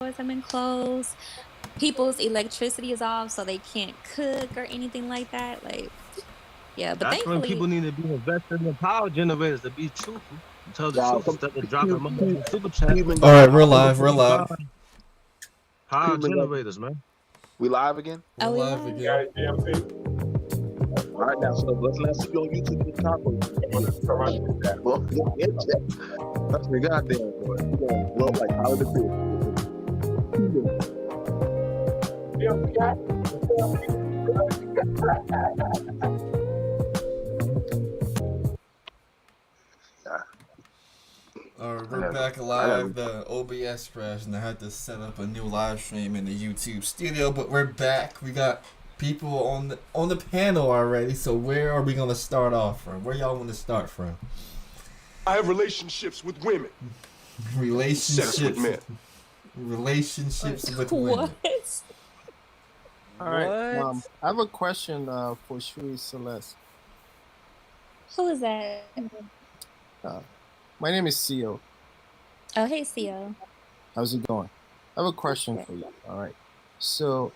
stores have been closed. People's electricity is off, so they can't cook or anything like that. Like, yeah, but That's when people thankfully, need to be invested in the power generators to be truthful. Tell the Y'all, truth instead of dropping money in the super chat. Cuban All got right, the we're power. live. We're Overpay live. power Cuban got. generators, man. We live again. We're are we live live? again. All right, now so let's see you on YouTube in the tacos. Well, yeah, that's the goddamn boy. You gonna blow up like Tyler the All right, we're back live. The OBS crashed, and I had to set up a new live stream in the YouTube studio. But we're back. We got people on the panel already. So where are we gonna start off from? Where y'all want to start from? I have relationships with women. Relationships. Sex with men. Relationships with What? women. All right. What? I have a question for Shri Celeste. Who is that? My name is Theo. Oh, hey, Theo. How's it going? I have a question for you. All right. So,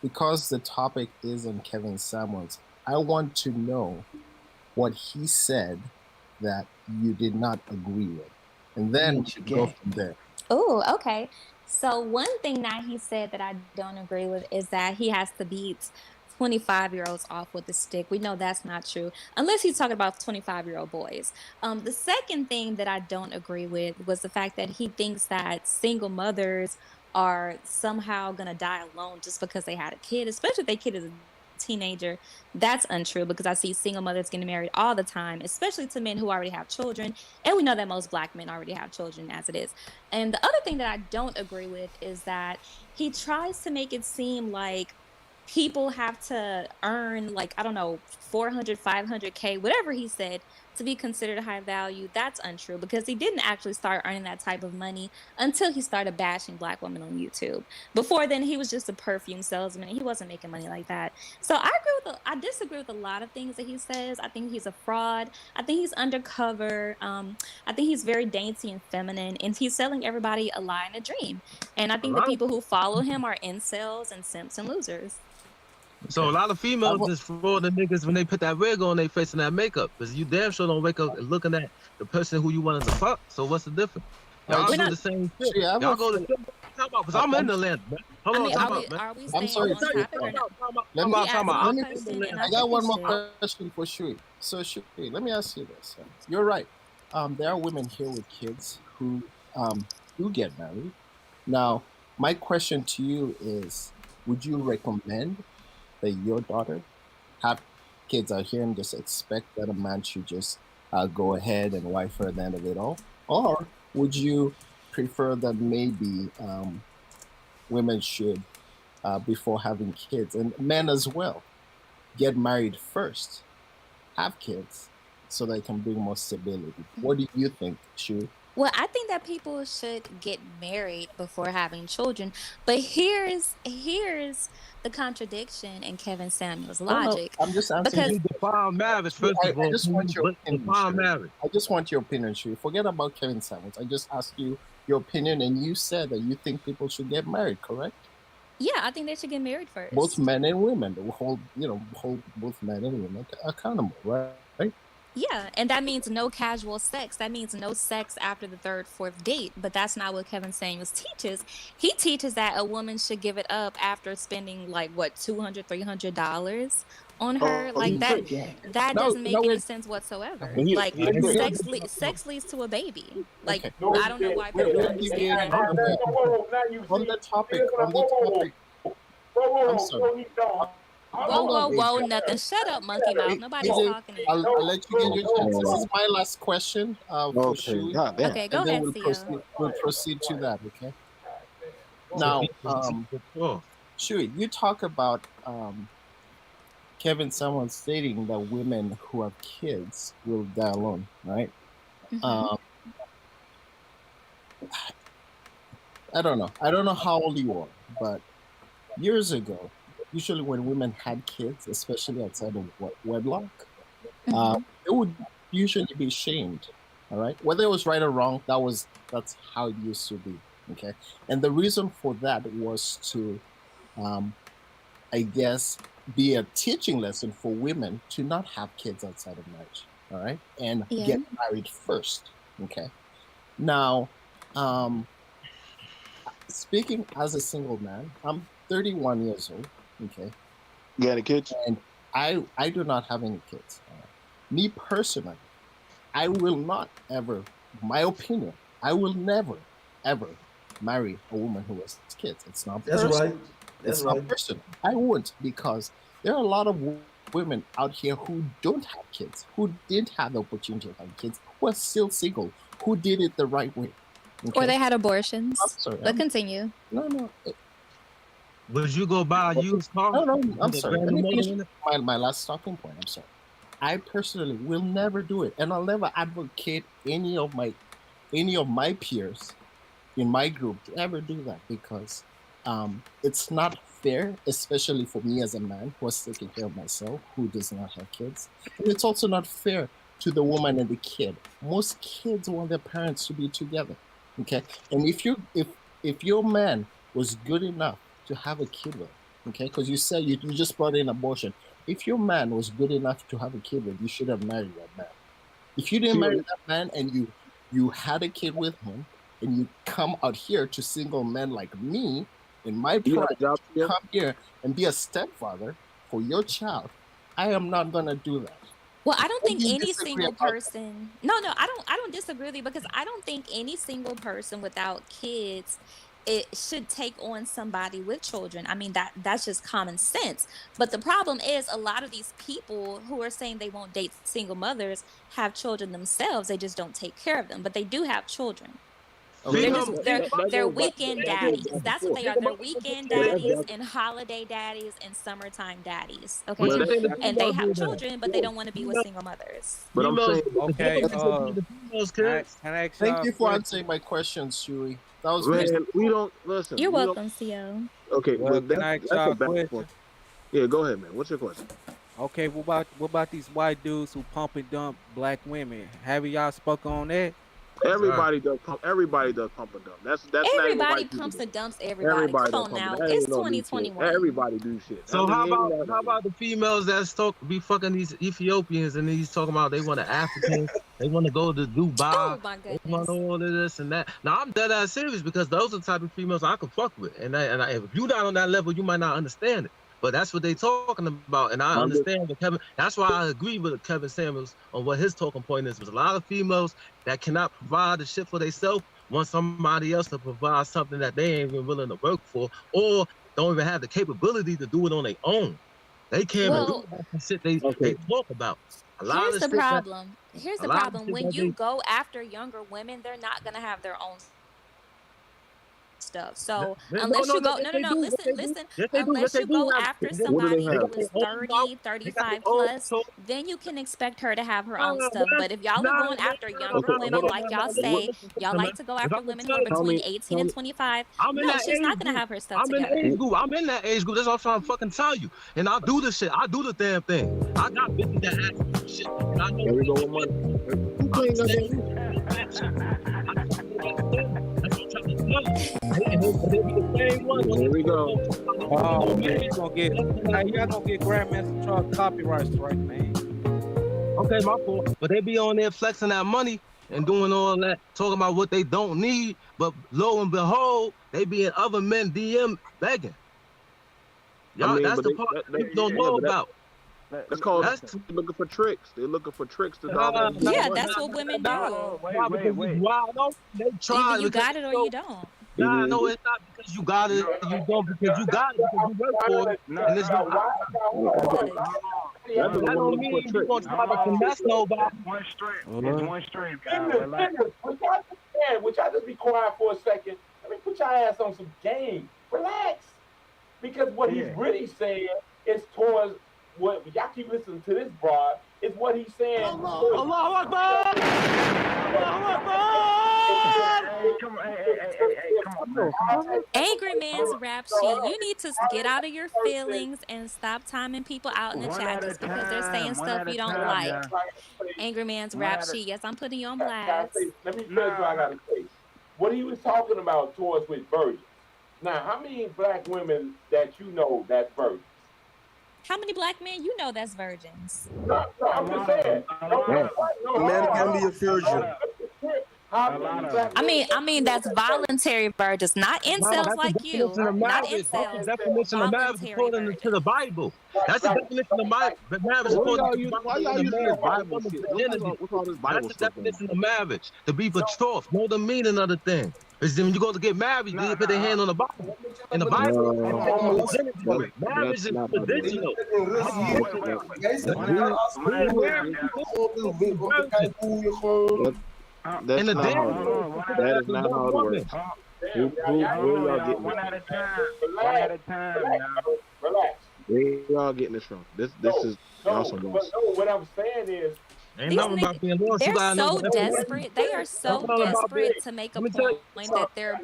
because the topic is on Kevin Samuels, I want to know what he said that you did not agree with, and then go from there. Oh, okay. So one thing that he said that I don't agree with is that he has to beat 25-year-olds off with a stick. We know that's not true, unless he's talking about 25-year-old boys. The second thing that I don't agree with was the fact that he thinks that single mothers are somehow gonna die alone just because they had a kid, especially if their kid is a teenager. That's untrue because I see single mothers getting married all the time, especially to men who already have children. And we know that most black men already have children as it is. And the other thing that I don't agree with is that he tries to make it seem like people have to earn, like, I don't know, 400, 500K, whatever he said, to be considered high value. That's untrue because he didn't actually start earning that type of money until he started bashing black women on YouTube. Before then, he was just a perfume salesman. He wasn't making money like that. So I disagree with a lot of things that he says. I think he's a fraud. I think he's undercover. I think he's very dainty and feminine, and he's selling everybody a lie and a dream. And I A think the lot of, people who follow him are incels and simps and losers. so a lot of females just fraud the niggas when they put that wig on their face and that makeup. Because you damn sure don't wake up looking at the person who you wanted to fuck. So what's the difference? Y'all We're do not. the same shit. Shri, I have Y'all a go to feeling- talk about because I'm in the land, man. Hold I on, mean, time are out, we man. are we I'm staying sorry, on Shri. topic or not? Let He me asked me let a me. question and I got one finished more it. question for Shri. So Shri, let me ask you this. You're right. There are women here with kids who do get married. Now, my question to you is: would you recommend that your daughter have kids out here and just expect that a man should just go ahead and wife her at the end of it all? Or would you prefer that maybe women should, before having kids, and men as well, get married first, have kids, so they can bring more stability? What do you think, Shu? Well, I think that people should get married before having children, but here's the contradiction in Kevin Samuel's No, no, logic, I'm just asking Can because you you. define marriage first I of all? just want your What opinion, define Shu. marriage? I just want your opinion, Shu. Forget about Kevin Samuels. I just asked you your opinion, and you said that you think people should get married, correct? yeah, I think they should get married Both first. men and women. Hold both men and women accountable, right? Yeah, and that means no casual sex. That means no sex after the third, fourth date. But that's not what Kevin Samuels teaches. He teaches that a woman should give it up after spending like what, 200, $300 on her. Oh, Like he's that straight. that No, doesn't no, make any sense whatsoever. Like He agree. sex leads to a baby. Like okay. I don't know why people don't We'll begin understand that. on the topic. On the topic. I'm sorry. Whoa, Hold whoa, on, whoa, AJ. nothing. Shut up, monkey mouth. Nobody's AJ, talking to you. I'll let you get your chance. This is my last question for Okay, Shui, god damn. Okay, go and then ahead, Theo. we'll proceed to that. Okay. So Now, oh, Shui, you talk about Kevin Samuel stating that women who have kids will die alone, right? Hmm. Um, I don't know. I don't know how old you are, but years ago, usually when women had kids, especially outside of wedlock, Hmm. they would usually be shamed. All right, whether it was right or wrong, that's how it used to be. Okay, and the reason for that was to, I guess, be a teaching lesson for women to not have kids outside of marriage. All right, and Yeah. get married first. Okay, now, speaking as a single man, I'm 31 years old. Okay, You got any kids? and I do not have any kids. Me personally, I will not ever, my opinion, I will never ever marry a woman who has kids. It's not That's personal. right. That's It's right. not personal. I won't, because there are a lot of women out here who don't have kids, who did have the opportunity to have kids, who are still single, who did it the right way. Or they Okay. had I'm abortions. sorry. But continue. No. Would you go buy a used car? No, I'm with a sorry. brand Let new me motor finish in it? my last talking point. I'm sorry. I personally will never do it, and I'll never advocate any of my peers in my group to ever do that, because it's not fair, especially for me as a man who is taking care of myself, who does not have kids, and it's also not fair to the woman and the kid. Most kids want their parents to be together. Okay, and if your man was good enough to have a kid with, okay, because you said you just brought in abortion. If your man was good enough to have a kid with, you should have married that man. If you didn't marry that man and you had a kid with him, and you come out here to single men like me in my You prime got a job to still? come here and be a stepfather for your child, I am not gonna do that. Well, I don't We think can any disagree single about that. person. No, I don't disagree with you, because I don't think any single person without kids it should take on somebody with children. I mean, that's just common sense. But the problem is, a lot of these people who are saying they won't date single mothers have children themselves. They just don't take care of them, but they do have children. They're Female, just they're That they're goes back. weekend That goes daddies. back and That's what forth. they are. They're weekend But that's daddies back. and holiday daddies and summertime daddies. what But Okay, you that, think the that's and they females have do then? children, but they don't want to be with single mothers. but I'm Females, saying the Okay, government said give the females can kids. I ask Thank y'all a you for question? answering my question, Shui. That was man, very we don't listen. You're We don't. welcome, Co. Okay, Well, but can I ask that's y'all a a back and forth. question? Yeah, go ahead, man. What's your question? Okay, what about these white dudes who pump and dump black women? Have y'all spoken on that? Sorry. Everybody does pump and dump. That's not even Everybody white people pumps do. and dumps everybody. Everybody Come does on pump. now. That It's ain't no new shit. 2021. Everybody do shit. I So mean, ain't how nothing. about the females that's be fucking these Ethiopians, and he's talking about they want an African, they want to go to Dubai, Oh my they want goodness. all of this and that. Now I'm dead ass serious, because those are the type of females I can fuck with, if you not on that level, you might not understand it. But that's what they talking about, and I I'm just understand what Kevin. That's why I agree with Kevin Samuels on what his talking point is. There's a lot of females that cannot provide the shit for themselves, want somebody else to provide something that they ain't even willing to work for, or don't even have the capability to do it on their own. They can't even do Well, the shit they okay. talk about. A lot here's of the shit that problem. Here's a the lot of problem. shit When that you they go after younger women, they're not gonna have their own stuff. no So no unless no you no go, yes no, no, they no, do yes listen, they do listen, yes they do yes unless they you do go have after What do they somebody they have? got who their is own house, 30, they got their 35 own plus, toy. then you can expect her to have her Nah, own stuff. man, But if y'all are nah, going man, after nah, younger Okay, nah, women, hold on. nah, like nah, y'all nah. What? say, Listen, y'all man. like to go If after I'm gonna women who tell are you, Tell between me. 18 Tell and me. 25, I'm in no, that she's not age gonna group. have her stuff I'm in the together. age group. I'm in that age group. That's what I'm trying to fucking tell you. And I do the shit. I do the damn thing. I got bitches that ask me for shit, and I know There we what go they with money. want. Who I'm cleaned up saying that room? that shit. I just want to understand. That's what I'm trying to tell you. And they be the same ones when Here they we talk go. about they don't want Oh no man, man. you gonna get Nothing hey, like y'all me. gonna get Grandmaster Troll copyright strike, man. Okay, my fault. But they be on there flexing that money and doing all that, talking about what they don't need. But lo and behold, they be in other men DM begging. I Y'all, mean, that's but the part that people don't yeah, know but about. that's called That's looking for tricks. They're looking for tricks to dog nah, and get nah, the Yeah, nah, money. that's nah, what women nah, nah, do. nah, because it's wild. No, they Either try you because got they it or know. you don't. Nah, Either no, it's not because you got it. You don't because you got it because you work for it, and it's not. But that's But what that women don't looking for mean you tricks. gonna try to finesse nobody. Goodness, would y'all just be quiet for a second? Let me put your ass on some game. Relax. Because what he's really saying is towards what y'all keep listening to this broad, is what he's saying. Allahu Akbar! Allahu Akbar! angry man's rap sheet. You need to get out of your feelings and stop timing people out in the chat just because they're saying stuff you don't like. Angry man's rap sheet. Yes, I'm putting you on blast. Let me tell you what I gotta say. what he was talking about towards with virgins. Now, how many black women that you know that's virgins? How many black men you know that's virgins? No, I'm just saying. A man can be a virgin. I mean that's voluntary virgins, not No, incels that's the like you. definition of Not marriage. That's the incels. definition of marriage Voluntary according to the virgins. Bible. That's the definition of marriage according to the Bible. Why y'all using this Bible shit? What's all this Bible That's the stuff? definition of marriage. To be betrothed. Know the meaning of the thing. It's when you go to get married, you put their hand on the Bible. In the Bible, marriage is traditional. That's not how it works. That is not how it works. Where y'all getting One at a time. One at a time. Relax. Where y'all getting this from? This is y'all some But boss. no, what I'm saying is, Ain't nothing about being lost. They're You gotta know so what desperate. They are so desperate to make a point that they're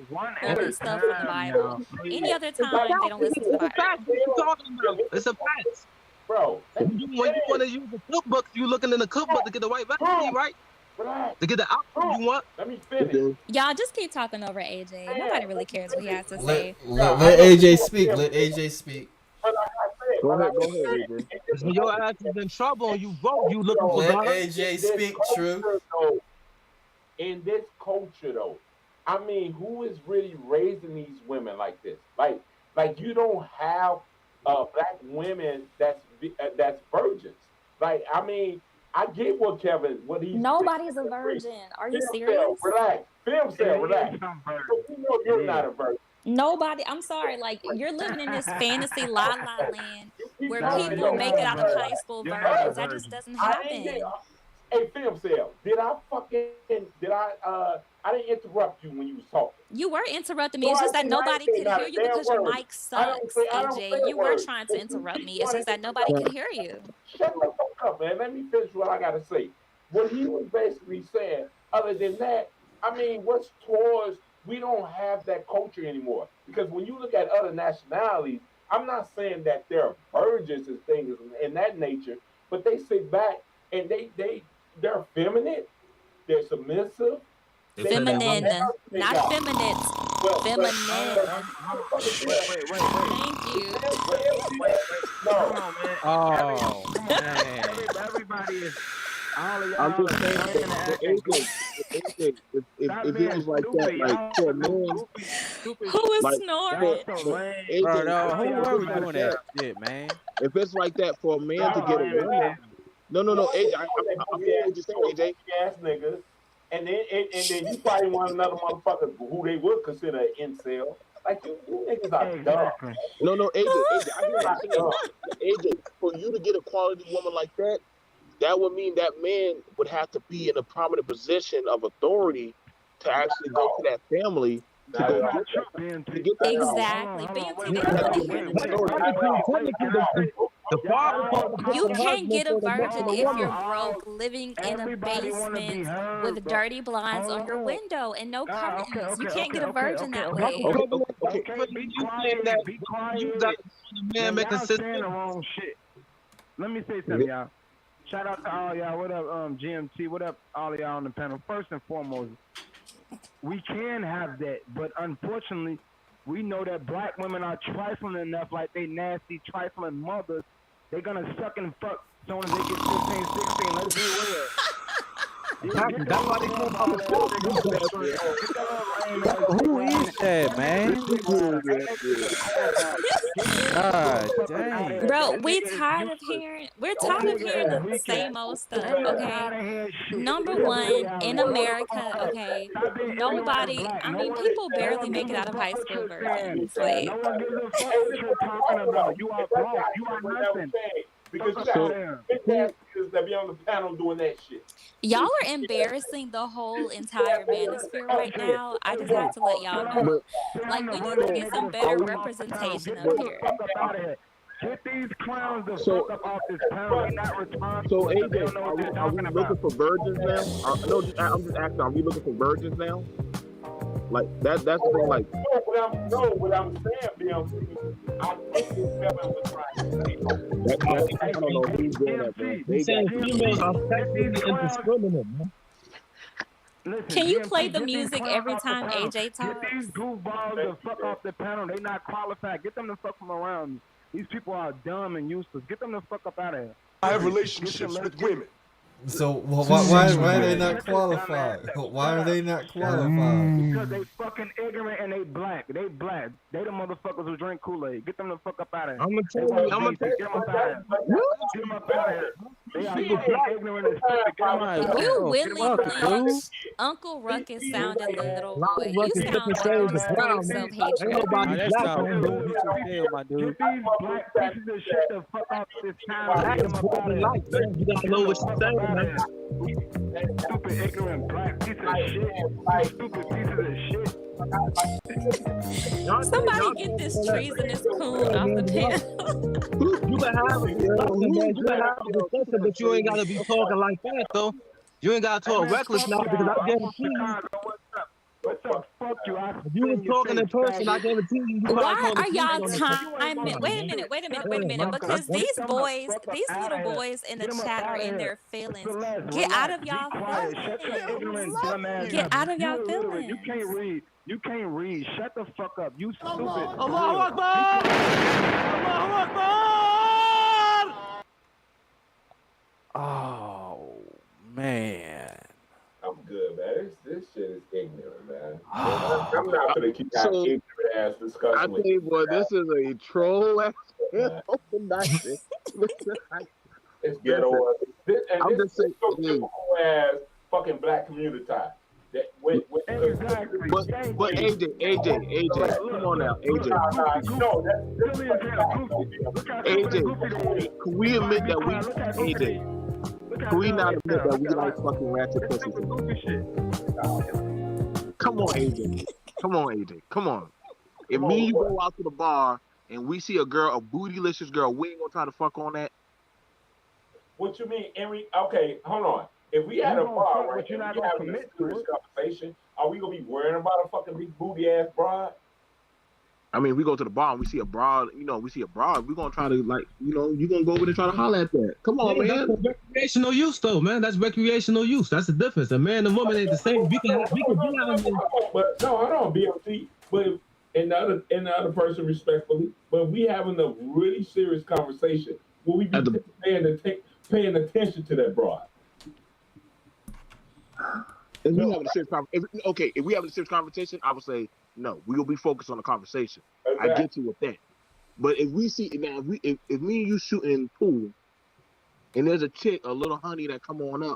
pulling stuff from the Bible. Any other time, they don't listen to the It's a Bible. fact. What you talking about? It's a fact. bro. When you want to use the cookbook, you looking in the cookbook to get the right recipe, right? Relax. To get the outcome you want. Let me finish. Y'all just keep talking over AJ. Nobody really cares what he has to say. Let AJ speak. Let AJ speak. Go ahead, Avery. Because when your ass is in trouble and you vote, you looking for Let God. AJ speak, True. In this culture, though, I mean, who is really raising these women like this? Like you don't have black women that's virgins. Like, I mean, I get what he's. Nobody's a virgin. Are you serious? Relax. Film cell, relax. So we know you're not a virgin. Nobody. I'm sorry. Like you're living in this fantasy la la land where people make it out of high school virgins. That just doesn't happen. Hey, film cell. I didn't interrupt you when you was talking. You were interrupting me. It's just that nobody could hear you because your mic sucks, AJ. You were trying to interrupt me. It's just that nobody could hear you. Shut the fuck up, man. Let me finish what I gotta say. What he was basically saying, other than that, I mean, what's towards, we don't have that culture anymore. Because when you look at other nationalities, I'm not saying that they're virgins and things in that nature, but they sit back and they're feminine, they're submissive. Feminine, not feminine. Feminine. Thank you. No. Oh, man. Everybody is. I'm just saying, if it was like that, like for a man, who is snoring? Bro, no, who are we doing that shit, man? If it's like that for a man to get a woman, no, AJ, I'm hearing what you're saying, AJ. Ass niggas, and then you probably want another motherfucker who they would consider an incel. Like you niggas are dumb. No, AJ, I hear what you're saying. AJ, for you to get a quality woman like that, that would mean that man would have to be in a prominent position of authority to actually go to that family to get that. Exactly. You can't get a virgin if you're broke, living in a basement with dirty blinds on your window and no curtains. You can't get a virgin that way. Be quiet. Man, make a system. Let me say something, y'all. Shout out to all y'all. What up, GMT? What up, all y'all on the panel? First and foremost, we can have that, but unfortunately, we know that black women are trifling enough, like they nasty, trifling mothers. They're gonna suck and fuck as soon as they get 15, 16. Let's be real. That's why they call Who is that, man? God dang. Bro, we're tired of hearing the same old stuff, okay? Number one, in America, okay, nobody, I mean, people barely make it out of high school virgins. Like, No one gives a fuck what you're talking about. You are broke. You are nothing. Because you got big ass niggas that be on the panel doing that shit. y'all are embarrassing the whole entire manosphere right now. I just have to let y'all know. Like, we need to get some better representation up here. Get these clowns the fuck up off this panel. They're not responsible. So They AJ, don't know what they're are talking we about. looking for virgins now? No, I'm just asking. Are we looking for virgins now? Like that's the thing. Like What I'm saying, BMC, I think this Kevin was trying to say. I don't know who's doing that, man. He's saying females are sexually indiscriminate, man. Listen, Can you GMT, play the get these music clowns every off the time panel. AJ Get talks? these goofballs the fuck off the panel. They not qualified. Get them the fuck from around me. These people are dumb and useless. Get them the fuck up out of here. I have relationships with women. So why are they not qualified? Why are they not qualified? Because they fucking ignorant and they black. They black. They the motherfuckers who drink Kool-Aid. Get them the fuck up out of here. I'm gonna tell you. I'm gonna Get them up out of here. Get them up out of here. They are fucking ignorant and stupid. Get them up out of here. You Willie fuck it, dude. Lynch, Uncle Ruckus sounding little boy. You Ruckus sound looking like shades on of state brown, of man. self-hatred. Ain't nobody Nah, that black sound on cool. this. You can tell, my Get dude. these black pieces of shit the fuck off this town. Black Get is them up out of golden here. light, man. You gotta know what you're saying, man. Stupid ignorant black piece of shit. Stupid pieces of shit. Somebody get this treasonous coon off the panel. You can have a discussion, man. You can have a discussion, but you ain't gotta be talking like that, though. You ain't gotta talk reckless now because I guarantee you. What's up? Fuck you. If you was talking in person, I guarantee you. Why are y'all timing? Wait a minute, because these little boys in the chat are in their feelings. Get out of y'all feelings. Get out of y'all feelings. You can't read. You can't read. Shut the fuck up. You stupid. Allahu Akbar! Allahu Akbar! Oh man. I'm good, man. This shit is ignorant, man. I'm not gonna keep that ignorant ass discussion. I tell you what, this is a troll ass. It's ghetto. I'm just saying, typical ass fucking black community. That with Exactly. but AJ, come on now, AJ. AJ, can we admit that AJ, can we not admit that we like fucking ratchet pussy? Come on, AJ. Come on. If me and you go out to the bar and we see a girl, a bootylicious girl, we ain't gonna try to fuck on that. What you mean, Henry? Okay, hold on. If we had a bar, right, you're not we gonna having a commit to serious it. conversation, are we gonna be worrying about a fucking big booty ass broad? I mean, we go to the bar and we see a broad, we gonna try to, like, you gonna go over there and try to holler at that. Come on, man. That's recreational use, though, man. That's recreational use. That's the difference. A man and woman ain't the same. We can be out here. But no, hold on, BLT. But and the other person respectfully, but we having a really serious conversation. Will we be paying attention to that broad? If we having a serious if we having a serious conversation, I would say no. We will be focused on the conversation. Exactly. I get you with that. But if we see now, if me and you shooting in the pool, and there's a chick, a little honey that come on now.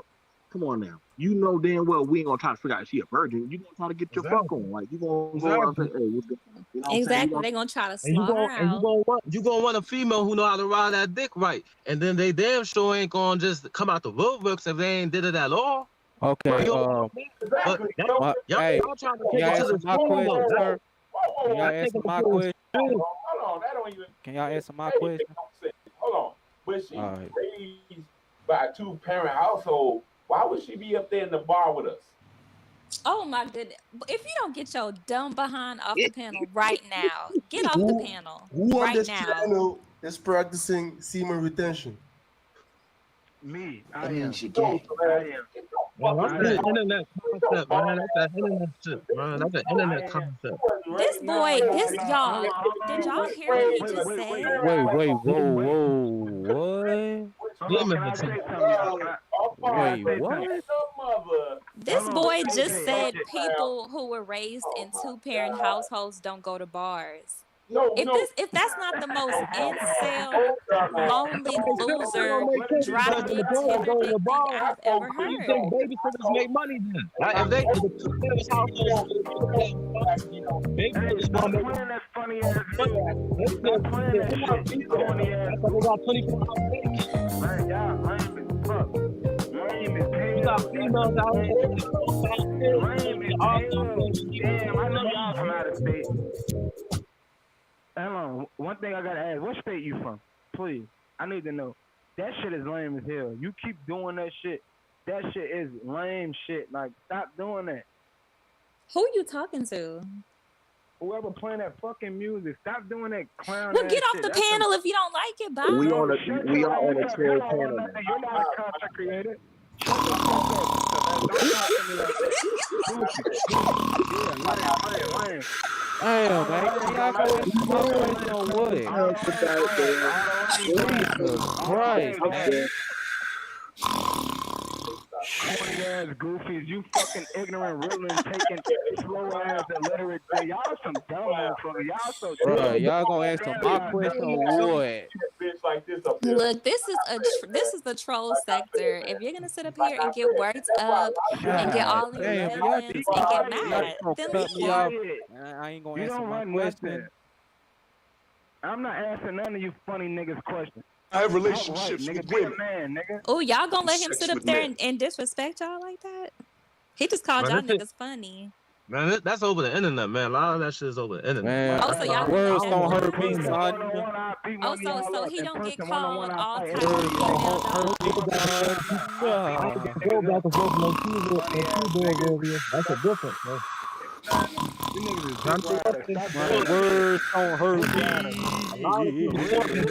You know damn well we ain't gonna try to figure out if she a virgin. You gonna try to get your fuck on, like you gonna go out and say, hey, what's good? You know Exactly, they're gonna try to slaughter her and out. you gonna want a female who know how to ride that dick right, and then they damn sure ain't gonna just come out the woodworks if they ain't did it at all. Okay. Hey, y'all trying to take it to the my question, sir? Can y'all answer my question? Hold on, that don't even. Can y'all answer my question? Hold on, but she's raised by a 2-parent household. Why would she be up there in the bar with us? Oh my goodness! If you don't get your dumb behind off the panel right now, get off the panel Who on right this now. channel is practicing semen retention? Me. I mean, she can't. Well, that's the internet concept, man. That's that internet shit, man. That's the internet concept. This boy, y'all, did y'all hear what he just said? Wait, whoa, what? Wait, what? This boy just said people who were raised in 2-parent households don't go to bars. If that's not the most incel, lonely loser, drop dead Tinder dick thing I've ever heard. You think babysitters make money then? If they the household, babysitters gonna make money. That's funny ass. They got 24 hours a day. Man, y'all lame as fuck. Lame as hell. You got females out here. Lame as hell. Damn, I know y'all from out of state. Hold on. One thing I gotta ask, what state you from? Please. I need to know. That shit is lame as hell. You keep doing that shit. That shit is lame shit. Like, stop doing that. Who you talking to? Whoever playing that fucking music, stop doing that clown. Well, get off the panel if you don't like it, bye. We are on a troll panel. You're not a content creator. Shut the fuck up. Don't talk to me like that. Lame. Damn, man. Y'all go into my question on what? Jesus Christ, man. Corny ass goofies, you fucking ignorant, riddling, taking slow ass illiterate. Y'all some dumb motherfuckers. Y'all so Bro, dumb. y'all gonna answer my question on what? Bitch like this up here. Look, this is the troll sector. If you're gonna sit up here and get worked up and get all in your Damn, y'all feelings and get y'all mad, gonna then cut me leave. off. I ain't gonna You answer don't my run question. nothing. I'm not answering none of you funny niggas' questions. I have relationships nigga, with be a women. man, nigga. Oh, y'all gonna let him Sex sit up with there men. and disrespect y'all like that? He just called y'all niggas funny. Man, that's over the internet, man. A lot of that shit is over the internet. Man, Oh, so y'all think words that's don't hurt me, funny? son. Oh, so he don't get called all types Words of don't female hurt me, dogs. son. Go back and forth like keyboard earlier. That's a difference, man. You niggas is dick riders. Stop My doing words don't hurt A lot of people talking me.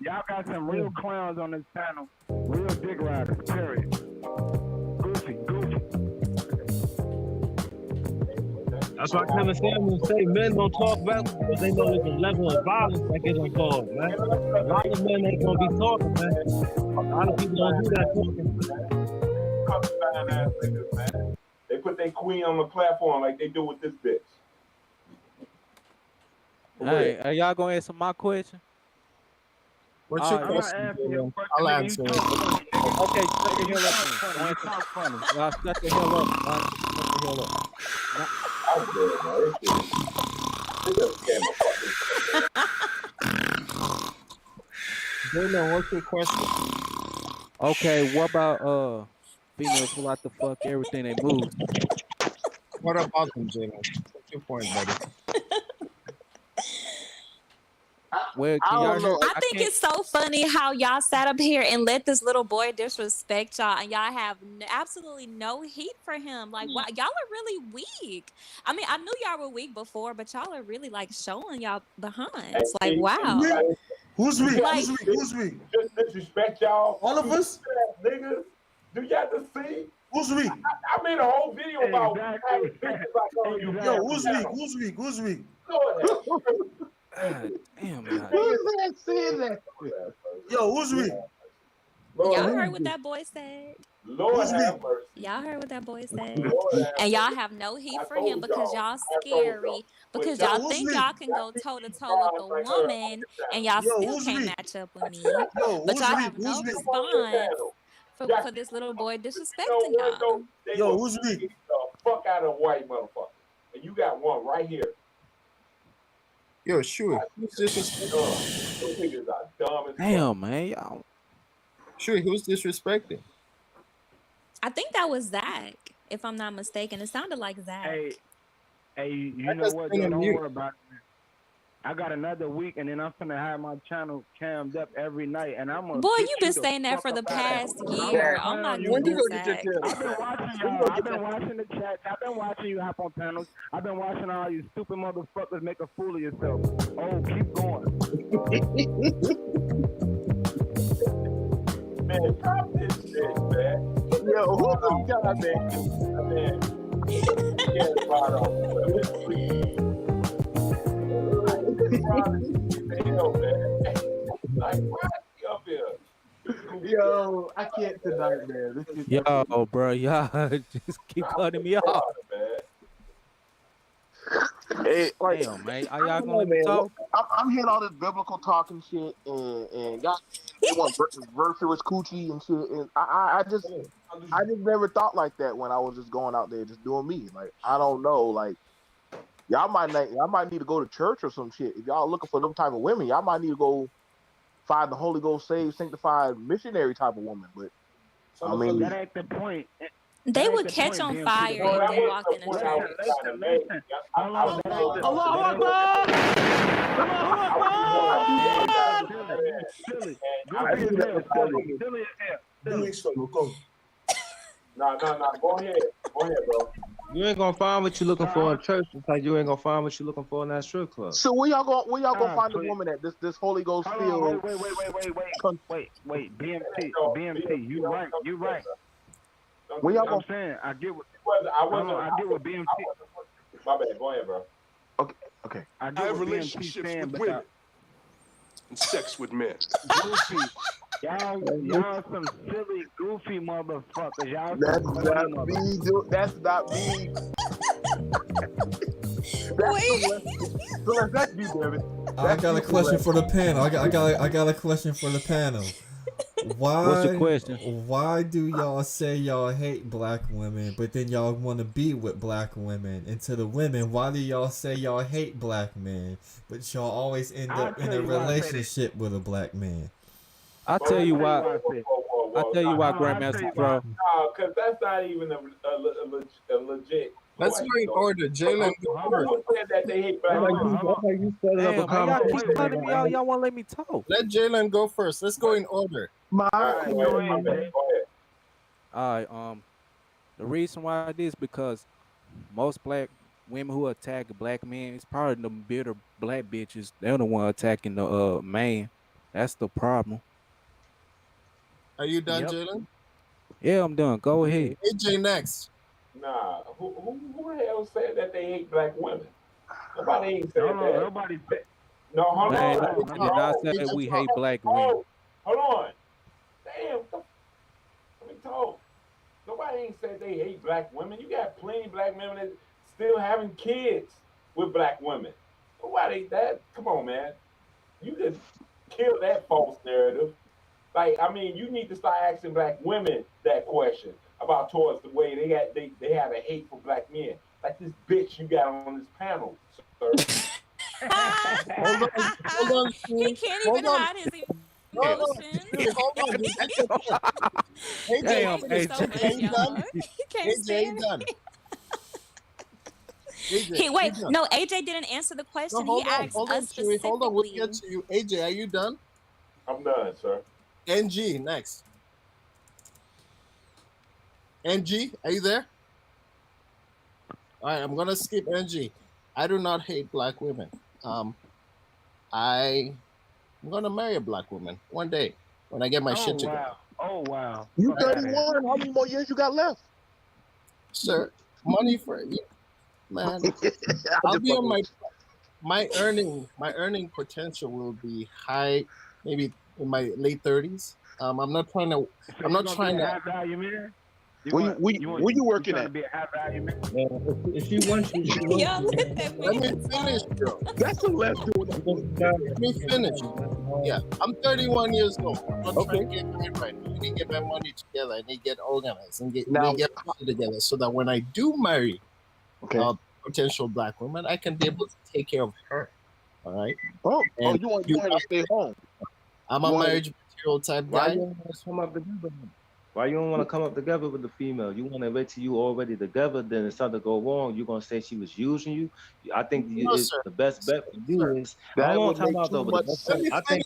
Y'all got some real clowns on this panel. Real dick riders, period. Goofy. That's why Kevin Samuels say men don't talk back because they know there's a level of violence that gets involved, man. A lot of men ain't gonna be talking, man. A lot of people don't do that talking. Fine ass niggas, man. They put their queen on the platform like they do with this bitch. Hey, are y'all gonna answer my question? What's your All I'm right. not question? asking your question, I'll nigga. answer You it. talk funny, nigga. Okay, shut the You hell up. talk funny. You talk funny. Y'all shut the hell up. Man. Shut the hell up. I'm dead, man. This shit is Jalen, what's your question? Okay, what about females who like to fuck everything they move? What about them, Jalen? What's your point, buddy? Well, I can y'all don't hear? know. I think it's so funny how y'all sat up here and let this little boy disrespect y'all, and y'all have absolutely no heat for him. Like, wow, y'all are really weak. I mean, I knew y'all were weak before, but y'all are really like showing y'all behinds. Like, wow. Who's weak? Like- Who's weak? Just disrespect y'all. All of us? Niggas. Do y'all just see? Who's weak? I made a whole video about having bitches like on you. Yo, who's weak? Who's weak? God damn, y'all. Yo, who's weak? Y'all heard what that boy said. Lord have mercy. Y'all heard what that boy said. Lord have And y'all have no heat for him because y'all scary. Because y'all think y'all can go toe to toe with a woman and y'all still can't match up with me. But y'all have no response for this little boy disrespecting y'all. Yo, who's weak? The fuck out of a white motherfucker. And you got one right here. Yo, sure. Who's disrespecting? Those niggas are dumb as Damn, man, y'all. Sure, who's disrespecting? I think that was Zach, if I'm not mistaken. It sounded like Zach. Hey, you know what? Though? Don't worry about it. I got another week, and then I'm finna have my channel cammed up every night, and I'm gonna. Boy, you've been saying that for the past year. Oh my goodness, Zach. I've been watching y'all. I've been watching the chats. I've been watching you hop on panels. I've been watching all you stupid motherfuckers make a fool of yourself. Oh, keep going. Man, stop this shit, man. Yo, who this guy, Man, get right on. Like, what? Up here. Yo, I can't tonight, man. Yo, bro, y'all just keep cutting me off. Hey, like, Damn, man. Are y'all gonna let me talk? I'm hearing all this biblical talking shit, and y'all they want virtuous coochie and shit, and I just never thought like that when I was just going out there just doing me. Like, I don't know, like y'all might need to go to church or some shit. If y'all looking for them type of women, y'all might need to go find the Holy Ghost saved, sanctified missionary type of woman. But I mean, that ain't the point. They would catch on fire if they walked in a church. Listen. Allah Doing so, go. No. Go ahead, bro. You ain't gonna find what you looking for in church, just like you ain't gonna find what you looking for in that strip club. So where y'all gonna find the woman at this Holy Ghost filled? Wait. BMT. You right. Where y'all I'm gonna? saying I get what I get what BMT. My bad. Go ahead, bro. Okay. I I get have what BMT relationships saying, with but women and sex with men. goofy. Y'all some silly, goofy motherfuckers. Y'all That's some corny not motherfuckers. me. That's not me. Wait. That's me, David. I got a question for the panel. I got a question for the panel. What's the question? Why do y'all say y'all hate black women, but then y'all want to be with black women? And to the women, why do y'all say y'all hate black men, but y'all always end up in a relationship with a black man? I'll tell you why. I'll tell you why, Grandmaster Troll. No, because that's not even a legit. Let's go in order. Jalen, Who said that they hate black women? That's like you set up a Damn, man, y'all keep conversation. cutting me out. Y'all won't let me talk. let Jalen go first. Let's go in order. All right, go ahead. All right. The reason why it is because most black women who attack black men is probably the bitter black bitches. They're the one attacking the man. That's the problem. Are you done, Yep. Jalen? Yeah, I'm done. Go ahead. AJ next. Nah, who the hell said that they hate black women? Nobody ain't said that. Nobody said. No, hold Man, on. I did not say we hate black women. Hold on. Damn. Let me talk. Nobody ain't said they hate black women. You got plenty of black women that still having kids with black women. Nobody that. Come on, man. You could kill that false narrative. Like, I mean, you need to start asking black women that question about towards the way they have a hate for black men. Like this bitch you got on this panel, sir. Hold on. He can't even hide his emotions. Hold on. AJ, Damn, It's so AJ. funny, y'all. He can't AJ stand done. AJ, He wait, you done. no, AJ didn't answer the question. No, he asked hold us on, Chewy. specifically. Hold on, we'll get to you. AJ, are you done? I'm done, sir. NG, next. NG, are you there? All right, I'm gonna skip NG. I do not hate black women. I'm gonna marry a black woman one day when I get my shit together. Oh wow. You 31. How many more years you got left? Sir, money for you, man. I'll be on my earning potential will be high, maybe in my late 30s. I'm not trying to. So I'm not trying to. high value man. Where you working trying at? to be a high value man. If she wants you, she wants Y'all you. let that Let me man finish, talk. bro. That's the left doing Let me finish. Yeah, I'm 31 years old. I'm not trying to get married right now. I need to get my money together. I need to get organized and get my shit together so that when I do marry a potential black woman, I can be able to take care of her. All right. You want her to stay home? I'm a marriage material type Why guy. you don't want to come up together? Why you don't want to come up together with the female? You want to wait till you already together, then if something go wrong, you're gonna say she was using you. I think it's the best bet for you is I don't want to talk about though, but the best bet, I think.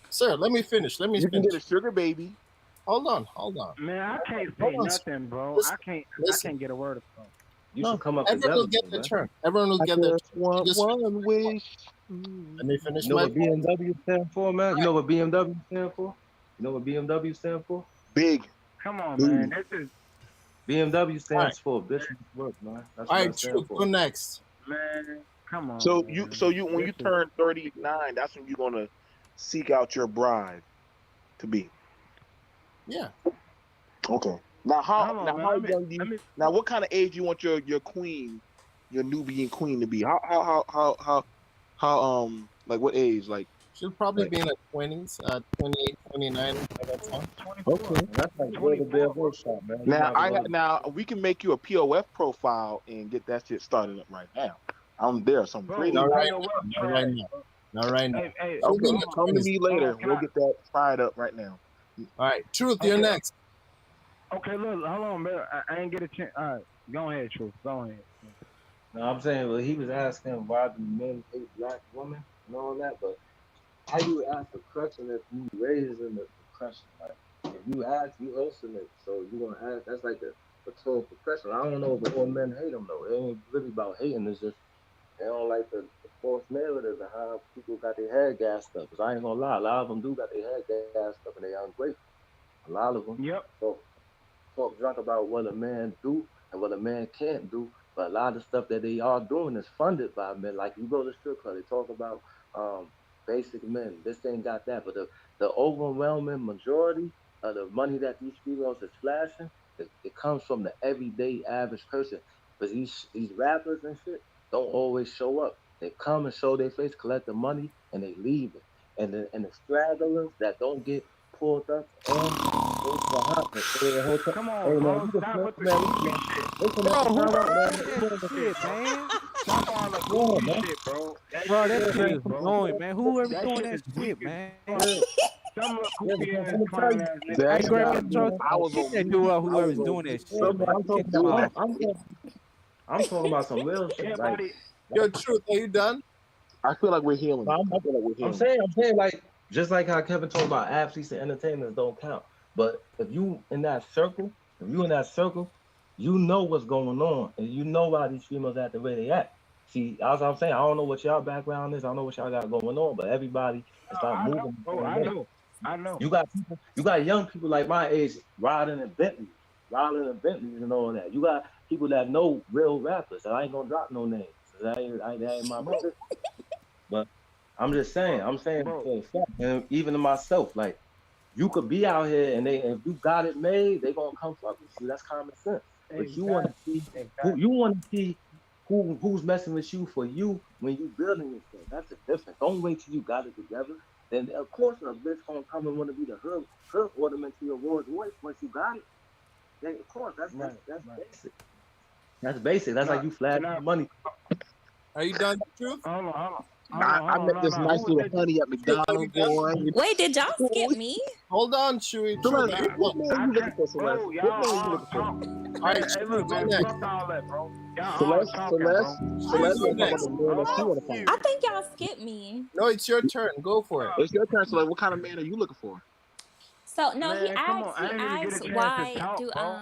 Sir, let me finish. Let me You finish. can get a sugar baby. Hold on. Man, I can't say nothing, bro. Listen, I can't get a word from. You should come up everyone together. will get their turn. Everyone will get their turn. One wish. Let me finish You know my what BMW stand for, man? You know what BMW stand for? You know what BMW stand for? Big. Come on, man. This is BMW stands for business work, man. That's all what right. it stands True. for. Go next. man. Come on. So man. when you turn 39, that's when you're gonna seek out your bride to be. Yeah. Okay. Now how man. young do you? Now what kind of age you want your queen, your Nubian queen to be? How like what age? Like she'll probably be in her 20s, 28, 29 by that time. Okay, that's like go to their workshop, man. Now we can make you a POF profile and get that shit started up right now. I'm there. Something crazy. Not right now. Not right now. Hey, okay, come to me later. We'll get that fired up right now. All right, Truth, you're next. Okay, look, hold on, man. I ain't get a chance. All right, go ahead, Truth. Go ahead. No, I'm saying, well, he was asking why do men hate black women and all that, but how you ask the question if you raising the question? Like, if you ask, you hosting it, so you gonna ask. That's like the for total professional. I don't know if all men hate them though. It ain't really about hating. It's just they don't like the false narrative and how people got their head gassed up. Cause I ain't gonna lie, a lot of them do got their head gassed up and they ungrateful. A lot of them. Yep. Talk drunk about what a man do and what a man can't do. But a lot of stuff that they are doing is funded by men. Like you go to strip club, they talk about basic men. This ain't got that. But the overwhelming majority of the money that these females is flashing, it comes from the everyday average person. But these rappers and shit don't always show up. They come and show their face, collect the money, and they leave it. And the stragglers that don't get pulled up and go to the hotel. Come on, Hey man, bro. you can Stop with the man, goofy listen, shit. listen, Bro, who time out, man. that shit, man? Stop all the Yeah, goofy man. shit, bro. Bro, that Is shit weak, is bro. annoying, man. Whoever That doing shit that is weak shit, as man? fuck. Some of the goofy ass Let me tell clown you, ass niggas. Hey, That's listen, Grandmaster Troll, man. I was get on that mute. dude out I was whoever's on doing that mute. Yeah, shit, man, man. I'm Kick talking him about off. I'm talking about some real shit. Like, Everybody, Yo, Truth, are you done? I feel like we're healing. I'm, I feel like we're I'm healing. saying, like, just like how Kevin talked about athletes and entertainers don't count. But if you in that circle, you know what's going on, and you know why these females act the way they act. See, as I'm saying, I don't know what y'all background is, I don't know what y'all got going on, but everybody is not I know, moving the bro. same I way. know. I know. You got young people like my age riding in Bentleys and all that. You got people that know real rappers. And I ain't gonna drop no names. That ain't my business. But I'm saying Bro. for a fact, and even to myself, like you could be out here and if you got it made, they gonna come fuck with you. That's common sense. But you want to see Exactly. who's messing with you for you when you building yourself. That's the difference. Don't wait till you got it together. Then of course a bitch gonna come and want to be the hood ornament to your Rolls Royce once you got it. Then of course that's basic. That's basic. That's like Now, you flash now, money. Are you done, Truth? hold on. I met No, this no. nice Who was little that? honey at Truth, are you McDonald's, done? boy. Wait, did y'all skip me? Hold on, Chewy. Celeste, Truth, what man I you looking can't, for, Celeste? bro. What Y'all man you all looking for? talk. all Man, right, hey, Chewy, look, go man. next. Fuck all that, bro. Y'all all Celeste, talking, bro. Celeste, Celeste Chewy, go want to talk about next. the man that she want to I find. think y'all skipped me. No, it's your turn. Go for it. It's your turn, Celeste. What kind of man are you looking for? So no, Man, come on. he I ain't even get asked a chance to why talk, do bro.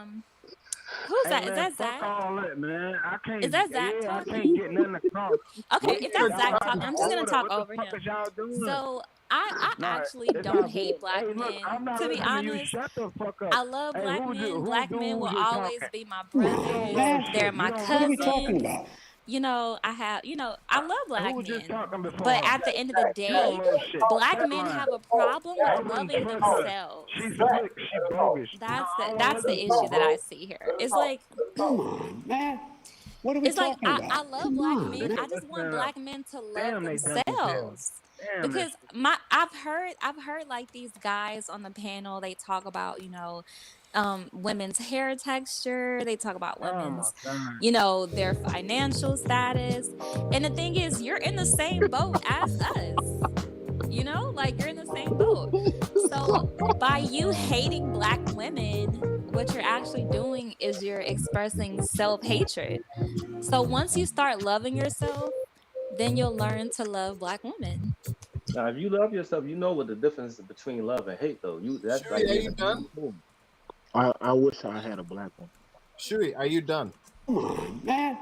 who's Hey that? Is man, that fuck Zach? all that, man. Is that Zach I can't talking? get nothing across. Okay, if that's Y'all Zach out talking, of I'm just gonna order. talk What the over fuck is him. y'all doing? So I No, actually it's don't all hate good. black Hey, look, I'm men. not To be listening to you. honest, Shut the fuck up. I love Hey, black men. who Black men will dude you always talking? be my You don't brothers. love They're shit. You my don't love nothing. cousins. You know, I love Who black was just men. talking before But her? at the end of the You don't day, love shit. black That men line. have a problem with I wouldn't loving trust her. themselves. She's slick. She bogus. No, I don't want to That's listen the to her, issue that bro. I see here. It's like it's like I love black men. I just want Listening up. black men to love Damn, they dumb as hell. themselves. Damn, Because I've heard like these guys on the panel, they talk about, women's hair texture, they talk about oh my women's, god. their financial status. And the thing is, you're in the same boat as us. Like you're in the same boat. So by you hating black women, what you're actually doing is you're expressing self-hatred. So once you start loving yourself, then you'll learn to love black women. Now, if you love yourself, you know what the difference is between love and hate, though. That's like Chewy, are being you a done? man too. I wish I had a black one. Chewy, are you done?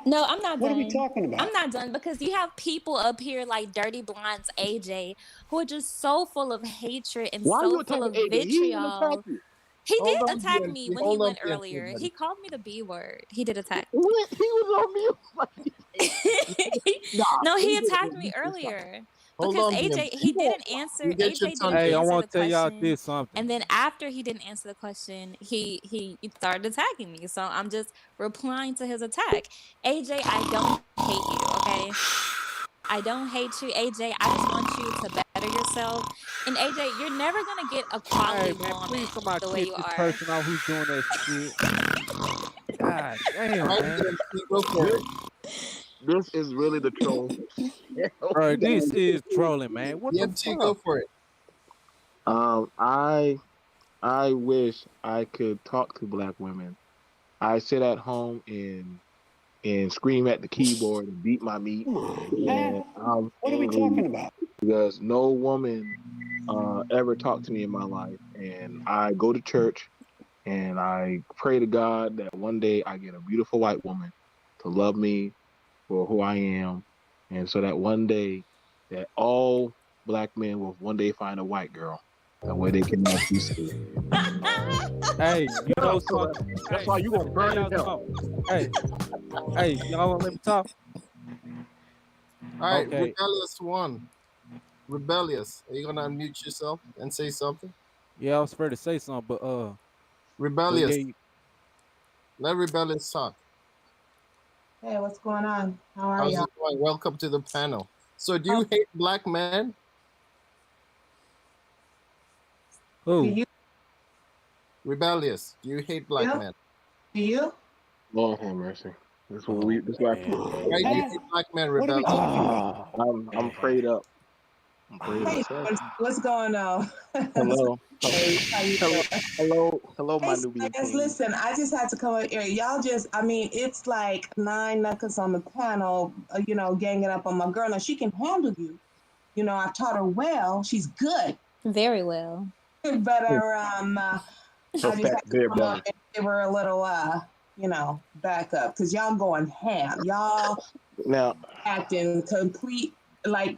No, I'm not done. I'm not done because you have people up here like Dirty Blondes AJ who are just so full of hatred and Why are you so full attacking of AJ? He didn't even attack vitriol. you. He Hold did on, attack me GMT. when he Hold on, went GMT, earlier. buddy. He called me the B word. He did attack. What? He was on mute. Nah, No, he AJ attacked gonna me beat this time. earlier Hold because on, AJ GMT. he didn't answer You get your AJ turn, didn't Hey, I answer want the to tell y'all question, this something. and then after he didn't answer the question, he started attacking me. So I'm just replying to his attack. AJ, I don't hate you, okay? I don't hate you, AJ. I just want you to better yourself. And AJ, you're never gonna get a Hey, quality man, please woman somebody the way kick you this are. person out who's doing that shit. God damn, All right, man. GMT, go for it. This is really the troll. Bro, this is trolling, man. What the GMT, go fuck? for it. I wish I could talk to black women. I sit at home and scream at the keyboard and beat my meat. And I'm angry because no woman ever talked to me in my life. And I go to church And I pray to God that one day I get a beautiful white woman to love me for who I am. And so that one day that all black men will one day find a white girl. That way they can be saved. Hey, you know something? That's why you gonna burn in hell. Hey, y'all wanna let me talk? All right, Okay. Rebellious one. Rebellious. Are you gonna unmute yourself and say something? Yeah, I was afraid to say something, but Rebellious. yeah, Let Rebellious talk. Hey, what's going on? How are How's y'all? it going? Welcome to the panel. So, do you hate black men? Do who? you? Rebellious. Do you hate black Yeah. men? Do you? Lord have mercy. This what Oh, this what man. Why do you hate black men, What are we Rebellious? talking about? I'm prayed up. I'm prayed Hey, up. what's going on? Hello. Hey, how you Hello. doing? Hello, my Hey, Nubian guys, king. listen, I just had to come up here. Y'all just, I mean, it's like 9 knuckles on the panel, ganging up on my girl. Now, she can handle you. I've taught her well. She's good. Very well. But I Her just fat had to bear come belly. up and give her a little, back up. Because y'all going ham. Y'all Now, acting complete, like,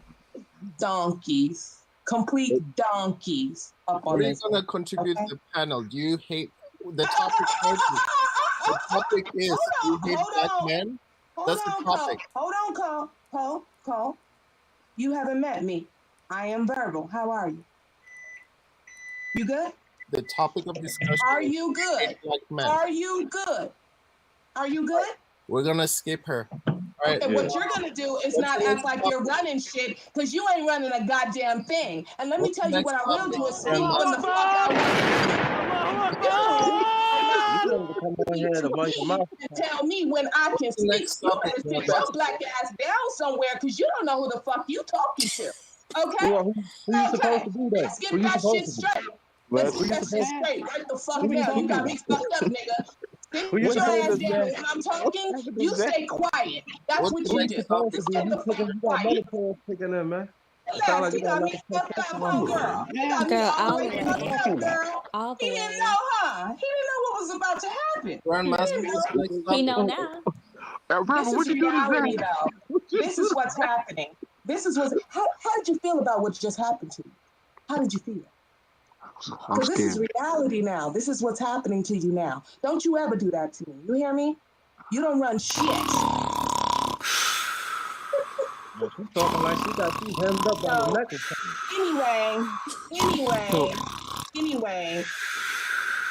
donkeys. Complete donkeys up What on are you this. gonna contribute Okay? to the panel? Do you hate the topic? The topic is do you hate black men? That's the topic. Hold on, Cole. You haven't met me. I am verbal. How are you? You good? The topic of discussion Are is you good? black men. Are you good? Are you good? We're gonna skip her. All right. And what you're gonna do is not act like you're running shit, because you ain't running a goddamn thing. And let me What's tell the you next what I will topic, do is speak Grandmaster? when the fuck I want You wanted to come on here to run your mouth. to tell me when I can What's the speak. next You topic, better sit Grandmaster? your black ass down somewhere, because you don't know who the fuck you talking to. Okay? Well, who you supposed to Okay. be then? Let's Who get you that supposed shit to be? straight. let's Let's get that shit straight right the fuck now. You got me fucked up, nigga. Who Sit you your supposed ass to be? down. When I'm talking, you stay quiet. That's What's what the Who you you next do. supposed to topic? Just be? stay the You fuck got quiet. metaphors kicking in, man. It sound Relax. like You you got a got lot me of fucked up, testosterone. homegirl. You got me Girl, all the all way the fucked way. up, girl. All He the didn't way. know, huh? He didn't know what was about to happen. He Grandmaster, didn't what's the know. next He know topic? now. This Reverend, is what you do to reality, Zach? though. This is what's happening. This is what's. How did you feel about what just happened to you? How did you feel? I'm Because this is scared. reality now. This is what's happening to you now. Don't you ever do that to me. You hear me? You don't run shit. She's talking like she got you hemmed up by the So neck or something. anyway,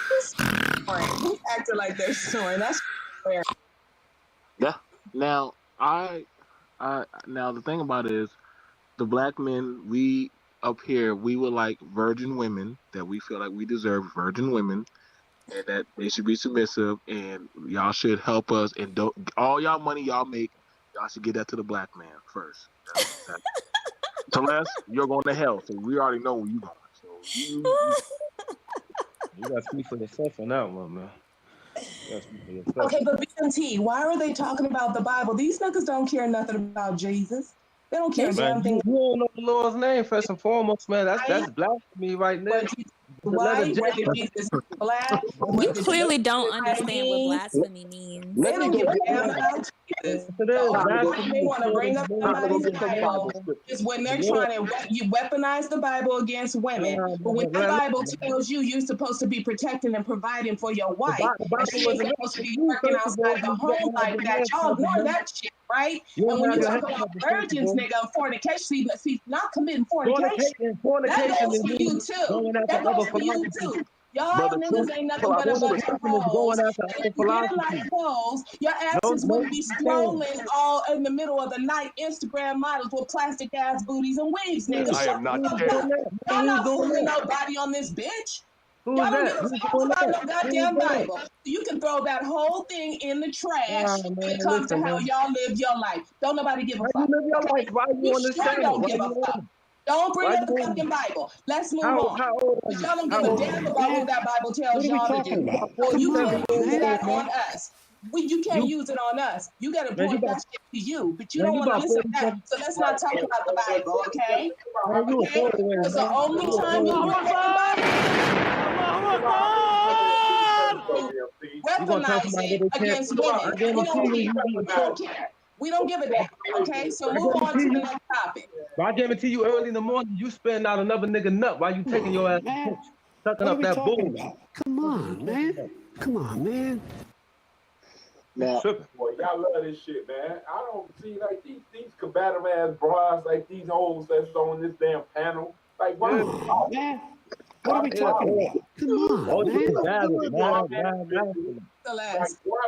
who's snoring? Who's acting like they're snoring? That's fair. Yeah. Now, now the thing about it is the black men we up here we would like virgin women that we feel like we deserve virgin women and that they should be submissive and y'all should help us and don't all y'all money y'all make y'all should get that to the black man first. That's Celeste, you're going to hell, so we already know where you're going. So You got to speak for yourself on that one, man. You got to speak for yourself. Okay, but BMT, why are they talking about the Bible? These niggas don't care nothing about Jesus. They don't care a Man, damn thing. you don't know the Lord's name first and foremost, man. That's Right? blasphemy right there. Whether Jesus white, whether Jesus black, You whether Jesus clearly don't understand what means. blasphemy means. They let me don't go give a get damn me about Jesus. It The is only time to go time they blasphemy want to for the bring up time to go somebody's get some Bible Bible scriptures. is when they're Lord. trying to you weaponize the Bible against women. But when that Bible tells you you're supposed to be protecting and providing for your wife, The and Bible she ain't wasn't written supposed to for be you, working first of all, outside the because you home don't have like the that, y'all hands, ignore that shit, right? you And don't when have you your talk hands, about first of virgins, all. nigga, fornication, see, not committing fornication. That Fornication goes is for you too. going after That goes other for you philosophies. too. Y'all Brother Truth, niggas ain't pull nothing out but the a bunch scripture. of Fornication is hoes. going after And other if you get it like philosophies. hoes, your Don't asses wouldn't be understand. scrolling all in the middle of the night Instagram models with plastic ass booties and wigs, nigga. Who's I Shut am the not fuck scared. up. doing that? Y'all Who's not doing fooling that? nobody on this bitch. Who's Y'all don't that? give a Who's fuck doing about that? no Who's goddamn doing it? Bible. You can throw that whole thing in the trash Man, when it comes to listen, how man. y'all live your life. Don't nobody give a How you fuck. live your life? Okay? Why you You on this sure channel? don't Why give a you fuck. on? Don't bring Why up you the on? fucking Bible. Let's move on. How old are Because you? y'all don't How give a old are damn you? about what that Bible What tells are we y'all to talking do. about? And you 47 can't use years that old, man. on us. You can't You, use it on us. You got to man, you point about, that shit to you. But you man, don't you want to about listen to that. 47. So let's not talk about the Bible, okay? Man, you a Okay? throwaway, Because the man. only You a time you throwaway. look at the Bible, weaponize it against women. We don't care. We don't give a damn. Okay, so move on to the next topic. I guarantee you, early in the morning, you spitting out another nigga nut while you taking your ass to pitch, sucking up that bull. Come on, man. Come on, man. Now, boy, y'all love this shit, man. I don't see like these combative ass bras, like these hoes that's on this damn panel. Like, why? Man. What are we talking about? Come on, man.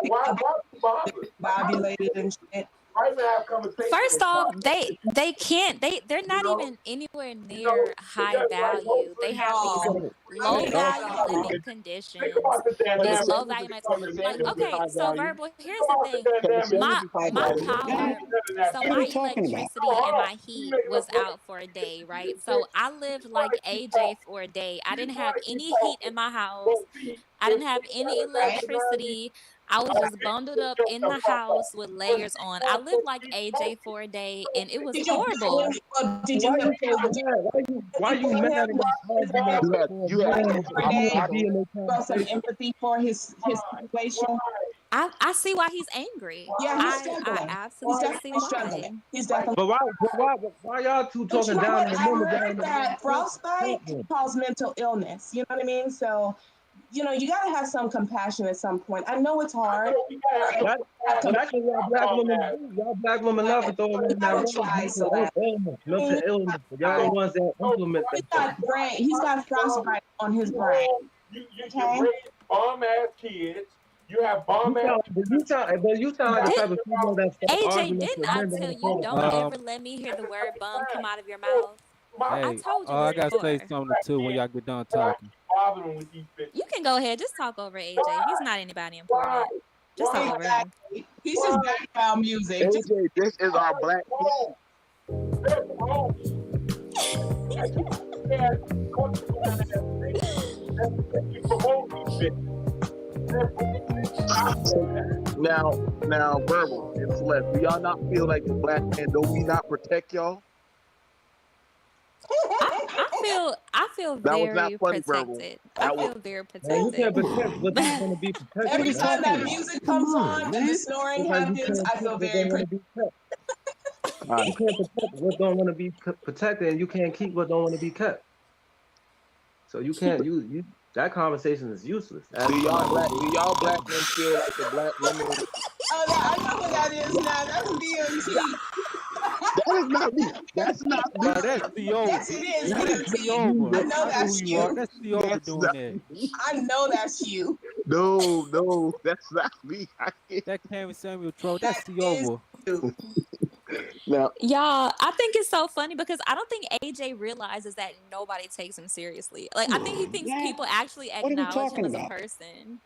Why bother? Bobulated and shit. First off, they can't. They're not even anywhere near high value. They have these low value living conditions. These low value like okay, so Verbal, here's the thing. My power, so my electricity and my heat was out for a day, right? So I lived like AJ for a day. I didn't have any heat in my house. I didn't have any electricity. I was just bundled up in the house with layers on. I lived like AJ for a day, and it was horrible. Did you why you mad about some empathy for his situation? I see why he's angry. Yeah, I absolutely see why. He's definitely. But why y'all two talking down? I heard that frostbite causes mental illness. You know what I mean? So, you know, you gotta have some compassion at some point. I know it's hard. That's what y'all black women love to throw in that mental illness. Y'all the ones that implement that. He's got frostbite on his brain. You raise bomb ass kids. You have bomb ass. But you sound like the type of people that AJ, didn't I tell you don't ever let me hear the word bum come out of your mouth? Hey, I told you I this gotta say before. something too when y'all get done talking. You can go ahead, just talk over AJ. He's not anybody important. Just talk over him. He's just background music. AJ, this is our black Now, Verbal and Celeste, do y'all not feel like the black man? Don't we not protect y'all? I feel very protected. I feel very protected. Every time that music comes on and the snoring happens, I feel very protected. You can't protect what don't want to be protected, and you can't keep what don't want to be kept. So you can't. You that conversation is useless. Do y'all black men feel like the black women? Oh, I know what that is now. That's DMT. That is not me. That's not me. That's the old. Yes, it is. I know that's you. That's the old doing that. I know that's you. No, that's not me. That came with Samuel Troll. That's the over. Now, y'all, I think it's so funny because I don't think AJ realizes that nobody takes him seriously. Like, I think he thinks people actually acknowledge him as a person.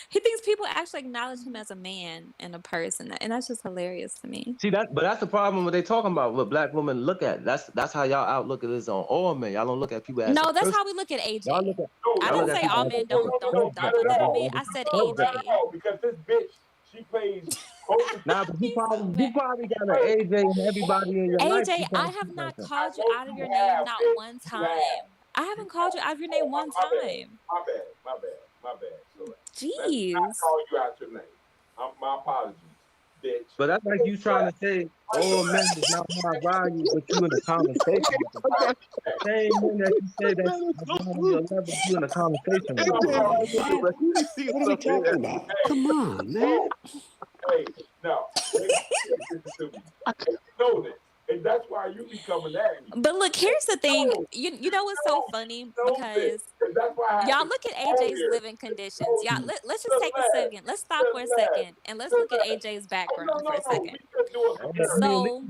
He thinks people actually acknowledge him as a man and a person, and that's just hilarious to me. See that, but that's the problem when they talking about what black women look at. That's how y'all outlook it is on all men. Y'all don't look at people as no. That's how we look at AJ. I didn't say all men don't put that on me. I said AJ. Because this bitch, she plays. Nah, but you probably got an AJ and everybody in your life. AJ, I have not called you out of your name not one time. I haven't called you out of your name one time. My bad. So, jeez. I call you out your name. My apologies, bitch. But that's like you trying to say all men is not high value, but you in a conversation. Same thing that you say that you in a conversation. What are we talking about? Come on, man. Hey, no. I know this. And that's why you be coming at me. But look, here's the thing. You know what's so funny? Because y'all look at AJ's living conditions. Y'all, let's just take a second. Let's stop for a second. And let's look at AJ's background for a second. So,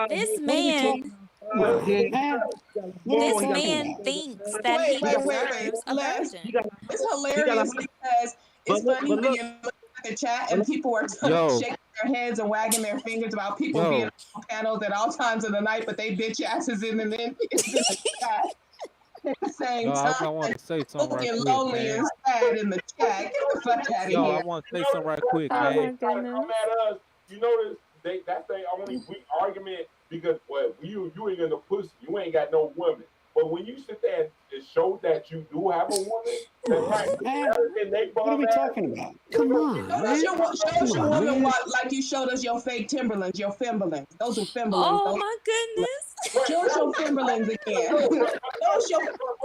this man thinks that he deserves a virgin. It's hilarious because it's funny when you look at the chat and people are shaking their heads and wagging their fingers about people being on panels at all times of the night, but they bitch asses in and then it's in the chat at the same time. I want to say something right quick, lonely man. and sad in the chat. Get the fuck out of here. I want to say something right quick, man. Come at us. You notice that's their only weak argument because you ain't in the pussy. You ain't got no women. But when you sit there and show that you do have a woman, that's right. What are we talking about? Come on, man. Show us your woman like you showed us your fake Timberlands, your Timberlands. Those are Timberlands. Oh my goodness. Show us your Timberlands again.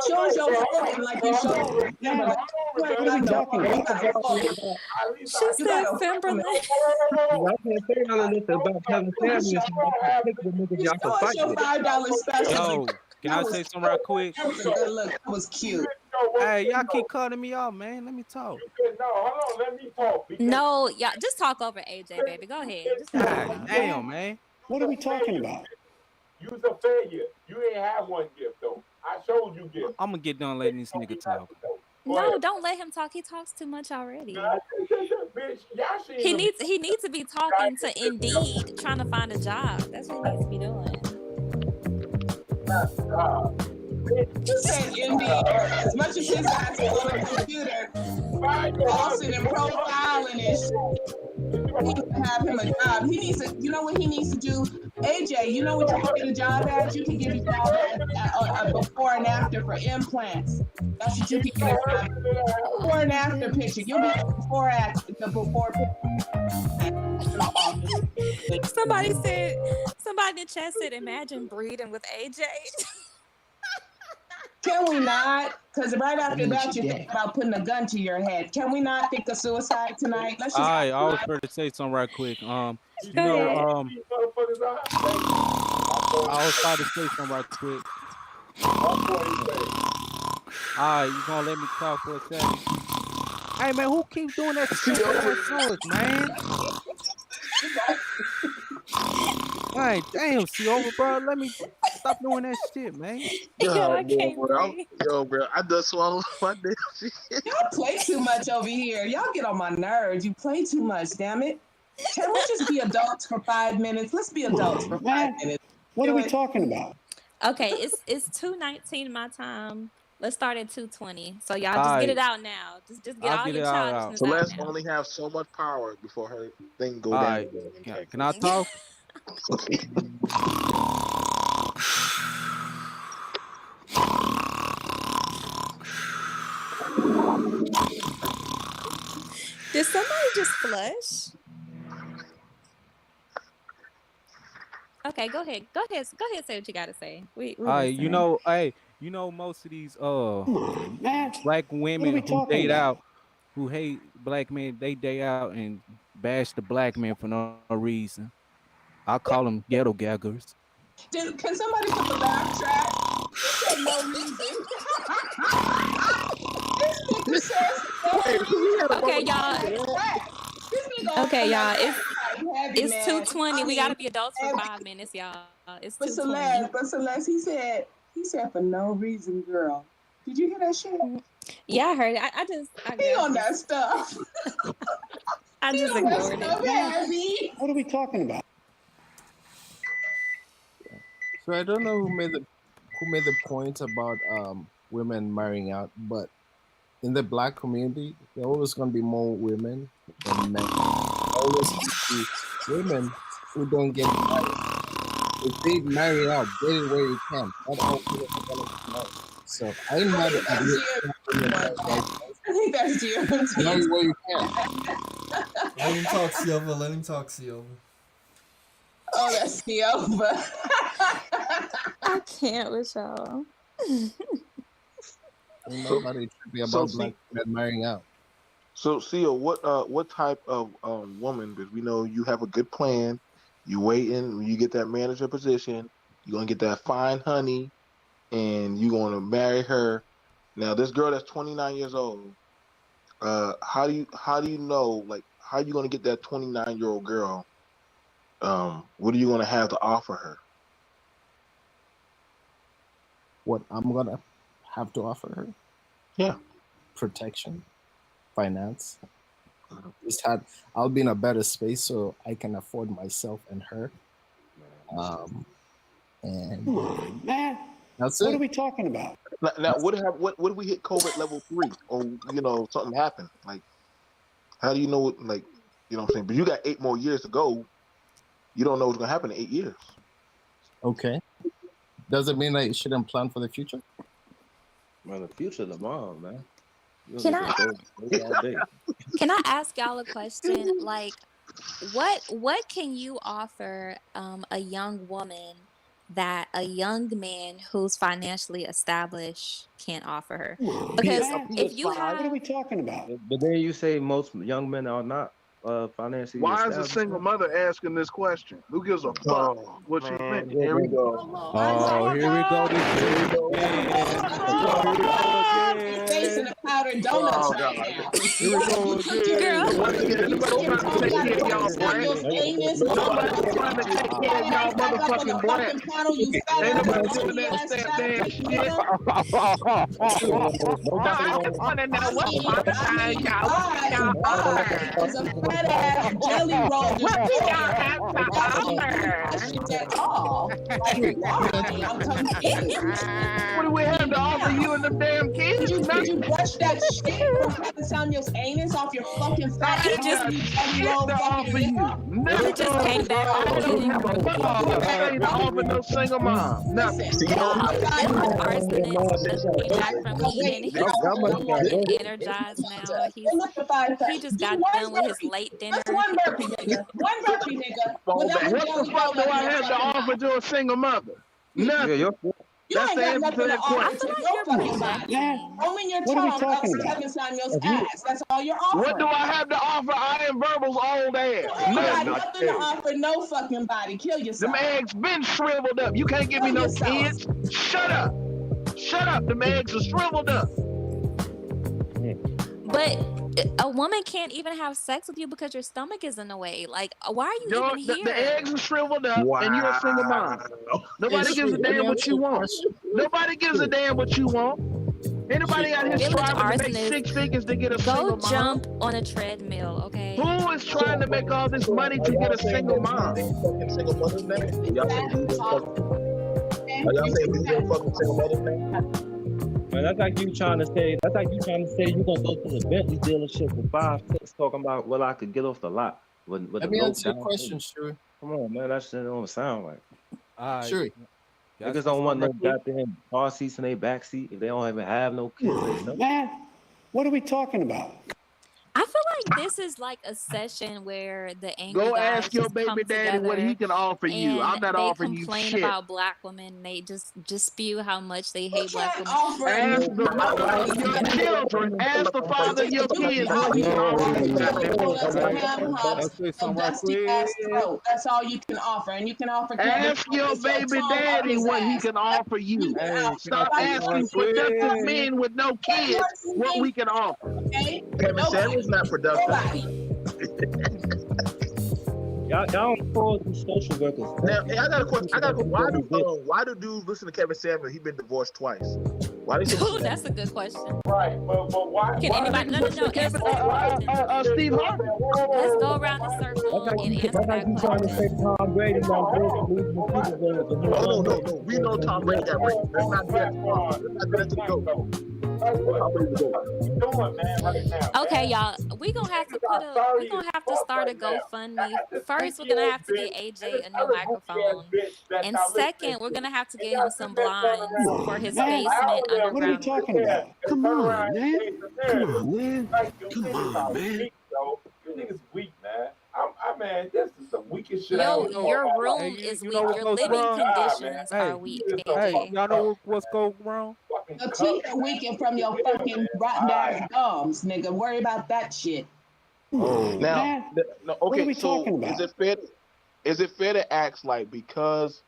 show us your foot like you showed us Timberlands. What are we talking about? She said Timberland. I can't say none of this about Kevin Samuels. Show us your $5 special. Yo, can I say something right quick? That was a good look. That was cute. Hey, y'all keep cutting me off, man. Let me talk. No, hold on, let me talk. No, y'all just talk over AJ, baby. Go ahead. Just God damn, man. What are we talking about? You's a failure. You ain't have one gift though. I showed you gift. I'm gonna get done letting this nigga talk. No, don't let him talk. He talks too much already. He needs to be talking to Indeed, trying to find a job. That's what he needs to be doing. You said Indeed. As much as his ass is on a computer, Austin and profiling and shit. He needs to have him a job. He needs to, you know what he needs to do? AJ, you know what you can get a job at? You can get a job at a before and after for implants. That's what you can get a job at. Before and after picture. You'll be the before picture. Somebody in the chat said, imagine breeding with AJ. Can we not? Because right after that, you think about putting a gun to your head. Can we not think of suicide tonight? Let's just. I was trying to say something right quick. I was trying to say something right quick. Alright, you gonna let me talk for a second? Hey man, who keeps doing that shit to us, man? Hey, damn, see over, bro. Let me stop doing that shit, man. Yo, bro, I just swallowed my damn shit. Y'all play too much over here. Y'all get on my nerves. You play too much, damn it. Can we just be adults for 5 minutes? Let's be adults for 5 minutes. What are we talking about? Okay, it's 2:19 my time. Let's start at 2:20. So y'all just get it out now. Just get all your childishness So out let's now. only have so much power before her thing go down. Can I talk? Did somebody just flush? Okay, go ahead. Go ahead. Say what you gotta say. We you know, most of these black women who date out, who hate black men, they date out and bash the black man for no reason. I call them ghetto gaggers. Dude, can somebody put the laugh track? He said no reason. This nigga says okay, y'all. Okay, y'all. It's 2:20. We gotta be adults for 5 minutes, y'all. It's 2:20. But Celeste, he said for no reason, girl. Did you hear that shit? Yeah, I heard it. I he on that stuff. I just ignored it. What are we talking about? So I don't know who made the point about women marrying out, but in the black community, there always going to be more women than men. Always be women who don't get married. If they marry out, get it where you can. Not all people are going to marry. So I'm not I think that's you. Marry where you can. Let him talk, Silva. Let him talk, Silva. Oh, that's Silva. I can't with y'all. Nobody should be about black men marrying out. So, Sia, what type of woman? Because we know you have a good plan. You waiting when you get that manager position. You're gonna get that fine honey, and you're gonna marry her. Now, this girl that's 29 years old. How do you know? Like, how are you gonna get that 29-year-old girl? What are you gonna have to offer her? What I'm gonna have to offer her? Yeah, protection, finance. I'll be in a better space so I can afford myself and her. And that's it. What are we talking about? Now, what if we hit COVID level 3, or something happened? Like, how do you know? Like, you know what I'm saying? But you got 8 more years to go. You don't know what's gonna happen in 8 years. Okay. Does it mean that you shouldn't plan for the future? Man, the future, the mom, man. Can I ask y'all a question? Like, what can you offer a young woman that a young man who's financially established can't offer her? Because if you have, what are we talking about? But then you say most young men are not financially Why is a established. single mother asking this question? Who gives a fuck what you think? Here we go. Oh, here we go. Face in the powdered donuts right now. Here we go again. Samuel's anus. Nobody take care of y'all motherfucking black. Ain't nobody doing that step damn shit. I just want to know what motherfucking y'all It's a fat ass jelly roll. What do y'all have to offer? At all. Like, I'm talking What do we have to offer you and them damn kids? Did you brush that shit from Captain Samuel's anus off your fucking fat He ass? just shit to offer you. he just came back. I don't have a fucking to offer no single mom. Nothing. Came back from eating. He's energized now. He just got done with his late dinner. One burpee, nigga. What the fuck do I have to offer to a single mother? Nothing. That's the answer to that question. Only your tongue up to Kevin Samuel's ass. That's all you're offering. What do I have to offer Iron Verbal's old ass? Nothing to offer, no fucking body. Kill yourself. Them eggs been shriveled up. You can't give me no kids. Shut up. Shut up. Them eggs are shriveled up. But a woman can't even have sex with you because your stomach is in the way. Like, why are you even here? The eggs are shriveled up, and you're a single mom. Nobody gives a damn what you want. Nobody gives a damn what you want. Anybody out here striving to make 6 figures to get a single mom? Go jump on a treadmill, okay? Who is trying to make all this money to get a single mom? Single mothers, man? Y'all say we still fucking single mothers, man? Man, that's like you trying to say you're gonna go to the Bentley dealership for 5 cents talking about what I could get off the lot. Let me answer your question, sure. Come on, man, that shit don't sound right. Sure. Niggas don't want no goddamn car seats in their back seat if they don't even have no kids. Man, what are we talking about? I feel like this is like a session where the angry Go guys ask your just baby come daddy what he can offer you. I'm not offering you shit. They complain about black women. They just spew how much they hate black women. Ask the mother of your children. Ask the father of your kids what he can offer you. That's all you can offer, and you can offer. Ask your baby daddy what he can offer you. Stop asking productive men with no kids what we can offer. Kevin Samuel's not productive. Y'all don't call these social workers. Now, I got a question. Why do dudes listen to Kevin Samuel? He's been divorced twice. Why do you? That's a good question. Right, but why? Can anybody? No. Answer that question. Steve Harvey. Let's go around the circle and answer that question. Tom Brady No. We know Tom Brady got raped. Let's not do that. Let's not do that to the Okay, y'all. We're gonna have to start a GoFundMe. First, we're gonna have to get AJ a new microphone. And second, we're gonna have to get him some blinds for his basement underground. What are we talking about? Come on, man. Come on, man. You niggas weak, man. Man, this is the weakest shit I ever know. Your room is weak. Your living conditions are weak, AJ. Y'all know what's going wrong? Your teeth are weakened from your fucking rotten ass gums, nigga. Worry about that shit. Now, what are we talking about? Is it fair to ask, like, because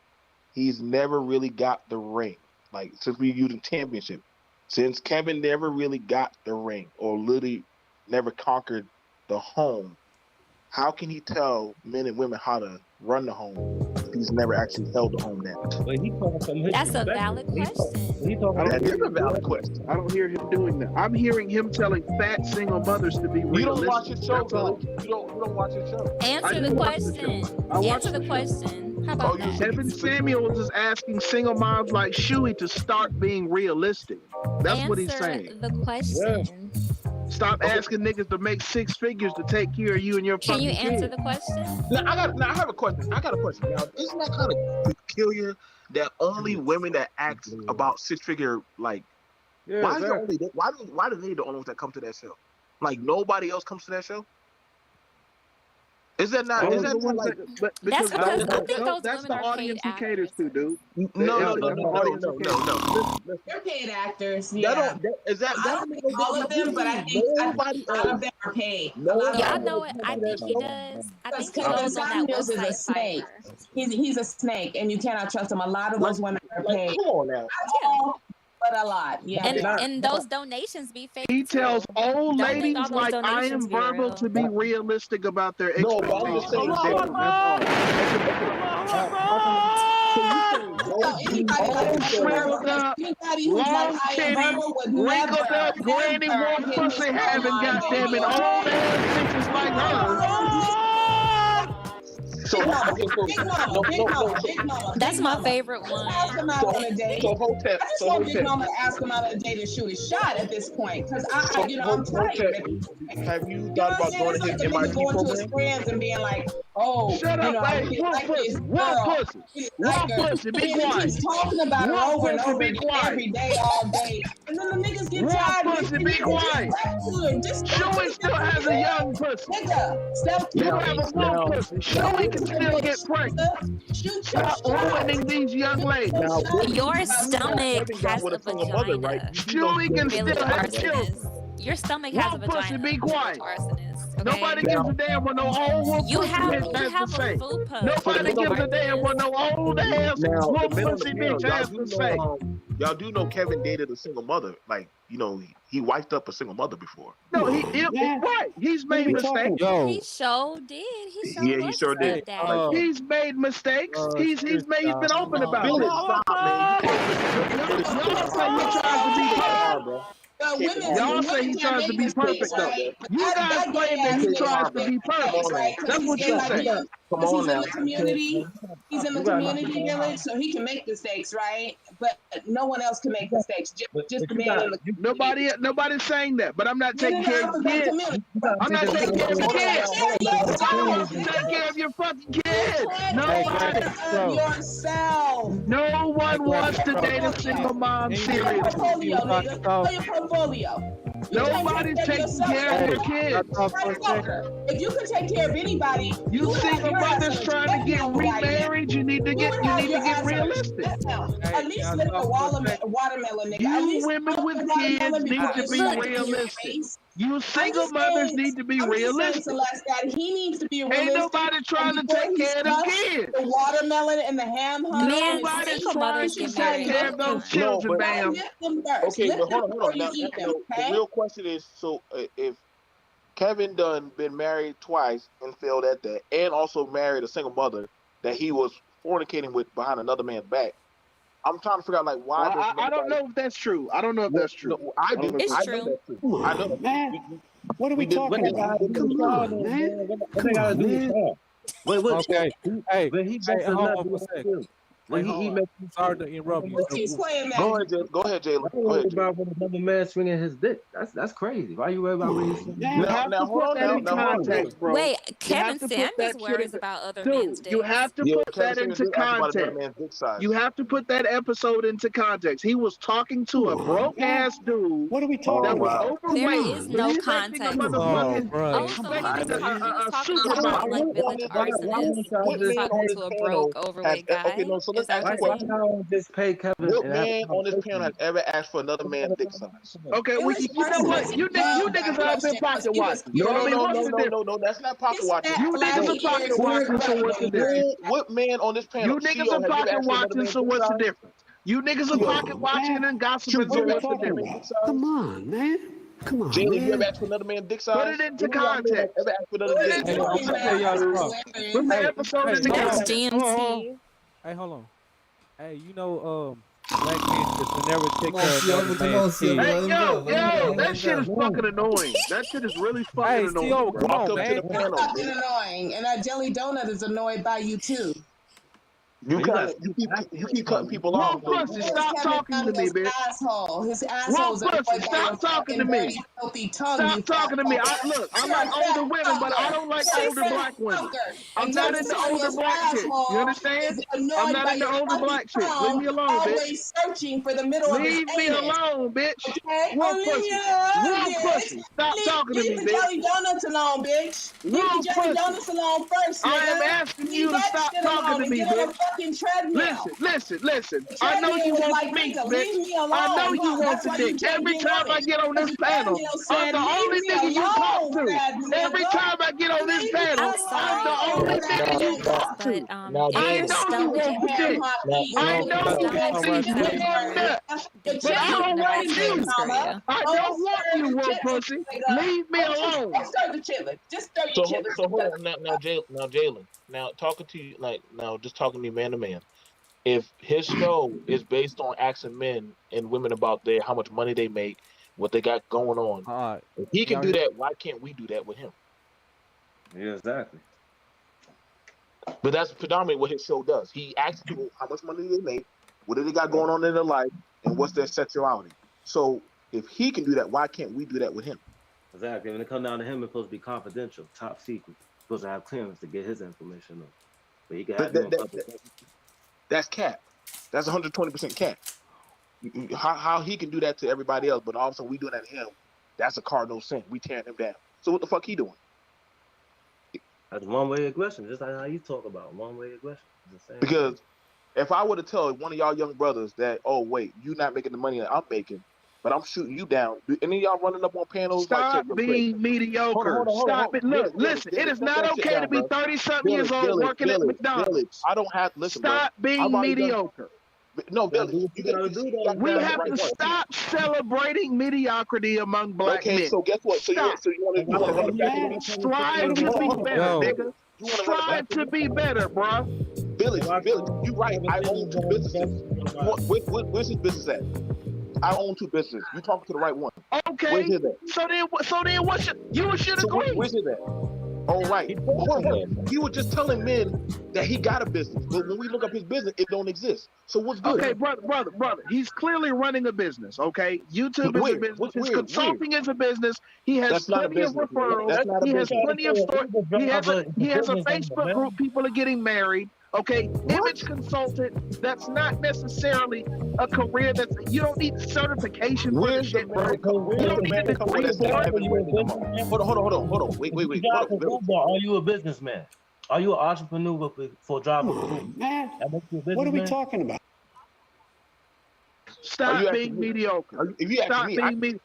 he's never really got the ring, like, since we're using championship, since Kevin never really got the ring or literally never conquered the home, how can he tell men and women how to run the home if he's never actually held the home now? That's a valid question. That is a valid question. I don't hear him doing that. I'm hearing him telling fat single mothers to be realistic. You don't watch his show, bro. You don't watch his show. Answer the question. Answer the question. How about that? Kevin Samuels is asking single moms like Shuey to start being realistic. That's what he's saying. Answer the question. Stop asking niggas to make 6 figures to take care of you and your Can you fucking answer kids. the question? Now, I have a question. Now, isn't that kind of peculiar that only women that act about six-figure, like, Yeah, why exactly. is it only why do they the only ones that come to that show? Like nobody else comes to that show? Is that not Those are the ones like that, because That's because I those, think those that's women the are paid audience he caters to, actors. dude. no. That's the audience he caters to. Listen. They're paid actors, That yeah. don't that I don't think all of them, but I think nobody a lot else. of them are paid. A lot of Yeah, I them. know it. I think he does. I think he Because goes on that Scott Mills is a website snake. Fiverr. He's a snake, and you cannot trust him. A lot of those women are paid. Come on now. Not all, but a lot. Yeah. And those donations be fake He too. tells old Don't think ladies all those like I donations am be verbal real. to be realistic about their No, but I'm expectations. just saying. Anybody who's like I am verbal would never, up, granny never one hit pussy his having phone line, goddamn baby, it, old ass bitches like So, Big Mama. That's my favorite one. Ask him out on a date. So Hotep, I just want Big Mama to ask him out on a date and shoot his shot at this point, because I'm tired. Have you You know thought what I'm about saying? joining It's like his the nigga MIT going to his program? friends and being like, oh, Shut up, I hey, really like this one girl. pussy, Really one like her. pussy, be And he quiet. keeps talking about her One over and pussy, over be again quiet. every day, all day. And then the niggas get One tired of pussy, it. be Just quiet. back to him. Just back to Chewy the still has a young pussy. nigga. Stop You have a little pussy. Chewy can still get pregnant. Stop ruining these young ladies. Now, Your stomach Kevin got has with a a single mother, right? vagina. Chewy can Village still have children. arsonist. Your stomach has a One pussy, vagina. be quiet. Village arsonist. Okay? Nobody gives a damn what no old one You pussy have has to a say. fupa. Nobody Village gives a damn what no old ass Now, one the men on the pussy panel, bitch has to say. y'all do know Kevin dated a single mother. Like, you know, he wifed up a single mother before. No, right. He's made mistakes. He sure did. He sure Yeah, he was sure a did. stepdaddy. He's made mistakes. He's been open about Billy, it. stop, man. Y'all say he tries to be perfect. Y'all say he tries to be perfect though. You guys claim that he tries to be perfect. That's what you say. Come on now. Community. He's in the community village, so he can make mistakes, right? But no one else can make mistakes. Just the man in the Nobody's saying that, but I'm not taking care of your kids. I'm not taking care of your kids. Nobody wants to take care of your fucking kids. Nobody. Yourself. No one wants to date a single mom seriously. Portfolio, nigga. Play your portfolio. Nobody's taking care of your kids. If you can take care of anybody, You single mothers trying to get remarried, you need to get realistic. At least live a watermelon, nigga. You women with kids need to be realistic. You single mothers need to be realistic. That he needs to be realistic. Ain't nobody trying to take care of the kids. The watermelon and the ham hock. Nobody's trying to take care of those children, ma'am. Okay, but hold on. Now, the real question is, so if Kevin Dunn been married twice and failed at that, and also married a single mother that he was fornicating with behind another man's back, I'm trying to figure out like why. I don't know if that's true. I don't know if that's true. No, I do. It's I true. know that's true. I know. Man, what are we talking about? Come on, man. What they gotta do with that? Wait, Okay. Hey, when he hey, messes hold up, on for a second. when he messes Sorry to interrupt you. He's playing that. Go ahead, Jalen. I don't Go worry ahead, Jalen. about when another man swinging his dick. That's crazy. Why you worry about when he's Now, hold on. That in context, bro. Wait, You Kevin have to put Sanders that shit worries in- about other Dude, men's dicks. you have to put that into context. You have to put that episode into context. He was talking to a broke ass dude. What are we that talking was about? There overweight. is no expecting a context. motherfucking- Also, he was talking about like village arsonists. He was talking to a broke, overweight guy. Okay, no, so let's Is that ask what a you're saying? question. just pay Kevin? What and have man a on this conversation? panel has ever asked for another man's dick size? Okay, well, you know what? You niggas have been pocket watching. No, So, I mean, what's the difference? no, that's not pocket watching. You niggas are pocket watching, so what's the difference? What man on this panel? You niggas CEO, are has ever pocket asked for another watching, man's so dick what's the size? difference? You niggas are pocket watching and gossiping, so what's the difference? Come on, man. Come on, Jalen, you ever man. asked for another man's dick size? Put it into Any of y'all men context. ever asked for another dick Hey, size? I'm gonna tell y'all something. Put the episode into That's context. GMT. Hey, hold on. Hey, you know, black bitches will never take Come on, care of Sia, another come on, man's Sia, kids. let Hey, him yo, go, let him go, let that him shit is go. fucking annoying. That shit is really fucking Hey, annoying, Sia, bro. come on, Welcome to man. the panel. Fucking annoying, and that jelly donut is annoyed by you too. You keep cutting people off. Pussy, stop talking to me, bitch. His asshole's pussy, stop talking to me. dirty, filthy tongue. Stop talking to me. I like older women, but I don't like older black women. I'm not into older black chicks. You understand? I'm not into older black chicks. Leave me alone, bitch. Always searching for the middle of his Leave me alone, bitch. Okay? One pussy. One pussy. Stop talking to me, Leave the bitch. Jelly Donuts alone, bitch. Leave the Jelly Donuts alone first, nigga. I am asking you to stop talking to me, get on a bitch. fucking treadmill. Listen. I know you want the dick, bitch. I know you want the dick. Every time I get on this panel, I'm the only nigga you talk to. Every time I get on this panel, I'm the only nigga you talk to. I know you want the dick. I know you want these warm nuts. But I don't want you. I don't want you, one pussy. Leave me alone. Just stir the chitlin. Just stir your chitlin. So hold on now, Jalen. Now talking to you just talking to me man to man. If his show is based on asking men and women about how much money they make, what they got going on, if he can do that, why can't we do that with him? Yeah, exactly. But that's predominantly what his show does. He asks people how much money they make, what do they got going on in their life, and what's their sexuality. So if he can do that, why can't we do that with him? Exactly. When it comes down to him, it's supposed to be confidential, top secret. Supposed to have clearance to get his information on. But he can have that's cap. That's 120% cap. How he can do that to everybody else, but also we doing that to him, that's a cardinal sin. We tearing him down. So what the fuck he doing? That's one-way aggression, just like how you talk about one-way aggression. Because if I were to tell one of y'all young brothers that, oh wait, you not making the money that I'm making, but I'm shooting you down. Do any of y'all running up on panels? Stop being mediocre. Stop it. Look, listen. It is not okay to be 30-something years old working at McDonald's. I don't have to listen. Stop being mediocre. No, Billy, we have to stop celebrating mediocrity among black men. So guess what? So you want to run it back? Strive to be better, nigga. Strive to be better, bro. Billy, you right. I own 2 businesses. Where's his business at? I own 2 businesses. You talking to the right one. Okay. Where's his at? So then what should agree? Where's his at? All right. He was just telling men that he got a business, but when we look up his business, it don't exist. So what's good? Okay, brother. He's clearly running a business. Okay, YouTube is a business. His consulting is a business. He has plenty of referrals. He has plenty of stories. He has a Facebook group. People are getting married. Okay, image consultant. That's not necessarily a career. You don't need certification for this shit, bro. You don't need a degree for it. Hold on. Wait. Are you a businessman? Are you an entrepreneur for driving? Man, what are we talking about? Stop being mediocre. Stop hating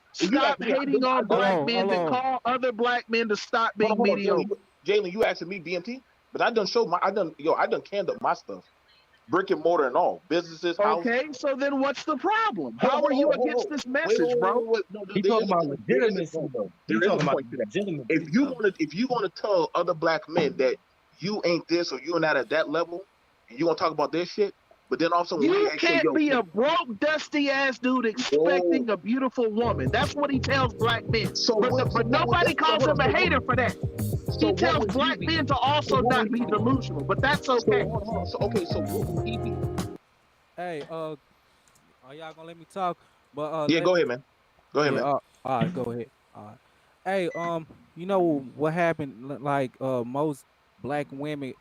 on black men that call other black men to stop being mediocre. Jalen, you asking me BMT? But I done canned up my stuff, brick and mortar and all, businesses, houses. Okay, so then what's the problem? How are you against this message, bro? He's talking about legitimacy, though. If you want to tell other black men that you ain't this or you're not at that level, and you want to talk about their shit, but then also you can't be a broke, dusty ass dude expecting a beautiful woman. That's what he tells black men. But nobody calls him a hater for that. He tells black men to also not be delusional, but that's okay. So what will he be? Hey, are y'all gonna let me talk? But go ahead, man. Go ahead, man. All right, go ahead. All right. Hey, you know what happened? Like, most black women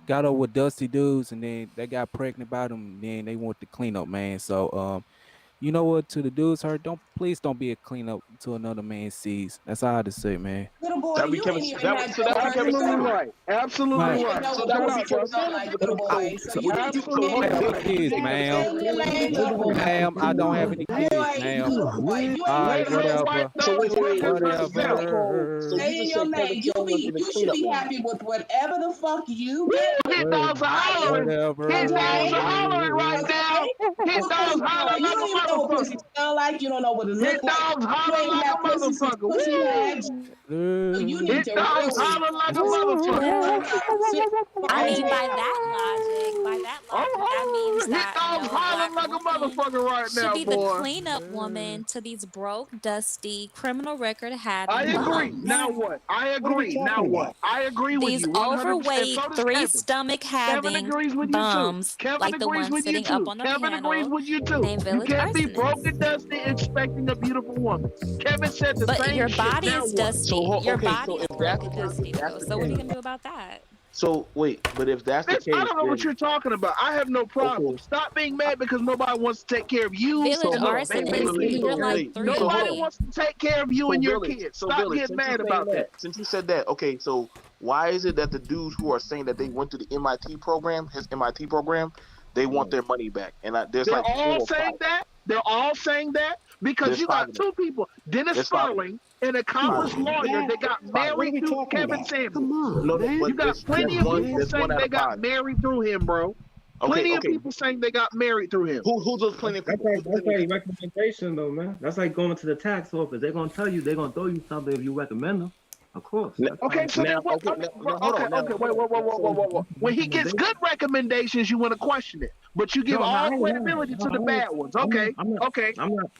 got over with dusty dudes, and then they got pregnant by them, and then they want to clean up, man. So, you know what? To the dudes hurt, please don't be a cleanup to another man's seeds. That's all I had to say, man. Little boy, you ain't even had your Absolutely right. Absolutely right. So that would be little boy. So you kids, ma'am. Ma'am, I don't have any kids, ma'am. All right, whatever. Stay in your lane. You should be happy with whatever the fuck you get. His dogs are hollering. His dogs are hollering right now. His dogs hollering like a know what motherfucker. pussy smell like. You don't know what it Hit look like. dogs You holler ain't like had a pussy since motherfucker. pussy had. Woo! So you need Hit to dogs really. holler like a motherfucker. I mean, by that logic, that means Hit that dogs no holler black like a woman motherfucker right should now, be the boy. cleanup woman to these broke, dusty, criminal record I having agree. bums. Now what? I agree. Now what? I agree with These you 100%. overweight, So does three Kevin. stomach Kevin having agrees with you too. bums, Kevin like the agrees one with you sitting up too. on the Kevin agrees panel with you too. named You Village can't be broke Arsonist. and dusty expecting a beautiful woman. Kevin said the But same your shit. body Now is what? dusty. Your Okay, body so is if broke that's and the case, dusty, though. So what are you gonna do about that? so wait, but if that's the Bitch, I case, don't know what then you're talking about. I have no problem. okay. Stop being mad because nobody wants to take care of you Village So and your hold on, baby Arsonist, Village. you're So kids. like wait, so hold Nobody on. 3'3". wants to take care of you and your Village, kids. so Stop Village, getting mad about that. since you said that, okay, so why is it that the dudes who are saying that they went to the MIT program, his MIT program, they want their money back? And there's They're like all 4 or 5. saying that. They're all saying that because There's you 5 got of them. two people, Dennis There's 5 of them. Sterling, an 5 of accomplished them. lawyer that got 5 of married them. through Kevin Samuels. Come on, No, man. but You got plenty of people there's one saying out they of got 5. married through him, bro. Okay, Plenty of okay. people saying they got married through him. Who's those plenty of That's people? like recommendation though, man. That's like going to the tax office. They're gonna tell you they're gonna throw you something if you recommend them. Of course. Okay, so then what? Okay, Wait. When he gets good recommendations, you want to question it, but you give all credibility to the bad ones. Okay.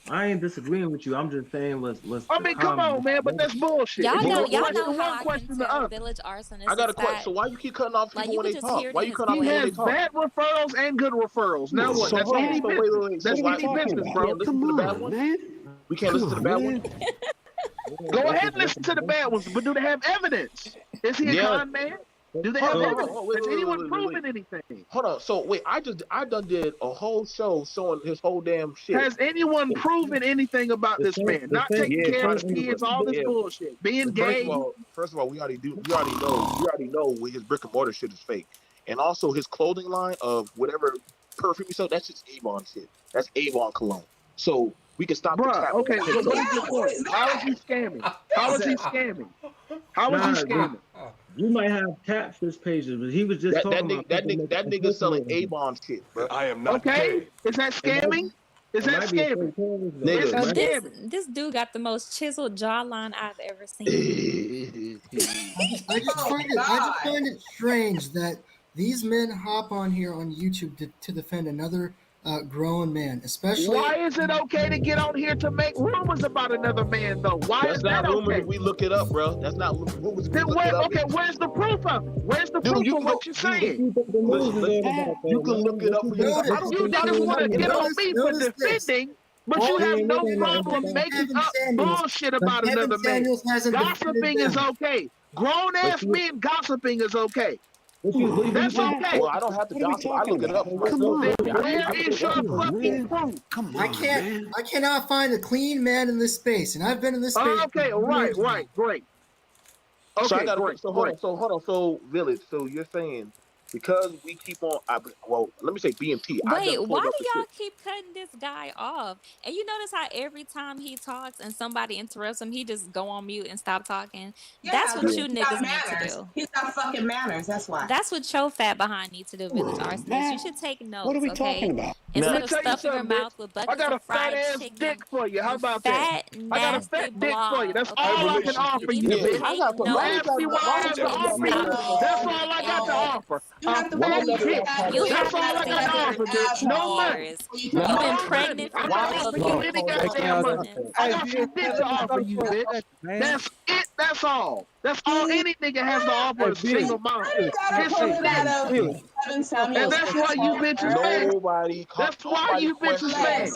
I ain't disagreeing with you. I'm just saying let's. I mean, come on, man, but that's bullshit. Y'all If you know, gonna y'all question know how one, I can question the tell other. Village Arsonist I got a is question. that, So why you keep cutting off like, people you when could they just talk? hear it Why in you his cut off He people when has they talk? bad referrals and good referrals. Now what? So That's hold on. any So business. wait. That's So any business, we bro. can't listen to the bad ones? man. We can't listen to the bad ones? Go ahead and listen to the bad ones, but do they have evidence? Is he a Yeah. con man? Do they have evidence? Has anyone proven Wait. anything? Hold on. So wait, I done did a whole show showing his whole damn shit. Has anyone proven anything about this man? Not taking care of his kids, all this bullshit, being gay. First of all, we already know his brick and mortar shit is fake, and also his clothing line of whatever perfume he sells, that's just Avon shit. That's Avon cologne. So we can stop the cap. Okay, on so what is TikTok. your point? How is he scamming? How is he scamming? How is he scamming? You might have catfish pages, but he was just talking about that nigga selling Avon shit, bro. I am not okay. Is that scamming? Is that scamming? This dude got the most chiseled jawline I've ever seen. I just find it strange that these men hop on here on YouTube to defend another grown man, especially. Why is it okay to get on here to make rumors about another man, though? Why is that okay? We look it up, bro. That's not rumors. Then where's the proof of it? Where's the proof of what you're saying? You can look it up for yourself. You just want to get on me for defending, but you have no problem making up bullshit about another man. Gossiping is okay. Grown-ass men gossiping is okay. That's okay. Well, I don't have to gossip. I look it up for myself. Where is your fucking proof? Come on, I cannot find a clean man in this space, and I've been in this space. Okay, right, great. Okay, so I got great. So hold on. So Village. So you're saying because we keep on, let me say BMT. Wait, why do y'all keep cutting this guy off? And you notice how every time he talks and somebody interrupts him, he just go on mute and stop talking? Yeah, that's what you niggas need to do. He's got fucking manners, that's why. That's what your fat behind need to do, Village Arsonist. You should take notes, What are we talking about? Instead of stuffing your mouth with buckets of fried chicken. Dick for you. How about that? I got a fat dick for you. That's all I can offer you, bitch. Ask me what I have to offer you. That's all I got to offer. That's all I got to offer, bitch. No money. You've been pregnant for any goddamn money. I got some dick to offer you, bitch. That's it. That's all. That's all any nigga has to offer a single mom. And that's why you bitches mad. That's why you bitches mad.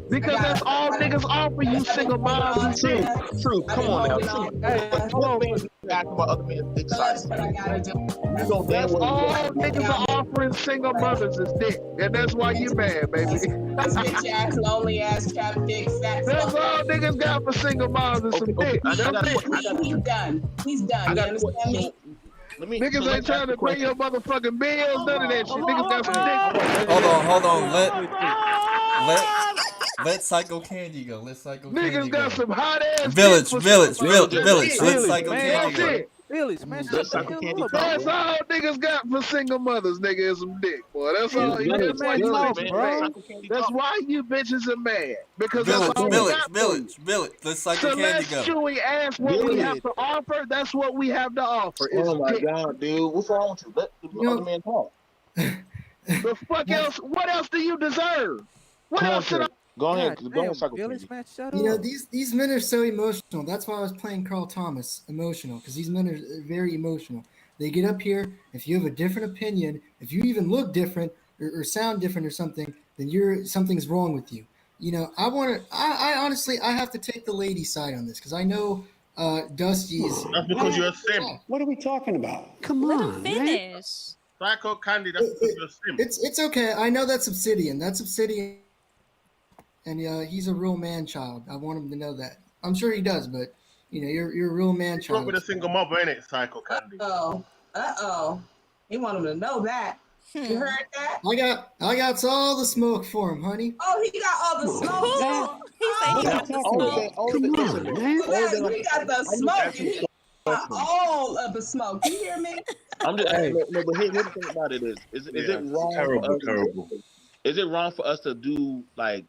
Because that's all niggas offer you single moms and shit. True. Come on now. Hey, hold on. Back about other men's dick size. That's all niggas are offering single mothers is dick. And that's why you mad, baby. This bitch ass, lonely ass, trap dick, fat. That's all niggas got for single moms is some dick. He's done. He's done. You understand me? Niggas ain't trying to pay your motherfucking bills, none of that shit. Niggas got some dick. Hold on. Let Psycho Candy go. Let Psycho Candy go. Niggas got some hot ass. Village. Let Psycho Candy go. Billy, man, shut That's the like a hell candy up, pop. That's bro. all niggas got for single mothers, nigga, is some dick, boy. That's Yeah, all. let the That's why man you talk, bitches bro. mad. That's why you bitches are mad because that's Village, all we village, got for you. village, village. Let's like the candy go. Celestially ask what we have to offer. That's what we have to offer. It's Oh my dick. god, dude, what's wrong with you? Let the other man talk. The fuck else? What else do you deserve? What Come on, else should I? Trent. Go ahead, God go ahead, damn, Psycho Billy, Candy. man, shut You know, up. these men are so emotional. That's why I was playing Carl Thomas, emotional, because these men are very emotional. They get up here. If you have a different opinion, if you even look different or sound different or something, then something's wrong with you. You know, I honestly, I have to take the lady side on this because I know Dusty's. That's because you're a simp. What are we talking about? Come Let him on, man. finish. Psycho Candy, that's because you're a simp. It's okay. I know that's Obsidian. That's Obsidian, and he's a real man child. I want him to know that. I'm sure he does, but you know, you're a real man You grew up child. with a single mother, innit, Psycho Candy? Uh-oh. He want him to know that. You heard that? I got all the smoke for him, honey. Oh, he got all the smoke. He said he got the smoke. He got the smoke, and he got all of the smoke. You hear me? I'm just no, but here's the thing about it is it wrong for us? Is it wrong for us to do like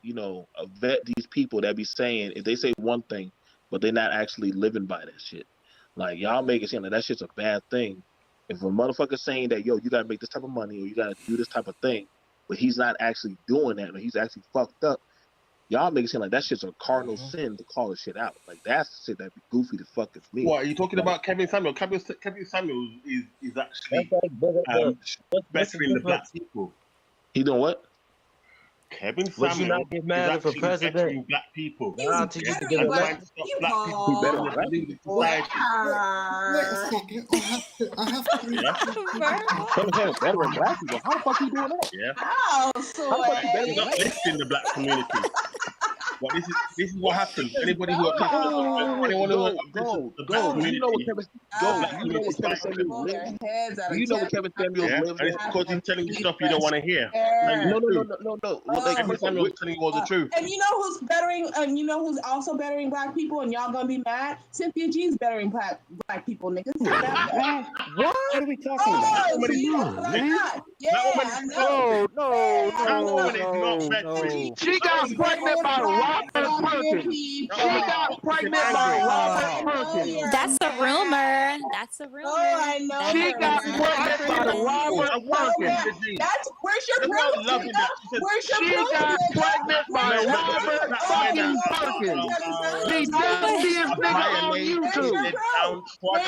vet these people that be saying if they say one thing, but they're not actually living by that shit? Like y'all make it seem like that shit's a bad thing. If a motherfucker's saying that you gotta make this type of money or you gotta do this type of thing, but he's not actually doing that or he's actually fucked up, y'all make it seem like that shit's a cardinal sin to call this shit out. Like that's the shit that be goofy to fuck as me. What are you talking about, Kevin Samuel? Kevin Samuel is actually bettering the black people. He doing what? Kevin Would you Samuel not get is mad if a actually president- bettering black people. Nah, to you to get And black trying to stop black people better than society. Wait a second. I have to. Kevin Samuel better than black people. How the fuck you doing that? Yeah. Oh, How the fuck you better He's than not lifting the black community. But this is what happens. Anybody who anyone who go. the black community, You know what Kevin Samuel Pull lives? their heads out of You know what Kevin Samuel yeah, lives? and it's because he's telling you stuff you don't want to hear. No. Kevin Samuel's telling you all the truth. And you know who's bettering, and you know who's also bettering black people, and y'all gonna be mad? Cynthia G's bettering black people, niggas. What are we talking about? Oh, see, that's what I got. Yeah, I know. No. She got pregnant by Robert Perkins. She got pregnant by Robert Perkins. That's a rumor. That's a rumor. Oh, I know. She got pregnant by Robert Perkins. That's where's your proof? Where's your She proof? got pregnant by Robert fucking Perkins. The dustiest nigga on YouTube.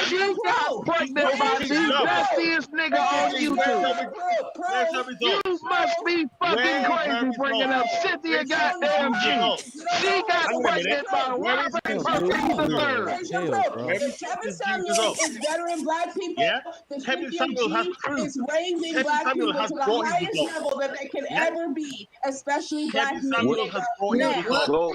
She got pregnant by the dustiest nigga on YouTube. You must be fucking crazy bringing up Cynthia goddamn G. She got pregnant by Robert Perkins III. Kevin Samuel is bettering black people. The Kevin Cynthia Samuel has G proof. is raising Kevin black Samuel people has to the brought his highest results. level that they can ever be, especially black Kevin men. Samuel has brought his results. Go.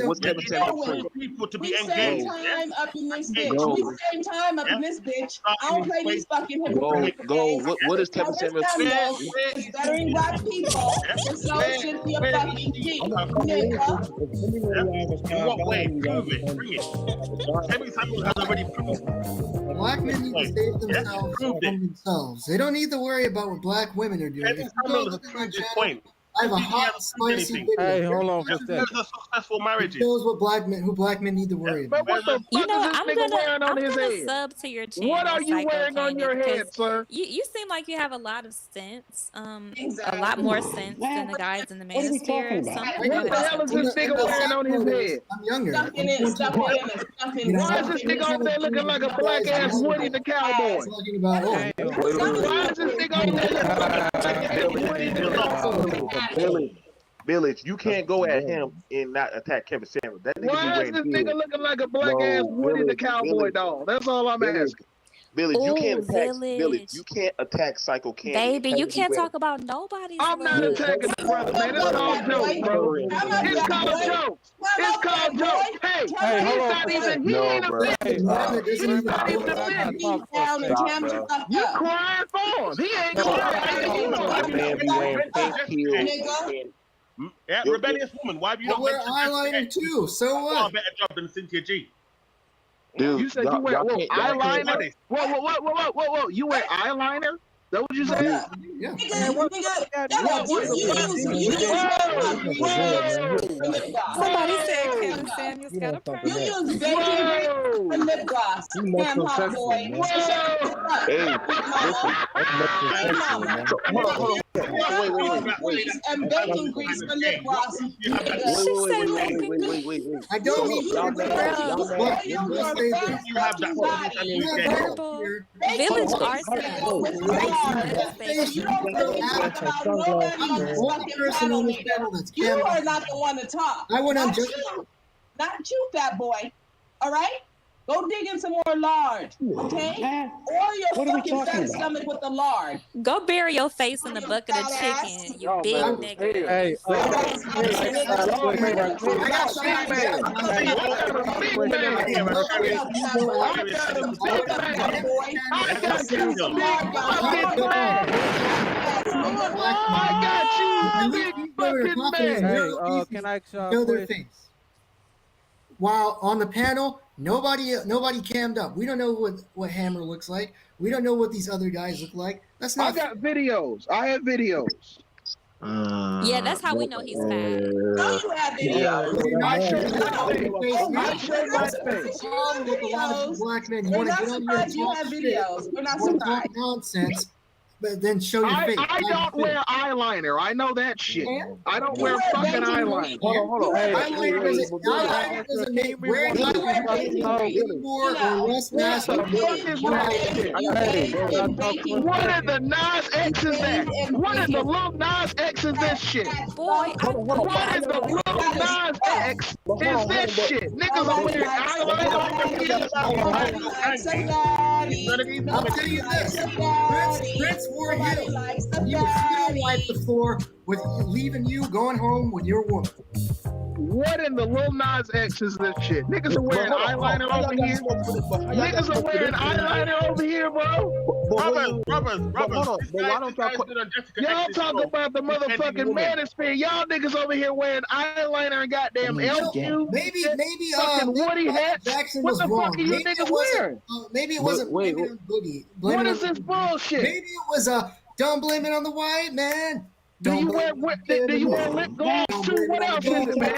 What's Kevin Samuel's proof? People to be We same engaged. time up in this bitch. Go. We same time up in this bitch. I don't play these fucking hypocrites. Go. What is Kevin Kevin Samuel's Samuel proof? is bettering black people, and so is Cynthia fucking G. Nigga. In what way? Prove it. Bring it. Kevin Samuel has already proved. Black men need to save themselves from themselves. They don't need to worry about what black women are doing. Kevin Samuel has proved his point. I have a hot, spicy video. Hey, hold on for a second. Successful marriages. It shows what black men need to worry about. What the You fuck know, is this I'm nigga wearing gonna, on I'm his gonna head? sub to your channel. What are you Psycho wearing on Candy, your head, because sir? you seem like you have a lot of sense, Exactly. a lot more sense than the guys in the What are we talking Manosphere. about? Some people What the have hell is sense. this nigga wearing on his head? I'm younger. Stuff it in, stuff it in, stuff it in. Why is this nigga over there looking like a black ass Woody the Cowboy? Talking about Why is this nigga over there looking like a black ass Woody the Cowboy? Village, you can't go at him and not attack Kevin Samuel. That nigga Why is this nigga looking like a black ass Woody the Cowboy dog? That's all I'm asking. Village, you can't Ooh, attack Village. Village. You can't attack Psycho Candy. Baby, you can't talk about nobody's I'm not looks. attacking the brother, man. It's called jokes, bro. It's called jokes. It's called jokes. Hey, he's not even. He ain't a bitch. He's not even a bitch. You crying for him? He ain't crying. That man be wearing pink heels. Yeah, rebellious woman. Why have you I not wear mentioned eyeliner too. So a what? better job than Cynthia G? Dude, You said you wear eyeliner. Whoa! You wear eyeliner? Is that what you said? Yeah. Somebody said Kevin Samuels got a permit. You use bacon grease for lip gloss. Damn hot boy. Hey, Wait. And bacon grease for lip gloss. Wait. I don't mean You have that Village Arsenal. You are not the one to talk. I went on just not you, fat boy. All right? Go dig in some more lard, okay? Or your fucking fat stomach with the lard. Go bury your face in the bucket of chicken, you big nigga. Hey, can I ask y'all a question? While on the panel, nobody cammed up. We don't know what Hammer looks like. We don't know what these other guys look like. That's not. I got videos. I have videos. Yeah, that's how we know he's fat. No, you have videos. I showed my face. With a lot of black men, you We're want to not get on here and surprised you talk have shit. videos. We're not You wanna talk surprised. nonsense, but then show your face. I don't wear eyeliner. I know that shit. I don't wear fucking eyeliner. Hold on. Eyeliner doesn't make wearing eyeliner any more or less masculine. What are the Nas X's that? What are the Lil Nas X's this shit? Boy, what is the Lil Nas X is this shit? Niggas are wearing eyeliner. I'll tell you this. Prince wore heels. He would still wipe the floor with leaving you going home with your woman. What in the Lil Nas X is this shit? Niggas are wearing eyeliner over here. Niggas are wearing eyeliner over here, bro. Brothers. Y'all talk about the motherfucking Manosphere. Y'all niggas over here wearing eyeliner and goddamn LQ. Maybe fucking Woody hats. Jackson What was the wrong. fuck are you Maybe niggas it wasn't, wearing? maybe it wasn't blaming on Boogie. What is this bullshit? Maybe it was don't blame it on the white man. Do you wear lip gloss too? What else is it, man?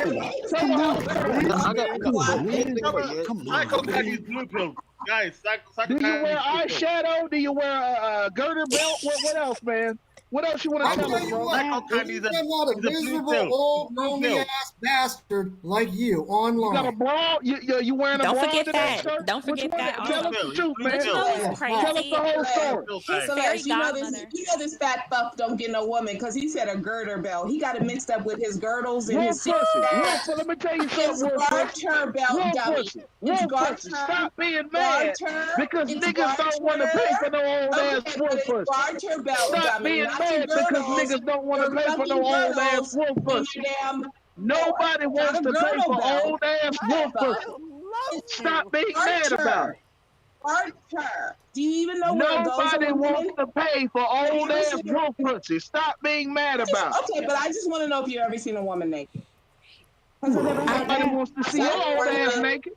Do you wear eyeshadow? Do you wear a girder belt? What else, man? What else you want to tell us, bro? I'm not a miserable old lonely ass bastard like you online. You got a bra? You wearing a bra? Don't forget that. Don't forget that. Tell us the truth, man. But you know what's crazy? Tell us the whole story. His fairy godmother. You know this fat fuck don't get no woman because he said a girder belt. He got it mixed up with his girdles and his Let me tell you something. It's garter belt, dummy. It's garter. Stop being mad because niggas don't want to pay for no old ass wolf pussy. Garter belt, Stop being mad because niggas don't want to pay for no old ass wolf pussy. Nobody wants to pay for old ass wolf pussy. Stop being mad about it. Garter. Do you even know where it goes? Nobody wants to pay for old ass wolf pussy. Stop being mad about it. Okay, but I just want to know if you've ever seen a woman naked. Nobody wants to see your old ass naked.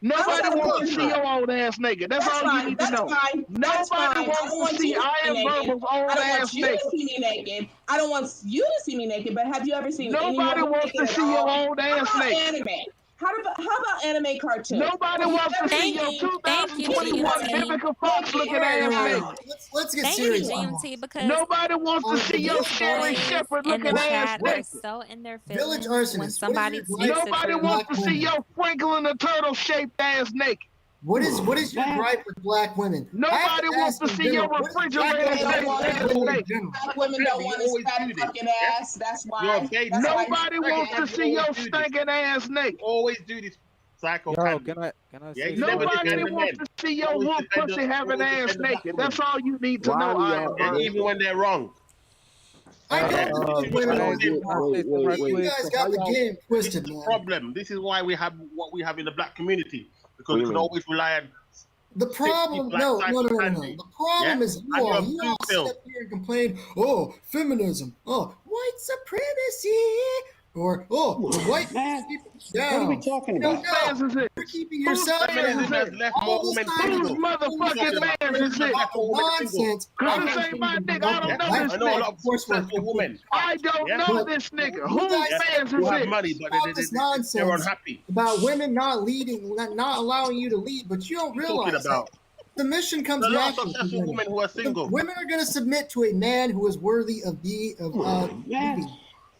Nobody wants to see your old ass naked. That's all you need to know. Nobody wants to see I Am Verbal's old ass naked. I don't want you to see me naked, but have you ever seen Nobody wants to see your old ass naked. Anime. How about anime cartoons? Nobody wants to see your 2021 biblical folks looking ass naked. Let's get serious. Because nobody wants to see your Sterling Shepherd looking ass naked. So in their Village feelings when arsonist. somebody Nobody wants to see your Franklin the Turtle shaped ass naked. What is your gripe with black women? Nobody wants to see your refrigerator shaped ass naked. Black women don't want his fat fucking ass. That's why. Nobody wants to see your stinking ass naked. Always do this. Psycho. Yo, can I say Nobody wants to see your wolf pussy having ass naked. That's all you need to know. Even when they're wrong. You guys got the game twisted, man. Problem. This is why we have what we have in the black community, because we can always rely on. The problem, no. The problem is you all sit up here and complain, oh, feminism, oh, white supremacy, Or the white man down. What are we talking about? No, Whose fans is it? you're keeping Whose yourself fans is it? Left all more this women time. Whose single. motherfucking fans is it? Nonsense. Cause this ain't my nigga. I don't know I this know a lot nigga. of successful women. I don't Yeah. know this nigga. You Whose guys fans Who is have it? money, but all this they're nonsense unhappy. about women not leading, not allowing you to lead, but you don't What are you talking realize about? that submission comes There are a lot of naturally. to successful women who are single. Women are going to submit to a man who is worthy of leading.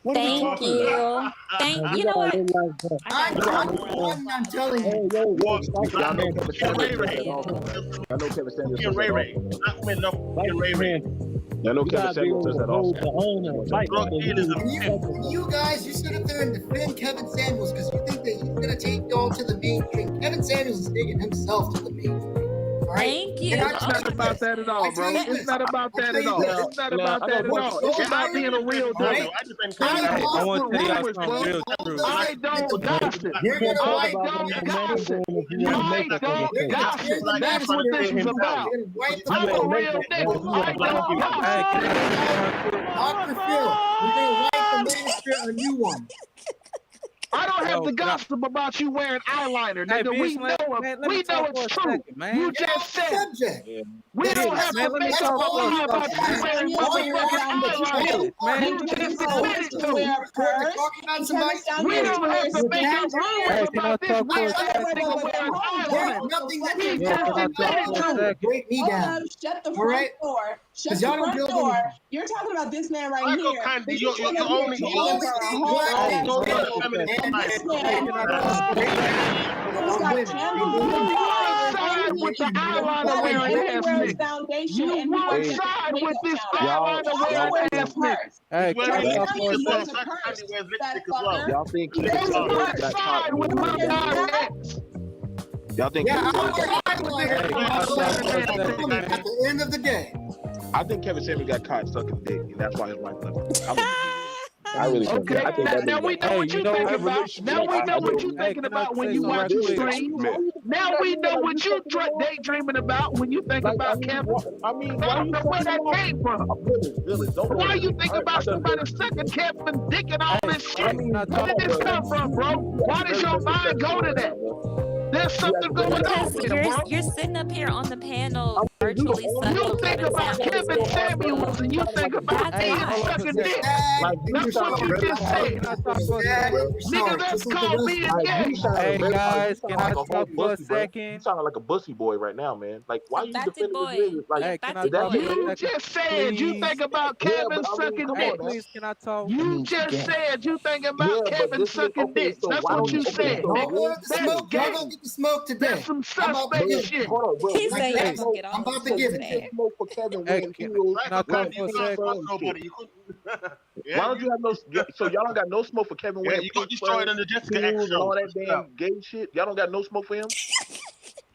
Thank you. You know what? I'm telling you. Y'all know Kevin Samuels. Ray Ray. Black women love Ray Ray. Y'all know Kevin Samuels does that also. You guys, you sit up there and defend Kevin Samuels because you think that he's going to take y'all to the mainstream. Kevin Samuels is taking himself to the mainstream. All right? Thank you. It's not about that at all, bro. It's not about that at all. It's not about that at all. It's about being a real dude. I want to tell y'all rumors, bro. something real true. I don't gossip. You're gonna I don't gossip. I don't gossip. That's what this is about. I'm a real nigga. I don't gossip. Dr. Phil, you're going to write the Manosphere a new one. I don't have to gossip about you wearing eyeliner, nigga. We know it's true. You just said we don't have to make a lie about you wearing motherfucking eyeliner. You just admitted to it. We don't have to make a rumor about this nigga wearing eyeliner. He just admitted to it. Break me down. Shut the front door. Shut the front door. You're talking about this man right here. You're only with the eyeliner wearing ass nigga. You one side with this eyeliner wearing ass nigga. Hey, Y'all think You one side with my eyeliner. Y'all think at the end of the day. I think Kevin Samuels got caught sucking dick, and that's why his wife left him. I really think okay. that. I think that now we know what you think about. Now we know what you thinking about when you watch the stream. Now we know what you daydreaming about when you think about Kevin. I mean, I don't know where that came from. Why you think about somebody sucking Kevin dick and all this shit? Where did this come from, bro? Why does your mind go to that? There's something going on here, bro. You're sitting up here on the panel virtually sucking. You think about Kevin Samuels and you think about me sucking dick. That's what you just said. Nigga, that's called being gay. Hey guys, can I like talk for a second? You sound like a bussy boy right now, man. Like, why you defending this nigga? Like, Hey, can I is that talk for a you? You second? just said you think about Kevin sucking dick. Please, can I talk? You just said you think about Kevin sucking dick. That's what you said, nigga. That's gay. Y'all gonna get the smoke today. That's some suspect shit. He said y'all gonna get all I'm about to give it. Smoke for Kevin Hey, when can he I talk for a second? Why don't you have no? So y'all don't got no smoke for Kevin Yeah, when you got destroyed in the Jessica X and all show. that damn gay shit? Y'all don't got no smoke for him?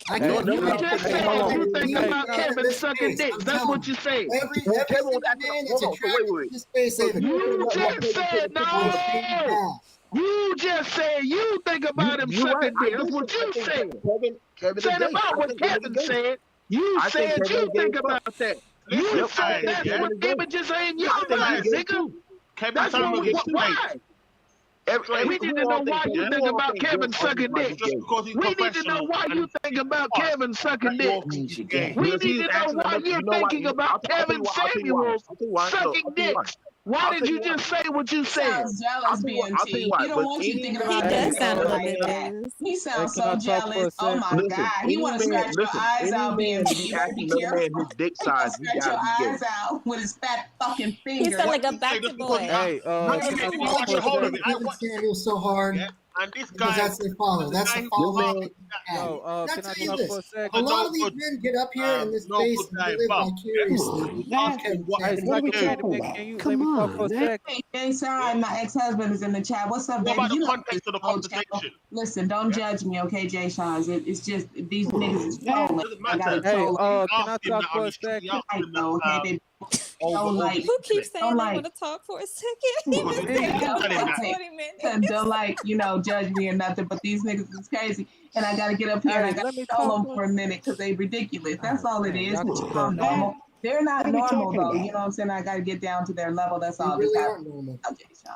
I You can't just said you think about Kevin sucking dick. That's what you said. Every single man is attracted to this space. You just said no. You just said you think about him sucking dick. That's what you said. Kevin Said about what Kevin said. You said you think about that. You said that's what images are in your mind, nigga. That's what, why? We need to know why you think about Kevin sucking dick. We need to know why you think about Kevin sucking dick. We need to know why you're thinking about Kevin Samuels sucking dicks. Why did you just say what you said? Sounds jealous, BMT. He don't want you thinking about He does sound a little like bit that. jealous. He sounds so jealous. Oh my God. He want to scratch your eyes out, BMT. You better be careful. He want to scratch your eyes out with his fat fucking finger. He sound like a bastard boy. Hey, Kevin Samuels so hard. And this Because guy, that's their father. That's the father. Yo, Can can I I tell you talk this? for a second? A lot of these men get up here in this space and live vicariously. Hey, What are we second, talking can about? you let Come me talk for a on, man. second? Hey, sorry, my ex-husband is in the chat. What's up, what baby? about the You know context of the conversation? Listen, don't judge me, okay, Jay Shaw's. It's just these niggas is trolling. Doesn't I gotta matter. Hey, troll. can I Ask him talk that for on a the street. second? Ask him that, Okay, baby. Don't like. Who keeps saying Don't they like. want to talk for a second? He was saying Don't tell him for that. 20 minutes. Don't like, judge me or nothing, but these niggas is crazy. And I gotta get up here and I Hey, gotta let me troll talk them for a minute because they ridiculous. That's all it is. y'all Which can is calm down. normal. They're not What are we normal talking though. about? You know what I'm saying? I gotta get down to their level. That's They all. really That's aren't normal. how Jay Shaw.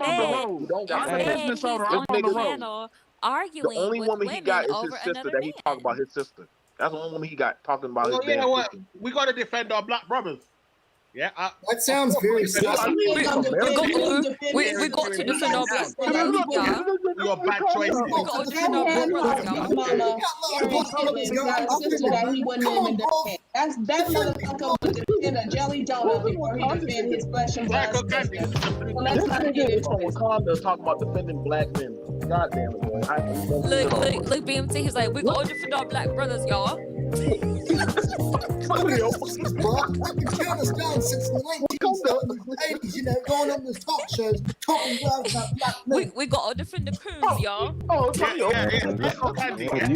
I'm on the road. You don't got I'm the to. business he's owner. I'm on This on the the nigga, road. panel the arguing only with woman he women got is over his sister another that he talking about man. his sister. That's the only woman he got talking about his Well, yeah, damn well, sister. we got to defend our black brothers. Yeah, That sounds very He sus. got to He ain't gonna defend him. We got to defend our black brothers, yeah. your bad choices. We got to defend That our black hand brothers, lost Big y'all. Mama Harriet Tubman's got a sister that he wouldn't even defend. That motherfucker would defend a jelly donut before he defend his flesh and blood sister. So let's This not nigga get is it from twisted. Wakanda talking about defending black men. God damn it, boy. Look, BMT, he's like, we got to defend our black brothers, y'all. I've been counting down since the in the 80s, going on these talk shows, talking about black men. We got all different coons, y'all. You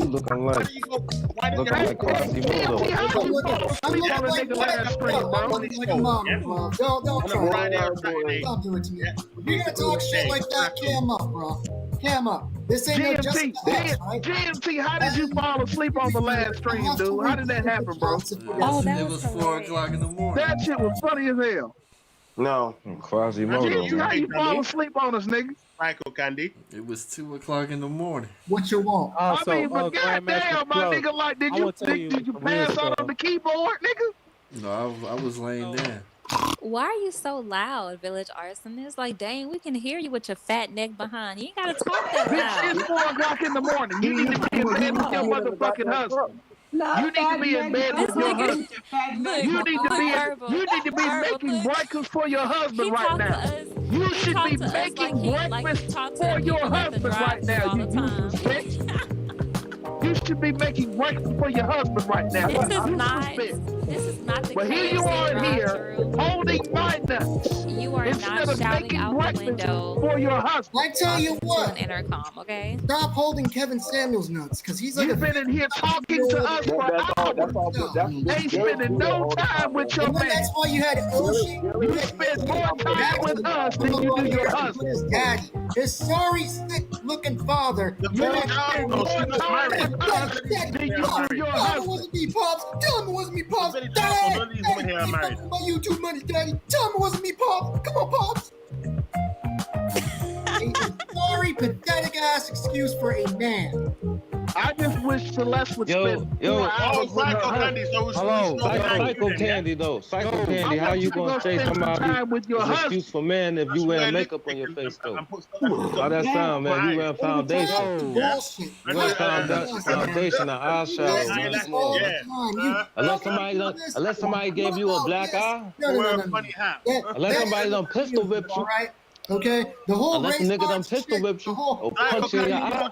looking like Quasimodo. I'm looking like a mama, bro. Don't try it. Don't do it to me. If you're gonna talk shit like that, cam up, bro. Cam up. This ain't no Justin X, right? GMT, how did you fall asleep on the last stream, dude? How did that happen, bro? It was 4 o'clock in the morning. That shit was funny as hell. No, Quasimodo. GMT, how you fall asleep on us, nigga? Psycho Candy. It was 2 o'clock in the morning. What you want? I mean, but goddamn, my nigga, like, did you pass out on the keyboard, nigga? No, I was laying down. Why are you so loud, Village Arsonist? Like, dang, we can hear you with your fat neck behind. You ain't gotta talk that loud. It's 4 o'clock in the morning. You need to be in bed with your motherfucking husband. You need to be in bed with your husband. You need to be making breakfast for your husband right now. You should be making breakfast for your husband right now. You useless bitch. You should be making breakfast for your husband right now. This is not the But here you are here, holding my nuts. You are not shouting out the window for your husband. I tell you what. An intercom, okay? Stop holding Kevin Samuels nuts, because he's like You've been in here talking to us for hours. Ain't spending no time with your man. That's why you had Oshi. You spend more time with us than you do your husband. His daddy, his sorry, sick-looking father. You spend more time with us than you do your husband. It wasn't me, Pops. Tell him it wasn't me, Pops. Dad, keep talking my YouTube money, Daddy. Tell him it wasn't me, Pops. Come on, Pops. A sorry, pathetic ass excuse for a man. I just wish Celeste would spend Psycho Candy though. Psycho Candy, how you gonna say somebody's excuse for man if you wear makeup on your face though? How that sound, man? You wear foundation. You wear foundation and eyeshadow, man. Unless somebody gave you a black eye. Unless somebody done pistol whipped you. Okay, the whole unless a nigga done pistol whipped you or punch you in your eye.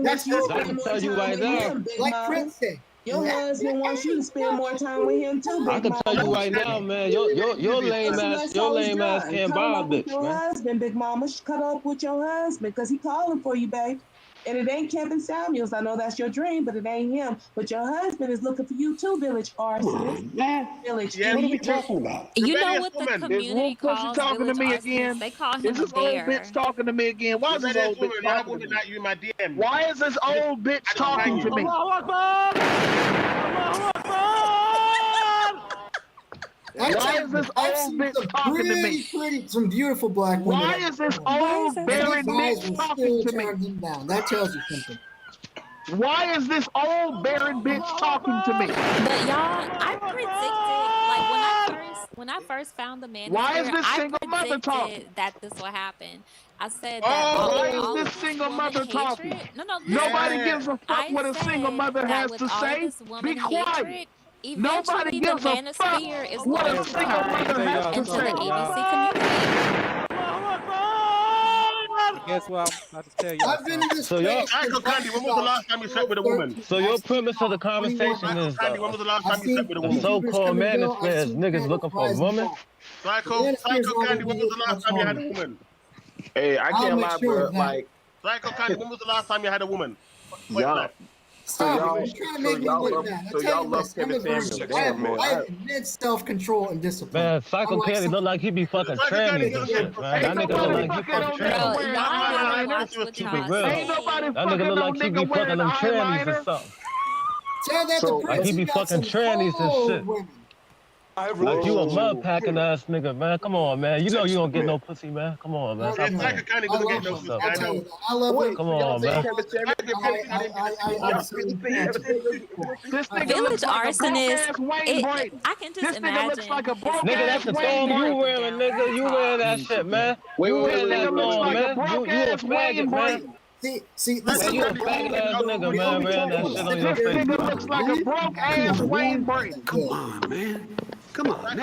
That's I can tell you right now. Like Prince said. Your husband wants you to spend more time with him too. I can tell you right now, man. Your lame ass can't buy a bitch, your husband, Big Mama. Cut up with your husband because he calling for you, babe. And it ain't Kevin Samuels. I know that's your dream, but it ain't him. But your husband is looking for you too, Village Arsonist. Village. Yeah, what are we talking about? You know what the community calls talking to me again? They call him Is this old bitch talking to me again? Why is this old bitch talking to me? Not you in my DM. Why is this old bitch talking to me? Why is this old bitch talking to me? Pretty, some beautiful black women. Why is this old barren bitch talking to me? That tells you something. Why is this old barren bitch talking to me? But y'all, I predicted, like when I first found the man. Why is this single mother talking? That this will happen. I said that. Why is this single mother talking? Nobody gives a fuck what a single mother has to say. Be quiet. Nobody gives a fuck what a single mother has to say. Guess what I'm about to tell you? I've been in this Candy, when was the last time you slept with a woman? So your premise of the conversation is Candy, when was the last time you slept with a the woman? so-called manosphere is niggas looking for a woman? Psycho Candy, when was the last time you had a woman? Hey, I can't lie, bro. Like, Psycho Candy, when was the last time you had a woman? y'all. Stop it. You're trying to make me look bad. So y'all love Kevin Samuels. I have immense self-control and discipline. Man, Psycho Candy look like he be fucking trannies and shit, man. That nigga look like he fucking trannies. Keep it real. That nigga look like he be fucking them trannies or something. Tell that to Like he be fucking trannies and shit. Like you a mud packing ass nigga, man. Come on, man. You know you don't get no pussy, man. Come on, man. Stop playing. I love it. Come on, man. Village Arsonist. I can just imagine. Nigga, that's the thong you wearing, nigga. You wearing that shit, man. You wearing that thong, man. You a faggot, man. See, listen. You a faggot ass nigga, man. Wearing that shit on your face. This nigga looks like a broke ass Wayne Brady. Come on, man. Come on,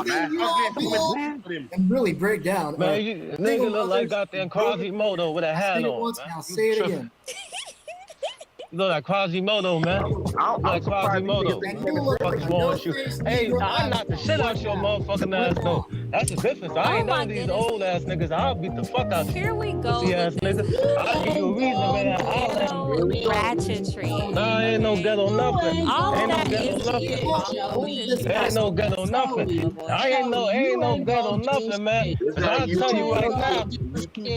man. And really break down. Man, you nigga look like goddamn Quasimodo with a hat on. I'll say it again. You look like Quasimodo, man. You look like Quasimodo. What the fuck is wrong with you? Hey, I knocked the shit out your motherfucking ass, though. That's the difference. I ain't none of these old ass niggas. I'll beat the fuck out you. Here we go. Pussy ass nigga. I'll give you a reason, man. Ratchetry. Nah, ain't no ghetto nothing. All Ain't no that ghetto is nothing. it. Ain't no ghetto nothing. Ain't no ghetto nothing, man. I'll tell you right now.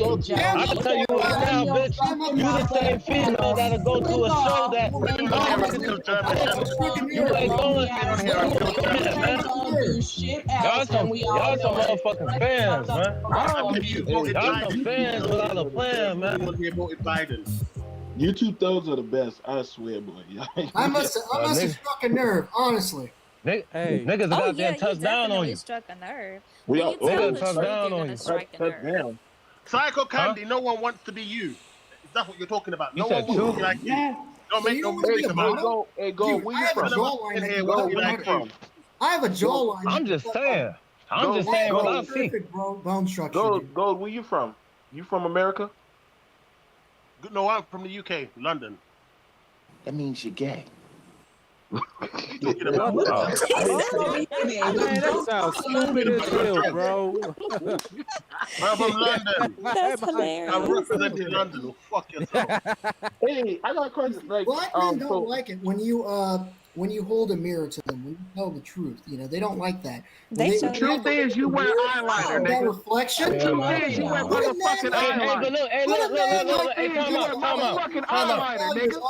I'll tell you right now, bitch. You the same female that'll go to a show that you ain't going. Y'all some motherfucking fans, man. Y'all some fans without a plan, man. You two thugs are the best, I swear, boy. I must have struck a nerve, honestly. Niggas got there touch down on you. Struck a nerve. We When you tell the touch truth, down you're on gonna you. strike a nerve. Psycho Candy, no one wants to be you. Is that what you're talking about? You No said one wants to two? be like you. Don't make no Hey, mistake about it. Hey, go, where you from? I have a jawline. I'm just saying. I'm just saying what I see. Perfect bone structure. Gold, where you from? You from America? No, I'm from the UK, London. That means you're gay. Man, that sounds stupid as hell, bro. I'm from London. That's hilarious. I'm representing London. Oh, fuck yourself. Hey, I got a question. Like, black men don't like it when you hold a mirror to them, when you tell the truth. You know, they don't like that. The truth is, you wear eyeliner, that nigga. reflection. The truth is, you wear motherfucking eyeliner. Look. Hey, You wear motherfucking eyeliner, nigga.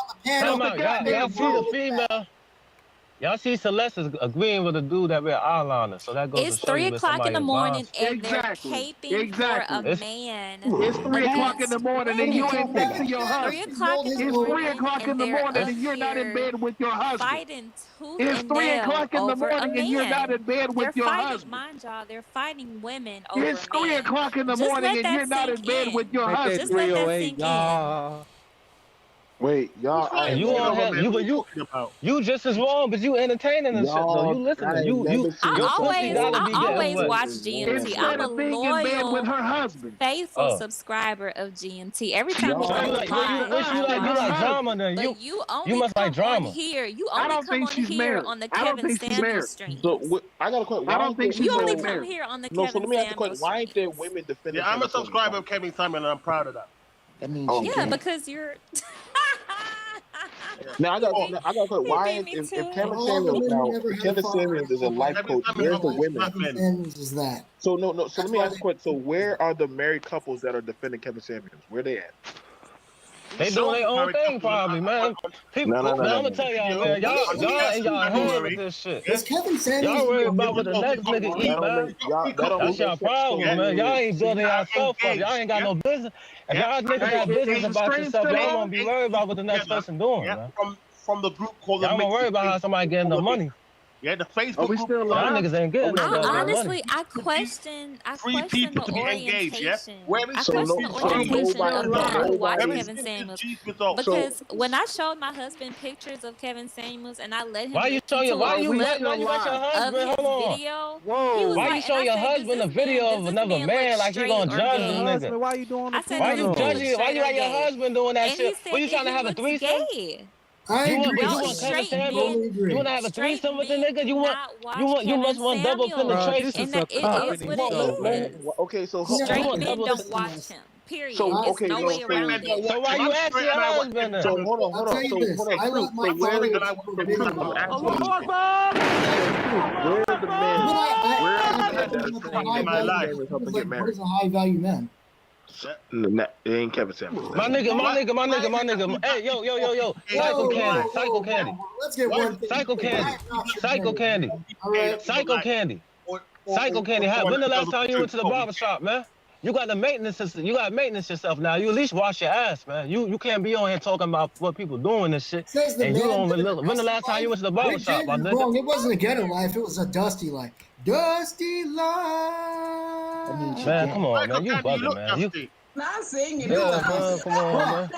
Y'all see the female. Y'all see Celeste is agreeing with the dude that wear eyeliner, so that goes It's to show 3 you o'clock in the morning and they're Exactly. caping for a man. It's 3 o'clock in the morning and you ain't next to your 3 husband. o'clock in the It's morning. 3 o'clock in the morning and you're not in bed with your husband. Fighting tooth It's and 3 nail o'clock in the over a morning and you're not man. in bed with They're your fighting, husband. mind y'all, they're fighting women over It's 3 men. o'clock in the Just morning let and that you're not in sink bed in. with your Make husband. that Just let that 308, sink in. y'all. Wait, y'all. And you on here, you just as wrong, but you entertaining and shit though. You listening. You I always watch GMT. Instead I'm a of being in bed with loyal, her husband. faithful subscriber of GMT. Every time he So goes you live, like drama then. but you only must like come on drama. here. You I only don't come think on she's here married. on the I don't Kevin think she's Samuel married. stream. So I got a question. I don't think she's You only married. come here on the No, Kevin so let me ask the Samuel question. Why ain't there streams. women defending? Yeah, I'm a Kevin subscriber Samuels? of Kevin Samuel and I'm proud of that. That means Yeah, because you're. Now I got a question. Why beat me if to Kevin it. Samuels now? never If had Kevin a father. Samuels is a life coach. Where's the women? Is that? So no. So let me ask a question. So where are the married couples that are defending Kevin Samuels? Where they at? They doing their own thing probably, man. People, No. man, I'm gonna tell y'all, man. Y'all in y'all head with this shit. Does Kevin Samuels? Y'all worry about what the next nigga eat, man. That's y'all problem, man. Y'all ain't building yourself up. Y'all ain't got no business. If y'all niggas got business about yourself, y'all won't be worried about what the next person doing, man. From the group called Y'all won't worry about how somebody getting the money. Yeah, the Facebook group. Y'all niggas ain't getting no goddamn money. Honestly, I question people the to be engaged, yeah? orientation. Where I is question the orientation of people who watch Every Kevin Samuels. result. Because when I showed my husband pictures of Kevin Samuels and I let him Why you listen show your to a you let clip your husband? of his Hold on. video, Whoa. he was Why like, you show and I your said, does husband a this video man- of does another this man man look like he straight gonna or judge gay? this nigga? Why you doing the I said, Why does you this man look judging? Why straight you or got your gay? husband doing that And shit? he What you said trying to that have he a looks threesome? gay. I agree. You Y'all want Kevin straight Samuels? men, You want to have a straight threesome with the men nigga? You cannot watch you must Kevin want double Samuels. Bro, this penetration. is And a that it cop is in what his show, man. it is. Okay, so Straight want men double don't watch him. Period. So It's okay, no way around it. So why you asking your husband then? So hold on. I'll tell you this. I let my where father. I'm asking where are the men? Where are the men that are saying that Kevin Samuels helping get What married? is a high value man? No, it ain't Kevin Samuels. My nigga. Hey, yo. Psycho Candy. Let's get one thing. Psycho Candy. All right. Psycho Candy. When the last time you went to the barber shop, man? You got maintenance yourself now. You at least wash your ass, man. You can't be on here talking about what people doing and shit. Says the And man you don't that look. When the last time you went to the barber shop, my nigga? wrong. It wasn't a ghetto life. It was a dusty life. Dusty life. Man, come on, man. You bugging, man. You Not singing. man, come on, man.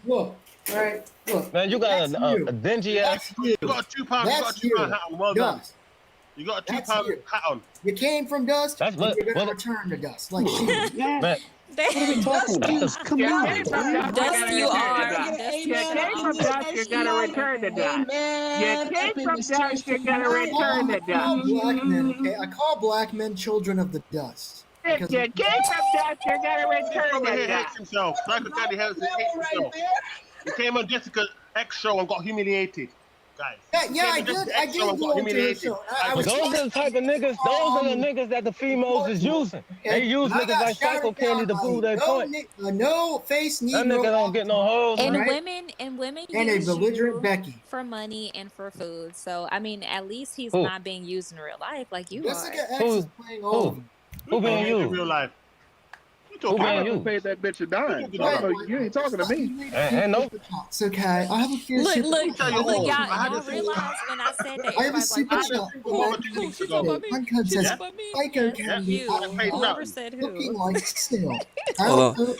Look. All right. Look. Man, you got a dingy ass. You got a 2 pound hat on. Well done. You got a That's £2 you. hat on. You came from dust, and you're gonna return to dust. Like she. Man, what are we talking about? Come on. Dust you are. Amen. You came from dust, you gotta return to dust. Amen. You came Up in from this dust, church you gotta tonight. return to I call dust. black men. Okay, I call black men children of the dust. If Because you came from dust, you gotta return Over to here hates dust. himself. Psycho Candy hates himself. He came on Jessica X show and got humiliated. Guys. yeah, I did. I did go into her show. I was Those are the type of niggas. Those are the niggas that the females is using. They use niggas like Psycho Candy to prove their point. No face need That no. nigga don't get no hoes. And Right? women And a use belligerent you Becky. for money and for food. So I mean, at least he's Who? not being used in real life like you Jessica are. X is playing all of them. Who being In used? real life. Who I being never used? paid that bitch a dime. You ain't talking to me. And no. It's okay. I have a few Look, super look, chats. y'all realize when I said that I have a everybody's like, super chat. who? She talking about me? Uncode She says, talking about me? Psycho Yes, Candy you. Whoever said looking who? like snail. Hold on.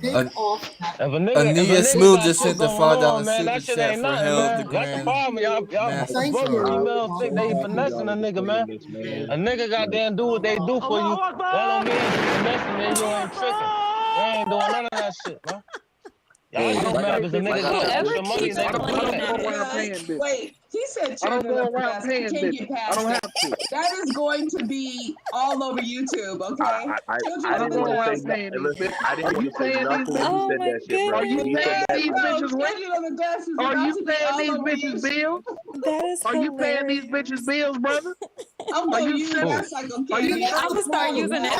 Take off. If a nigga Ania got Smooth shit just sent the going on, $5 man, that super shit ain't chat for nothing, Hell the man. That's the problem. Y'all Thank broke you. females think they finessing a nigga, man. A nigga goddamn do what they do for you. That don't mean you finessing and you ain't tricking. You ain't doing none of that shit, man. Y'all just mad because a nigga got Whoever extra money. keeps They can playing do that. that. Wait, he said I don't children go of the around dust. paying Can't bitches. get I past don't that. have to. That is going to be all over YouTube, okay? Children I of don't the go around dust. paying these Listen, bitches. I didn't Are want you to say paying these nothing when bitches? he said that shit, bro. Are you When he said paying that, these No, bitches rent? children of the dust is Are about you to be paying all these over bitches YouTube. bills? That is Are you paying hilarious. these bitches bills, brother? I'm Are gonna you use simple? that Psycho Are you Candy. I'm gonna start using that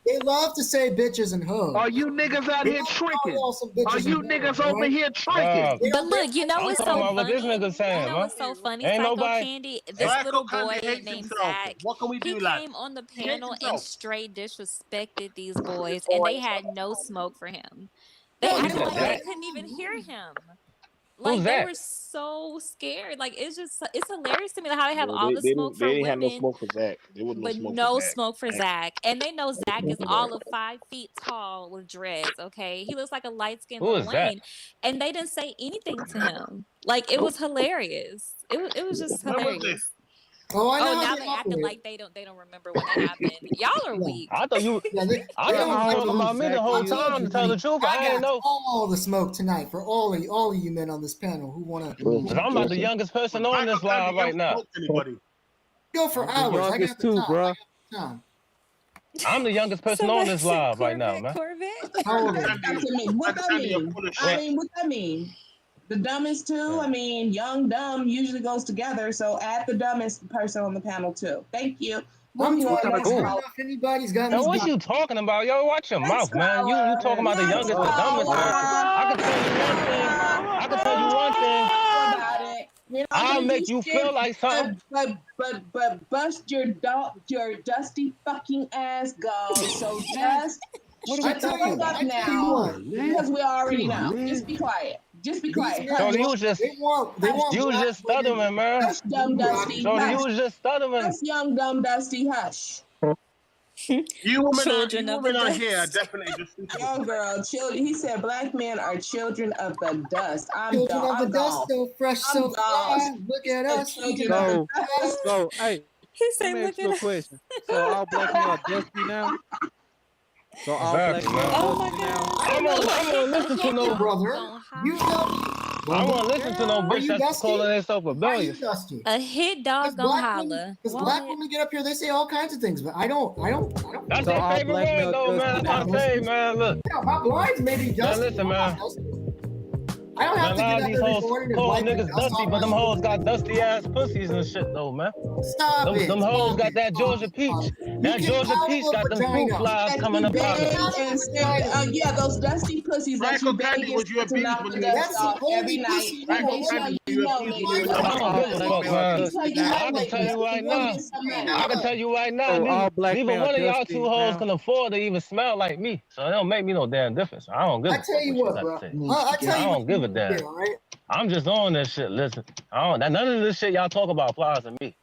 They love to say bitches and hoes. Are you niggas out here tricking? Are you niggas over here tricking? But look, you know I'm what's talking so about what this funny? nigga saying, You know man. what's so funny, Ain't Psycho nobody. Candy? This little boy hates named himself. Zach, What can we he do, lad? came on the He hates panel and himself. straight disrespected these boys, and they had no smoke for him. They Who's acted like they that? couldn't even hear him. Who's Like they that? were so scared. Like it's hilarious to me how they have Bro, all the they smoke for didn't have no women, smoke for Zach. There was no but smoke for no Zach. smoke for Zach. And they know Zach is all of 5 feet tall with dreads. Okay, he looks like a light skinned Who Lil is that? Wayne, and they didn't say anything to him. Like it was hilarious. It was just When was this? hilarious. Oh, I know Oh, how now they they acting operate. like they don't remember when it happened. Y'all are weak. I thought you. Yeah, I thought you was talking about me the whole I told time. you, To tell the buddy, truth, I I ain't got know. all the smoke tonight for all of you men on this panel who want to Cause I'm about the youngest person on this live right now. go for I'm the hours. I youngest got the too, time. bro. Time. I'm the youngest person on this live right now, man. How old What are does that mean? What that mean? I mean, what that mean? The dumbest too? I mean, young, dumb usually goes together, so add the dumbest person on the panel too. Thank you. I'm Moving on. 20. I Next don't know call. if anybody's got Yo, me. what you talking about? Yo, watch your Next mouth, man. You talking about the Next youngest, the dumbest person. I can tell you one thing. I can tell you one thing. About it. You're not I'll gonna make do you shit, feel like something. but bust your dusty fucking ass go. So just shut the fuck up now, because we already know. Just be quiet. Just be quiet. Shorty, you was just you was just stuttering, man. Hush, dumb Dusty. Shorty, you Hush. was just stuttering. Hush, young dumb Dusty. Hush. You women Children are, of the here are dust. definitely just Young girl, children. He said black men are children of the dust. I'm Children gone. of the I'm dust, gone. so fresh, so fly. Look at us. Children of the dust. So, hey, He let said, me ask "Look you a at." question. So all black men are dusty now? So all black Exactly, men man. are Oh my dusty now? gosh! I won't listen to no brother. You know, I won't listen to no Are bitch you that's dusty? calling herself Are you rebellious. dusty? A hit dog gonna holler. Because Won't black it? women get up here, they say all kinds of things, but I don't. That's So their all favorite black men word, are though, man. dusty That's now? what I say, man. Look, Yeah, my blinds may be man, dusty. listen, I'm man. not dusty. I don't Man, have a to lot get of up these every hoes morning and call wipe the niggas dust dusty, off but my them shoes. hoes got dusty ass pussies and shit, though, man. Stop it. Them hoes got that Georgia peach. That can Georgia call peach a got them fruit vagina. flies That coming you up out of beg it. and send, yeah, those dusty pussies that you beg and send to knock the dust That's the off every only night. pussy And you they want. tell you no, nigga. I don't give a fuck, man. They tell you no, I can tell you right now. I can tell you right now, So all black neither men are one of y'all dusty two hoes now? can afford to even smell like me. So it don't make me no damn difference. I don't give a I fuck tell you what, got bro. to say. I tell I you don't give a what damn. all right? I'm just on this shit. Listen, none of this shit y'all talk about applies to me.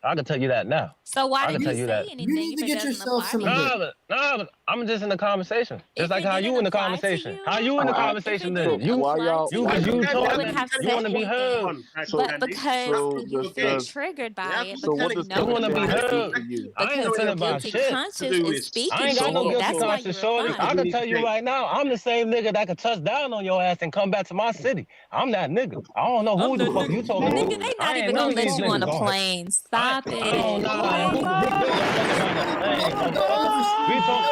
I can tell you that now. So why I can didn't tell you you say that. anything need if to it get doesn't yourself apply some to you? of Nah, but I'm just in the conversation. Just If like it how you in didn't the apply to conversation. you, How you in the if it conversation then? didn't apply to Because you you talking, wouldn't have you said want to be heard. anything. But because you feel triggered by it, So because you know you what want to be applies to heard. you, I ain't because your offended by guilty shit. conscience is I speaking ain't to got no you. guilty That's why conscience, you shorty. I reply. can tell you right now, I'm the same nigga that could touch down on your ass and come back to my city. I'm that nigga. I don't know who the fuck you talking Nigga, about. they not I ain't even none gonna of these let you on a niggas on here. plane. Stop I don't it, know. Who boy. bitch I'm fucking around the plane, motherfucker. We talk.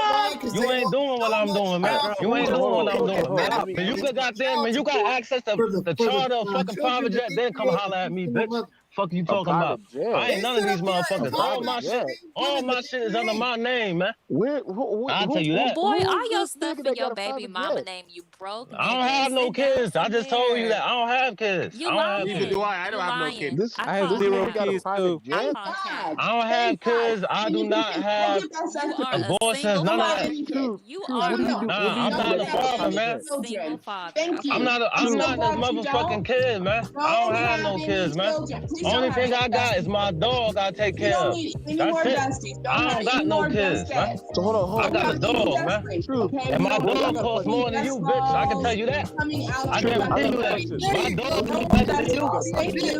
You ain't doing what I'm doing, man. You ain't doing what I'm doing, man. When you could goddamn, when you got access to the charter of fucking private jet, then come holler at me, bitch. Fuck you talking about? I ain't none of these motherfuckers. All my shit is under my name, man. I'll tell you Well, that. boy, all your stuff in your baby mama name, you broke nigga. I don't have no Sit down kids. I just told you that I don't have kids. You I don't have lying. kids. I don't have no kids. I have 0 kids too. I call cat. I don't have kids. I do not have You are a abortions. single None of father. that. You are Nah, I'm not a father, man. single father. I'm not this motherfucking kid, man. I don't have no kids, man. Only thing I got is my dog I take care of. That's it. I don't got no kids, man. So hold on. I got a dog, man. And my dog costs more than you, bitch. I can tell you that. I guarantee you that. My dog is better than you. Thank you.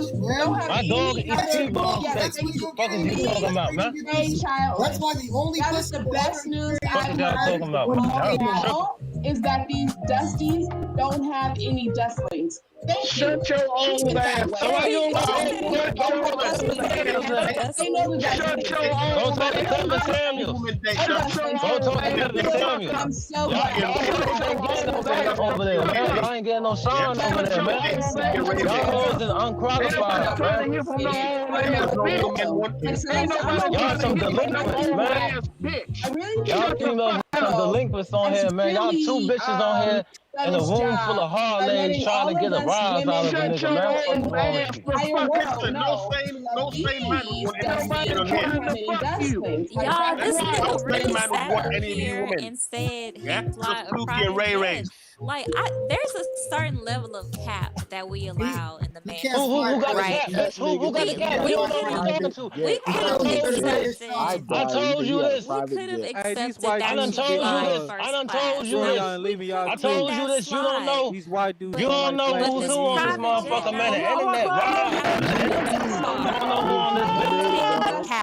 My dog eats T-bone steak. Fuck is you talking about, man? That's why the only that is the best news I've y'all heard talking about, man? now is that these dusties don't have any dustlings. Thank you. Shut your old ass up. So why you don't got Shut your old ass up. Go talk to Kevin Samuels. Go talk to Kevin Samuels. I'm so Y'all over there, man. Y'all ain't getting no shine over there, man. Y'all hoes is unqualified, man. Y'all some delinquents, man. Y'all females some delinquents on here, man. Y'all two bitches on here in a room full of hard ladies trying to get a rise out of a nigga, man. What's wrong with you? Y'all, this nigga really sat up here and said he fly a private jet. Like, there's a certain level of cap that we allow in the man. Who got the cap, bitch? Who got the cap? You don't know who you talking to. We could have accepted. I told you this. We could have accepted that. I done told you this. I done told you this. I told you this. You don't know. These white dudes. You don't know who's who on this motherfucker, man. The internet wild. You don't know who on this bitch.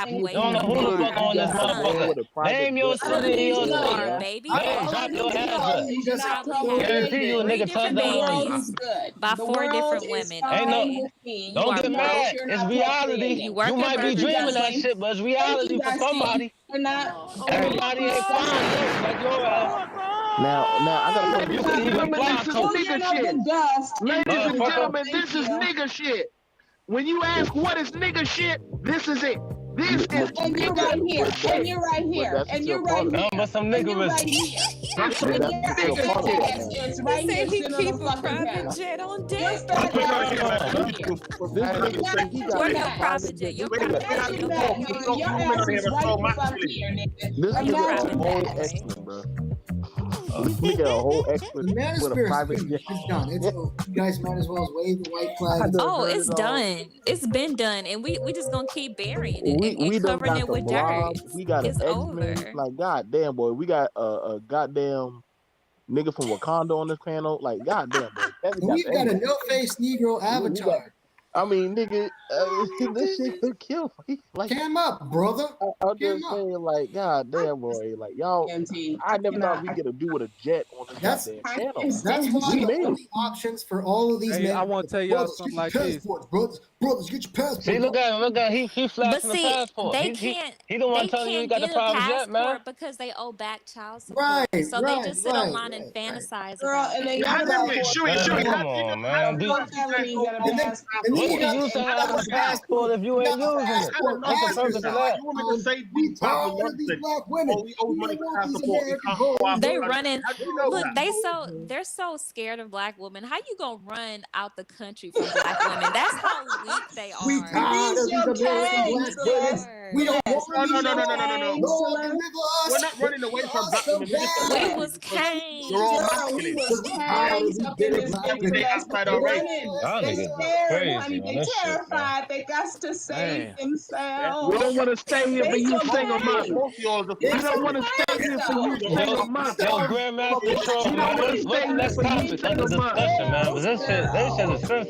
You don't know who the fuck on this motherfucker. Name your city and your state. Man, drop your address. Guarantee you a nigga touch down on you. By 4 different women. Ain't no. Don't get mad. It's reality. You might be dreaming that shit, but it's reality for somebody. Everybody ain't fine just like your ass. Now I gotta you can even fly coach. Ladies and gentlemen, this is nigga shit. When you ask what is nigga shit, this is it. This is and you're right here. And you're right here. And you're right here. But some niggerism. That's some nigga shit. It's right here. He keep a private jet on deck. Work a private jet. Your private jet. Your ass is right the fuck here, nigga. This is a whole extra, bro. Nigga, a whole extra The with a private jet. It's done. You guys might as well wave the white flag. Oh, it's done. It's been done, and we just gonna keep burying it and covering it with dirt. We got it's an over. X-Men. Like, goddamn, boy. We got a goddamn nigga from Wakanda on this panel. Like, goddamn, boy. We've got a no-face Negro avatar. I mean, nigga, this shit could kill me. Like, cam up, brother. I'm just saying, like, goddamn, boy. Like, y'all, I never thought we get to do with a jet on this goddamn channel. That's why We the made only options for all of these men. I want to tell y'all something like this. Brothers, get your passport. See, look at him. He flashing the passport. They he the one telling you he got the private jet, man. Because they owe back child support. They just sit online and fantasize about it. Come on, man. What you use to have a passport if you ain't using it? What's the purpose of that? They running. Look, they're so scared of black women. How you gonna run out the country from black women? That's how weak they are. We tired of these American black women. We don't want No. We're not running away from black women. We was Cain. They're all masculine. They outside our race. They scared, honey. They terrified. They got to save themselves. We don't want to stay here for you single mothers. We don't want to stay here for you single mothers. Yo, Grandmaster Troll, man. What's the next topic of the discussion, man? But this shit is senseless.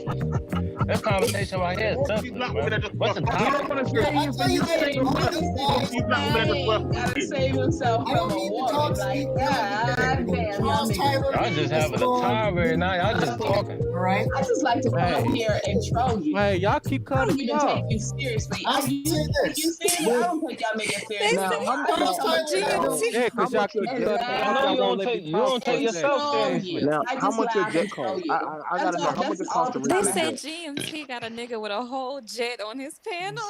This conversation right here is senseless, man. What's the topic? We don't want to stay here for you single mothers. Gotta save himself from a woman. Like, God damn, y'all just having a tirade now. Y'all just talking. All right. I just like to come up here and troll you. Hey, y'all keep cutting me I don't off. even take you seriously. I'll say this. You serious? I don't take y'all niggas serious. Yeah, because y'all keep cutting me off. You don't take yourself seriously. Now, how much a jet cost? I gotta know how much it costs to They replace said it. GMT got a nigga with a whole jet on his panel.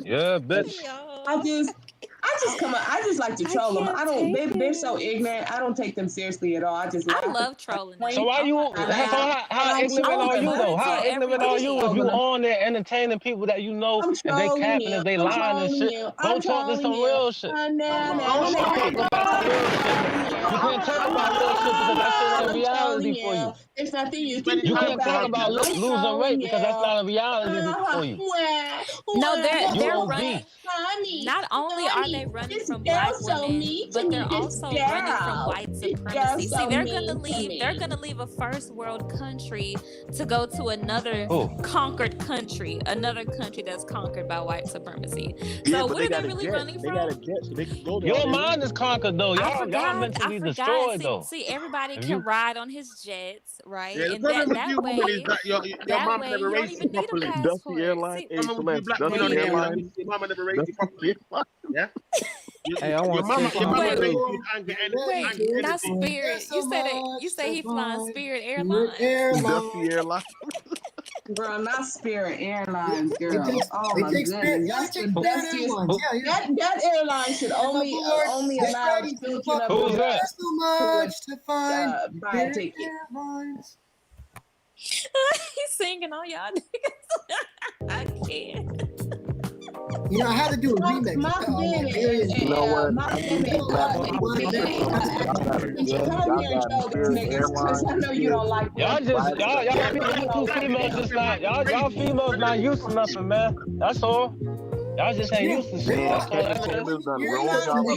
Yeah, bitch. I just like to troll them. I don't. They're so ignorant. I don't take them seriously at all. I just. I love trolling. So why you? How ignorant are you though? How ignorant are you if you on there entertaining people that you know and they capping and they lying and shit? Go talk to some real shit. You can't talk about real shit because that shit ain't reality for you. It's nothing you You can't talk about losing weight because that's not a reality for you. No, they're obese. running. Not only are they running from black women, but they're also running from white supremacy. See, they're gonna leave a first world country to go to another conquered country, another country that's conquered by white supremacy. So what are they really running from? Your mind is conquered though. Y'all mentally destroyed though. See, everybody can ride on his jets, right? Yeah, And that way, your mom never raised you properly. Dusty Airlines, Dusty Airlines. Your mama never raised you properly. Yeah. Hey, I want to say Wait, not Spirit. You say he flying Spirit Airlines. Dusty Airlines. Bro, not Spirit Airlines, girl. Oh my goodness, that airline should only allow children of Who's that? So much to find. Buy a ticket. He's singing all y'all niggas. I can't. You know, I had to do a remix. You know what? I know you don't like y'all females just not y'all females not used to nothing, man. That's all. Y'all just ain't used to shit. That's all. You're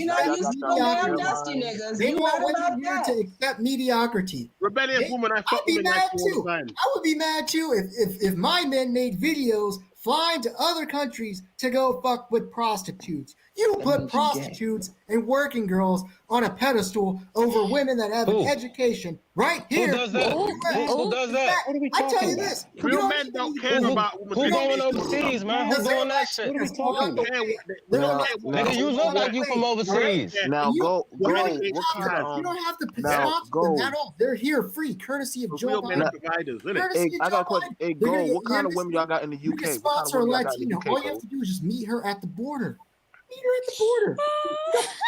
not used to damn dusty niggas. They want women here to accept mediocrity. Rebellious woman, I I'd be mad too. I would be mad too if my men made videos flying to other countries to go fuck with prostitutes. You put prostitutes and working girls on a pedestal over women that have an education right here. Who does that? Who does that? I tell you this. Real men don't care about women. Who's going overseas, man? Who's doing that shit? What are we talking about? Nigga, you look like you from overseas. Now go. You don't have to sponsor them at all. They're here free, courtesy of Joe Biden. I got a question. Hey, go. What kind of women y'all got in the UK? You can sponsor a Latino. All you have to do is just meet her at the border. Meet her at the border.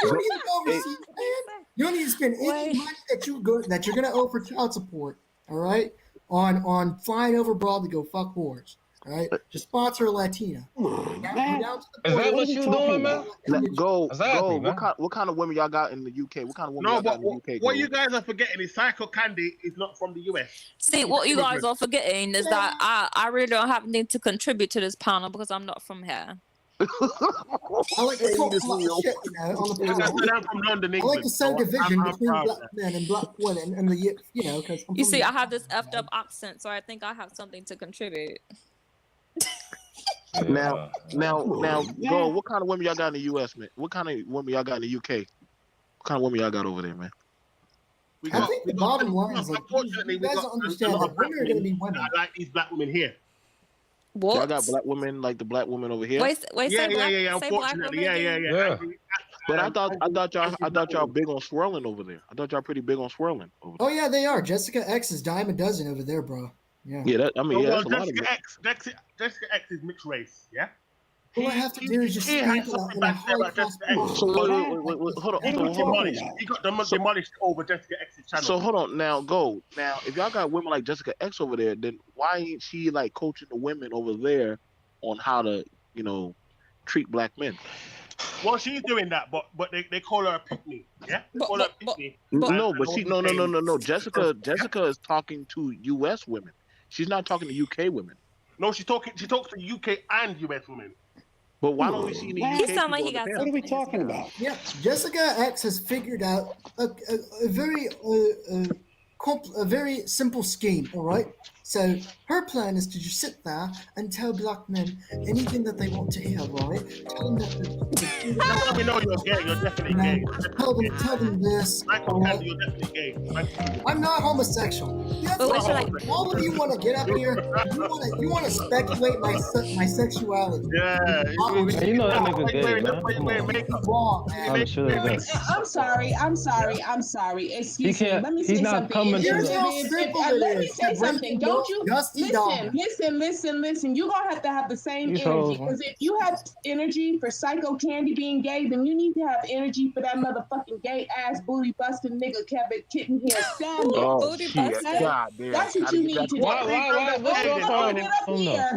You don't need to go overseas, man. You don't need to spend any money that you're gonna owe for child support. All right, on flying over abroad to go fuck whores. All right, just sponsor a Latina. Is that what you doing, man? Go. Exactly, go. What kind of women y'all got in the UK? What kind of women y'all got in the UK? What you guys are forgetting is Psycho Candy is not from the US. See, what you guys are forgetting is that I really don't have anything to contribute to this panel because I'm not from here. I like to talk a lot of shit, you know, on the panel. I'm from London, I like to send division between black men and black women, and the because you see, I have this effed up accent, so I think I have something to contribute. Now, go. What kind of women y'all got in the US, man? What kind of women y'all got in the UK? What kind of women y'all got over there, man? I think the bottom line is, like, unfortunately, you guys understand that women are going to be women. I like these black women here. What? Y'all got black women like the black women over here. Wait, yeah. Unfortunately, yeah. But I thought y'all big on swirling over there. I thought y'all pretty big on swirling over there. Oh yeah, they are. Jessica X is dime a dozen over there, bro. Yeah. Yeah, that's a lot of Jessica X is mixed race. Yeah. All I have to do is just speak in a high class voice. So wait, hold on. He got demolished over Jessica X's channel. So hold on now, go now. If y'all got women like Jessica X over there, then why ain't she like coaching the women over there on how to, treat black men? Well, she's doing that, but they call her a pick-me. Yeah, they call her a pick-me. No. Jessica is talking to U.S. women. She's not talking to UK women. No, she talks to UK and US women. But why don't we see any UK people on the panel? What are we talking about? Yeah, Jessica X has figured out a very simple scheme. All right. So her plan is to just sit there and tell black men anything that they want to hear. Right? Tell them that. We know you're gay. You're definitely gay. Tell them this. Michael Candy, you're definitely gay. I'm not homosexual. All of you want to get up here. You want to speculate my sexuality. Yeah. You know that nigga gay, man. I'm sorry. Excuse me. Let me say he's not something. coming Let to me say something. Don't you listen. You're gonna have the same energy. Because if you have energy for Psycho Candy being gay, then you need to have energy for that motherfucking gay ass booty busting nigga Kevin Kitten here Samuel. Oh, shit. God, that's what you need to do. What's your point? Get up here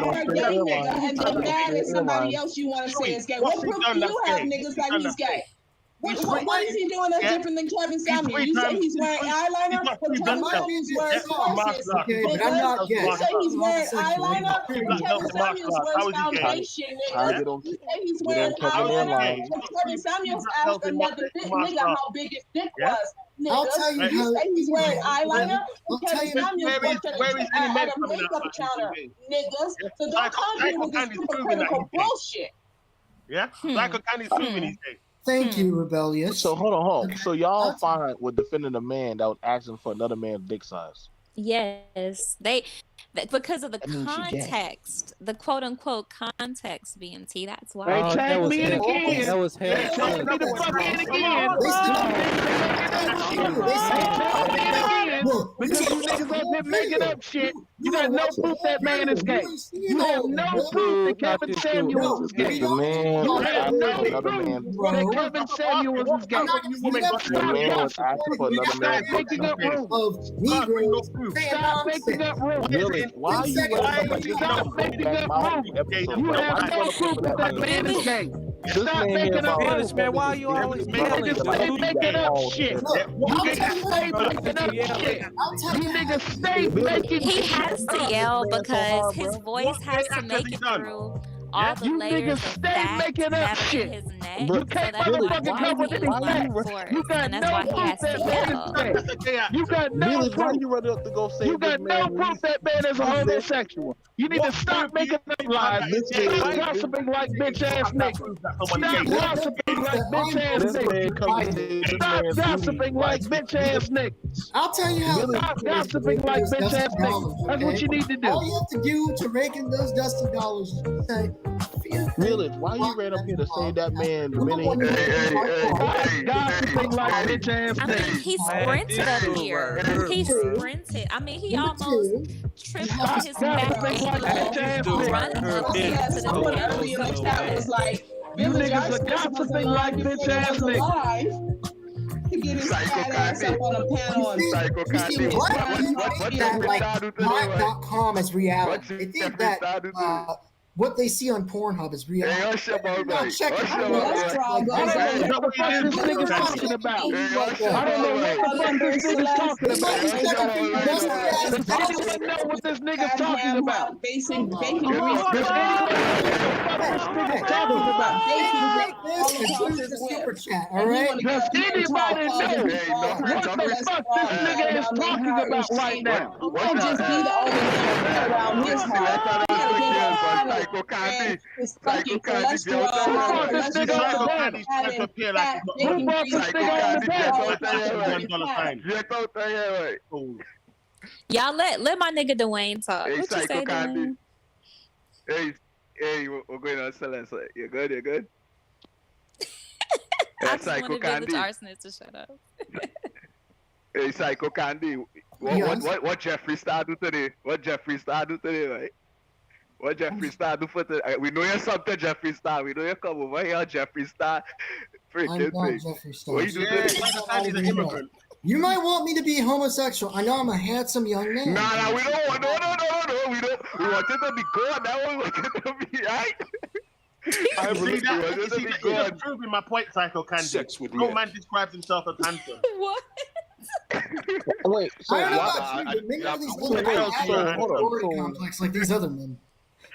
and gay nigga, and then mad at somebody else you want to say is gay. What proof do you have, niggas, like he's gay? What is he doing that's different than Kevin Samuel? You say he's wearing eyeliner, but Kevin Samuel's wearing glasses. You say he's wearing eyeliner, but Kevin Samuel's wearing foundation, nigga. You say he's wearing eyeliner, but Kevin Samuel's asked another nigga how big his dick was. I'll tell you You say he's wearing eyeliner, but Kevin Samuel's worked at a makeup counter, niggas. So don't come here with this hypocritical bullshit. Yeah? Psycho Candy's proving he's gay. Thank you, Rebellious. So hold on. So y'all fine with defending a man that was asking for another man's dick size? Yes, because of the context, the quote unquote context, BMT. That's why. That was hell. That was hell. Because you niggas up here making up shit. You got no proof that man is gay. You have no proof that Kevin Samuels is gay. You have no proof that Kevin Samuels is gay. Stop making up rules. Stop making up rules. Why are you Stop making up rules. You have no proof that that man is gay. Stop making up rules. Man, why are you always yelling? Stay making up shit. You niggas stay making up shit. You niggas stay making He has to yell because his voice has to make it through all the layers of facts that are in his neck. You can't motherfucking come with anything. You got no proof that man is gay. You got no proof. You got no proof that man is a homosexual. You need to stop making up lies. Stop gossiping like bitch ass niggas. Stop gossiping like bitch ass niggas. Stop gossiping like bitch ass niggas. I'll tell you how. Stop gossiping like bitch ass niggas. That's what you need to do. All you have to do to rake in those dusty dollars is say, really? Why you ran up here to say that man the minute gossiping like bitch ass I mean, he sprinted up here. He sprinted. I mean, he almost tripped on his back ankle running up here to the panel. Was like, you niggas are gossiping like bitch ass niggas. To get his fat ass up on a panel and Mark.com is reality. They think that what they see on Pornhub is real. Hey, check it out. What this nigga's talking about? I don't know what this nigga's talking about. I don't even know what this nigga's talking about. Bacon What this nigga's talking about? Super chat, all right? Does anybody know what the fuck this nigga is talking about right now? You can't just be the only one around his heart. Psycho Candy. Psycho Candy. Who brought this nigga on the panel? Y'all let my nigga Dwayne talk. What you say, Dwayne? Hey, we're going on silence. You're good? I just wanted Village Arsonist to shut up. Hey, Psycho Candy. What Jeffree Star do today? What Jeffree Star do today, right? What Jeffree Star do for the? We know you're something, Jeffree Star. We know you come over here, Jeffree Star. I'm Freaking not thing. Jeffree Star. What you do today? He's an immigrant. You might want me to be homosexual. I know I'm a handsome young man. Nah, we don't want. No. We don't. We want it to be good. Now we want it to be right. You're proving my point, Psycho Candy. Sex with No men. man describes himself as handsome. What? Wait, so I don't know what? about you, but many of these hold men on, don't have an hold on. inferiority complex like these other men.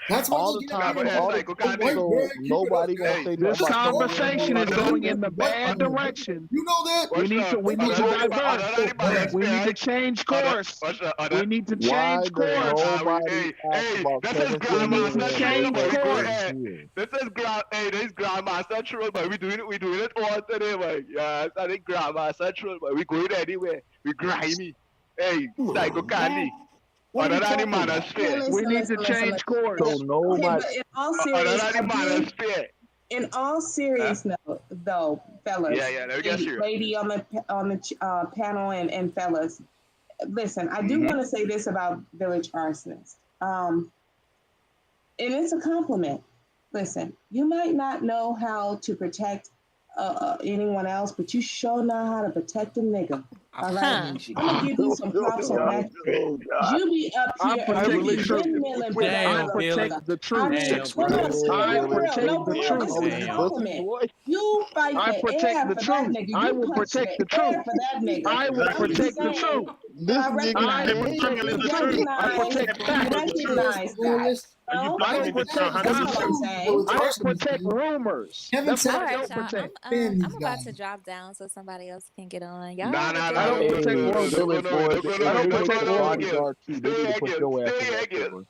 That's what All you the get time, out of all it. the time, so nobody gonna say This nothing about conversation is going in the bad direction. You know that? We need to divert. We need to change course. We need to Why change does course. nobody ask about This is Kevin Samuels Grandmaster and Troll, Jay boy. West? This is Grandmaster Troll, but we doing it all today, boy. Yes, I think Grandmaster Troll, but we going anywhere. We grimy. Hey, Psycho Candy. Other than the Manosphere. We need to change course. So nobody. But in all seriousness, in all seriousness, though, fellas, Yeah, let me get serious. lady on the panel and fellas, listen, I do want to say this about village arsonists, and it's a compliment. Listen, you might not know how to protect anyone else, but you sure know how to protect a nigga. All right, I'm gonna give you some props on that. You be up here and you be windmilling, but I protect the truth. I protect the truth. You fight I protect the truth. I will protect the truth. I will protect the truth. I protect facts. I protect rumors. That's what I don't protect. I'm about to drop down so somebody else can get on. Y'all Nah, have a I don't good protect one. Village boys, I don't protect bodyguard too. They need to put your ass in that prison.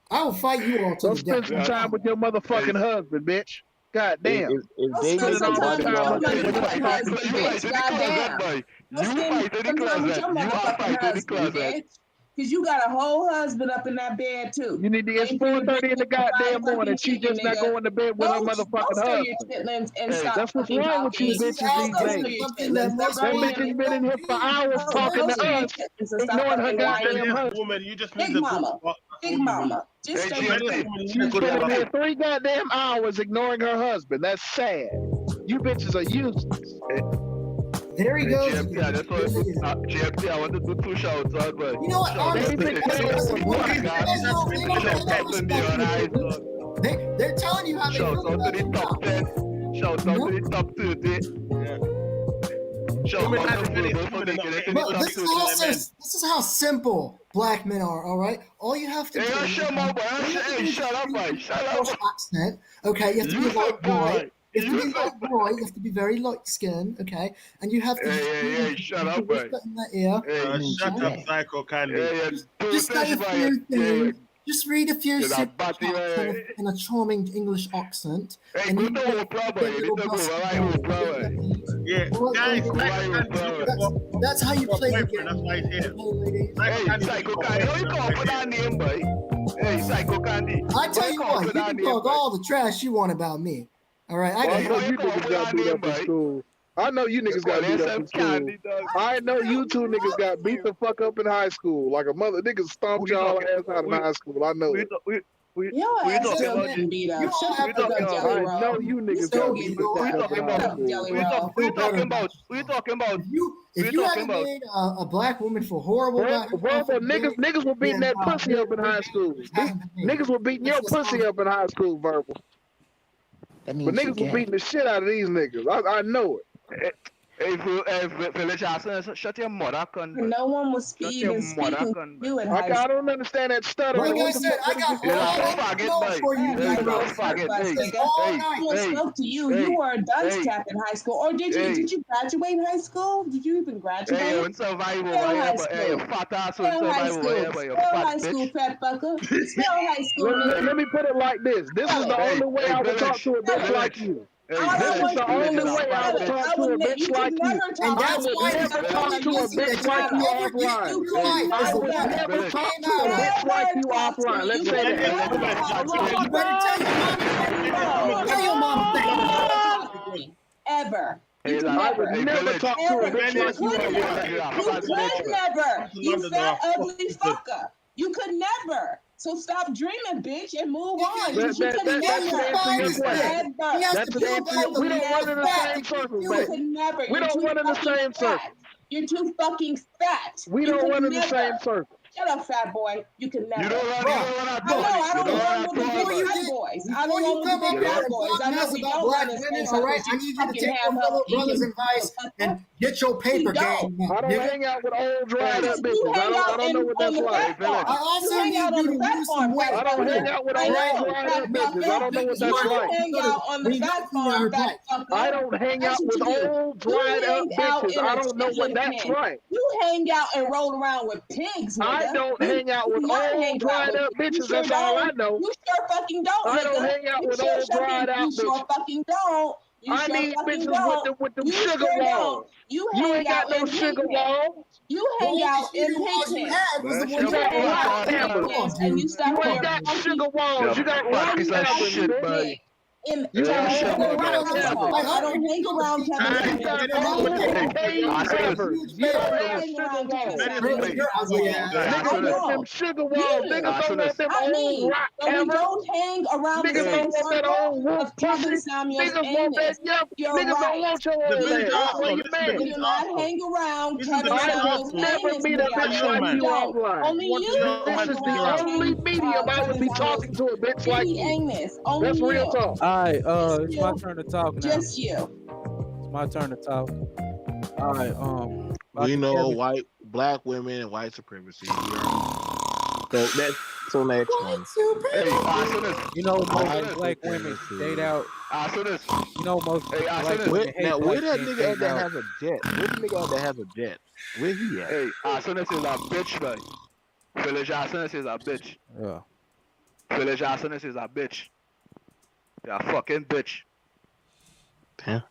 I will fight you all to Go the spend death. some time with your motherfucking husband, bitch. God damn. If they get the bodyguard, Because you got a whole husband up in that bed too. You need to get 4:30 in the goddamn morning. She just not going to bed with her motherfucking husband. That's what's wrong with you bitches these days. Them bitches been in here for hours talking to us, ignoring her goddamn husband. Woman, you just Big mama. Big mama. Just She's been in here 3 goddamn hours ignoring her husband. That's sad. You bitches are useless. There he goes. GMT, I want to do 2 shouts out, but you know what? They're telling you how they shout feel out about to the you top now. 10. Shout out to the top 30. Shout out to the But this is how simple black men are, all right? All you have to do is shut up, boy. accent. Okay, you have to be a white boy. You have to be a white boy. You have to be very light skinned, okay? And you have to shut up, boy. in the ear. Shut up, Psycho Candy. Just say a few things. Just read a few sentences in a charming English accent. And you that's how you play the game. That's why he's here. Hey, Psycho Candy, how you call for that name, boy? Hey, Psycho Candy. I tell you what, you can talk all the trash you want about me. All right, I know you niggas got beat up in school. I know you niggas got beat up in school. I know you 2 niggas got beat the fuck up in high school. Like a mother niggas stomped y'all ass out in high school. I know it. Your ass still getting beat up. Shut the fuck up, Jelly Roll. I know you niggas got beat up. We talking about. If you hadn't made a black woman feel horrible about niggas were beating that pussy up in high school. Niggas were beating your pussy up in high school, Verbal. But niggas were beating the shit out of these niggas. I know it. Hey, Village Arson, shut your mother, cunt. No one was speaking you in high school. I don't understand that stutter. Like I said, I got all for you. I spoke to you. You were a dunce cap in high school. Or did you graduate high school? Did you even graduate? Hey, in survival, fat ass in survival. Spell high school, fat fucker. Spell high school. Let me put it like this. This is the only way I would talk to a bitch like you. This is the only way I would talk to a bitch like you. And I would never talk to a bitch like you offline. I would never talk to a bitch like you offline. Let's say that. Tell your mom ever. I would never talk to a bitch like you offline. You could never. You fat ugly fucker. You could never. So stop dreaming, bitch, and move on. That's an answer to your question. That's an answer. We don't run in the same circles, You baby. could never. We don't run in the same circles. You're too fucking fat. We don't run in the same circles. Shut up, fat boy. You can never. You don't run I don't run with the big fat boys. I don't run with the big fat boys. I know we don't run the same All right, circles. I need you to take your fellow brothers' advice and get your paper game. I don't hang out with old dried up bitches. I don't know what that's like. I also need you to lose some weight. I don't hang out with old dried up bitches. I don't know what that's like. Hang out on the fat farm, fat fucker. I don't hang out with old dried up bitches. I don't know what that's like. You hang out and roll around with pigs, nigga. I don't hang out with old dried up bitches. That's all I know. You sure fucking don't, I don't hang out with old dried out bitches. You sure fucking don't. I need bitches with the sugar walls. You ain't got no sugar walls. You hang out in pigment. You ain't got sugar walls. You got rock caverns, buddy. I don't hang around Kevin. Sugar walls, niggas don't let them old rock caverns. Don't hang around the same circle of Kevin Samuels anus. Niggas don't want your old ass. Where you mad? Do not hang around Kevin Samuels never anus. meet a bitch like you online. Only you. This is the only medium I would be talking to a bitch like you. That's real talk. All right, it's my turn to talk now. Just you. It's my turn to talk. All right, we know black women and white supremacy. So next one. Hey, you know most black women date out. You know most black women hate now where that men nigga date at that out. has a jet? Where the nigga at that has a jet? Where he at? Hey, Arsenis is a bitch, man. Village Arsenis is a bitch. Yeah. Village Arsenis is a bitch. You're a fucking bitch. Damn.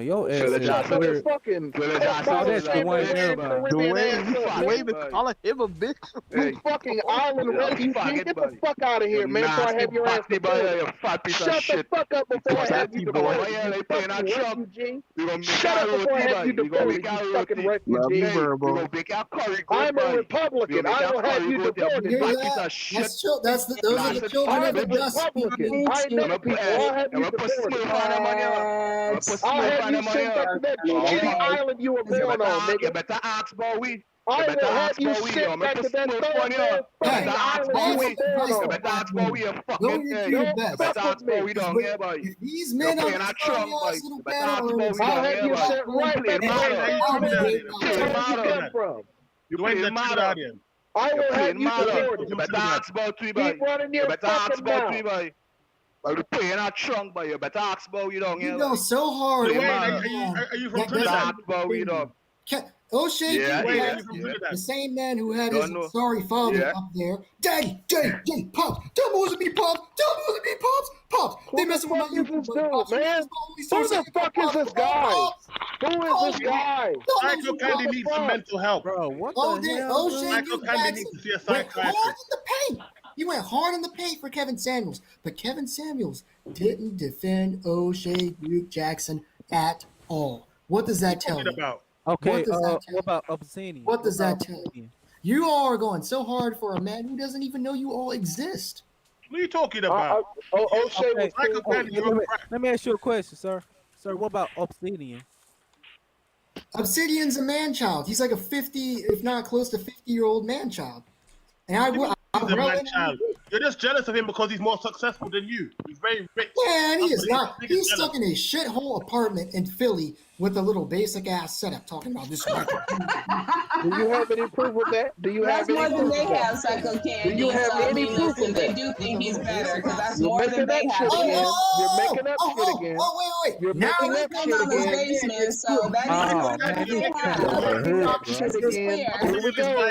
Your ass Village is Arsenis weird. Fucking Village Oh, that's the one there, man. Dwayne calling him a bitch. You fucking island refugee. Get the fuck out of here, man, before I have your ass You fat piece of Shut shit. the fuck up before I have you Boy, deported. they playing a truck. Refugee. We gonna make Shut a up before I have you roti, we gonna deported, make a you fucking roti. refugee. We gonna make a curry. I'm a Republican. I will have you deported. Hear Fat that? piece of shit. That's true. Those are the children I'm of a the dust. Republican. I know people. I'll have you deported. I'll have you sent up to that shitty island you were born on, You nigga. better ask Bowie. I will have you sent back to that third world fucking island you were born on. You better ask Bowie a Go fucking get thing. you You the best. better ask Bowie down here, boy. If these men You're are playing a trunk, boy. little You better ask Bowie battle, down I'll have here, you boy. sent right back to where you come from. You playing mad. I will have you deported. You better ask Bowie, boy. Keep running You your better ask fucking Bowie, mouth. boy. But you playing a trunk, boy. You better ask Bowie down here. you go so hard. Are you from Trinidad? Ask Bowie down. O'Shea Yeah, Duke yeah, has yeah. the same man who had Don't his know. sorry father Yeah. up there. Daddy, Pops. Tell me what's me, Pops. Tell me what's me, Pops. They messing with my Who the fuck is YouTube, this dude, Pops. man? Who the fuck is this guy? Who is this guy? Michael Candy needs some mental help. Bro, what Oh, the hell? O'Shea Michael Duke Candy Jackson needs to see a went hard psychiatrist. in the paint. He went hard in the paint for Kevin Samuels, but Kevin Samuels didn't defend O'Shea Duke Jackson at all. What does that tell you? About? Okay, What does that tell what about obscenity? What does that tell you? You all are going so hard for a man who doesn't even know you all exist. What are you talking about? O'Shea was Michael Candy, Let me ask you a question, sir. Sir, what about obsidian? Obsidian's a man-child. He's like a 50, if not close to 50-year-old man-child. And I'm he's a really- man-child. You're just jealous of him because he's more successful than you. He's very rich. Man, he is That's what not. he's He's stuck in a shithole apartment in Philly with a little basic-ass setup talking about this. Do you have any proof of that? Do you That's have any more than proof they of that? have, Psycho Candy. Do you have So, any proof listen, of they that? do think he's better because that's You're more than making they up have. shit again. You're making up oh, shit again. wait. You're Now making we up Come shit out of his again. basement, so that is more than they have. You're making up shit again. Here we go.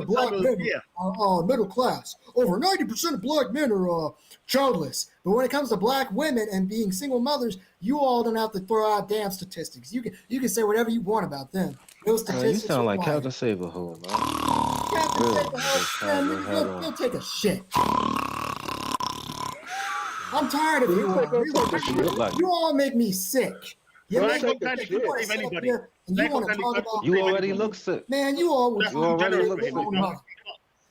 Black men are middle class. Over 90% of black men are childless. But when it comes to black women and being single mothers, you all don't have to throw out damn statistics. You can say whatever you want about them. Those Man, you statistics sound are like lying. Captain Saberhole, man. Go take a shit. I'm tired of you all. You all make me sick. You Michael make me Candy sick. can save anybody. And you want to talk about You already look sick. man, you all would You already look sick. mother.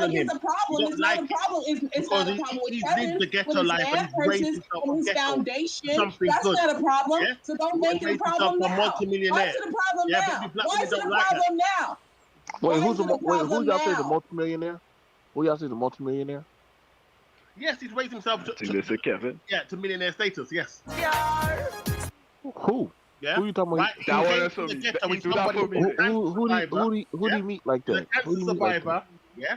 killing him. It's a problem. It's not a problem. It's not a problem with Kevin lived the with ghetto his life and ad he's raised purchase himself and from his ghetto foundation. something That's good. not a problem. Yeah? So don't He make it a raised himself problem from now. multi-millionaire. Why is it a problem Yeah, now? maybe black Why women is it don't a like that. problem now? Wait, Why is it a problem y'all say the now? multimillionaire? Who y'all say the multimillionaire? Yes, he's raised himself to Kevin. Yeah, to millionaire status. Yes. Who? Yeah. Who you talking about? Right. That He one came that's from the some. ghetto. He He's do that somebody for who's me. a cancer survivor. Who do he meet like He's a that? Who cancer do he meet like that? survivor. Yeah.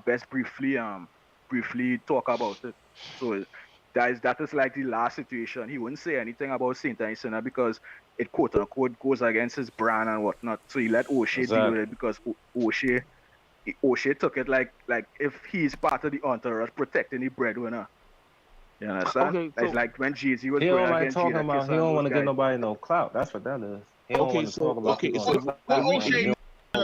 best briefly talk about it. So that is like the last situation. He wouldn't say anything about Saint Anicina because it quote unquote goes against his brand and whatnot. So he let O'Shea deal with it because O'Shea took it like if he's part of the entourage protecting the breadwinner. You understand? Okay, so it's like when Jay-Z was he going don't like against talking Jada about. Kiss He and don't those want to guys. get nobody no clout. That's what that is. He don't want to talk about people on the platform. He don't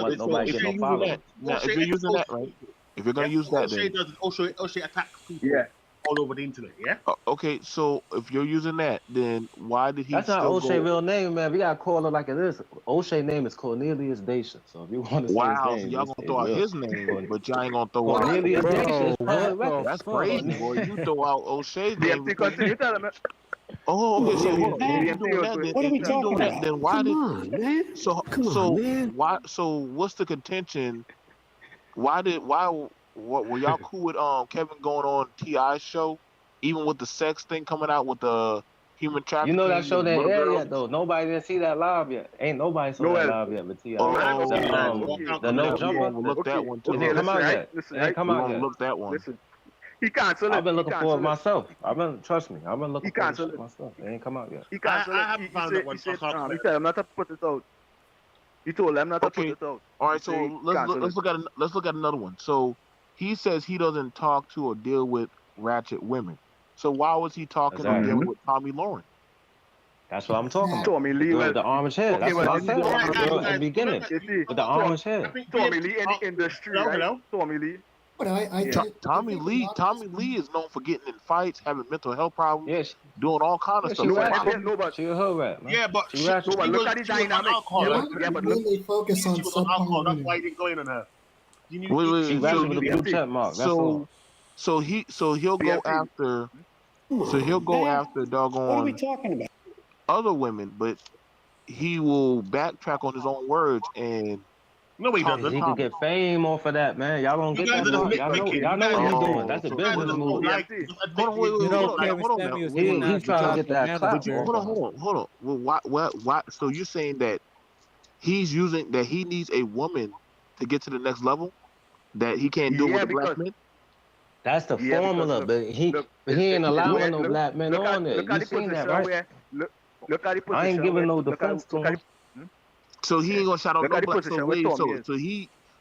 want nobody get no followers. Now, if you're using that, right? If you're gonna use that, O'Shea then does O'Shea attacks people all over the internet. Yeah. Okay, so if you're using that, then why did he That's not still O'Shea go? real name, man. We gotta call it like it is. O'Shea name is Cornelius Dacia. So if you want to say his Wow, so name, y'all just gonna say throw out real. his name, but y'all ain't gonna throw out Cornelius Dacia is public record. That's crazy, boy. You throw out O'Shea's name. BMT, continue telling me. Oh, okay. So hold on. If BMT you're doing that, then What are we if you're talking doing that, about? then why Come did? on, man. So Come on, man. why? So what's the contention? Why what were y'all cool with Kevin going on T.I.'s show, even with the sex thing coming out with the human You trafficking know that show of didn't little air girls? yet though. Nobody didn't see that live yet. Ain't nobody saw that live yet with T.I. The no We're jumper. gonna look that one too. It didn't come out yet. Listen, It ain't come We're out gonna yet. look that one. Listen, he canceled it. I've been looking for it canceled myself. Trust me. I've been looking for canceled it it. myself. It ain't come out yet. He canceled it. I haven't found that one. He said him not to put it out. He told them not to put it out. All right, so let's look at another one. So he says he doesn't talk to or deal with ratchet women. So why was he talking or dealing with Tommy Lauren? That's what I'm talking about. Tommy Lee with the orange hair. That's what I said at the beginning. With the orange hair. Tommy Lee in the industry, right? Tommy Lee. But Tommy Lee is known for getting in fights, having mental health problems, doing all kind of stuff. She So a hood rat, man. Yeah, but she ratchet. Look at the dynamic. Yeah, but mainly focus on alcohol. That's subprime why he didn't go in on her. Wait, She ratchet with a blue check mark. That's all. So he'll go after. So he'll go after doggone. What are we talking about? Other women, but he will backtrack on his own words and. No, he doesn't. He could get fame off of that, man. Y'all don't get that part. Y'all know what he's doing. That's a business move. Hold on. He's trying to get that clap. Hold on. Well, why? So you're saying that he needs a woman to get to the next level? That he can't do with the black men? That's the formula, but he ain't allowing no black men on there. You seen that, right? Look at the position. I ain't giving no defense to him. So he ain't gonna shout out no black.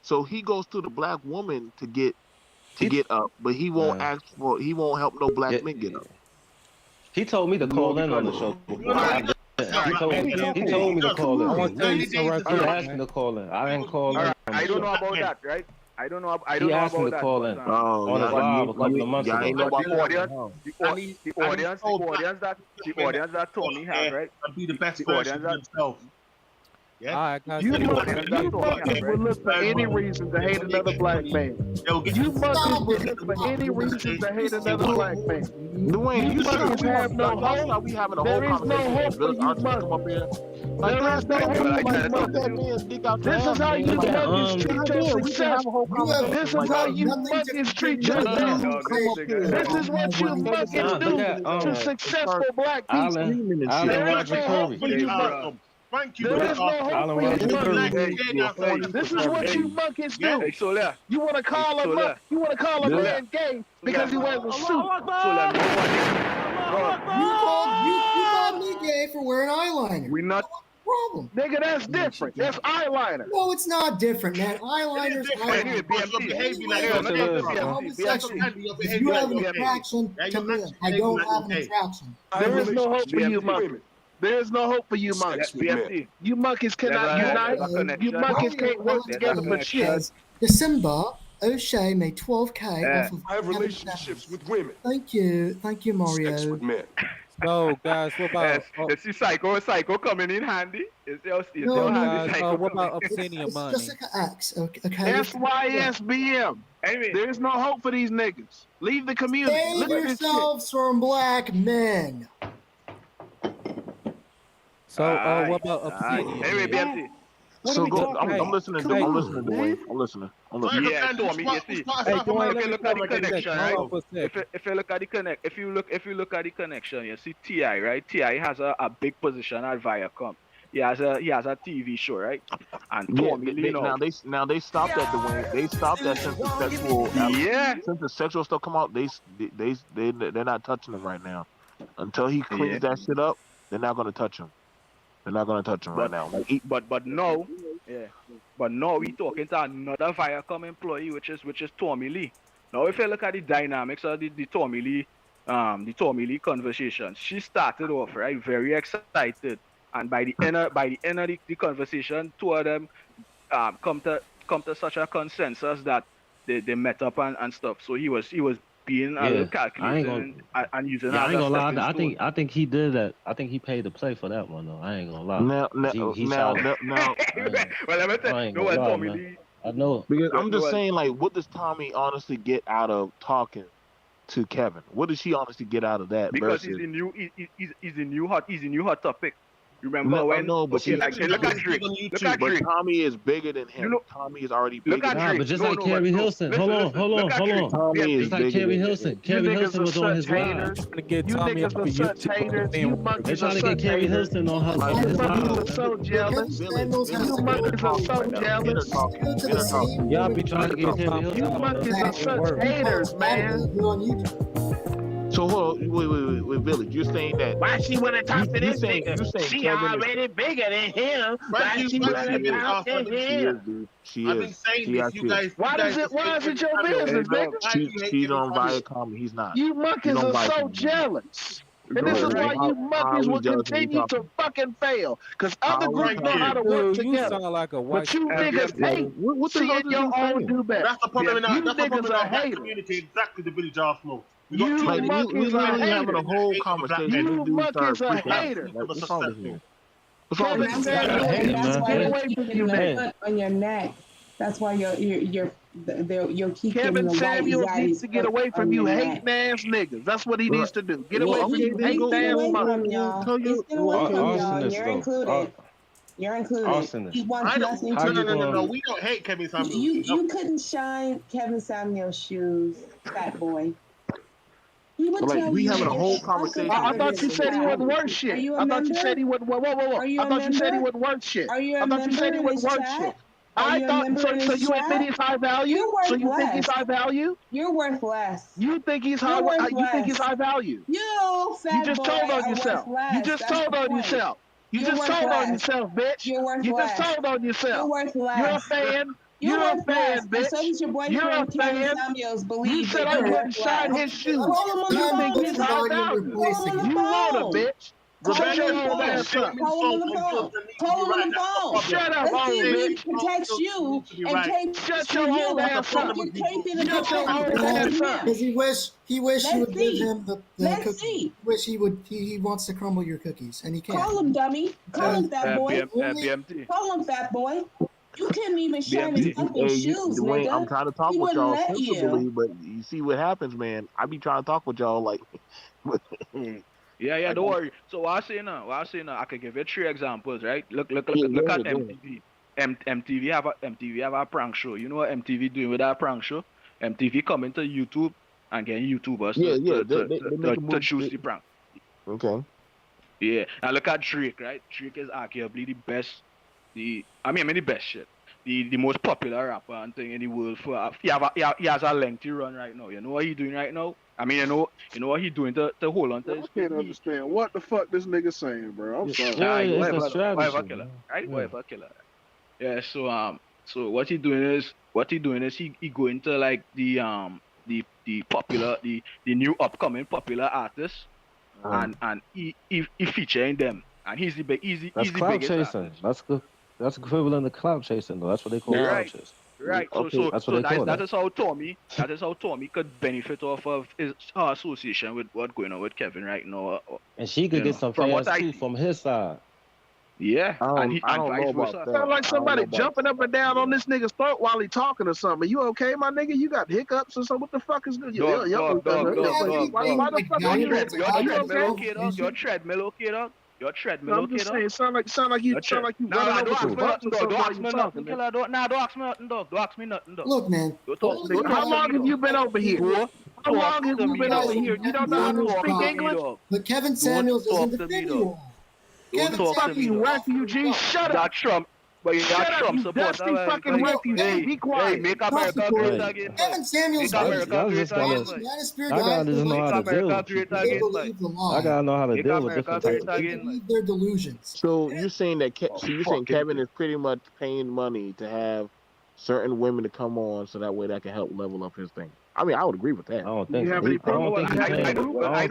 So he goes to the black woman to get up, but he won't he won't help no black men get up. He told me to call in on the show before. He told me to call in. He asked me to call in. I didn't call in. I don't know about that, right? I don't know He asked me to call in on his live a couple of months ago. The audience that Tommy has, right? Be the best version of himself. Yeah. You monkeys will look for any reason to hate another black man. You monkeys will look for any reason to hate another black man. Dwayne, you monkeys have no hope. We having a There whole is no hope for you monkeys. There is no hope for you monkeys. This is how you monkeys treat your success. This is how you monkeys treat your dudes. This is what you monkeys do to successful black people. There is no hope for you monkeys. Thank you. There is no hope for you monkeys. This is what you monkeys do. You want to call a man gay because he wears a suit. You called me gay for wearing eyeliner. We not problem. Nigga, that's different. That's eyeliner. No, it's not different, man. Eyeliner's eyeliner. If you have an attraction to me, I don't have an attraction. There is no hope for you monkeys. There is no hope for you monkeys. You monkeys cannot unite. You monkeys can't work together for shit. December, O'Shea made 12K off of I have relationships with women. Thank you, Mario. Sex with men. So, guys, what about... Is the psycho coming in handy? Is there what about obscenium money? Jessica X, okay. SYSBM. There is no hope for these niggas. Leave the community. Save yourselves from black men. So, what about obsidian? So go. I'm listening. I'm listening, Dwayne. I'm listening. Yeah, Tommy. You see, if you look at the connection, right? If you look at the connection, you see T.I., right? T.I. has a big position at Viacom. He has a TV show, right? And Tommy Lee now they stopped that, Dwayne. They stopped that since the sexual. Since the sexual stuff come out, they're not touching him right now. Until he cleans that shit up, they're not gonna touch him. They're not gonna touch him right now. But no, yeah. But now we talking to another Viacom employee, which is Tommy Lee. Now if you look at the dynamics of the Tommy Lee conversation, she started off right very excited, and by the end of the conversation, two of them come to such a consensus that they met up and stuff. So he was being a little calculated and using I ain't gonna lie. stepping I think he did that. I think he paid to play for that one though. I ain't gonna lie. Now, well, let me tell you, Tommy Lee. I know. Because I'm just saying, like, what does Tommy honestly get out of talking to Kevin? What does she honestly get out of that? Because versus... he's the new hot topic. Remember when? No, but okay, look at Drake. Look at Drake. But Tommy is bigger than him. Tommy is already bigger. Look at Drake. But just like Carrie Hilson. Hold on. Tommy is just like Carrie Hilson. Carrie Hilson was on his ride. To get Tommy up for you. They're trying to get Carrie Hilson on her ride. You monkeys are so jealous. You monkeys are so jealous. Y'all be trying to get Carrie Hilson. You monkeys are such haters, man. So hold on, wait, Village. You're saying that why she wanna talk to this nigga? She Kevin already bigger than him. Why she wanna talk to him? She is. You guys. Why is it your business, nigga? She's on Viacom. He's not. You monkeys are so jealous. And this is why you monkeys will continue to fucking fail. Because other groups know how to work together. You sound like a white but you niggas hate seeing your own do better. That's the problem in our haters. community, exactly the Billy Arsenal. You monkeys are haters. Having a whole conversation. You monkeys are haters. What's wrong with you? That's why you're keeping the foot on your neck. That's why you'll keep Kevin Samuels needs to get away from you hating ass niggas. That's what he needs to do. Get away from you hating ass motherfuckers. You're included. You're included. He wants nothing to do. No. We don't hate Kevin Samuels. You couldn't shine Kevin Samuels' shoes, fat boy. He would tell we you having a whole conversation. I thought you said he wasn't worth shit. I thought you said he wasn't. Whoa. I thought you said he wasn't worth shit. I thought you said he wasn't worth shit. I thought so. You admit he's high value. So you think he's high value? You're worth less. You think he's high? You think he's high value? You fat boy. You just told on yourself. You just told on yourself. You just told on yourself, bitch. You're worth you less. just told on yourself. You're worth less. You're a fan. You're a fan, bitch. So does your boyfriend, You're a fan. Samuels, believe you said I wouldn't shine his shoes. You think he's high value? You want a bitch. Shut your old ass up. Call him on the phone. Call him on the phone. Shut up, old bitch. Protects you and tapes Shut your old ass up. Shut your old ass up. Because he wish you would give him the cookies. He wish he wants to crumble your cookies, and he can't. Call him dummy. Call him fat boy. Call him fat boy. You couldn't even shine his fucking shoes, Dwayne, nigga. I'm trying to talk with y'all sensibly, but you see what happens, man. I be trying to talk with y'all like. Yeah, don't worry. So what I say now, I could give you 3 examples, right? Look at MTV. MTV have a prank show. You know what MTV doing with that prank show? MTV coming to YouTube and getting YouTubers to choose the prank. Okay. Yeah, and look at Drake, right? Drake is arguably the best. The best shit. The most popular rapper and thing in the world. He has a lengthy run right now. You know what he's doing right now? I mean, you know what he's doing to hold on to his. I can't understand what the fuck this nigga saying, bro. I'm sorry. Whatever killer, right? Whatever killer. Yeah. So what he doing is he go into like the popular the new upcoming popular artists and he featuring them and he's the biggest. That's clout chasing. That's good. That's equivalent to clout chasing, though. That's what they call clout chasing. Right. Okay, that is how Tommy could benefit off of his association with what's going on with Kevin right now. And she could get some fans too from his side. Yeah. I don't know about that. Sound like somebody jumping up and down on this nigga's throat while he talking or something. You okay, my nigga? You got hiccups or something? What the fuck is good? Why the fuck are you okay? Your treadmill okay, dog? Your treadmill, I'm just saying, sound like you running over some buttons. Don't ask me nothing, killer. Don't ask me nothing, dog. Don't ask me nothing, dog. Look, man. How long have you been over here? How long have you been over here? You don't know how to speak English? But Kevin Samuels doesn't defend you all. Kevin fucking refugee, shut up. But you got Shut up, Trump you support. dusty fucking refugee. Be quiet. Hey, make America great again, man. Kevin Samuels, Make America great again, man. Manosphere I gotta guys just know like how to deal America with great people. again, man. believe the lie. I gotta know how to Make deal with America different type great of people. again, man. Believe their delusions. So you're saying that Kevin is pretty much paying money to have certain women to come on so that way that can help level up his thing. I mean, I would agree with that. I don't Do think you so. have any I proof? don't think he's paying them. I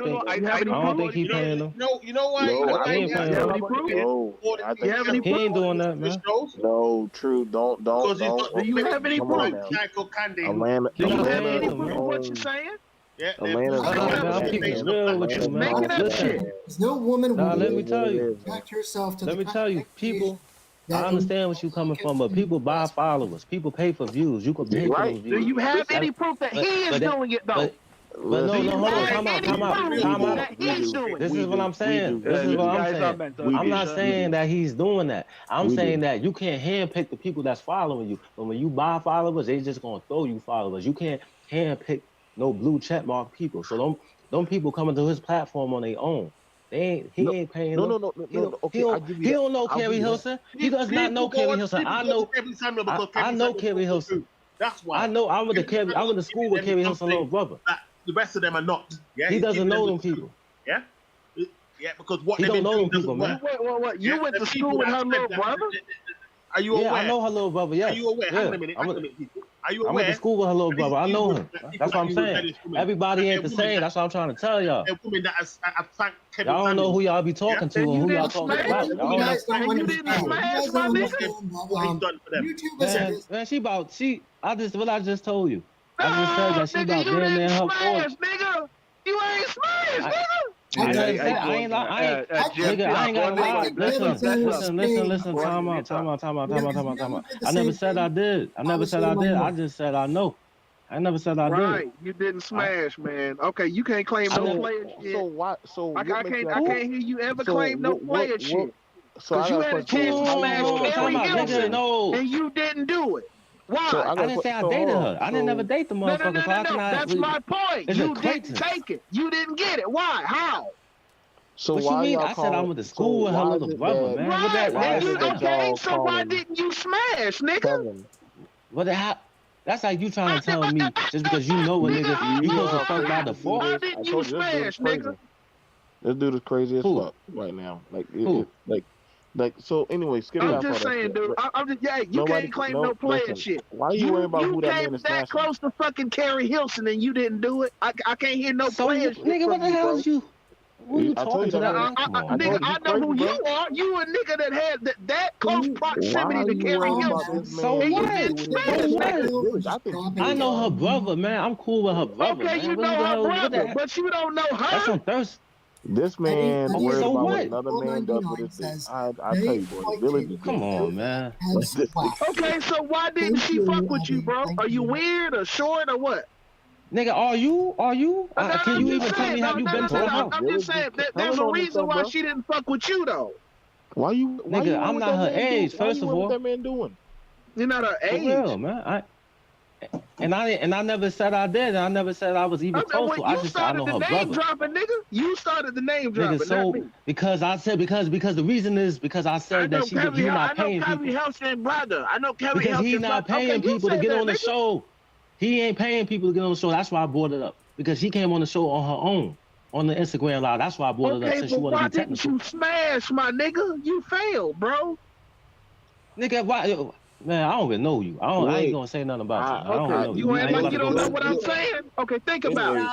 don't think he's paying them. You know why? No, You know why he ain't he has paying to them. I think He ain't doing that, man. No, true. Don't. Do you have any Come on proof? now. Michael Candy. Atlanta. Do you have paying any them, proof man. of what you're saying? Yeah, Atlanta's man, I'm keeping it real with you, man. Making up Listen, shit. There's no woman nah, who let me tell you. back yourself to Let the me tell you, people. that I understand what you coming from, but people buy followers. People pay for views. You could pay for those Do views. you have any proof that he is doing it though? But no, hold on, time out. That he's doing This it. is what I'm saying. This is what I'm saying. I'm not saying that he's doing that. I'm saying that you can't handpick the people that's following you. But when you buy followers, they just gonna throw you followers. You can't handpick no blue check mark people. So them people coming to his platform on their own. He ain't paying them. No. Okay, He don't know Kerry Hilson. He does not know Kerry Hilson. I know. I know Kerry Hilson. That's why. I know. I went to school with Kerry Hilson's little brother. The rest of them are not. Yeah, he doesn't know them people. Yeah. Yeah, because what he don't know them people, man. What? You went to school with her little brother? Are you aware? Yeah, I know her little brother. Yeah. Are you aware? Yeah. Hang on a minute. Are you aware? I went to school with her little brother. I know him. That's what I'm saying. Everybody ain't the same. That's what I'm trying to tell y'all. Women that have thanked Kevin Y'all don't know who y'all be talking to and who y'all talking about. You guys don't understand. Man, I just told you. I just said that she about damn near her 40. Nigga, you ain't smashed, nigga. I ain't gonna lie. Listen. Time out. I never said I did. I just said I know. I never said I did. Right, you didn't smash, man. Okay, you can't claim no player shit. So what? So I can't hear you ever claim no player shit. Because you had a chance to smash Kerry Hilson, and you didn't do it. Why? I didn't say I dated her. I didn't ever date the motherfucker. No. That's my point. You didn't take it. You didn't get it. Why? How? So what why you mean? I said I went to school with her little brother, man. Right. So why didn't you smash, nigga? What the hell? That's like you trying to tell me just because you know a nigga, you supposed to fuck by default. Why didn't you smash, nigga? This dude is crazy as fuck right now. So anyway, skip that. I'm just saying, dude. I'm just you can't claim no player shit. Why are you worried about who that man is smashing? You came that close to fucking Kerry Hilson and you didn't do it. I can't hear no player shit. Nigga, what the hell is you? Who you talking to? Nigga, I know who you are. You a nigga that had that close proximity to Kerry Hilson. So what? I know her brother, man. I'm cool with her brother. Okay, you know her brother, but you don't know her. That's on Thursday. This man worried so about what? what another man does with his dick. I tell you, boy, really. Come on, man. Okay, so why didn't she fuck with you, bro? Are you weird or short or what? Nigga, are you? Can you even tell me have you been to her house? I'm just saying there's a reason why she didn't fuck with you though. Why you? Nigga, I'm not her age. First of all, what that man doing? You're not her age. For real, man. I never said I did. And I never said I was even close to. I just said I know her brother. Dropping, nigga. You started the name dropping. Nigga, so because I said because the reason is because I said that he's not paying people. Kerry Hilson brother. I know Kerry because Hilson. He's not paying people to get on the show. He ain't paying people to get on the show. That's why I brought it up. Because she came on the show on her own, on the Instagram live. That's why I brought it up. Since you want to be technical. Why didn't you smash, my nigga? You failed, bro. Nigga, why? Man, I don't even know you. I ain't gonna say nothing about you. I don't know you. You ain't like you don't know what I'm saying? Okay, think about it.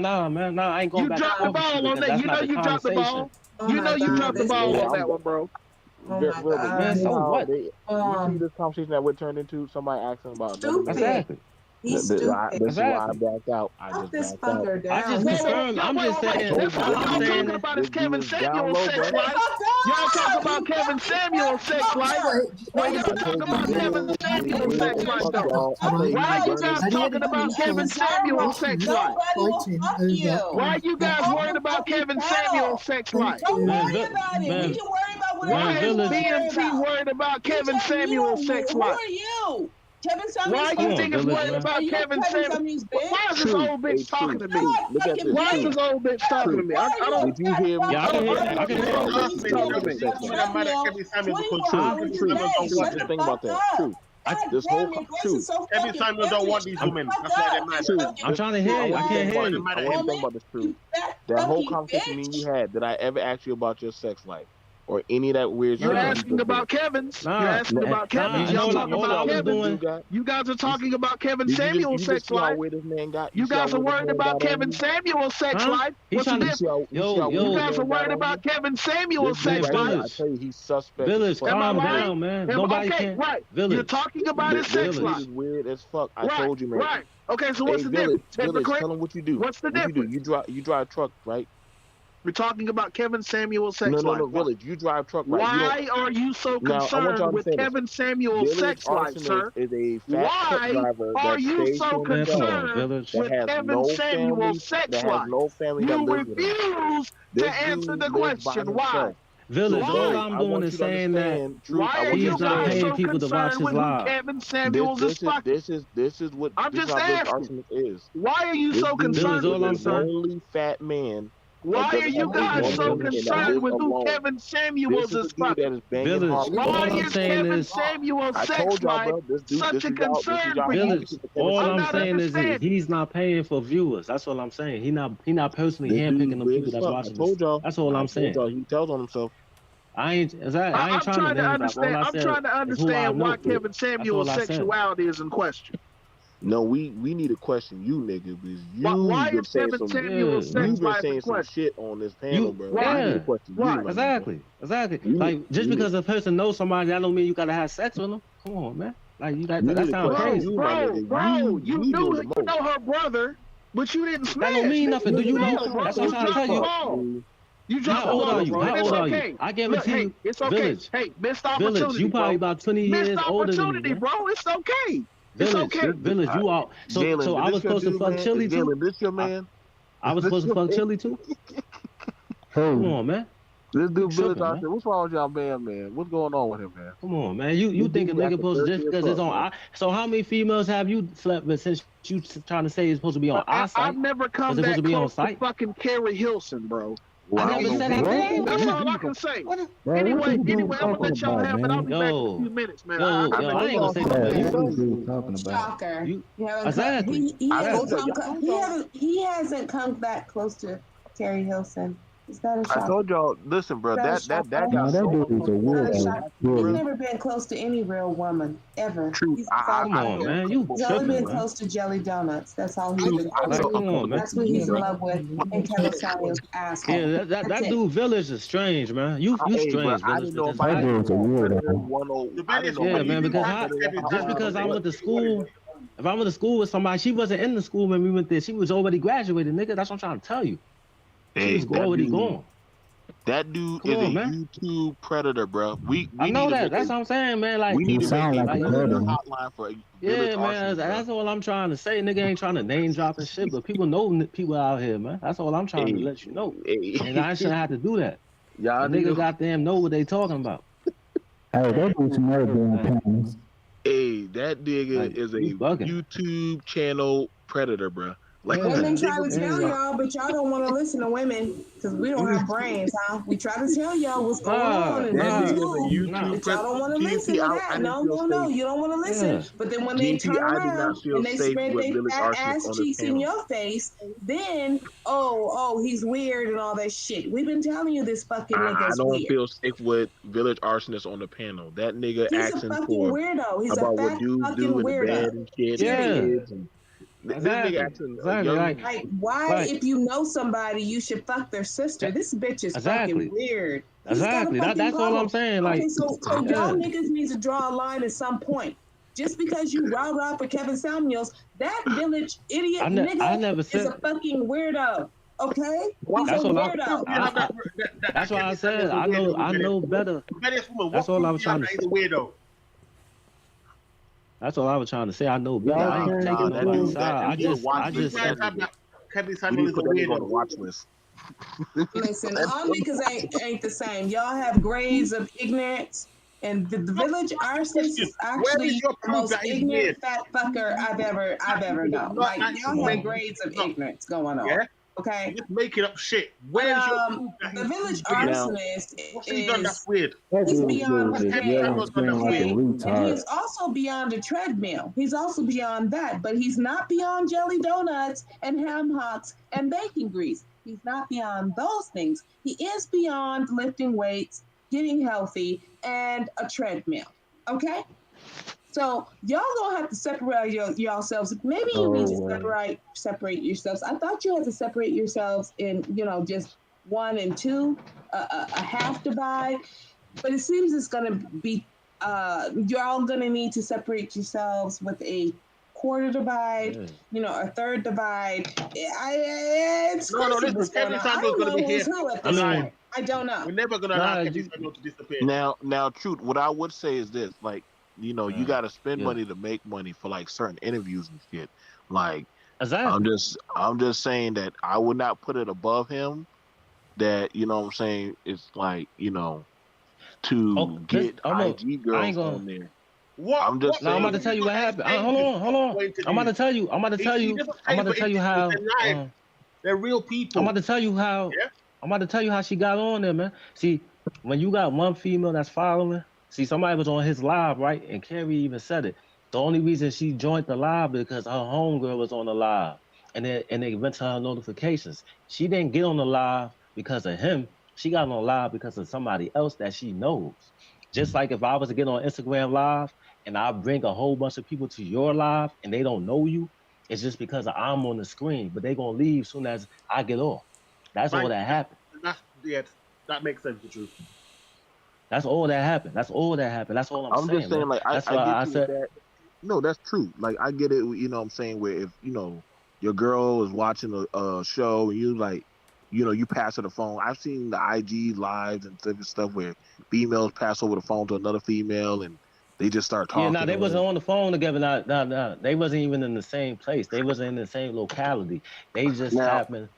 No, man. I ain't going back. You dropped the ball on that. You know you dropped the ball. You know you dropped the ball on that one, bro. Man, so what? You see this conversation that would turn into somebody asking about exactly. This is why I backed out. I just confirmed. I'm just saying. What y'all talking about is Kevin Samuel's sex life. Y'all talk about Kevin Samuel's sex life. Why y'all talking about Kevin Samuel's sex life though? Why are you guys talking about Kevin Samuel's sex life? Why are you guys worried about Kevin Samuel's sex life? Don't worry about it. We can worry about whatever. Why is BMT worried about Kevin Samuel's sex life? Who are you? Kevin Samuels. Why you think it's worried about Kevin Samuels? Why is this old bitch talking to me? Look at this. Why is this old bitch talking to me? I don't. Did you hear me? I don't I can hear know. you. Talking to me. I'm mad at Kevin Samuels because True. Just think about that. True. This whole true. Kevin Samuels don't want these women. That's why they're mad. True. I'm trying to hear you. I can't hear you. I want to think about this. True. That whole conversation me you had. Did I ever ask you about your sex life or any of that weird? You're asking about Kevin's. You're asking about Kevin's. Y'all talking about Kevin's. You guys are talking about Kevin Samuel's sex life. You guys are worried about Kevin Samuel's sex life. What's the difference? You guys are worried about Kevin Samuel's sex life. I tell you, he's suspect. Village, calm down, man. Nobody can. Right. Village. You're talking about his sex life. This is weird as fuck. I told you, man. Right. Okay, so what's the difference? Village, tell him what you do. What's the difference? You drive a truck, right? We're talking about Kevin Samuel's sex life. No, Village. You drive truck, right? Why are you so concerned with Kevin Samuel's sex life, sir? Is a fat Why are you so concerned with Kevin Samuel's sex life? You refuse to answer the question. Why? Village, all I'm doing is saying that he's not paying people to watch his live. Kevin Samuels is fucking. This is what I'm just asking. is. Why are you so concerned with this only fat man? Why are you guys so concerned with who Kevin Samuels is fucking? Why is Kevin Samuels' sex life such a concern for you? All I'm saying is that he's not paying for viewers. That's all I'm saying. He not personally handpicking the people that's watching this. That's all I'm saying. He tells on himself. I ain't trying to understand. I'm trying to understand why Kevin Samuel's sexuality is in question. No, we need to question you, nigga, because why is Kevin Samuel's sex life saying some shit on this panel, bro. Why? Exactly. Like just because a person knows somebody, that don't mean you gotta have sex with them. Come on, man. Like that sounds crazy. Bro, you know her brother, but you didn't smash. That don't mean nothing. Do you know? That's what I'm trying to tell you. How old are you? How old are you? I guarantee you. It's okay. Village. Hey, missed opportunity. Village, you probably about 20 years older than me. Missed opportunity, bro. It's okay. Village, you are. So I was supposed to fuck Chili too. This your man? I was supposed to fuck Chili too. Come on, man. This dude Village out there. What's wrong with y'all, man? What's going on with him, man? Come on, man. You think a nigga supposed to just because it's on? So how many females have you slept with since you trying to say it's supposed to be on our site? I've never come that close to fucking Carrie Hilson, bro. I never said that. That's all I can say. Anyway, I'm gonna let y'all have it. I'll be back in a few minutes, man. I ain't gonna say nothing. Shocker. He hasn't come that close to Carrie Hilson. Is that a shock? I told y'all, listen, bro, that got so dude is a weirdo. He's never been close to any real woman, ever. True. Come on, man. He's only been close to Jelly Donuts. That's all he's been close to. That's what he's in love with. And Kevin Samuels' asshole. Yeah, that dude Village is strange, man. You strange, I didn't know if That dude's a weirdo. Yeah, man, because just because I went to school, if I went to school with somebody, she wasn't in the school when we went there. She was already graduated, nigga. That's what I'm trying to tell you. She's already gone. That dude is a YouTube predator, bro. I know that. That's what I'm saying, man. Like, we need to sound make like a hotline for man. That's all I'm trying to say. Nigga ain't trying to name drop and shit, but people know people out here, man. That's all I'm trying to let you know. And I shouldn't have to do that. Y'all niggas goddamn know what they talking about. Hey, that dude's murder damn pounds. Hey, that nigga is a YouTube channel predator, bro. Like women try to tell y'all, but y'all don't want to listen to women because we don't have brains, huh? We try to tell y'all what's going on, and that's cool. But y'all don't want to listen to that. No, you don't want to listen. But then when they turn around and they spread their fat ass cheeks in your face, then he's weird and all that shit. We've been telling you this fucking nigga's weird. I don't feel safe with Village Arsonist on the panel. That nigga asking for weirdo. He's about a what dudes do in the bed and shit. Yeah. Exactly. Like, why, if you know somebody, you should fuck their sister? This bitch is fucking weird. Exactly. That's all I'm saying. Like, okay, so y'all niggas need to draw a line at some point. Just because you rah for Kevin Samuels, that Village idiot nigga is a fucking weirdo. Okay? That's why I said I know better. That's all I was trying to say. That's all I was trying to say. I know better. I ain't taking nobody's side. I just said Kevin Samuels is a weirdo. Watch list. Listen, all niggas ain't the same. Y'all have grades of ignorance And the village arsonist is actually the most ignorant fat fucker I've ever known. Like y'all have grades of ignorance going on. Yeah? Okay. You're just making up shit. Where's your proof that the village weird? arsonist What's he done that's weird? He's beyond the Samuel's done that's weird. and he's also beyond a treadmill. He's also beyond that, but he's not beyond jelly donuts and ham hocks and bacon grease. He's not beyond those things. He is beyond lifting weights, getting healthy, and a treadmill. Okay? So y'all gonna have to separate yourselves. Maybe you need to separate yourselves. I thought you had to separate yourselves in, just 1 and 2, a half divide. But it seems it's gonna be you're all gonna need to separate yourselves with a quarter divide, a third divide. It's crazy what's going on. I don't know who's who at this point. I don't know. We're never gonna allow Kevin Samuel to disappear. Now, truth. What I would say is this: like, you got to spend money to make money for like certain interviews and shit. Like, exactly. I'm just saying that I would not put it above him. That what I'm saying, it's like to get IG girls on there. What? I'm just saying. I'm about to tell you what happened. Hold on. I'm about to tell you how. They're real people. I'm about to tell you how. Yeah? I'm about to tell you how she got on there, man. See, when you got one female that's following, see, somebody was on his live, right? And Carrie even said it. The only reason she joined the live because her homegirl was on the live, and they went to her notifications. She didn't get on the live because of him. She got on the live because of somebody else that she knows. Just like if I was to get on Instagram live and I bring a whole bunch of people to your live and they don't know you, it's just because I'm on the screen, but they gonna leave soon as I get off. That's all that happened. That makes sense. The truth. That's all that happened. That's all that happened. That's all I'm saying. Just saying, man. like, that's why I said that. No, that's true. Like, I get it. What I'm saying, where if your girl is watching a show and you like, you pass her the phone. I've seen the IG lives and different stuff where females pass over the phone to another female and they just start talking. Yeah, they wasn't on the phone together. No. They wasn't even in the same place. They wasn't in the same locality. They just happened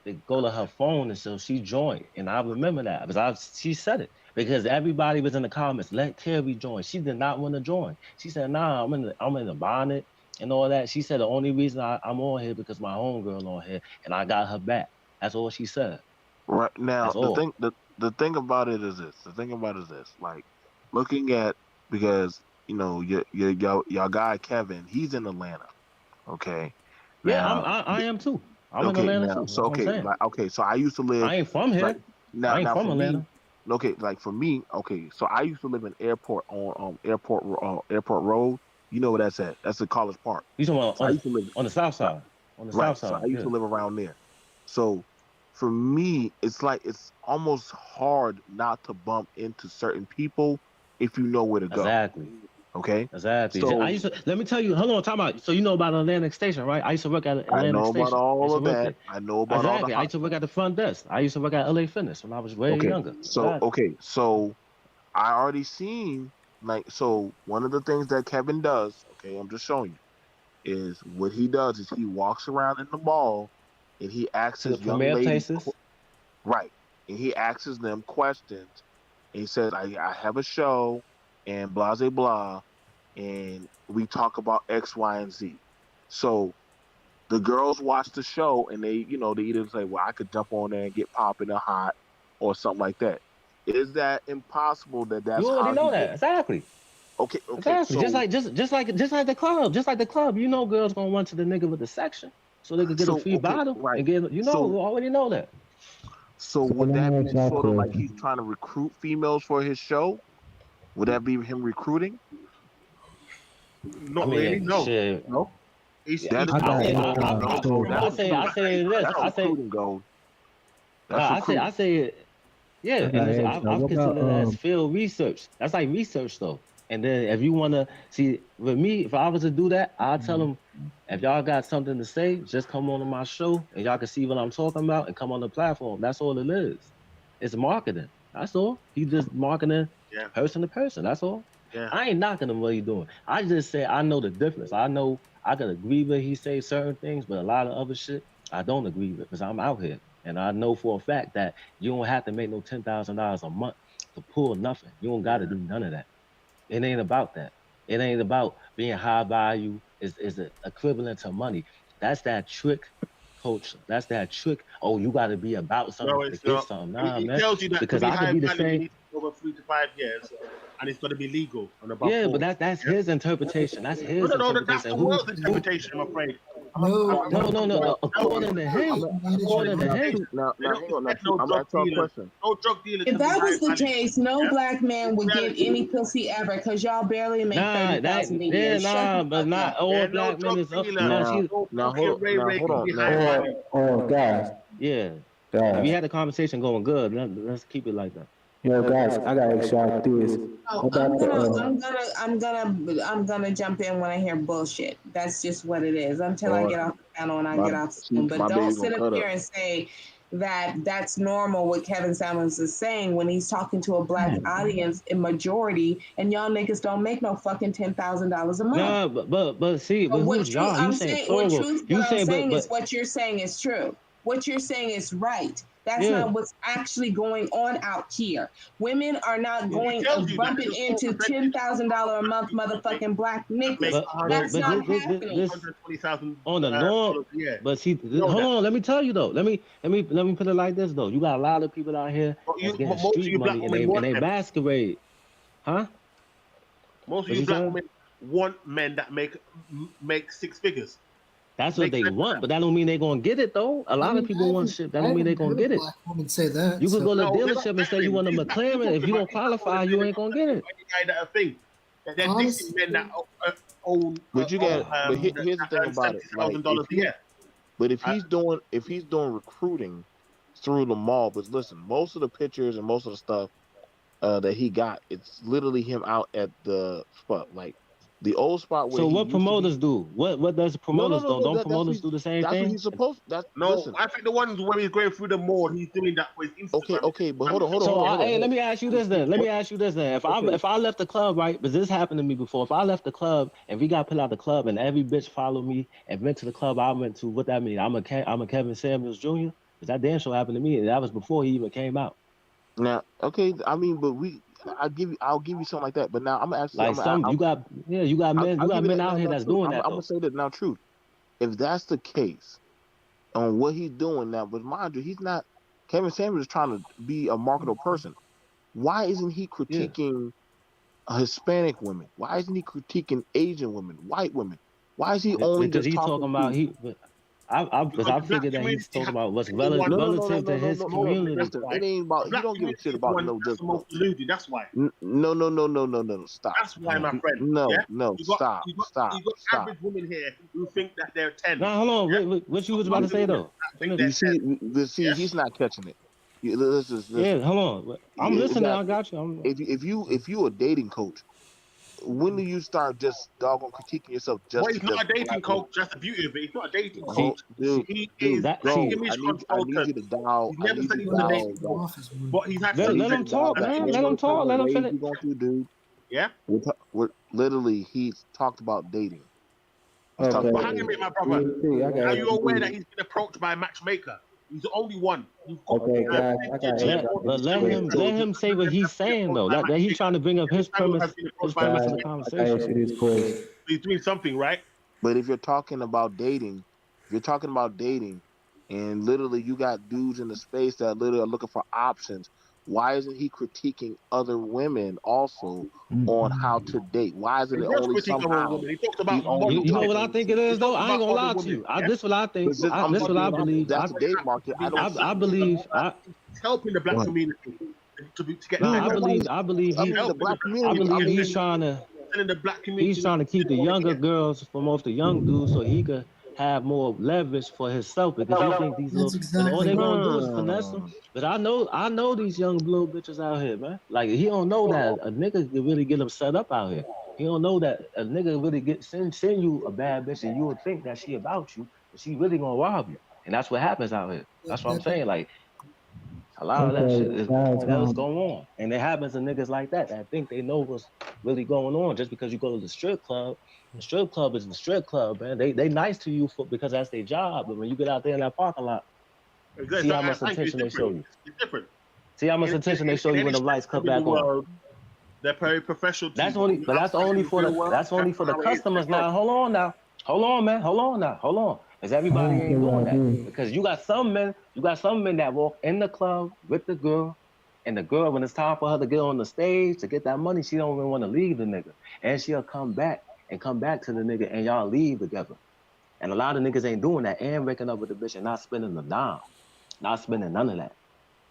to go to her phone, and so she joined. And I remember that because she said it because everybody was in the comments. Let Carrie join. She did not want to join. She said, "Nah, I'm in the bonnet and all that." She said the only reason I'm on here because my homegirl on here, and I got her back. That's all she said. Right now, the thing about it is this. Like, looking at because y'all guy Kevin, he's in Atlanta. Okay. Yeah, I am too. I'm in Atlanta too. So so I used to live. I ain't from here. I ain't from Atlanta. Like for me, so I used to live in Airport on Airport Road. You know where that's at? That's at College Park. You talking about on the south side? On the south side. So I used to live around there. So for me, it's almost hard not to bump into certain people if you know where to go. Exactly. Okay. Exactly. So, let me tell you. Hold on, time out. So you know about Atlantic Station, right? I used to work at Atlantic Station. I know about all of that. I know about all the. I used to work at the front desk. I used to work at LA Fitness when I was way younger. So I already seen so one of the things that Kevin does. Okay, I'm just showing you. Is what he does is he walks around in the mall and he asks his young ladies, right? And he asks them questions. And he says, "I have a show." And blah, blah, blah, and we talk about X, Y, and Z. So the girls watch the show, and they either say, well, I could jump on there and get popping or hot or something like that. Is that impossible that's You already know that. Exactly. Okay. Exactly. So, just like the club. Just like the club. Girls gonna run to the nigga with the section so they could get a free bottle. Right. And get, we already know that. So would that be sort of like he's trying to recruit females for his show? Would that be him recruiting? Not really. No. Shit. No. I say it. Yeah, and I've considered that as field research. That's like research, though. And then if you want to see, with me, if I was to do that, I'll tell them, if y'all got something to say, just come on to my show, and y'all can see what I'm talking about, and come on the platform. That's all it is. It's marketing. That's all. He just marketing person to person. That's all. Yeah. I ain't knocking him what he doing. I just say I know the difference. I know I can agree with he say certain things, but a lot of other shit I don't agree with because I'm out here. And I know for a fact that you don't have to make no $10,000 a month to pull nothing. You don't got to do none of that. It ain't about that. It ain't about being high value. Is equivalent to money. That's that trick culture. That's that trick. Oh, you got to be about something No, to it's get not. something. I mean, Nah, it man. tells you that to Because be I could high be the value, you same. need to go over 3 to 5 years, and it's got to be legal and above Yeah, board. but that's his interpretation. That's his No, that's interpretation. the world's interpretation, I'm afraid. No. According to him, according to him. Now, hang on. Now, I'm asking you a question. No drug dealers. If that was the value. case, no black man would get any pussy ever, because y'all barely make $30,000 a year. Shut the but fuck not up. all black men is up. Now, hold on. Guys. Yeah. Guys. We had a conversation going good. Let's keep it like that. Yo, guys, I gotta ask y'all this. Oh, I'm gonna jump in when I hear bullshit. That's just what it is. Until I get off the panel and I get off soon. But don't sit up here and say that that's normal what Kevin Samuels is saying when he's talking to a black audience in majority, and y'all niggas don't make no fucking $10,000 a month. No, but see, but who's y'all? You saying plural? Is what you're saying is true. What you're saying is right. That's not what's actually going on out here. Women are not bumping into $10,000 a month motherfucking black niggas. That's not happening. On the norm, but see, hold on. Let me tell you though. Let me put it like this though. You got a lot of people out here that's getting street money and they masquerade, huh? Most of you black women want men that make 6 figures. That's what they want, but that don't mean they're gonna get it though. A lot of people want shit. That don't mean they're gonna get it. Black women say that. You could go to the dealership and say you want a McLaren. If you don't qualify, you ain't gonna get it. They're dissing men that own. But you got. But here's the thing about it. But if he's doing recruiting through the mall, but listen, most of the pictures and most of the stuff that he got, it's literally him out at the spot, like the old spot where. So what promoters do? What does promoters do? Don't promoters do the same thing? That's what he's supposed. I think the ones where he's going through the mall, he's doing that with Instagram. Okay, but hold on. So hey, let me ask you this then. If I left the club, right? But this happened to me before. If I left the club and we got put out the club and every bitch followed me and went to the club I went to, what that mean? I'm a Kevin Samuels Jr. Because that damn show happened to me, and that was before he even came out. Now, okay, I mean, but I'll give you something like that. But now I'm gonna ask you. You got men out here that's doing that. I'm gonna say that now. Truth, if that's the case, on what he's doing now, but mind you, he's not. Kevin Samuels is trying to be a marketable person. Why isn't he critiquing Hispanic women? Why isn't he critiquing Asian women, white women? Why is he only because just he's talking about I figured that he's talking about what's relative to his community. Listen, it ain't about. You don't give a shit about no that's the most deluded. That's why. No. Stop. That's why, my friend. No. Stop. You got average women here who think that they're 10. Now hold on. What you was about to say though? You see, he's not catching it. Listen. Yeah, hold on. I'm listening. I got you. If you a dating coach, when do you start just doggone critiquing yourself? Well, he's not a dating coach. That's the beauty of it. He's not a dating coach. He is I need you to dial. He never said he was a dating coach. But he's had let him talk, man. Let him talk. Let him finish. Dude. Yeah. We're literally, he's talked about dating. But hang on a minute, my brother. Are you aware that he's been approached by a matchmaker? He's the only one. Okay, guys, I got it. But let him say what he's saying though. That he's trying to bring up his premise of the conversation. He's doing something, right? But if you're talking about dating, and literally you got dudes in the space that literally are looking for options, why isn't he critiquing other women also on how to date? Why isn't it only somehow? He talks about you know what I think it is though? I ain't gonna lie to you. This is what I think. This is what I believe. That's the date market. I believe. It's helping the black community to get. No, I believe he's trying to. He's trying to keep the younger girls from off the young dudes so he could have more leverage for himself, because you think these all they gonna do is finesse them. But I know these young blue bitches out here, man. Like he don't know that a nigga can really get them set up out here. He don't know that a nigga really send you a bad bitch and you would think that she about you, but she really gonna rob you. And that's what happens out here. That's what I'm saying. Like a lot of that shit is what's going on. And it happens to niggas like that think they know what's really going on just because you go to the strip club. The strip club is the strip club, man. They nice to you because that's their job. But when you get out there in that parking lot, see how much attention they show you. It's different. See how much attention they show you when the lights come back on. They're very professional. That's only, but that's only for the customers now. Hold on, man. Hold on. Because everybody ain't doing that. Because you got some men that walk in the club with the girl, and the girl, when it's time for her to get on the stage to get that money, she don't even want to leave the nigga, and she'll come back to the nigga, and y'all leave together. And a lot of niggas ain't doing that and waking up with the bitch and not spending a dime, not spending none of that.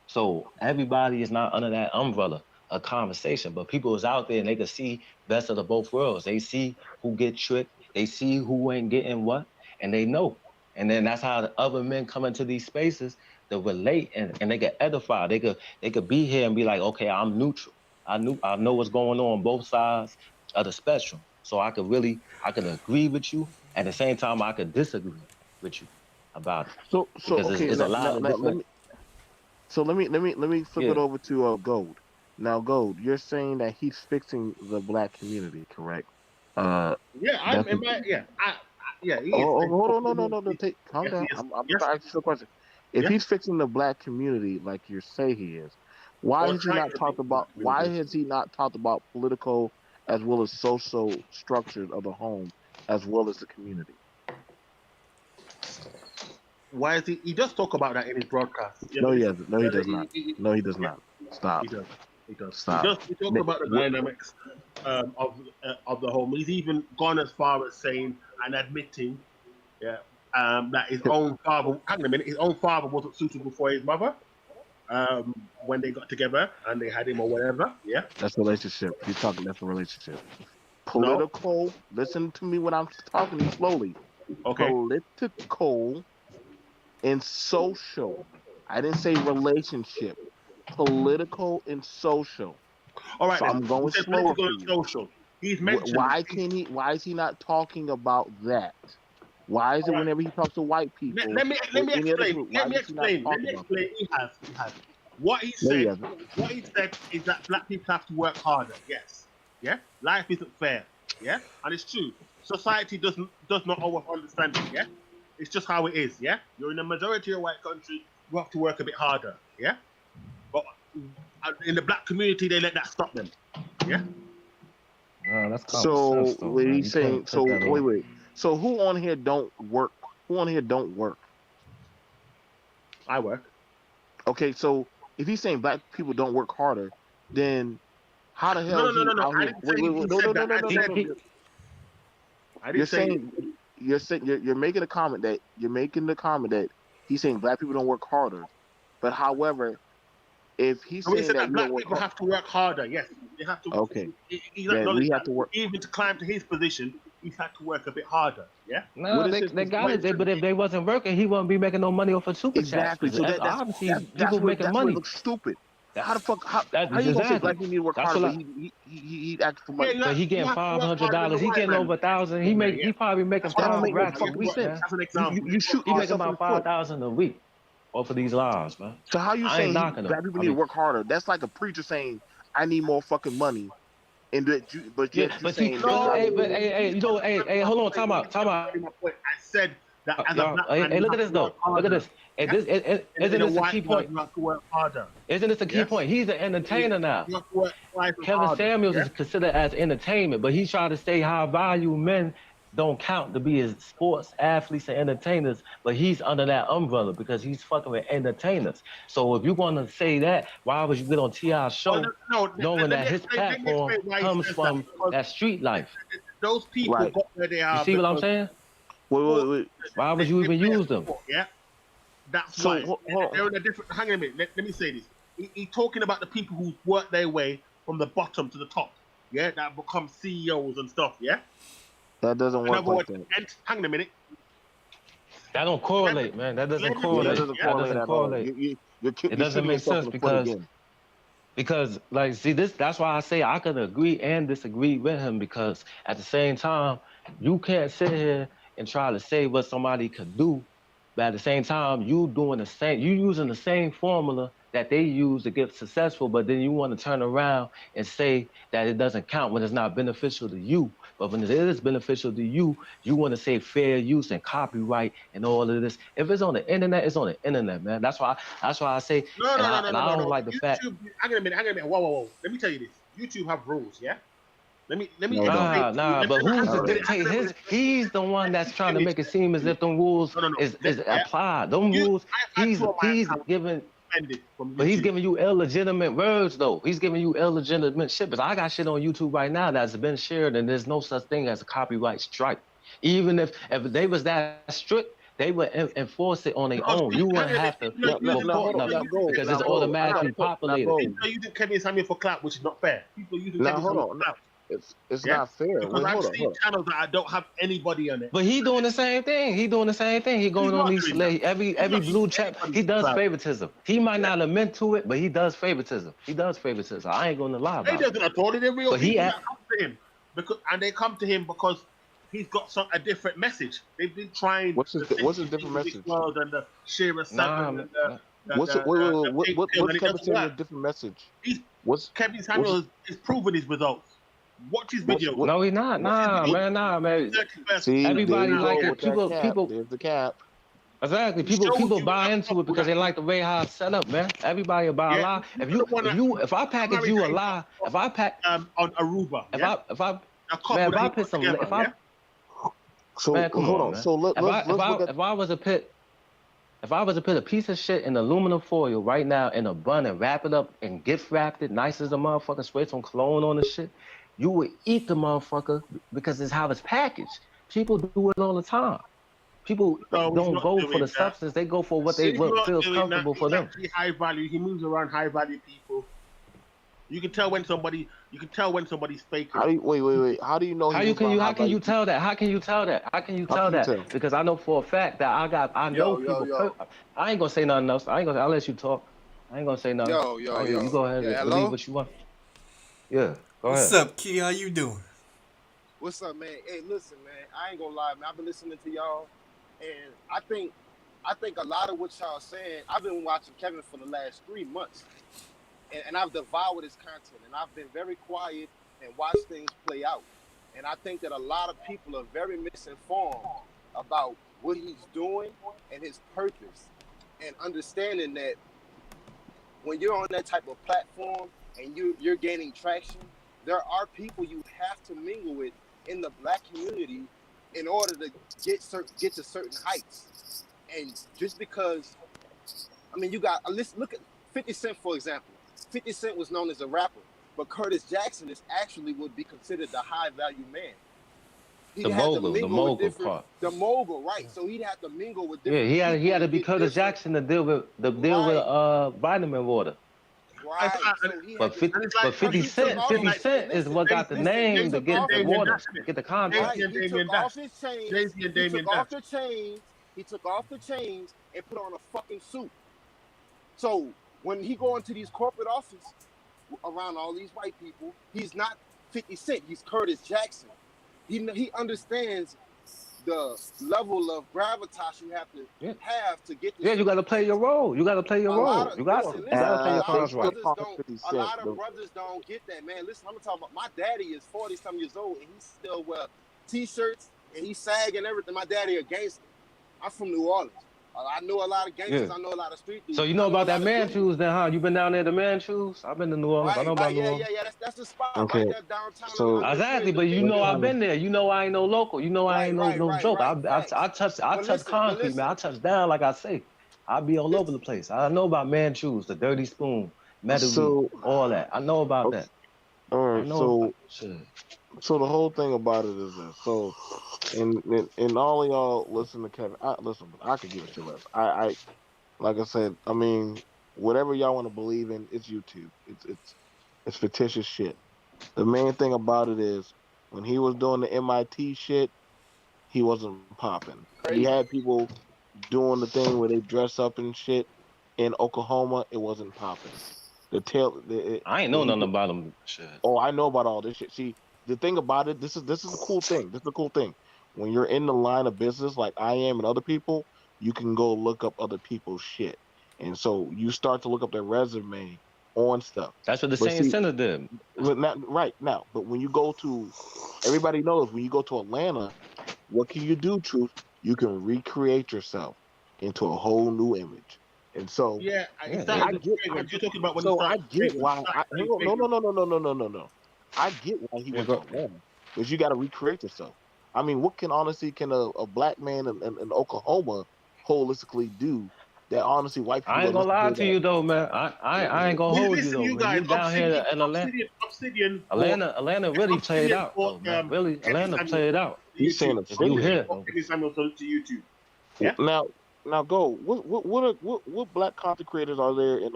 So everybody is not under that umbrella of conversation, but people is out there and they can see best of the both worlds. They see who get tricked, they see who ain't getting what, and they know. And then that's how the other men come into these spaces to relate and they get edified. They could be here and be like, okay, I'm neutral. I know what's going on both sides of the spectrum. So I could agree with you. At the same time, I could disagree with you about it. So because okay, it's a lot of different. Let me flip it over to Gold. Now, Gold, you're saying that he's fixing the black community, correct? Yeah, he is. Hold on, no, calm down. I'm trying to ask you a question. If he's fixing the black community like you say he is, why has he not talked about political as well as social structures of the home as well as the community? Why is he? He does talk about that in his broadcast. No, he doesn't. No, he does not. No, he does not. Stop. He does. Stop. He talks about the dynamics of the home. He's even gone as far as saying and admitting, that his own father. Hang on a minute. His own father wasn't suitable for his mother. When they got together and they had him or whatever. Yeah. That's relationship. He's talking. That's a relationship. Political. No. Listen to me when I'm talking to you slowly. Okay. Political and social. I didn't say relationship. Political and social. All right. So I'm going slow. Social. He's mentioned. Why is he not talking about that? Why is it whenever he talks to white people? Let me explain. He has. What he said is that black people have to work harder. Yes. Yeah. Life isn't fair. Yeah. And it's true. Society does not always understand it. Yeah. It's just how it is. Yeah. You're in a majority of white country. You have to work a bit harder. Yeah. But in the black community, they let that stop them. Yeah. So what he's saying. So wait. So who on here don't work? Who on here don't work? I work. Okay, so if he's saying black people don't work harder, then how the hell? No. I didn't say he said that. You're making the comment that he's saying black people don't work harder, but however, if he's saying that black people have to work harder, yes, they have to. Okay. We have to work. Even to climb to his position, he's had to work a bit harder. Yeah. No, they got it. But if they wasn't working, he wouldn't be making no money off of super chats. Exactly. So that's where it looks stupid. How the fuck? How you gonna say black people need to work harder? But he asked for money. But he getting $500. He getting over $1,000. He probably making $5,000. That's an example. You shoot. He making about $5,000 a week off of these lives, man. So how you saying black people need to work harder? That's like a preacher saying, "I need more fucking money." And but you saying, hold on, time out. I said that as a black man, look at this though. Look at this. Isn't this a key point? You have to work harder. Isn't this a key point? He's an entertainer now. Kevin Samuels is considered as entertainment, but he's trying to say how value men don't count to be as sports athletes and entertainers, but he's under that umbrella because he's fucking with entertainers. So if you're gonna say that, why would you get on T.I.'s show knowing that his platform comes from that street life? Those people got where they are. You see what I'm saying? Wait. Why would you even use them? Yeah, that's why. They're in a different. Hang on a minute. Let me say this. He's talking about the people who work their way from the bottom to the top. Yeah, that become CEOs and stuff. Yeah. That doesn't work like that. Hang on a minute. That don't correlate, man. That doesn't correlate. It doesn't make sense because like, see, that's why I say I can agree and disagree with him, because at the same time, you can't sit here and try to say what somebody could do, but at the same time, you using the same formula that they use to get successful, but then you want to turn around and say that it doesn't count when it's not beneficial to you. But when it is beneficial to you, you want to say fair use and copyright and all of this. If it's on the internet, it's on the internet, man. That's why I say. No. I don't like the fact. Hang on a minute. Whoa. Let me tell you this. YouTube have rules, yeah. Let me But who's to dictate his? He's the one that's trying to make it seem as if the rules is applied. Them rules, he's giving. But he's giving you illegitimate words, though. He's giving you illegitimate shit. But I got shit on YouTube right now that's been shared, and there's no such thing as a copyright strike. Even if they was that strict, they would enforce it on their own. You wouldn't have to report nothing because it's automatically populated. People using Kevin Samuel for clout, which is not fair. People using Kevin Samuel for clout. It's not fair. Because I've seen channels that I don't have anybody on it. But he doing the same thing. He going on these every blue check. He does favoritism. He might not have meant to it, but he does favoritism. I ain't gonna lie about it. He doesn't at all. They're real people that come to him and they come to him because he's got a different message. They've been trying. What's his different message? And the Shearer 7 what's Kevin Samuel's different message? Kevin Samuel is proving his results. Watch his video. No, he's not. Nah, man. See, everybody like it. People. There's the cap. Exactly. People buy into it because they like the way how it's set up, man. Everybody will buy a lie. If I package you a lie, on Aruba. If I put some, So man, come hold on. Man. So if I was to put a piece of shit in aluminum foil right now in a bun and wrap it up and gift wrapped it nice as a motherfucker, spray some cologne on the shit, you would eat the motherfucker because it's how it's packaged. People do it all the time. People don't go for the substance; they go for what feels comfortable for them. High value. He moves around high value people. You can tell when somebody's faking. Wait. How do you know? How can you tell that? Because I know for a fact that I know people. I ain't gonna say nothing else. I'll let you talk. I ain't gonna say nothing. You go ahead and believe what you want. Yeah. Go ahead. What's up, Key? How you doing? What's up, man? Hey, listen, man. I ain't gonna lie, man. I've been listening to y'all, and I think a lot of what y'all saying. I've been watching Kevin for the last 3 months, and I've devoured his content, and I've been very quiet and watched things play out. And I think that a lot of people are very misinformed about what he's doing and his purpose, and understanding that when you're on that type of platform and you're gaining traction, there are people you have to mingle with in the black community in order to get to certain heights. And just because, I mean, you got look at 50 Cent, for example. 50 Cent was known as a rapper, but Curtis Jackson actually would be considered the high value man. The mogul part. The mogul, right? So he'd have to mingle with different. Yeah, he had to be Curtis Jackson to deal with vitamin water. Right. But 50 Cent is what got the name to get the water, get the contract. Right. He took off his chains. He took off the chains and put on a fucking suit. So when he go into these corporate offices around all these white people, he's not 50 Cent. He's Curtis Jackson. He understands the level of gravitas you have to get. Yeah, you got to play your role. You got to play your role. You got to play your cards right. A lot of brothers don't get that, man. Listen, I'm talking about my daddy is 40-some years old and he still wear T-shirts and he sag and everything. My daddy a gangster. I'm from New Orleans. I know a lot of gangsters. I know a lot of street dudes. So you know about that man shoes then, huh? You been down there, the man shoes? I've been to New Orleans. I know about New Orleans. Yeah. That's the spot right there downtown. So exactly, but you know I've been there. You know I ain't no local. You know I ain't no joke. I touch concrete, man. I touch down like I say. I be all over the place. I know about man shoes, the dirty spoon, metal, all that. I know about that. All right, so the whole thing about it is this. So, and all of y'all listen to Kevin. I could give a shit less. I like I said. I mean, whatever y'all want to believe in, it's YouTube. It's fictitious shit. The main thing about it is when he was doing the MIT shit, he wasn't popping. He had people doing the thing where they dress up and shit. In Oklahoma, it wasn't popping. I ain't know nothing about him. Shit. Oh, I know about all this shit. See, the thing about it, this is a cool thing. This is a cool thing. When you're in the line of business like I am and other people, you can go look up other people's shit. And so you start to look up their resume on stuff. That's what the same center did. Right now, but when you go to, everybody knows when you go to Atlanta, what can you do, Truth? You can recreate yourself into a whole new image. And so yeah, I get why. No. I get why he went to Atlanta, because you got to recreate yourself. I mean, what can a black man in Oklahoma holistically do that honestly white people I ain't would gonna listen lie to to that? you though, man. I ain't gonna hold you Listen, though. you When guys, you down here in Obsidian, Atlanta really played out though, man. Really, Atlanta played out. He's saying If you Obsidian. here though. Kevin Samuel to YouTube. Yeah. Now go. What black content creators are there in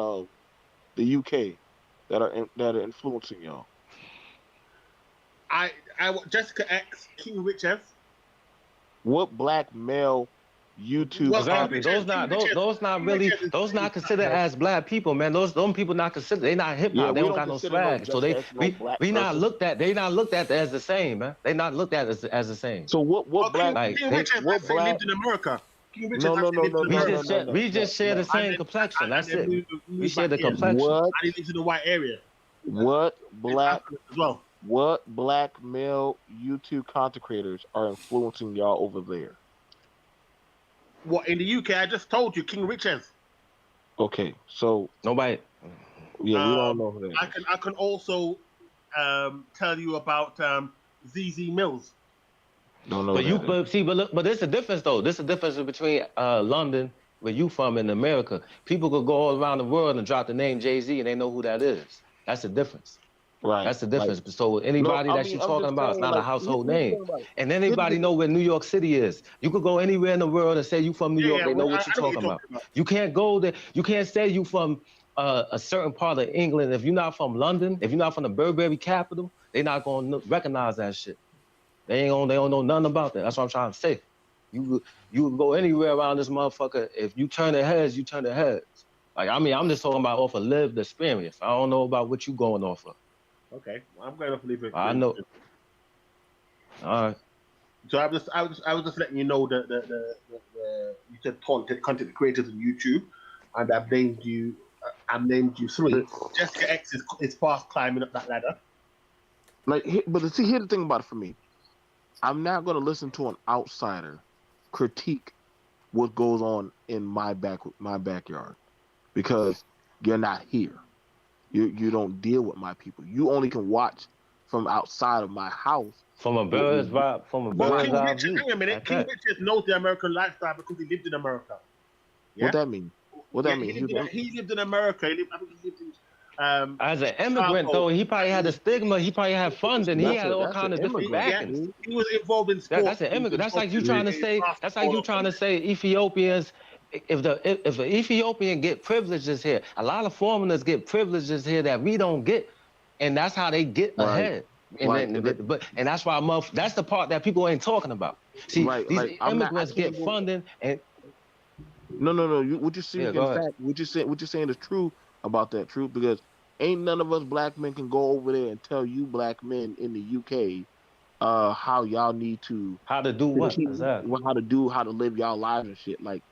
the UK that are influencing y'all? I Jessica X, King Richard. What black male YouTube Exactly. Those not considered as black people, man. Those people not considered. They not hip hop. Yeah, they we don't don't got no consider no swag. So Jessica X no black we not person. looked at. They not looked at as the same, man. They not looked at as the same. So what black? King Richard lived in America. King Richard We just share the same complexion. That's it. We share the complexion. What? And he lives in the white area. What black as well? What black male YouTube content creators are influencing y'all over there? What in the UK? I just told you, King Richards. Okay, so nobody. Yeah, we don't know who that. I can also tell you about ZZ Mills. Don't know. But there's a difference though. There's a difference between London, where you from, in America. People could go all around the world and drop the name Jay-Z and they know who that is. That's the difference. Right. That's the difference. So anybody that you're talking about is not a household name. And anybody know where New York City is. You could go anywhere in the world and say you from New York. They know what you're talking about. You can't go there. You can't say you from a certain part of England. If you're not from London, if you're not from the Burberry capital, they're not gonna recognize that shit. They don't know nothing about that. That's what I'm trying to say. You can go anywhere around this motherfucker. If you turn the heads, you turn the heads. Like, I mean, I'm just talking about off of lived experience. I don't know about what you going off of. Okay, well, I'm going off lived experience. I know. All right. So I was just letting you know that you said content creators on YouTube, and I've named you 3. Jessica X is fast climbing up that ladder. But see, here's the thing about it for me. I'm not going to listen to an outsider critique what goes on in my backyard, because you're not here. You don't deal with my people. You only can watch from outside of my house. From a bird's eye view. Hang a minute. King Richard knows the American lifestyle because he lived in America. Yeah? What that mean? He lived in America. I think he lived in. As an immigrant, though, he probably had the stigma. He probably had funding. He had all kinds of different backings. Yeah. He was involved in sports. That's an immigrant. That's like you trying to say. That's like you trying to say Ethiopians. If an Ethiopian get privileges here, a lot of foreigners get privileges here that we don't get, and that's how they get ahead. And that's why that's the part that people ain't talking about. See, these immigrants get funding and. No. What you're saying, in fact, what you're saying is true about that. True, because ain't none of us black men can go over there and tell you black men in the UK how y'all need to do what exactly, how to live y'all lives and shit. Like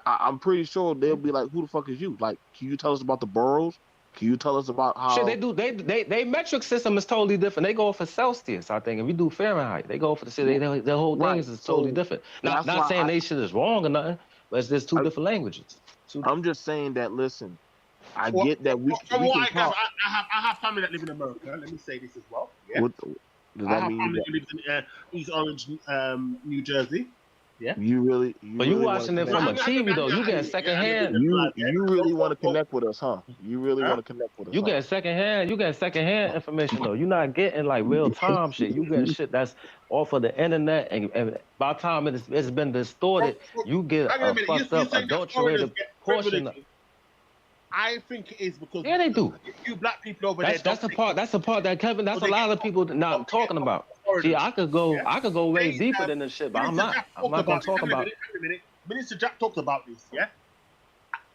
I'm pretty sure they'll be like, who the fuck is you? Like, can you tell us about the boroughs? Can you tell us about how? Shit, they do. They metric system is totally different. They go for Celsius, I think. If we do Fahrenheit, they go for the shit. Their whole thing is totally different. Not saying they shit is wrong or nothing, but it's just two different languages. I'm just saying that. Listen, I get that we can talk. I have family that live in America. Let me say this as well. Yeah. What does that mean? I have family that lives in East Orange, New Jersey. Yeah. You really watching it from a TV though. You get secondhand. You really want to connect with us, huh? You really want to connect with us. You get secondhand. You get secondhand information though. You're not getting like real time shit. You get shit that's off of the internet, and by the time it's been distorted, you get a fucked up, adulterated portion. I think it is because they do. You black people over there. That's the part. That's the part that Kevin. That's a lot of people not talking about. See, I could go way deeper than this shit, but I'm not gonna talk about it. Minister Jack talked about this. Yeah,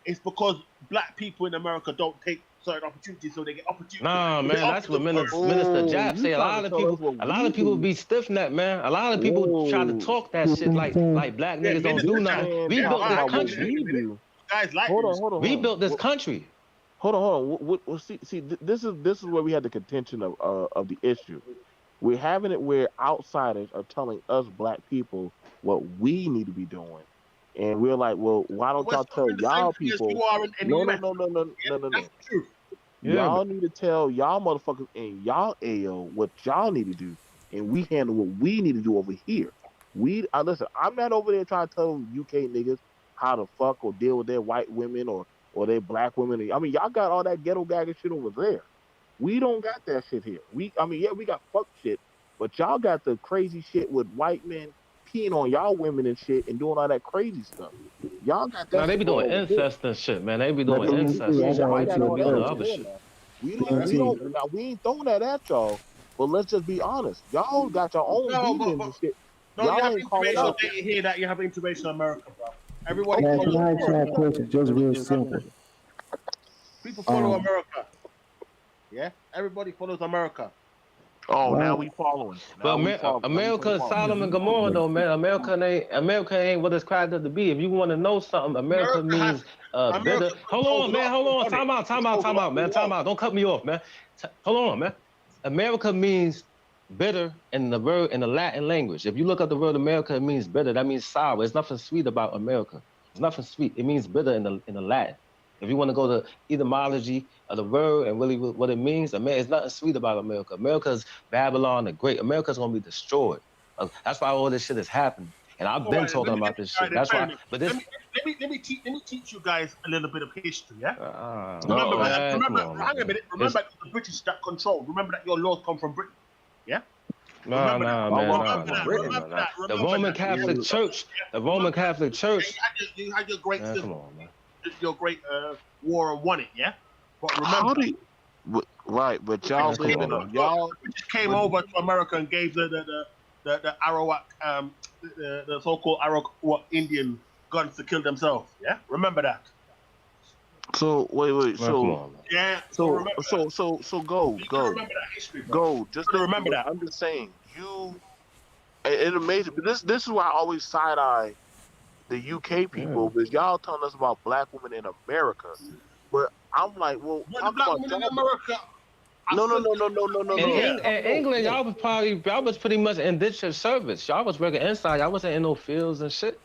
it's because black people in America don't take certain opportunities, so they get opportunities. Nah, man, that's what Minister Jack say. A lot of people be stiff-necked, man. A lot of people try to talk that shit like black niggas don't do nothing. We built this country. Guys, like hold on. We built this country. Hold on. See, this is where we had the contention of the issue. We're having it where outsiders are telling us black people what we need to be doing, And we're like, well, why don't y'all tell y'all people? No. That's the truth. Y'all need to tell y'all motherfuckers and y'all AO what y'all need to do, and we handle what we need to do over here. Listen. I'm not over there trying to tell UK niggas how to fuck or deal with their white women or their black women. I mean, y'all got all that ghetto gaga shit over there. We don't got that shit here. We got fuck shit, but y'all got the crazy shit with white men peeing on y'all women and shit and doing all that crazy stuff. Y'all got that. Now they shit be doing going over there. incest and shit, man. They be doing Yeah, incest. White got people all be that doing over other there shit. now. We ain't throwing that at y'all, but let's just be honest. Y'all got your own demons and shit. No, you Y'all have ain't calling interracial out. data here that you have interracial America, bro. Everybody Man, follows can I ask you a America. question? Just real simple. People follow America. Yeah, everybody follows America. Oh, now Well, we following. But America is Sodom and Gomorrah, though, man. America ain't what it's cracked up to be. If you want to know something, America means bitter. Hold on, man. Hold on. Time out, man. Time out. Don't cut me off, man. Hold on, man. America means bitter in the Latin language. If you look up the word America, it means bitter. That means sour. There's nothing sweet about America. There's nothing sweet. It means bitter in the Latin. If you want to go to etymology of the word and really what it means, there's nothing sweet about America. America's Babylon the Great. America's gonna be destroyed. That's why all this shit is happening. And I've been talking about this shit. That's why. But this. Let me teach you guys a little bit of history. Yeah. Remember, hang on a minute. Remember the British that control. Remember that your laws come from Britain. Yeah. No, man. The Roman Catholic Church. The Roman Catholic Church. You had your great. Come on, man. Your great war and won it. Yeah. But remember. Right, but y'all British came over to America and gave the Arawak the so-called Arawak Indian guns to kill themselves. Yeah, remember that. So wait. So yeah. So go. Remember that history, bro. Go. Just remember that. I'm just saying It amazes me. This is why I always side eye the UK people because y'all telling us about black women in America, but I'm like, well, talk about women in America. No. In England, y'all was pretty much indentured service. Y'all was working inside. Y'all wasn't in no fields and shit.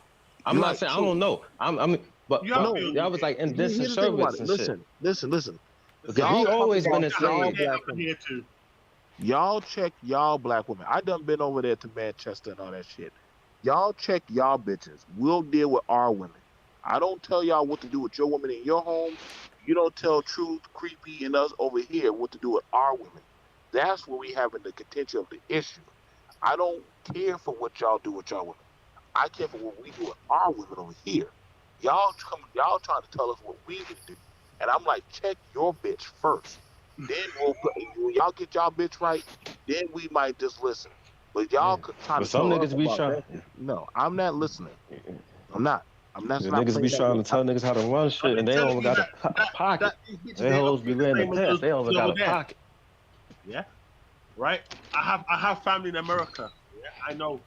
I'm not saying I don't know. But y'all was like indentured service and shit. Listen. Because we always been enslaved. Y'all check y'all black women. I done been over there to Manchester and all that shit. Y'all check y'all bitches. We'll deal with our women. I don't tell y'all what to do with your women in your home. You don't tell Truth, Creepy, and us over here what to do with our women. That's where we having the contention of the issue. I don't care for what y'all do with y'all women. I care for what we do with our women over here. Y'all trying to tell us what we need to do. And I'm like, check your bitch first. Then when y'all get y'all bitch right, then we might just listen. But y'all trying to some tell niggas us be about trying. that. No, I'm not listening. I'm not. The niggas be trying to tell niggas how to run shit, and they don't even got a pocket. They hoes be wearing the pants. They don't even got a pocket. Yeah, right. I have family in America. Yeah, I know.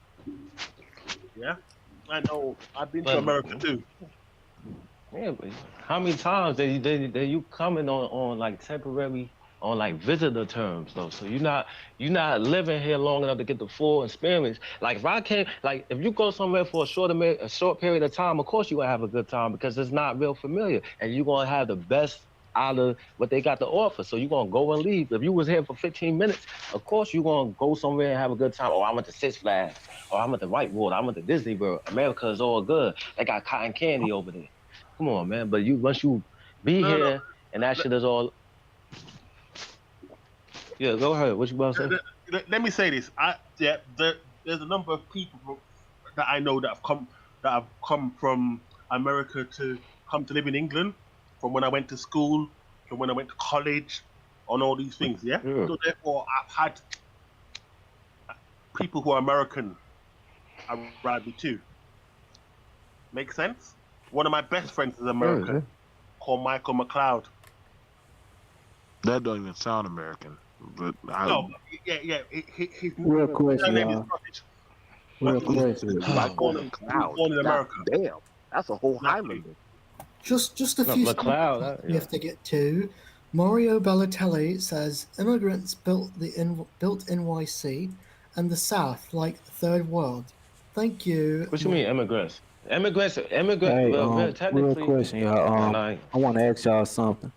Yeah, I know. I've been to America too. Yeah, but how many times they you coming on like temporary on like visitor terms though? So you're not living here long enough to get the full experience. Like if I came, like if you go somewhere for a short period of time, of course you're gonna have a good time because it's not real familiar, and you're gonna have the best out of what they got to offer. So you're gonna go and leave. If you was here for 15 minutes, of course you're gonna go somewhere and have a good time. Oh, I went to Six Flags, or I went to Whitewater, I went to Disney World. America is all good. They got cotton candy over there. Come on, man. But once you be here and that shit is all. Yeah, go ahead. What you about to say? Let me say this. There's a number of people that I know that have come from America to come to live in England, from when I went to school, from when I went to college, on all these things. Yeah. So therefore, I've had people who are American around me too. Make sense? One of my best friends is American, called Michael McLeod. That don't even sound American. But real question, y'all. Real question. Michael McLeod. Born in America. Damn, that's a whole Highlander. Just a few McLeod, we have to get to. Mario Balotelli says immigrants built NYC and the South like the third world. Thank you. What you mean immigrants? Immigrants, Hey, well, real technically, question, y'all. I want to ask y'all something.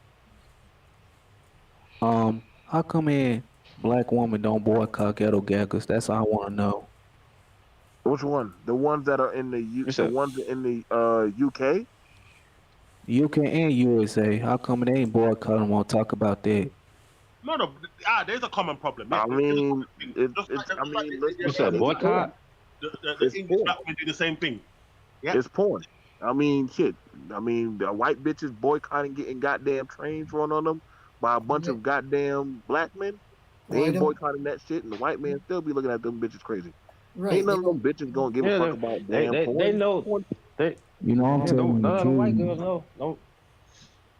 How come black women don't boycott ghetto gaggers? That's all I want to know. Which one? The ones that are in the ones in the UK? UK and USA. How come they ain't boycotting? Want to talk about that? No. There's a common problem. I mean, you said boycott. The English black men do the same thing. Yeah. It's porn. I mean, shit. I mean, the white bitches boycotting getting goddamn trains run on them by a bunch of goddamn black men. They ain't boycotting that shit, and the white man still be looking at them bitches crazy. Right. Ain't none of them bitches gonna give a fuck about damn porn. They know. You know, I'm telling you the the white truth. girls know.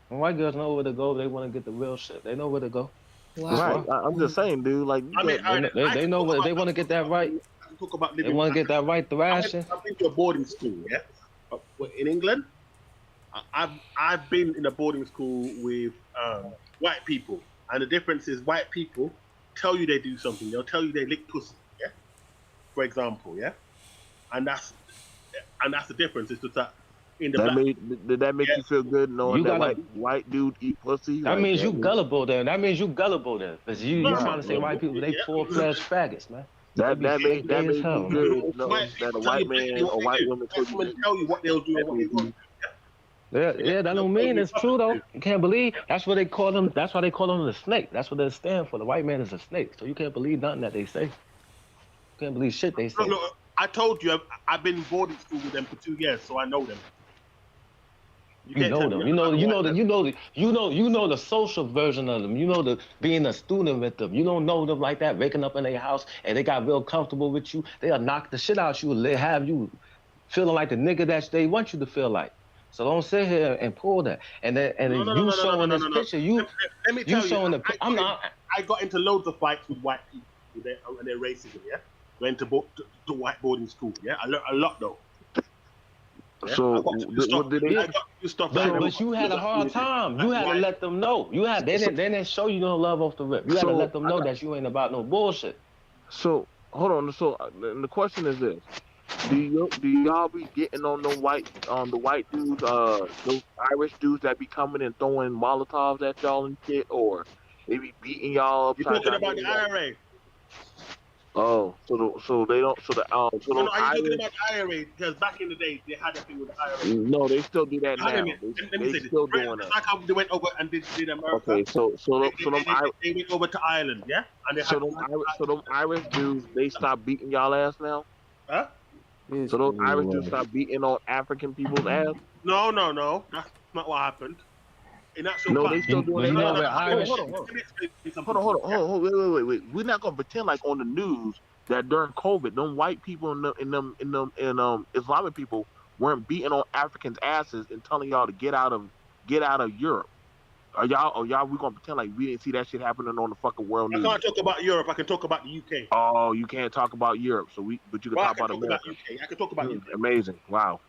The white girls know where to go. They want to get the real shit. They know where to go. Right. I'm just saying, dude. Like, they know what they want to get that right. Talk about they want to get that right thrashing. I've been to a boarding school, yeah, in England. I've been in a boarding school with white people, and the difference is white people tell you they do something. They'll tell you they lick pussy, yeah, for example, yeah, and that's the difference. It's just that in the did that make you feel good knowing that white dude eat pussy? That means you gullible then. That means you gullible then, because you trying to say white people they full-fledged faggots, man. That made you good knowing that a white man or white woman tell you what they'll do and what they won't do. Yeah, that don't mean it's true though. You can't believe that's what they call them. That's why they call them the snake. That's what they stand for. The white man is a snake, so you can't believe nothing that they say. You can't believe shit they say. Look, I told you I've been in boarding school with them for 2 years, so I know them. You know them. You know the social version of them. You know the being a student with them. You don't know them like that, waking up in their house and they got real comfortable with you. They'll knock the shit out you. They have you feeling like the nigga that they want you to feel like. So don't sit here and pull that. And you showing this picture. Let me tell you. I got into loads of fights with white people and their racism. Yeah, went to white boarding school. Yeah, I learned a lot though. So what did they? But you had a hard time. You had to let them know. They didn't show you no love off the rip. You had to let them know that you ain't about no bullshit. So hold on. So the question is this: Do y'all be getting on the white dudes, those Irish dudes that be coming and throwing Molotovs at y'all and shit, or they be beating y'all up? You talking about the IRA? Oh, so they don't. So are you talking about the IRA? Because back in the day, they had a thing with the IRA. No, they still do that now. Let me say this. Still doing that. Like how they went over and did America. Okay, so they went over to Ireland, yeah. And them Irish dudes, they stop beating y'all ass now. Huh? So those Irish dudes stop beating on African people's ass. No, that's not what happened. In actual no, fact, they still doing that. Hold on. Wait. We're not gonna pretend like on the news that during COVID, them white people and Islamic people weren't beating on Africans' asses and telling y'all to get out of Europe. Are y'all? We gonna pretend like we didn't see that shit happening on the fucking world news? I can't talk about Europe. I can talk about the UK. Oh, you can't talk about Europe. But you can talk about America. UK. I can talk about UK. Amazing. Wow.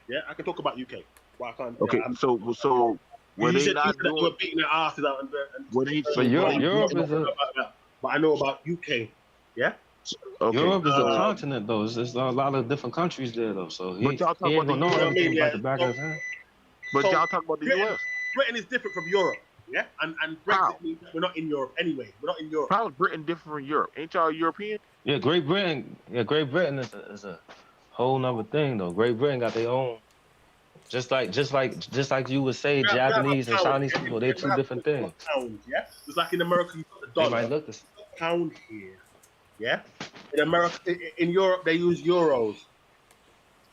Yeah, I can talk about UK. Well, I can't. Okay, so. When they not doing, were beating their asses out Europe is a. But I know about UK. Yeah. Okay. Europe is a continent though. There's a lot of different countries there though. So he ain't gonna know everything about the back of his hand. But y'all talk about the US. Britain is different from Europe. Yeah. And Brexit means we're not in Europe anyway. We're not in Europe. How is Britain different from Europe? Ain't y'all European? Yeah, Great Britain is a whole nother thing though. Great Britain got their own. Just like you would say, Japanese and Chinese people, they're two different things. Pounds, yeah? Just like in America, you got the dollar. They might look the same. Pound here, yeah? In America, in Europe, they use euros,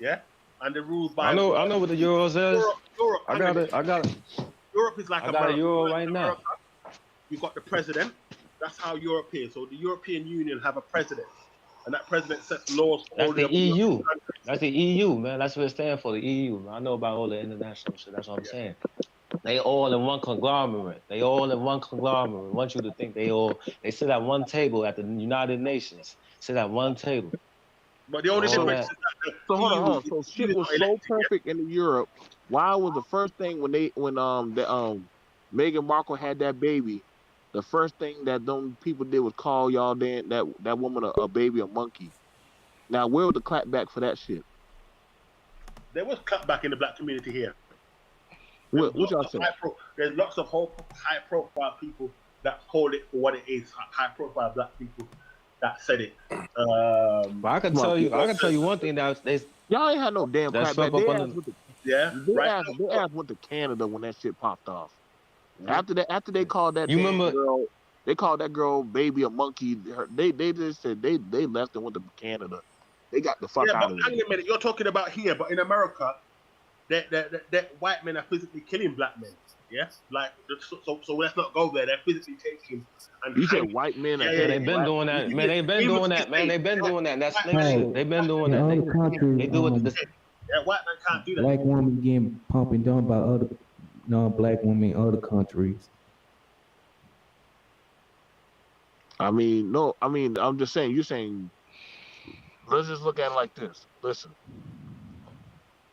yeah? And the rules by... I know what the euros is. Europe, I got it. Europe is like I got a euro right now. You got the president. That's how Europe is. So the European Union have a president. And that president sets laws for all the EU. That's the EU, man. That's what it stands for, the EU. I know about all the international shit. That's what I'm saying. They all in one conglomerate. I want you to think they sit at one table at the United Nations. Sit at one table. But the only difference is that so hold on. So shit was so perfect in Europe. Why was the first thing when Meghan Markle had that baby? The first thing that them people did was call y'all that woman a baby, a monkey. Now where was the clap back for that shit? there was cutback in the black community here. What y'all saying? There's lots of high-profile people that call it for what it is. High-profile black people that said it. But I can tell you one thing that y'all ain't had no damn crap back. They asked went to Canada when that shit popped off. After they called that girl, they called that girl baby a monkey. They just said they left and went to Canada. They got the fuck out of there. Hang on a minute, you're talking about here, but in America, that white men are physically killing black men. Yeah, like so let's not go there. They're physically taking. And you said white men. They've been doing that, man. They've been doing that, man. They've been doing that. That's snake shit. They've been doing that. They do it. White men can't do that. Black women getting pumping down by other non-black women in other countries. I'm just saying. You're saying. Let's just look at it like this. Listen,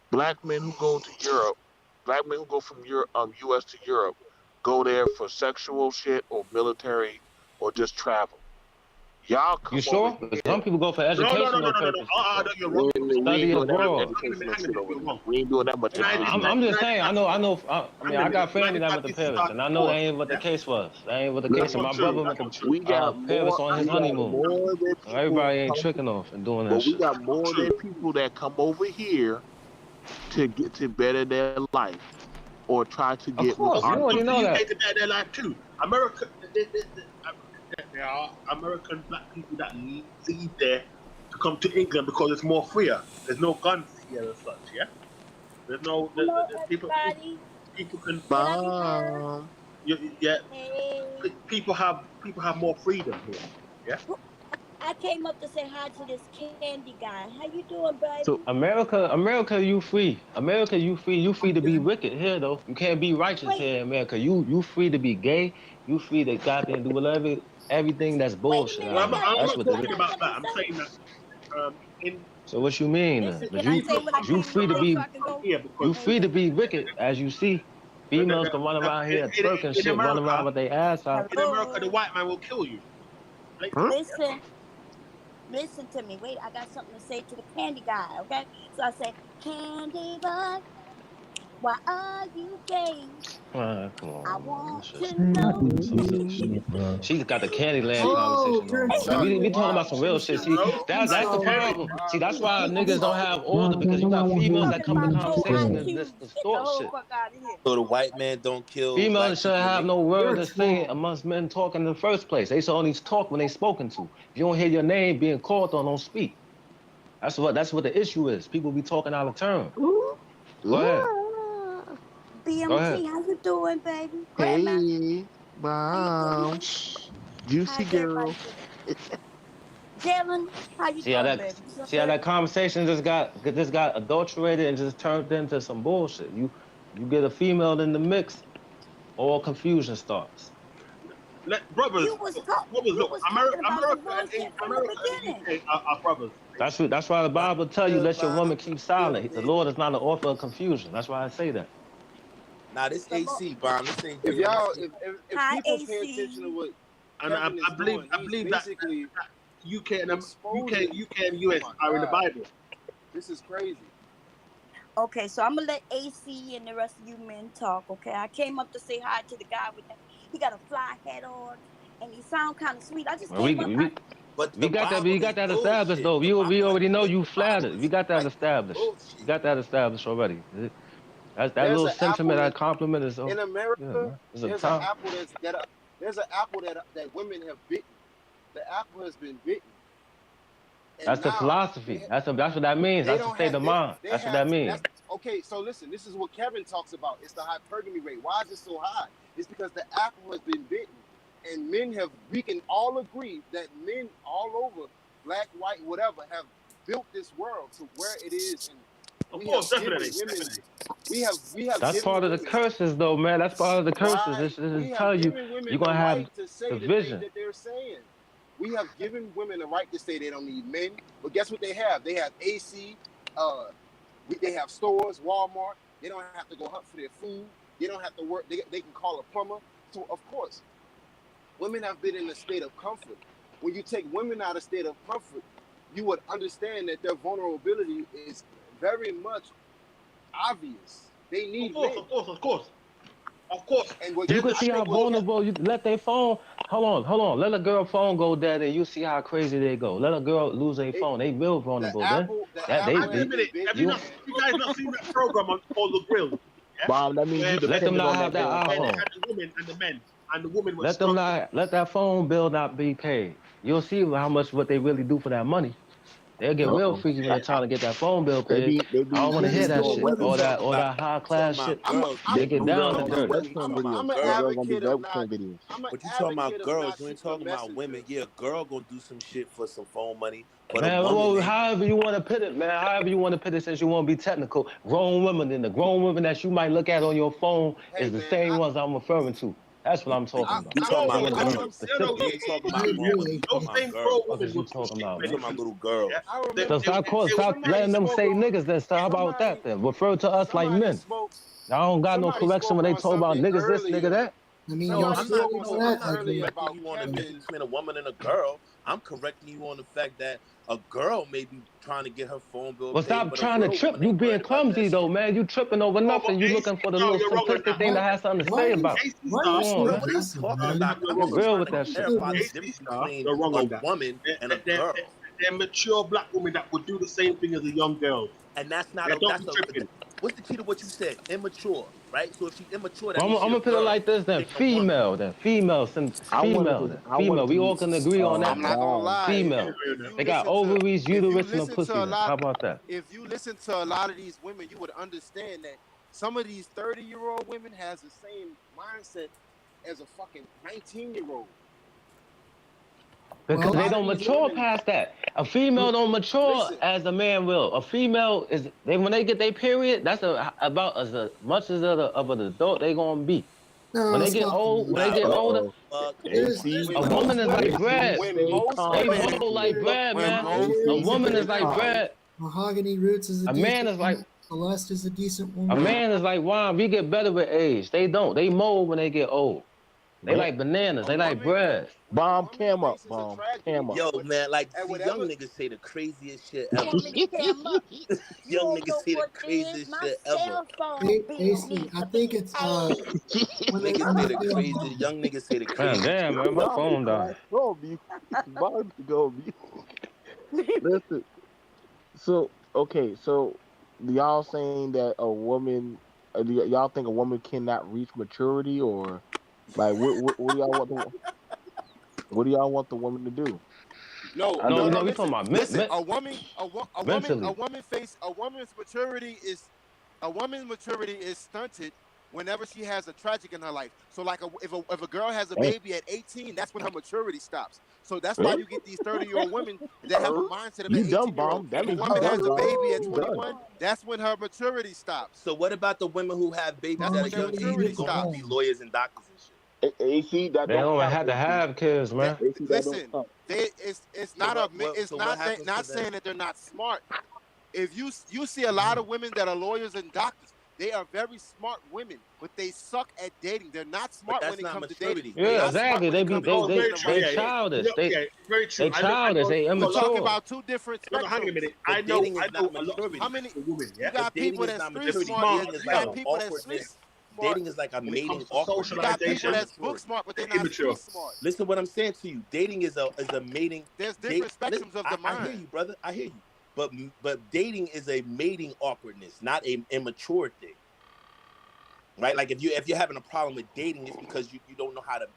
black men who go to Europe, black men who go from U.S. to Europe, go there for sexual shit or military or just travel. Y'all come You sure? Some people go for educational purposes. Study abroad. We ain't doing that much. I'm just saying. I know. I got family that went to Paris, and I know that ain't what the case was. That ain't what the case was. My brother went to Paris on his honeymoon. Everybody ain't tricking off and doing that shit. We got more than people that come over here to get to better their life or try to get. Of course, you already know that. To better their life too. America. There are American black people that leave there to come to England because it's more freer. There's no guns here as such, yeah? There's no... people can... People have more freedom here, yeah? I came up to say hi to this candy guy. How you doing, baby? So America, you free. America, you free. You free to be wicked here, though. You can't be righteous here in America. You free to be gay. You free to goddamn do whatever, everything that's bullshit. Well, I'm not talking about that. I'm saying that So what you mean? You free to be free to be wicked, as you see. Females can run around here twerking shit, run around with their ass out. In America, the white man will kill you. Listen to me. Wait, I got something to say to the candy guy, okay? So I say, candy boy, why are you gay? Come on. I want to know. She's got the Candyland conversation. We talking about some real shit. See, that's the problem. See, that's why niggas don't have order, because you got females that come to conversation and just distort shit. So the white man don't kill. Females shouldn't have no word to say amongst men talking in the first place. They should only talk when they spoken to. If you don't hear your name being called on, don't speak. That's what the issue is. People be talking out of turn. Go ahead. BMT, how you doing, baby? Hey, mom. Juicy girl. Jalen, how you doing, baby? See how that conversation just got adulterated and just turned into some bullshit. You get a female in the mix, all confusion starts. Brothers, look, America and UK are brothers. That's why the Bible tell you, let your woman keep silent. The Lord is not an author of confusion. That's why I say that. Nah, this AC bomb. This ain't. If people pay attention to what, and I believe that UK and US are in the Bible. This is crazy. Okay, so I'm gonna let AC and the rest of you men talk. Okay, I came up to say hi to the guy with that. He got a fly hat on, and he sound kind of sweet. I just we got that established though. We already know you flattered. We got that established. We got that established already. That little sentiment, that compliment is in America. There's an apple that women have bitten. The apple has been bitten. That's the philosophy. That's what that means. That's the state of mind. That's what that means. Okay, so listen. This is what Kevin talks about. It's the hypergamy rate. Why is it so high? It's because the apple has been bitten, and we can all agree that men all over, black, white, whatever, have built this world to where it is. And of course, definitely. We have. That's part of the curses, though, man. That's part of the curses. This is tell you you're gonna have the vision. That they're saying. We have given women the right to say they don't need men, but guess what they have? They have AC. They have stores, Walmart. They don't have to go hunt for their food. They don't have to work. They can call a plumber. So of course, women have been in a state of comfort. When you take women out of state of comfort, you would understand that their vulnerability is very much obvious. They need Of course. And what You can see how vulnerable you let their phone. Hold on. Let a girl phone go dead, and you see how crazy they go. Let a girl lose their phone. They real vulnerable. Then that they. Wait a minute. Have you guys not seen that program on the Grill? Yeah? Bob, that means you let them not have that Where they iPhone. had the women and the men, and the women were Let them not let that phone bill not be paid. You'll see how much what they really do for that money. They'll get real freaky when they're trying to get that phone bill paid. I don't want to hear that shit. All that high class shit. They get down and dirty. I'm an advocate of not. But you talking about girls, you ain't talking about women. Yeah, a girl gonna do some shit for some phone money. But Man, a woman, however you want to put it, man. However you want to put it, since you want to be technical, grown women and the grown women that you might look at on your phone is the same ones I'm referring to. That's what I'm talking about. You talking about girls? You ain't talking about grown women. You talking about girls. What is you talking about, You talking about little girls. So stop letting them say niggas then. How about that then? Refer to us like men. I don't got no correction when they talk about niggas this, nigga that. I mean, No, y'all I'm still not correcting you on the difference between a woman and a girl. I'm correcting you on the fact that a girl may be trying to get her phone bill Well, paid, stop but trying to trip. You being clumsy though, man. You tripping over nothing. You looking for the little simplistic thing that has something to say about. What are you talking about? I'm real with that shit. Clarify the difference between a woman and a girl. They're mature black women that would do the same thing as a young girl. And that's not tripping. What's the key to what you said? Immature, right? So if she's immature, that I'm means gonna put it like this then. Female. Female. We all can agree on that. I'm not gonna lie. Female. They got ovaries, uterus, and a pussy. How about that? If you listen to a lot of these women, you would understand that some of these 30-year-old women has the same mindset as a fucking 19-year-old. Because they don't mature past that. A female don't mature as a man will. A female is when they get their period, that's about as much as of an adult they gonna be. When they get older, a woman is like bread. They roll like bread, man. A woman is like bread. Mahogany Roots is a man is like Celeste is a decent woman. A man is like wine. We get better with age. They don't. They mold when they get old. They like bananas. They like bread. Bomb cam up, bomb cam up. Yo, man, like young niggas say the craziest shit ever. Young niggas say the craziest shit ever. AC, I think it's niggas say the craziest. Young niggas say the craziest. Damn, man, my phone died. Go mute. Bomb go mute. Listen. So y'all saying that a woman? Y'all think a woman cannot reach maturity, or like what do y'all want? What do y'all want the woman to do? No. We talking about listen. A woman's maturity is stunted whenever she has a tragic in her life. So like if a girl has a baby at 18, that's when her maturity stops. So that's why you get these 30-year-old women that have a mindset of an 18-year-old. If a woman has a baby at 21, that's when her maturity stops. So what about the women who have babies at a young age? They're going to be lawyers and doctors and shit. AC, that they don't have to have kids, man. Listen, it's not saying that they're not smart. If you see a lot of women that are lawyers and doctors, they are very smart women, but they suck at dating. They're not smart when it comes to dating. Yeah, exactly. They childish. They childish. They immature. We're talking about two different spectrums. Hang a minute. I know maturity. How many women? You got people that's street smart. You got people that's street smart. Dating is like a mating awkward. You got people that's book smart, but they're not street smart. Listen, what I'm saying to you, dating is a mating. There's different spectrums of the mind. I hear you, brother. I hear you. But dating is a mating awkwardness, not a immature thing. Right? Like if you're having a problem with dating, it's because you don't know how to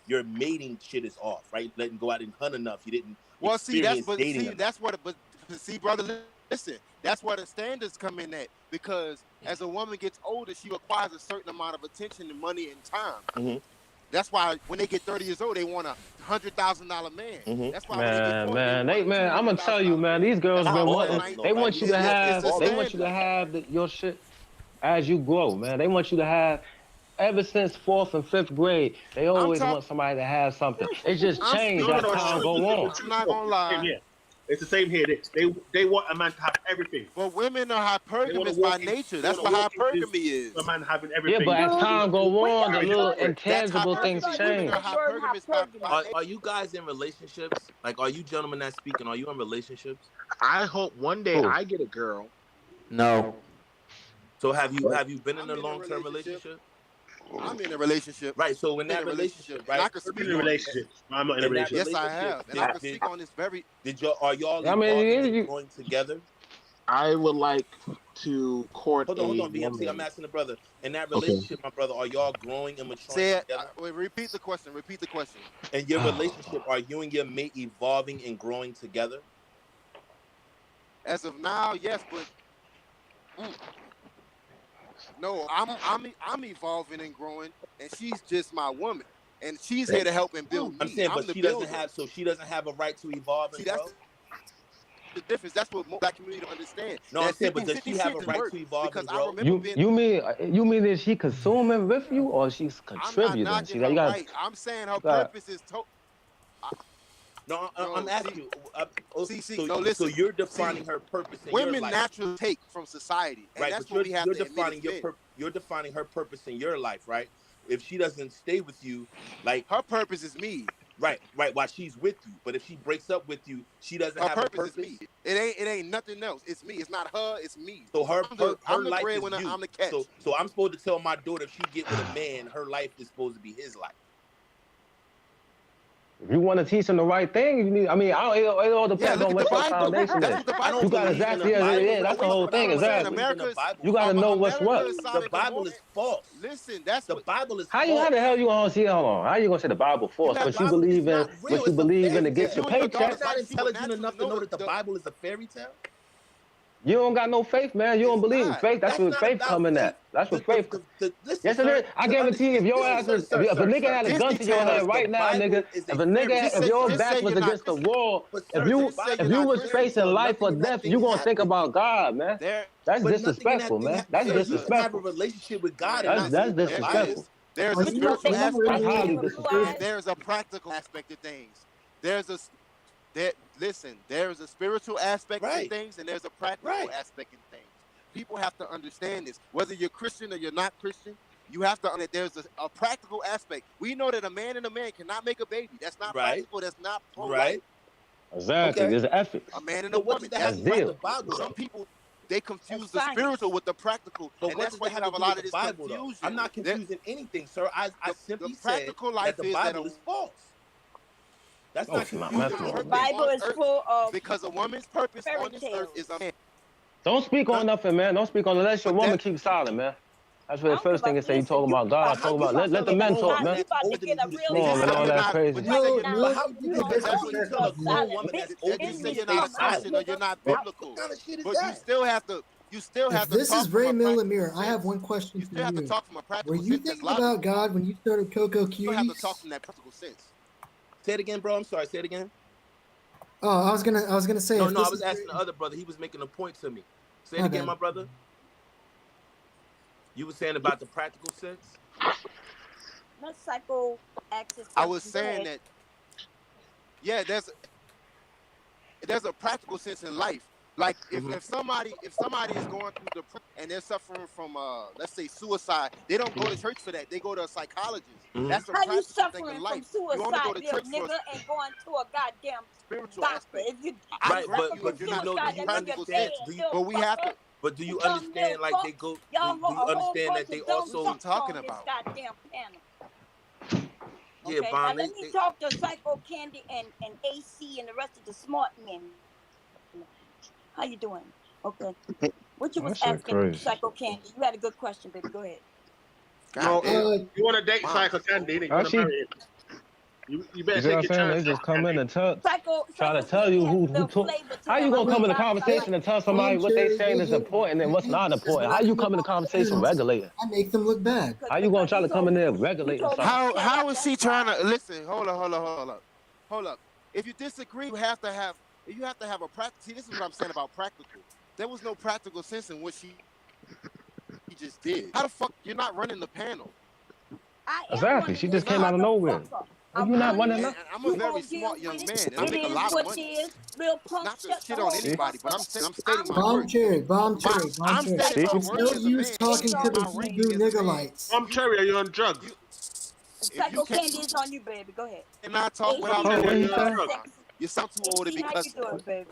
your mating shit is off, right? Letting go out and hunt enough. You didn't brother, listen, that's where the standards come in at, because as a woman gets older, she requires a certain amount of attention and money and time. Mm-hmm. That's why when they get 30 years old, they want $100,000 man. Mm-hmm. That's why I'm gonna tell you, man. These girls been wanting. They want you to have. They want you to have your shit as you grow, man. They want you to have. Ever since 4th and 5th grade, they always want somebody to have something. It's just changed as time go on. I'm not gonna lie. Yeah. It's the same here. They want a man to have everything. But women are hypergamous by nature. That's what hypergamy is. A man having everything. Yeah, but as time go on, the little intangible things change. Are you guys in relationships? Like, are you gentlemen that speaking? Are you in relationships? I hope one day I get a girl. No. So have you been in a long-term relationship? I'm in a relationship. Right. So in that relationship, right? And I can speak on relationship. I'm not in a relationship. Yes, I have, and I can speak on this very. Are y'all I mean, evolving and growing together? I would like to court Hold on, BMC. I'm asking the brother. In that relationship, my brother, are y'all growing and maturing Say it. together? Wait, repeat the question. Repeat the question. In your relationship, are you and your mate evolving and growing together? As of now, yes, but no, I'm evolving and growing, and she's just my woman, and she's here to help and build me. I'm saying, but she doesn't have a right to evolve and grow. The difference. That's what most black community don't understand. No, I'm saying, but does she have a right to evolve and grow? You mean is she consuming with you or she's contributing? I'm not knocking her right. I'm saying her purpose is to. No, I'm asking you. Listen. So you're defining her purpose in your life. Women naturally take from society, and right? That's But what we have you're to defining you're defining her purpose in your life, right? If she doesn't stay with you, like her purpose is me. Right, while she's with you. But if she breaks up with you, she doesn't have a purpose. Is me. It ain't nothing else. It's me. It's not her. It's me. So her I'm the life breadwinner. is you. I'm the catch. So I'm supposed to tell my daughter if she get with a man, her life is supposed to be his life. If you want to teach them the right thing, you need. I mean, it all depends on what your foundation is. You got exactly. That's the whole thing. Exactly. You got to know what's what. The Bible is false. Listen, that's the Bible is. How the hell you gonna see? Hold on. How you gonna say the Bible false? But you believe in to get your paycheck. You're not intelligent enough to know that the Bible is a fairy tale. You don't got no faith, man. You don't believe in faith. That's where faith coming at. That's what faith. Yes, it is. I guarantee if your ass is, if a nigga had a gun to your head right now, nigga, if your back was against the wall, if you was facing life or death, you gonna think about God, man. That's disrespectful, man. That's disrespectful. Have a relationship with God. That's disrespectful. There's a spiritual aspect. There's a practical aspect of things. There's a spiritual aspect to things, and there's a practical aspect in things. People have to understand this. Whether you're Christian or you're not Christian, you have to understand there's a practical aspect. We know that a man and a man cannot make a baby. That's not practical. That's not pro-life. Exactly. There's an ethics. A man and a woman. That's deal. Some people, they confuse the spiritual with the practical, and that's why you have a lot of this confusion. I'm not confusing anything, sir. I simply said that the Bible is false. That's not the Bible is full of because a woman's purpose on this earth is a man. Don't speak on nothing, man. Don't speak on unless your woman keeps silent, man. That's what the first thing is. Say you talking about God. Talk about let the men talk, man. Come on, man. All that crazy. You're not biblical, but you still have to. This is Ray Millimere. I have one question for you. Were you thinking about God when you started Coco Cuties? You have to talk from that practical sense. Say it again, bro. I'm sorry. Say it again. Oh, I was gonna say. No, I was asking the other brother. He was making a point to me. Say it again, my brother. You were saying about the practical sense. Not psycho access. I was saying that. Yeah, there's a practical sense in life. Like if somebody is going through depression and they're suffering from let's say suicide, they don't go to church for that. They go to a psychologist. That's a how you suffering from life. suicide, little nigga, and going to a goddamn spiritual doctor? If you but you know but we have to. But do you understand? Like they go. Do you understand that they also talking about? Goddamn panel. Yeah, okay, now let me talk to Psycho Candy and AC and the rest of the smart men. How you doing? Okay. What you was asking, Psycho Candy? You had a good question, baby. Go ahead. You want to date Psycho Candy? You want to marry him. You better take your chance. They just come in and try to tell you who took. How you gonna come in a conversation and tell somebody what they saying is important and what's not important? How you come in a conversation regulating? I make them look bad. How you gonna try to come in there regulating something? How is she trying to listen? Hold up. If you disagree, you have to have a practice. See, this is what I'm saying about practical. There was no practical sense in what she just did. How the fuck you're not running the panel? Exactly. She just came out of nowhere. Are you not running up? I'm a very smart young man, and I make a lot of money. Not to shit on anybody, but I'm stating my words. Bomb cherry. It's no use talking to the Hebrew niggerlights. Bomb cherry, are you on drugs? Psycho Candy is on you, baby. Go ahead. And I talk without you. You sound too old to be cussing. How you doing, baby?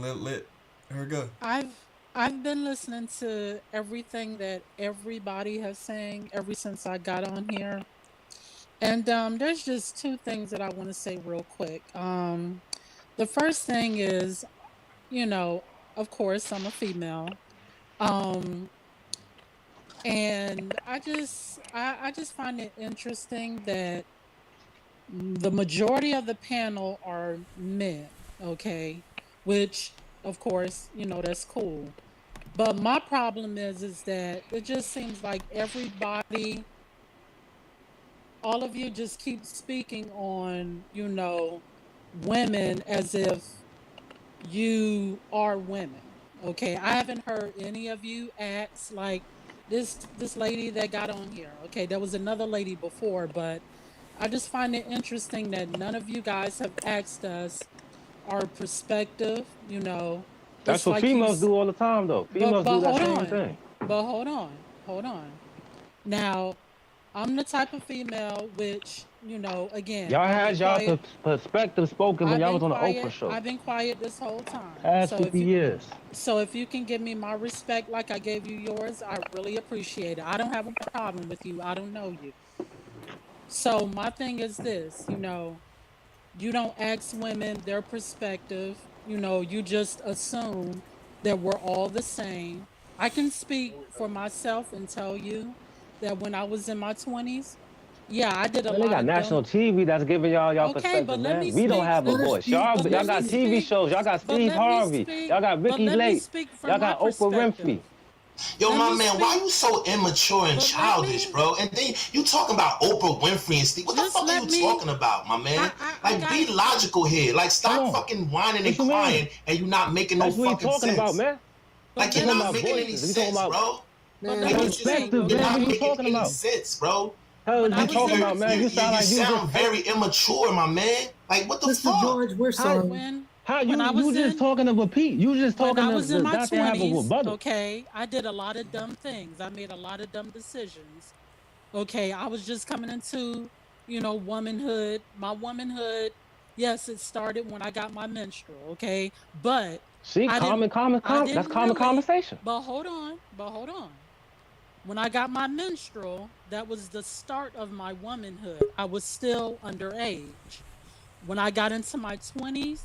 and let her go. I've been listening to everything that everybody has saying ever since I got on here. And there's just two things that I want to say real quick. The first thing is, of course, I'm a female. Um, and I just find it interesting that the majority of the panel are men, okay? Which, of course, that's cool. But my problem is that it just seems like everybody, all of you just keep speaking on, you know, women as if you are women. Okay, I haven't heard any of you ask like this lady that got on here. Okay, there was another lady before, but I just find it interesting that none of you guys have asked us our perspective. You know, That's it's what like you. females do all the time, though. Females But do that hold same on, thing. hold on. Now, I'm the type of female which, you know, again, Y'all I've been had y'all quiet. perspective spoken when I've y'all been was on the Oprah quiet. show. I've been quiet this whole time. Past 50 years. So if you can give me my respect like I gave you yours, I really appreciate it. I don't have a problem with you. I don't know you. So my thing is this, you know, you don't ask women their perspective. You know, you just assume that we're all the same. I can speak for myself and tell you that when I was in my 20s, yeah, I did a Man, they lot got of dumb. national TV that's giving y'all Okay, perspective, but let man. me We don't speak have a for, voice. Y'all but let got me TV speak, shows. Y'all got but Steve Harvey. Y'all got but Ricky let me Lake. speak from Y'all my got Oprah perspective. Winfrey. Yo, Let my me man, why speak, you so immature and but let childish, me, bro? And then you talking about Oprah Winfrey and Steve. What the just fuck are let you me, talking about, my man? I Like, got, be logical here. Like, Hold stop on. fucking whining What and you mean? crying and you not making no That's what he fucking talking about, sense. man. but Like, We you're let talking me not about making speak, any voices. We talking sense, about bro. but Like, let me you just, speak, perspective, you're man. not What okay? you making talking any about? sense, bro. Hell When is I you was talking in, about, man? You sound You like you just sound very immature, my man. Like, what the Mr. fuck? George, we're how sorry. how when I was you just in, talking to repeat. You just when talking I was in to my not to have a 20s, rebuttal. okay, I did a lot of dumb things. I made a lot of dumb decisions. Okay, I was just coming into, you know, womanhood. My womanhood, yes, it started when I got my menstrual, okay? But See, I didn't that's common really, conversation. but hold on. When I got my menstrual, that was the start of my womanhood. I was still underage. When I got into my 20s,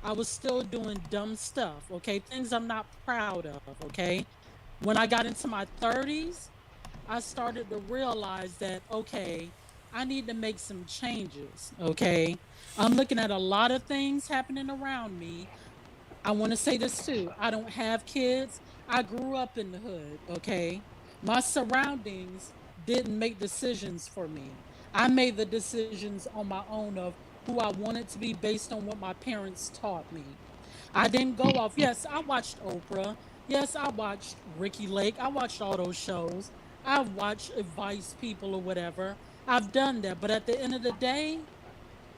I was still doing dumb stuff, okay? Things I'm not proud of, okay? When I got into my 30s, I started to realize that, okay, I need to make some changes, okay? I'm looking at a lot of things happening around me. I want to say this too. I don't have kids. I grew up in the hood, okay? My surroundings didn't make decisions for me. I made the decisions on my own of who I wanted to be based on what my parents taught me. I didn't go off. Yes, I watched Oprah. Yes, I watched Ricky Lake. I watched all those shows. I've watched advice people or whatever. I've done that. But at the end of the day,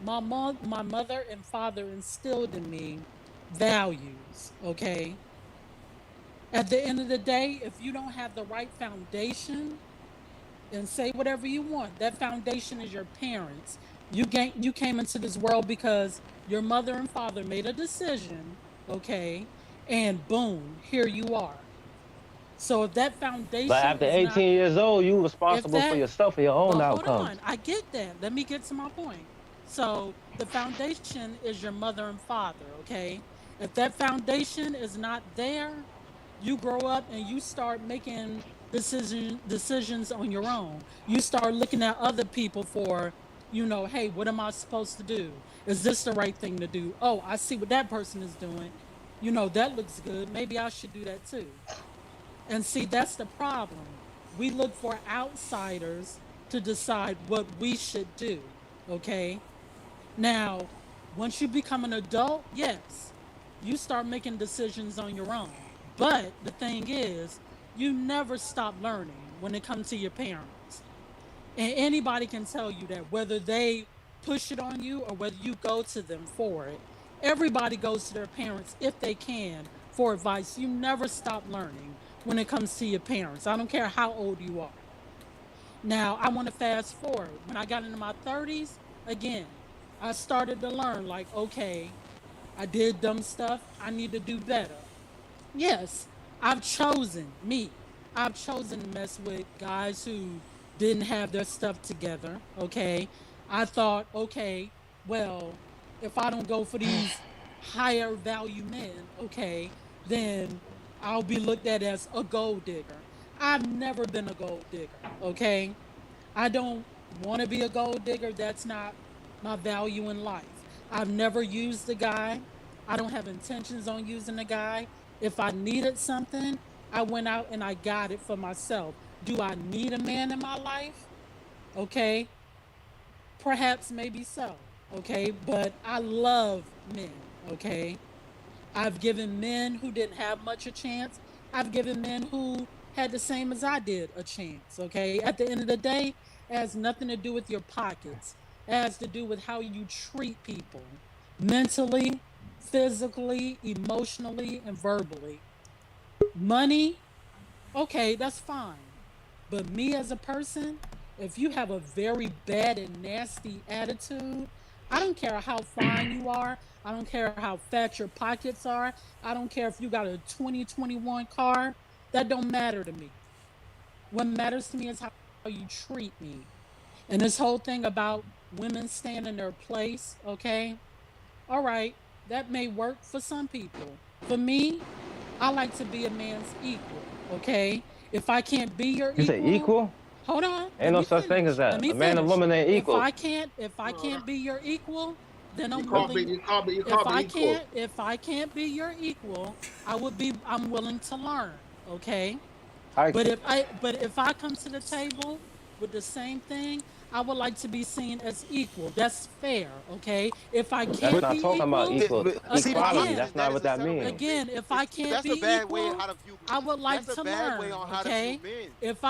my mother and father instilled in me values, okay? At the end of the day, if you don't have the right foundation, and say whatever you want, that foundation is your parents. You came into this world because your mother and father made a decision, okay? And boom, here you are. So if that But foundation after is not, 18 years old, you if responsible for that, yourself and your own but hold outcomes. on, I get that. Let me get to my point. So the foundation is your mother and father, okay? If that foundation is not there, you grow up and you start making decisions on your own. You start looking at other people for, you know, hey, what am I supposed to do? Is this the right thing to do? Oh, I see what that person is doing. You know, that looks good. Maybe I should do that too. And see, that's the problem. We look for outsiders to decide what we should do. Okay. Now, once you become an adult, yes, you start making decisions on your own. But the thing is, you never stop learning when it comes to your parents. And anybody can tell you that whether they push it on you or whether you go to them for it. Everybody goes to their parents if they can for advice. You never stop learning when it comes to your parents. I don't care how old you are. Now, I want to fast forward. When I got into my 30s, again, I started to learn like, okay, I did dumb stuff. I need to do better. Yes, I've chosen me. I've chosen to mess with guys who didn't have their stuff together. Okay. I thought, okay, well, if I don't go for these higher value men, okay, then I'll be looked at as a gold digger. I've never been a gold digger. Okay. I don't want to be a gold digger. That's not my value in life. I've never used a guy. I don't have intentions on using a guy. If I needed something, I went out and I got it for myself. Do I need a man in my life? Okay. Perhaps maybe so. Okay. But I love men. Okay. I've given men who didn't have much a chance. I've given men who had the same as I did a chance. Okay. At the end of the day, it has nothing to do with your pockets. It has to do with how you treat people mentally, physically, emotionally, and verbally. Money, okay, that's fine. But me as a person, if you have a very bad and nasty attitude, I don't care how fine you are. I don't care how fat your pockets are. I don't care if you got a 2021 car. That don't matter to me. What matters to me is how you treat me. And this whole thing about women staying in their place, okay? All right, that may work for some people. For me, I like to be a man's equal, okay? If I can't be your You say equal, equal? hold on. Ain't no such thing as Let that. me A man and finish. woman ain't If equal. I can't be your equal, then I'm You can't willing. be equal. If I can't be your equal, I'm willing to learn, okay? I, But if I come to the table with the same thing, I would like to be seen as equal. That's fair, okay? If I that's can't not be talking about equal, equal See, my equality. question again, is That's not that what is a that setup, means. though. again, if I can't That's a be bad way equal, how to view. I would like That's a to bad way learn, on how to view okay? men. If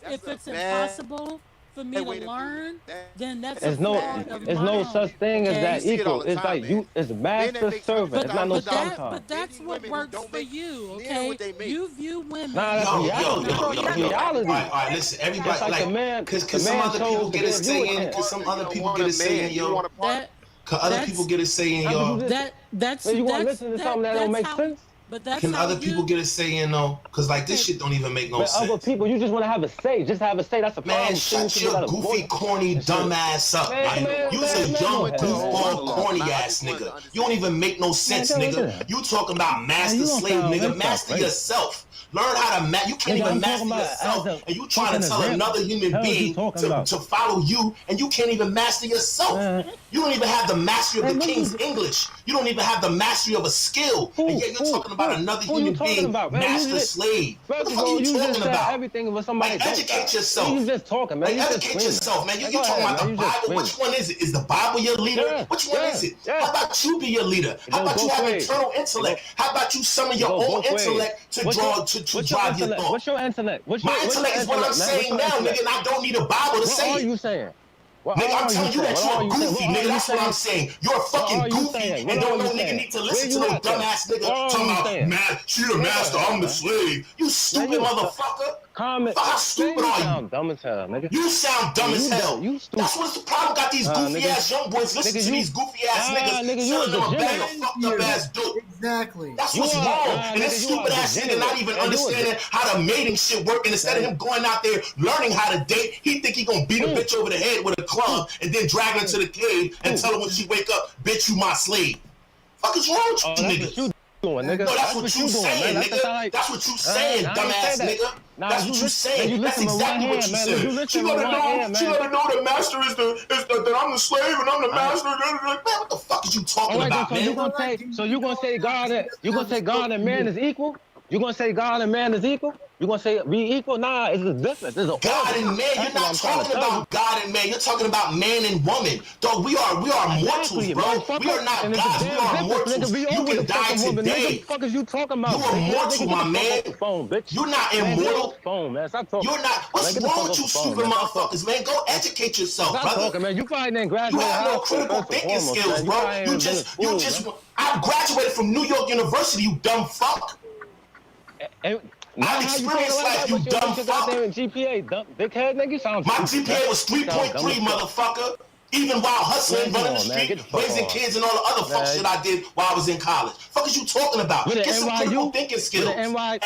That's a it's bad impossible for me to way to view men. learn, then that's a There's no, flaw of there's my no own, such thing as You okay? that see it all equal. the It's time, like man. it's Men that master makes servant. hundreds of It's not no thousands of dollars. sometime. But Men that's need what women who works don't for make you, near okay? what they make. You view women Nah, that's as reality. not That's equal. reality. All right, listen, everybody, Just like the man, cause the some man other people chose to get a give you a say in, chance. cause some Partner, you other don't people want get a a say man. in, You want yo. a partner. Cause other people get a say in, y'all. You want to listen to something that don't That's make how sense? but that's Can how other people you get a say in though? Cause like this okay. shit don't even make no But other sense. people, you just want to have a say. Just have a say. That's a Man, problem. So you shut should be your got a goofy, voice corny, and shit. dumb ass up, Man, man. man, You's a man, man, go young, ahead, man. goofball, Hold on. corny I ass just wanted to nigga. You understand. don't even make no Man, sense, go nigga. ahead. You talking about Man, master you don't slave, sound, nigga. that sound Master crazy. yourself. Learn how to you can't Nigga, even I'm talking master about as yourself, a and you trying fucking to tell example. another human Hell is you being talking to, about? to follow you, and you can't even master yourself. Man, You don't even have the mastery of man, the what King's you, English. You don't even have the mastery of a skill, and yet you're talking about another who you human talking being, about, man? master slave. What First the of fuck are all, you you just talking said about? everything with somebody Like, don't educate got. Nigga, yourself. you just talking, man. Like, You just educate screaming. yourself, man. Man, You go talking ahead, about man. the You just Bible. screaming. Which one is it? Is the Bible your leader? Yeah, Which one is it? yeah. How about you be your leader? It How goes about you both have ways. internal intellect? How about you summon It your go own both ways. intellect to What's your drive your intellect? thought? What's your intellect? My intellect is what I'm intellect, man? What's saying your now, intellect? nigga, and I don't need a Bible to What say are it. you saying? What Nigga, I'm are you telling you saying? that What you're are a you saying? goofy, What are nigga. you That's what I'm saying? saying. You're a What fucking are you goofy saying? What and don't are know you nigga saying? need to Where listen to you no at though? dumbass nigga What are talking you about, saying? man, she the Man, go master, ahead, I'm the man. slave. You stupid Man, motherfucker. comment. How Man, stupid you are you? sound dumb as hell, nigga. You sound dumb as hell. You stupid. That's what's the problem. Got these goofy Nigga. ass young boys listen Nigga, to you. these goofy ass niggas Nigga, you a selling them a bag of degenerate. fucked up ass dope. Exactly. That's You what's are, wrong. And this nigga, you are stupid a ass nigga not degenerate. even Man, understanding how the mating shit work. And instead of him going out there learning how to date, he think he gonna beat a bitch over the head with a club and then drag her into the cave and tell her when she wake up, bitch, you my slave. Fuck is wrong with you niggas? What you doing, nigga? No, that's what you doing, saying, man. nigga. That's what you saying, I ain't say dumbass that. nigga. Nah, That's you what you listen, man, saying. you That's listen with one exactly what hand, you man. said. You listen with one hand, She man. gotta know the master is that I'm the slave and I'm the master. Man, what the fuck is you talking about, man? You gonna say God and man is equal? You gonna say God and man is equal? You gonna say we equal? Nah, it's a difference. There's an God and man, you're not talking about God and man. You're talking about man and woman. Dog, we are mortals, bro. We are not gods. We are mortals. You can die today. What the fuck is you talking about? You are mortal, my man. You're not immortal. You're not. What's wrong with you stupid motherfuckers, man? Go educate yourself, Stop brother. talking, man. You probably didn't graduate You have high no school critical first and thinking foremost, skills, man. bro. You just. I graduated from New York University, you dumb fuck. I experienced life, you dumb fuck. GPA, dickhead, nigga, you sound My stupid, GPA man. was 3.3, motherfucker. Even while hustling, running the street, raising kids, and all the other fuck shit I did while I was in college. Fuck is you talking about? Get some critical thinking skills. At NYU,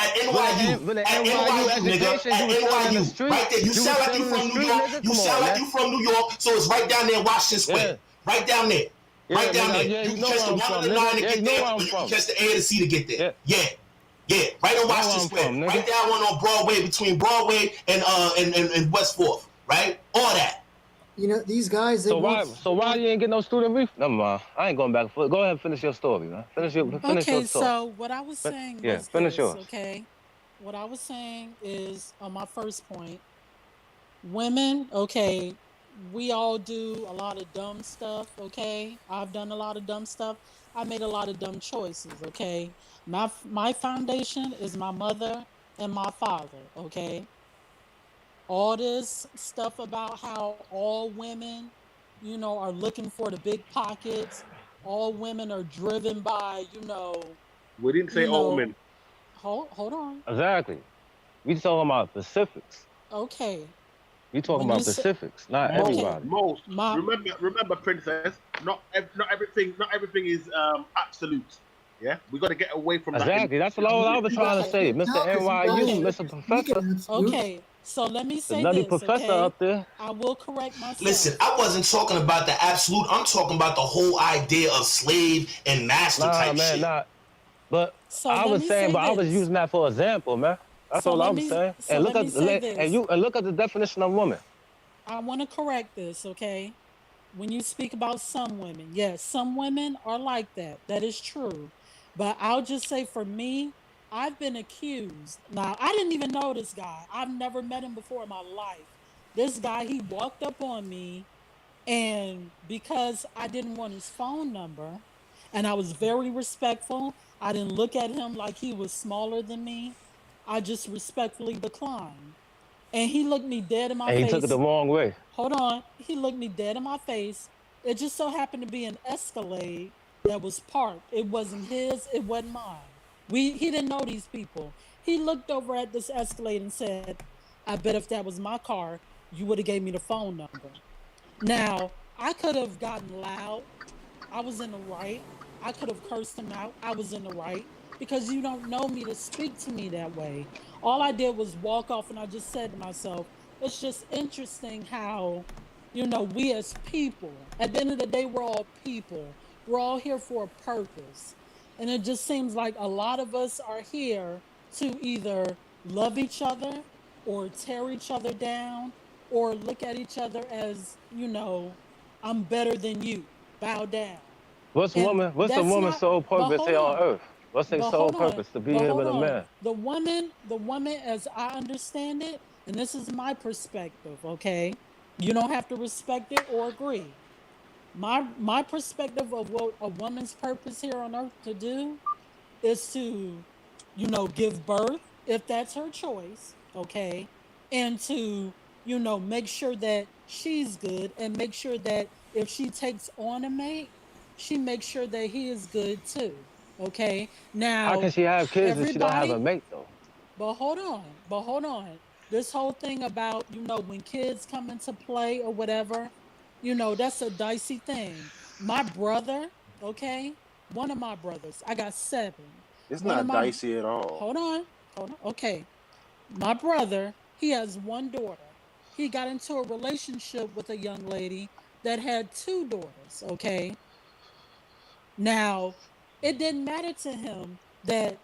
nigga. At NYU, right there. You sound like you from New York. You sound like you from New York, so it's right down there in Washington Square. Right down there. Right down there. You can catch the 1 or the 9 to get there, or you can catch the A or the C to get there. Yeah, right on Washington Square. Right down one on Broadway, between Broadway and West 4th, right? All that. You know, these guys. So why you ain't get no student brief? Never mind. I ain't going back and forth. Go ahead and finish your story, man. Finish your story. So what I was saying was finish this, yours. okay? what I was saying is on my first point, women, okay, we all do a lot of dumb stuff, okay? I've done a lot of dumb stuff. I made a lot of dumb choices, okay? My foundation is my mother and my father, okay? All this stuff about how all women, are looking for the big pockets. All women are driven by, We didn't say you all know, men. hold on. Exactly. We talking about specifics. Okay. We talking When you about say, specifics, not okay, everybody. Most. my Remember, princess. Not everything. Not everything is absolute. Yeah, we got to get away from that. Exactly. That's what I was trying to okay, say. Mr. NYU, Mr. Professor, okay. So let me the say nutty this, professor okay? up there. I will correct Listen, myself. I wasn't talking about the absolute. I'm talking about the whole idea of slave and master Nah, type man, shit. nah. But So I let was me saying, say but I was this. using that for example, man. That's So all I let was me saying. so And look let at me say this. and look at the definition of woman. I want to correct this, okay? When you speak about some women, yes, some women are like that. That is true. But I'll just say for me, I've been accused. Now, I didn't even know this guy. I've never met him before in my life. This guy, he walked up on me, and because I didn't want his phone number, and I was very respectful, I didn't look at him like he was smaller than me. I just respectfully declined. And he looked me dead in my And he took it the face. wrong way. Hold on. He looked me dead in my face. It just so happened to be an Escalade that was parked. It wasn't his, it wasn't mine. He didn't know these people. He looked over at this Escalade and said, I bet if that was my car, you would have gave me the phone number. Now, I could have gotten loud. I was in the right. I could have cursed him out. I was in the right because you don't know me to speak to me that way. All I did was walk off and I just said to myself, it's just interesting how, we as people, at the end of the day, we're all people. We're all here for a purpose. And it just seems like a lot of us are here to either love each other or tear each other down or look at each other as, I'm better than you. Bow down. And What's the that's woman's not, sole but purpose hold here on on. earth? What's their But sole hold on. purpose? To be But here hold with a on. man. The woman as I understand it, and this is my perspective, okay? You don't have to respect it or agree. My perspective of what a woman's purpose here on earth to do is to, give birth if that's her choice, okay? And to, make sure that she's good and make sure that if she takes on a mate, she makes sure that he is good too, okay? How Now, can she have kids if she don't have a everybody, mate though? but hold on. This whole thing about, when kids come into play or whatever, that's a dicey thing. My brother, okay? One of my brothers, I got seven. It's One of not my, dicey at all. hold on. Okay. My brother, he has one daughter. He got into a relationship with a young lady that had two daughters, okay? Now, it didn't matter to him that,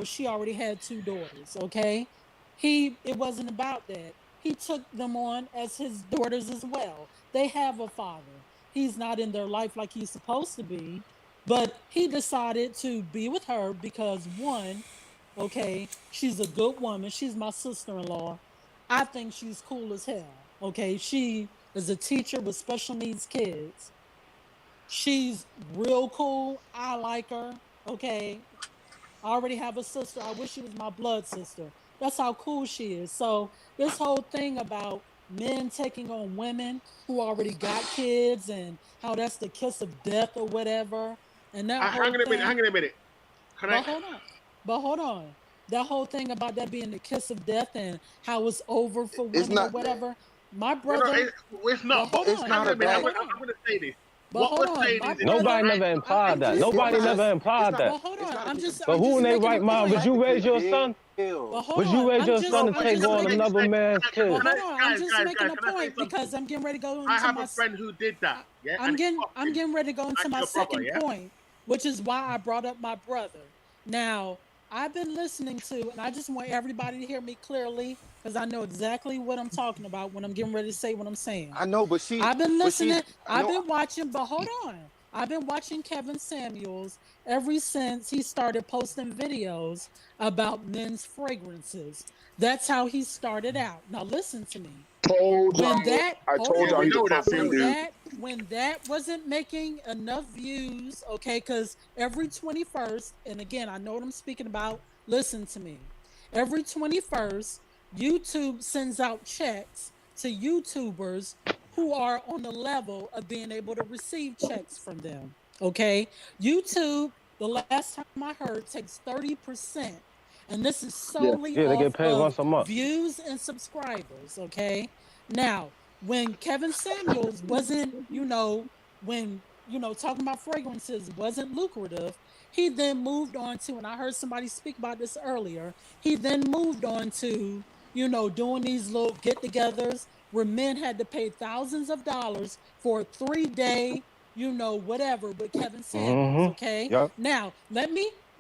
she already had two daughters, okay? It wasn't about that. He took them on as his daughters as well. They have a father. He's not in their life like he's supposed to be, but he decided to be with her because one, okay, she's a good woman. She's my sister-in-law. I think she's cool as hell. Okay, she is a teacher with special needs kids. She's real cool. I like her. Okay. I already have a sister. I wish she was my blood sister. That's how cool she is. So, this whole thing about men taking on women who already got kids and how that's the kiss of death or whatever, and that Hang whole on a minute. thing. Hang on a minute. But hold on. But hold on. That whole thing about that being the kiss of death and how it's over for It's women or not. whatever. My No, no, brother. it's But not. But hold It's on. hang not on a a minute. But I'm bad. hold gonna, on. I'm gonna say this. But What hold we're on. saying My is this. brother. Nobody never implied that. I'm It's Nobody not. never implied It's not. that. But hold It's on. not a I'm kiss. just But I'm who just in their making a right mind would point. you raise your Hypocritically son? But hell. hold Would you on. raise I'm your just son to I'm take just on making another man's But kid? hold on. I'm just making a Can I say point something? because I'm getting ready to go I into have my a friend who did that. Yeah, I'm and he getting fucked I'm him. getting ready to go into Like my your brother. second Yeah. point, which is why I brought up my brother. Now, I've been listening to, and I just want everybody to hear me clearly because I know exactly what I'm talking about when I'm getting ready to say what I'm saying. I know, but I've been listening, I I've know. been watching, but hold on. I've been watching Kevin Samuels ever since he started posting videos about men's fragrances. That's how he started out. Now listen to me. I told y'all he's a perfume dude. When that wasn't making enough views, okay, because every 21st, and again, I know what I'm speaking about, listen to me. Every 21st, YouTube sends out checks to YouTubers who are on the level of being able to receive checks from them, okay? YouTube, the last time I heard, takes 30%. And this is solely they get paid once a month. views and subscribers, okay? Now, when Kevin Samuels wasn't, talking about fragrances wasn't lucrative, he then moved on to, and I heard somebody speak about this earlier, he then moved on to, doing these little get-togethers where men had to pay thousands of dollars for a 3-day, whatever, with Kevin Samuels, okay? Yep. Now,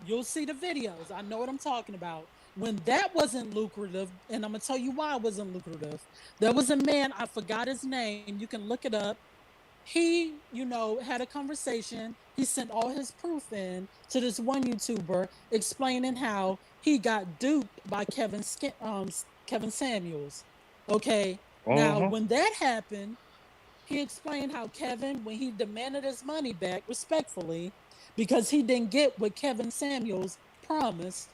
you'll see the videos. I know what I'm talking about. When that wasn't lucrative, and I'm going to tell you why it wasn't lucrative, there was a man, I forgot his name, you can look it up. He, had a conversation. He sent all his proof in to this one YouTuber explaining how he got duped by Kevin Samuels. Okay. Now, when that happened, he explained how Kevin, when he demanded his money back respectfully, because he didn't get what Kevin Samuels promised,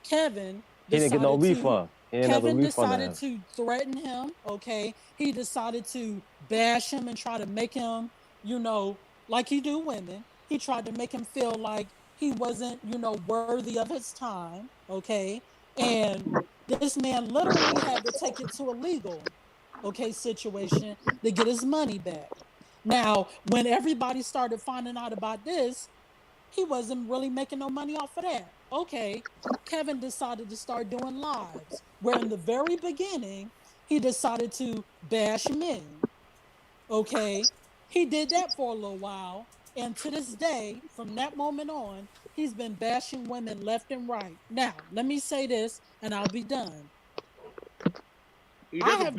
Kevin didn't get no refund. Kevin decided to threaten him, okay? He decided to bash him and try to make him, like he do women. He tried to make him feel like he wasn't, worthy of his time, okay? And this man literally had to take it to a legal, situation to get his money back. Now, when everybody started finding out about this, he wasn't really making no money off of that. Okay, Kevin decided to start doing lives, where in the very beginning, he decided to bash men. Okay, he did that for a little while, and to this day, from that moment on, he's been bashing women left and right. Now, let me say this, and I'll be done. I have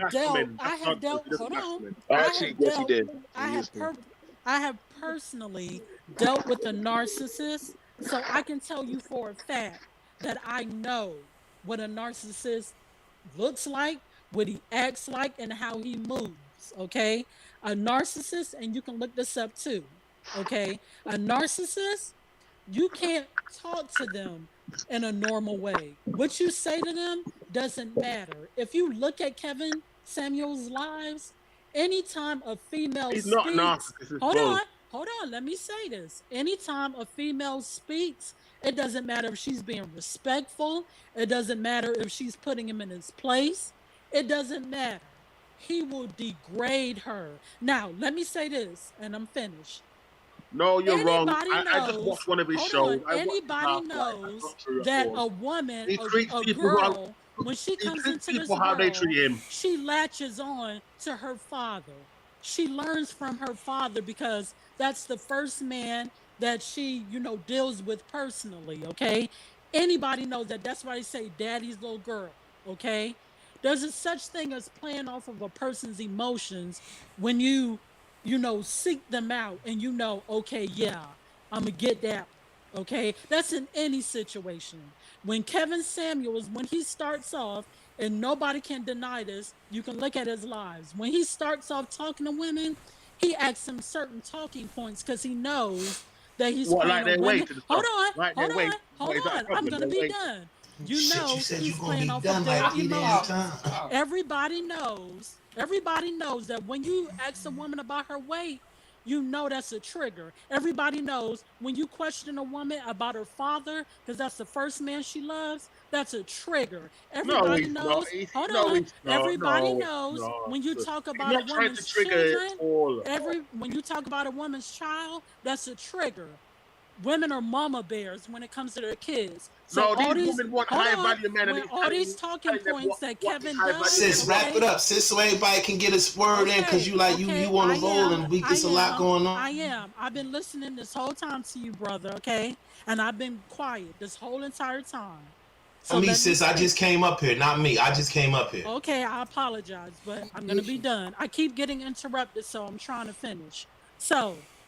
dealt. Hold on. Actually, yes, he did. I have personally dealt with a narcissist, so I can tell you for a fact that I know what a narcissist looks like, what he acts like, and how he moves. Okay, a narcissist, and you can look this up too. Okay, a narcissist, you can't talk to them in a normal way. What you say to them doesn't matter. If you look at Kevin Samuels' lives, anytime a female speaks, hold on, let me say this. Anytime a female speaks, it doesn't matter if she's being respectful. It doesn't matter if she's putting him in his place. It doesn't matter. He will degrade her. Now, let me say this, and I'm finished. No, you're wrong. I just watched one of his shows. Anybody knows that a woman, a girl, when she comes into this world, she latches on to her father. She learns from her father because that's the first man that she, deals with personally, okay? Anybody knows that. That's why they say daddy's little girl, okay? There's a such thing as playing off of a person's emotions when you seek them out and okay, yeah, I'm gonna get that. Okay, that's in any situation. When Kevin Samuels, when he starts off, and nobody can deny this, you can look at his lives. When he starts off talking to women, he asks them certain talking points because he knows that he's playing on women. Hold on. I'm gonna be done. He's playing off of their emotions. Everybody knows that when you ask a woman about her weight, that's a trigger. Everybody knows when you question a woman about her father, because that's the first man she loves, that's a trigger. Everybody knows. Everybody knows when you talk about a woman's children. When you talk about a woman's child, that's a trigger. Women are mama bears when it comes to their kids. So all these women want high value men. All these talking points that Kevin does. Sis, wrap it up, sis, so everybody can get his word in, because you on the roll and there's a lot going on. I am. I've been listening this whole time to you, brother. Okay, and I've been quiet this whole entire time. So me, sis, I just came up here. Not me. I just came up here. Okay, I apologize, but I'm gonna be done. I keep getting interrupted, so I'm trying to finish. So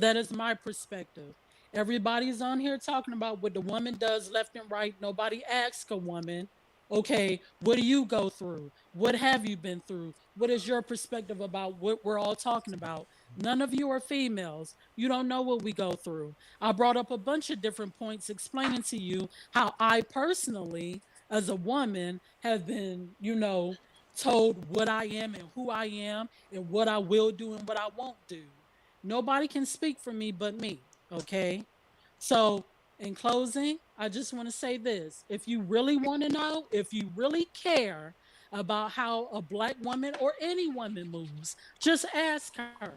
that is my perspective. Everybody's on here talking about what the woman does left and right. Nobody asks a woman, okay, what do you go through? What have you been through? What is your perspective about what we're all talking about? None of you are females. You don't know what we go through. I brought up a bunch of different points explaining to you how I personally, as a woman, have been, told what I am and who I am and what I will do and what I won't do. Nobody can speak for me but me, okay? So, in closing, I just want to say this. If you really want to know, if you really care about how a black woman or any woman moves, just ask her.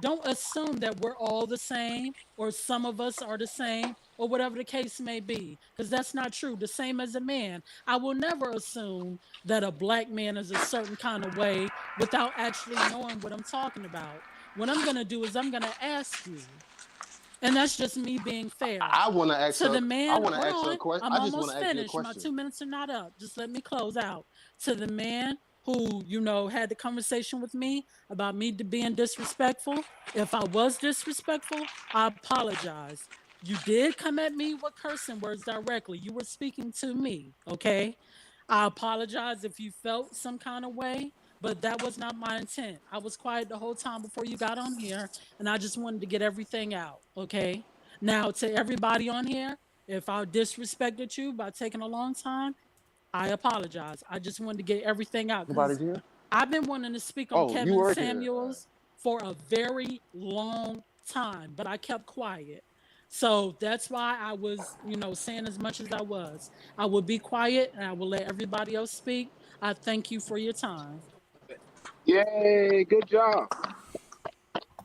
Don't assume that we're all the same or some of us are the same or whatever the case may be, because that's not true. The same as a man. I will never assume that a black man is a certain kind of way without actually knowing what I'm talking about. What I'm going to do is I'm going to ask you. And that's just me being fair. I want to ask To her. the man, I want to hold ask her a on, question. I'm I just want almost to ask you a finished. My question. 2 minutes are not up. Just let me close out. To the man who, had the conversation with me about me being disrespectful. If I was disrespectful, I apologize. You did come at me with cursing words directly. You were speaking to me, okay? I apologize if you felt some kind of way, but that was not my intent. I was quiet the whole time before you got on here, and I just wanted to get everything out, okay? Now, to everybody on here, if I disrespected you by taking a long time, I apologize. I just wanted to get everything out Nobody's because here. I've been wanting to speak on Oh, you Kevin were here. Samuels for a very long time, but I kept quiet. So that's why I was, saying as much as I was. I will be quiet and I will let everybody else speak. I thank you for your time. Yay, good job.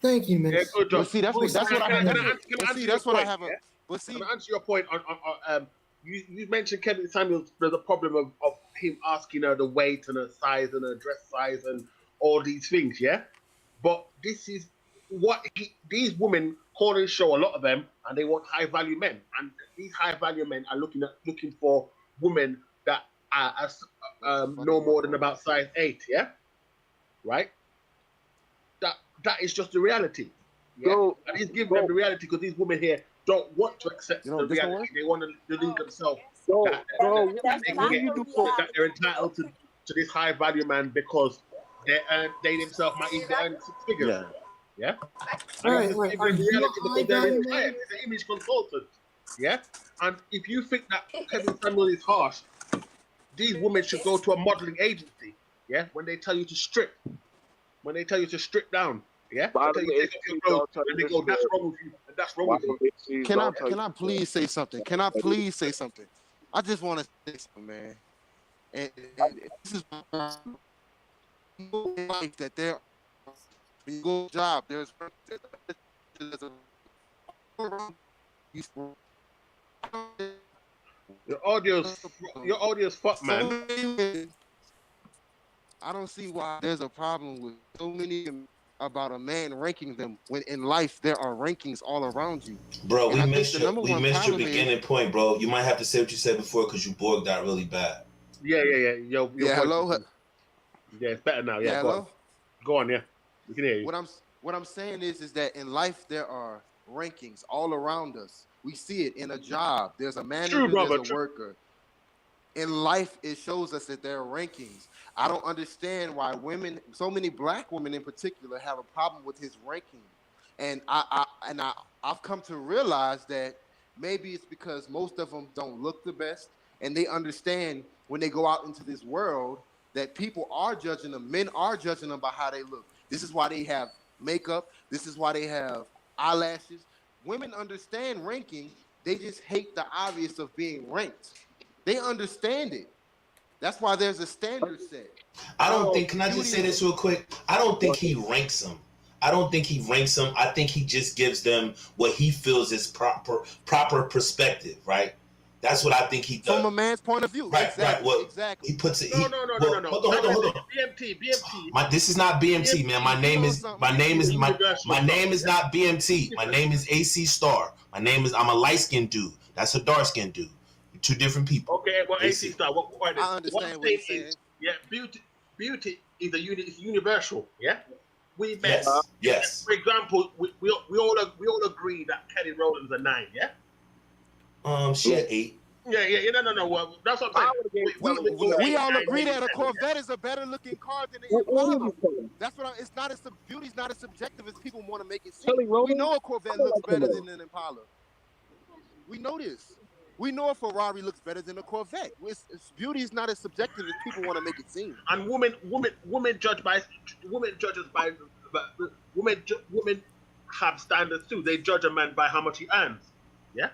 Thank you, Yeah, Miss. good job. But see, that's what I Can have. I answer your point? But see, can I answer your point on you mentioned Kevin Samuels. There's a problem of him asking her the weight and her size and her dress size and all these things, yeah. But this is what these women call and show, a lot of them, and they want high value men, and these high value men are looking for women that are no more than about size 8, yeah, right. That is just the reality. Yeah, and he's giving them the reality because these women here don't want to accept the reality. They want to believe themselves that they're entitled to this high value man because they themselves might even earn 6 figures. Yeah. All right. It's the reality because they're inspired. It's an image consultant. Yeah. And if you think that Kevin Samuel is harsh, these women should go to a modeling agency. Yeah. When they tell you to strip. When they tell you to strip down, yeah, they tell you to take off your clothes, and they go, "That's wrong with you," and that's wrong with you. Can I please say something? Can I please say something? I just want to say something, man. And this is life that there. When you go to a job, there's your audio's fuck, man. I don't see why there's a problem with so many about a man ranking them when in life there are rankings all around you. Bro, and we missed your beginning point, bro. You might have to say what you said before because you bugged out really bad. Yeah. Your hello. Yeah, it's better now. Yeah, hello. Go on. Yeah, we can hear you. What I'm saying is that in life there are rankings all around us. We see it in a job. There's a manager. There's a worker. In life, it shows us that there are rankings. I don't understand why women, so many black women in particular, have a problem with his ranking. And I've come to realize that maybe it's because most of them don't look the best, and they understand when they go out into this world that people are judging them. Men are judging them by how they look. This is why they have makeup. This is why they have eyelashes. Women understand ranking. They just hate the obvious of being ranked. They understand it. That's why there's a standard set. I don't think, can I just say this real quick? I don't think he ranks them. I think he just gives them what he feels is proper perspective, right? That's what I think he does. From a man's point of view. Right, exactly. right. Well, exactly. He puts it. No. Hold on. BMT. This is not BMT, man. My name is not BMT. My name is AC Star. I'm a light-skinned dude. That's a dark-skinned dude. Two different people. Okay, well, AC Star. I understand what you're saying. Yeah, beauty is it's universal. Yeah, we met. Yes. For example, we all agree that Kelly Rowland's a 9. Yeah. She had 8. Yeah. No. Well, that's what I'm saying. We all agree that a Corvette is a better looking car than an Impala. That's what it's not as beauty's not as subjective as people want to make it seem. We know a Corvette looks better than an Impala. We know this. We know a Ferrari looks better than a Corvette. Beauty is not as subjective as people want to make it seem. And women have standards too. They judge a man by how much he earns. Yeah.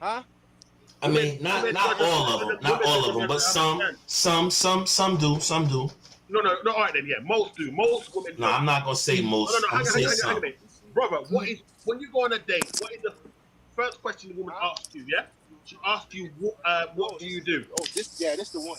Huh? I mean, not all of them, not all of them, but some do. No. All right then. Yeah, most do. Most women. No, I'm not gonna say most. No. I'm gonna say some. Brother, what is when you go on a date? What is the first question the woman asks you? Yeah, she asks you, what do you do? Oh, this the one.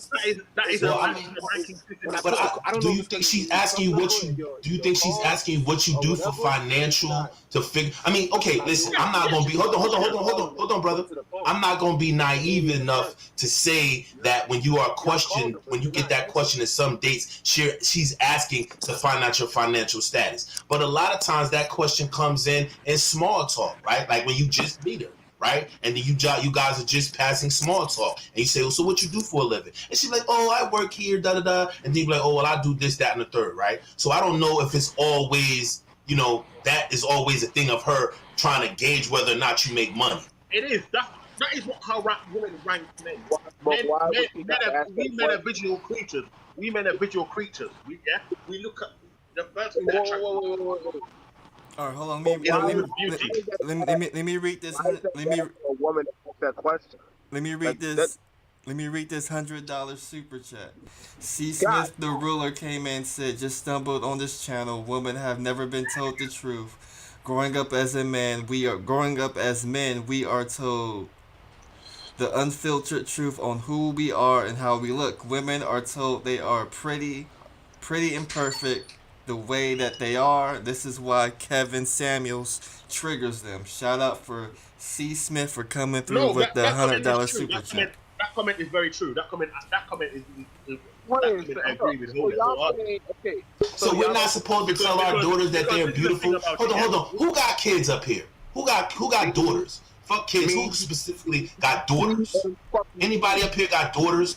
That is Well, a I ranking system. But do you think she's asking you what you? Do you think she's asking you what you do for financial to figure? I mean, okay, listen. I'm not gonna be. Hold on, brother. I'm not gonna be naive enough to say that when you are questioned, when you get that question at some dates, she's asking to find out your financial status. But a lot of times that question comes in small talk, right? Like when you just meet her. Right, and then you guys are just passing small talk, and you say, "Well, so what you do for a living?" And she's like, "Oh, I work here, da da da," and then you're like, "Oh, well, I do this, that, and the third," right? So I don't know if it's always, that is always a thing of her trying to gauge whether or not you make money. It is that is what how women rank men. Men are visual creatures. We men are visual creatures. We look at the first thing that attracts. All right, hold on. Let me read this. Let me. A woman asked that question. Let me read this. Let me read this $100 super chat. C. Smith, the ruler, came in and said, "Just stumbled on this channel. Women have never been told the truth. Growing up as men, we are told the unfiltered truth on who we are and how we look. Women are told they are pretty imperfect." The way that they are. This is why Kevin Samuels triggers them. Shout out for C. Smith for coming through with the $100 super chat. That comment is very true. That comment is I agree with okay. So we're not supposed to tell our daughters that they're beautiful. Hold on. Who got kids up here? Who got daughters? Fuck kids. Who specifically got daughters? Anybody up here got daughters?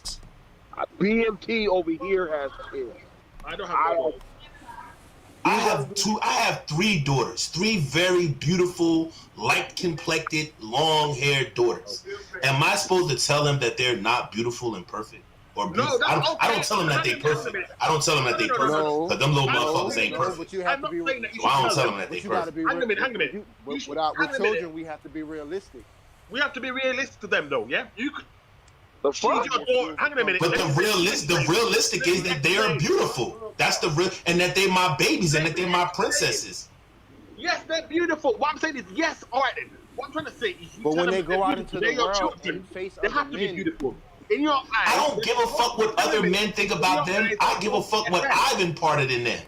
BMT over here has kids. I don't have daughters. I have 3 daughters, 3 very beautiful, light-complected, long-haired daughters. Am I supposed to tell them that they're not beautiful and perfect? Or beautiful? No, I don't tell them that they're perfect. I don't tell them that they're perfect, because them little motherfuckers ain't perfect. But you have to be. So I don't tell them that they're perfect. Hang a minute. With children, we have to be realistic. We have to be realistic to them, though. Yeah, you could. Hang on a minute. But the realistic is that they are beautiful. That's the real, and that they're my babies and that they're my princesses. Yes, they're beautiful. What I'm saying is, yes, all right then. What I'm trying to say is, but when they go out into the world and face they have to be beautiful. In your eyes, I don't give a fuck what other men think about them. I give a fuck what I've imparted in them.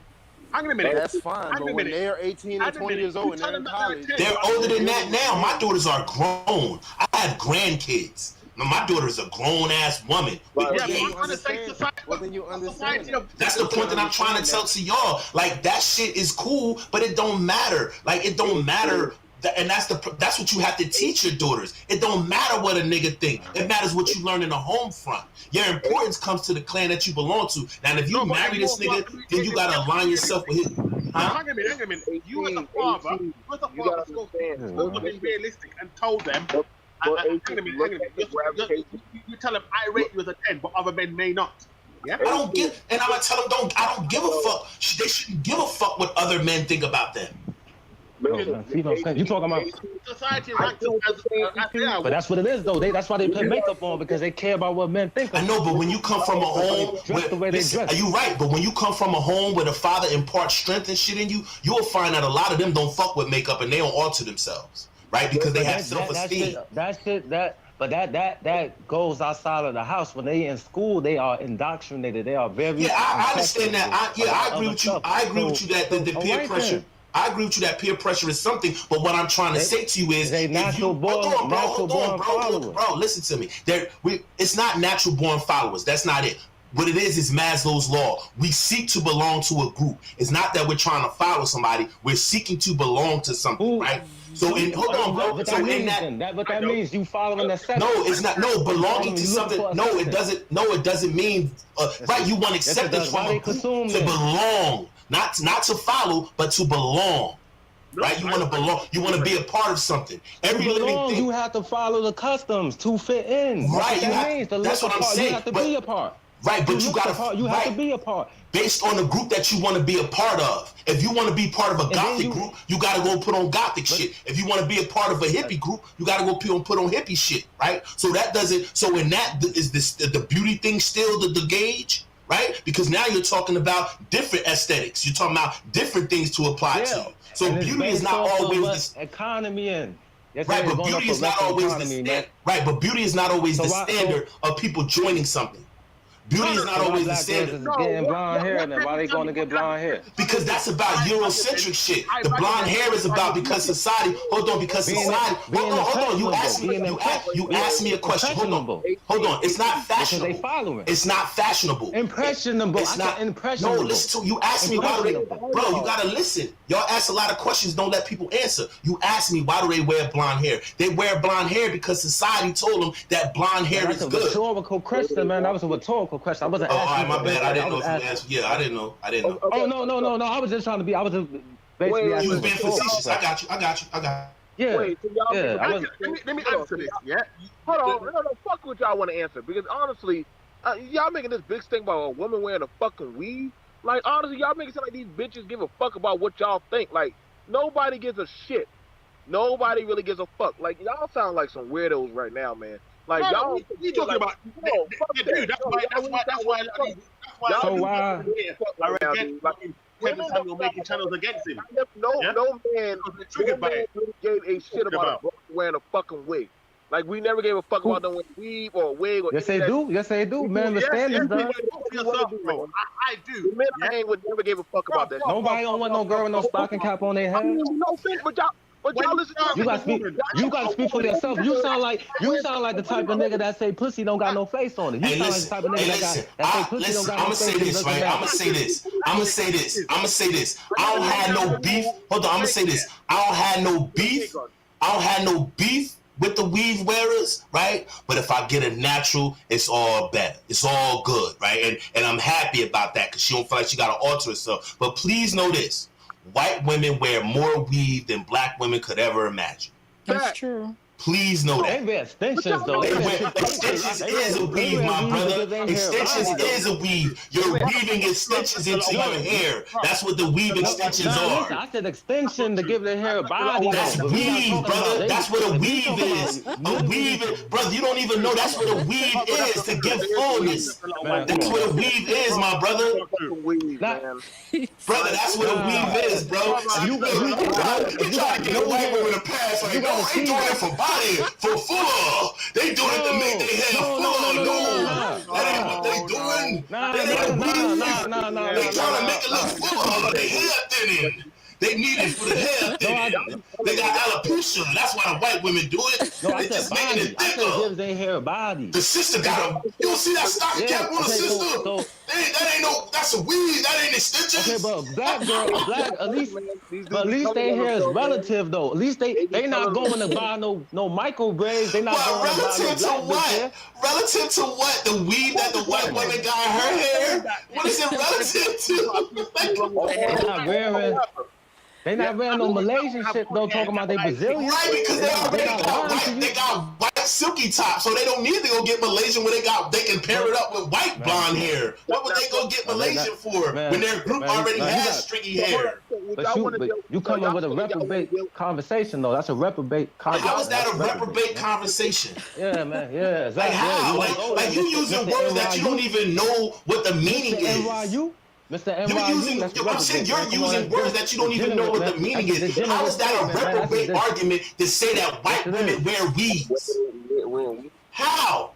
Hang on a minute. That's fine, but when they're 18 and 20 years old and they're in college, they're older than that now. My daughters are grown. I have grandkids. My daughter's a grown-ass woman. Well, then you understand. That's the point that I'm trying to tell to y'all. Like, that shit is cool, but it don't matter. Like, it don't matter. And that's what you have to teach your daughters. It don't matter what a nigga think. It matters what you learn in the home front. Your importance comes to the clan that you belong to. Now, if you marry this nigga, then you gotta align yourself with his. Hang a minute. You as a father, supposed to be realistic and told them. You tell them I rate you as a 10, but other men may not. Yeah, I don't give, and I'm gonna tell them I don't give a fuck. They shouldn't give a fuck what other men think about them. You talking about society, but that's what it is though. That's why they put makeup on, because they care about what men think. I know, but when you come from a home, are you right? But when you come from a home where the father imparts strength and shit in you, you will find that a lot of them don't fuck with makeup and they don't alter themselves, right? Because they have self-esteem. That goes outside of the house. When they in school, they are indoctrinated. They are very. Yeah, I understand that. I agree with you. I agree with you that the peer pressure. I agree with you that peer pressure is something, but what I'm trying to say to you is, hold on, bro, listen to me. It's not natural born followers. That's not it. What it is Maslow's law. We seek to belong to a group. It's not that we're trying to follow somebody. We're seeking to belong to something, right? So, hold on, bro. What that means you following the sect. No, it's not. No, belonging to something. No, it doesn't. No, it doesn't mean. Right, you want acceptance from a group to belong. Not to follow, but to belong. Right? You want to belong. You want to be a part of something. Every living thing. You have to follow the customs to fit in. Right. That's what I'm saying. You have to be a part. Right, but you gotta. You have to be a part. Based on the group that you want to be a part of. If you want to be part of a gothic group, you gotta go put on gothic shit. If you want to be a part of a hippie group, you gotta go put on hippie shit, right? So that doesn't. So in that is this the beauty thing still the gauge, right? Because now you're talking about different aesthetics. You're talking about different things to apply to you. So beauty is not always the economy and. Right, but beauty is not always the standard. Right, but beauty is not always the standard of people joining something. Beauty is not always the standard. Getting blonde hair, then why they going to get blonde hair? Because that's about Eurocentric shit. The blonde hair is about because society. Hold on, because society. Hold on. You asked me a question. Hold on. It's not fashionable. Because they following. It's not fashionable. Impressionable. It's not impressionable. No, listen to you. Asked me why do they? Bro, you gotta listen. Y'all ask a lot of questions. Don't let people answer. You asked me why do they wear blonde hair? They wear blonde hair because society told them that blonde hair is good. That's a rhetorical question, man. That was a rhetorical question. I wasn't asking. All right, my bad. I didn't know if you answered. Yeah, I didn't know. Oh no. I was just trying to be. I was just basically asking. You was being facetious. I got you. Yeah. Wait, so y'all let me answer this. Yeah. Hold on. No. Fuck what y'all want to answer because honestly, y'all making this big thing about a woman wearing a fucking weave. Like honestly, y'all making it sound like these bitches give a fuck about what y'all think. Like nobody gives a shit. Nobody really gives a fuck. Like y'all sound like some weirdos right now, man. Like y'all, we talking about, dude. That's why. So why? Kevin Samuel making channels against him. No man gave a shit about a wearing a fucking wig. Like we never gave a fuck about them with weave or wig. Or yes, they do. Man, the standards done. I do. Men I ain't would never gave a fuck about that. Nobody don't want no girl with no stocking cap on their head. No offense, but y'all listen. You gotta speak for yourself. You sound like the type of nigga that say pussy don't got no face on it. You sound like the type of nigga that say pussy don't got no face on it. I'm gonna say this. I don't have no beef. Hold on. I'm gonna say this. I don't have no beef with the weave wearers, right? But if I get a natural, it's all better. It's all good, right? And I'm happy about that because she don't feel like she gotta alter herself. But please know this. White women wear more weave than black women could ever imagine. That's true. Please know that. They wear extensions, though. Extensions is a weave, my brother. Extensions is a weave. You're weaving extensions into your hair. That's what the weave extensions are. I said extension to give their hair a body. That's weave, brother. That's what a weave is. A weave, brother, you don't even know that's what a weave is, to give fullness. That's what a weave is, my brother. Brother, that's what a weave is, bro. You try to get a white woman to pass. Like, no, I ain't doing it for body. For fuller, they do it to make their hair fuller. No, that ain't what they doing. They trying to make it look fuller. Their hair thinning. They need it for the hair thinning. They got alopecia. That's why the white women do it. They just making it thicker. I said give their hair a body. The sister got a. You don't see that stocking cap on the sister? That ain't no. That's a weave. That ain't extensions. Okay, but at least their hair is relative though. At least they not going to buy no micro braids. They not going to buy no black hair. Relative to what? The weave that the white woman got in her hair? What is it relative to? They not wearing no Malaysian shit though. Talking about they Brazilian. Right, because they got white silky top, so they don't need to go get Malaysian when they can pair it up with white blonde hair. What would they go get Malaysian for when their group already has stringy hair? But you come up with a reprobate conversation though. That's a reprobate conversation. How is that a reprobate conversation? Yeah, man. Yeah, exactly. Like how? Like you using words that you don't even know what the meaning is. NYU? Mr. NYU, I'm saying you're using words that you don't even know what the meaning is. How is that a reprobate argument to say that white women wear weaves? How?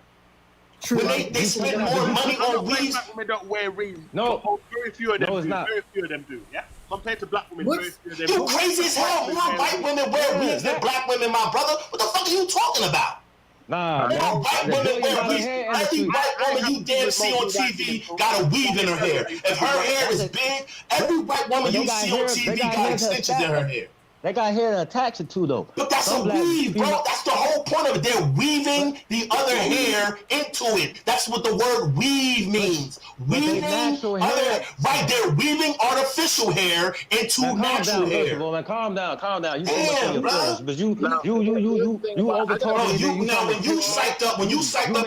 True. When they spend more money on weaves. Black women don't wear weaves. No. Very few of them do. Not. Very few of them do. Yeah. Compared to black women, very few of them You do. crazy as hell. More white women wear weaves than black women, my brother. What the fuck are you talking about? Nah, white women wear weaves. Every white woman you damn see on TV got a weave in her hair. If her hair is big, every white woman you see on TV got extensions in her hair. They got hair to attach it to though. But that's a weave, bro. That's the whole point of it. They're weaving the other hair into it. That's what the word weave means. Weaving natural hair. Right, they're weaving artificial hair into natural hair. First of all, man, calm down. You damn, bro. But you over talking. Now when you psyched up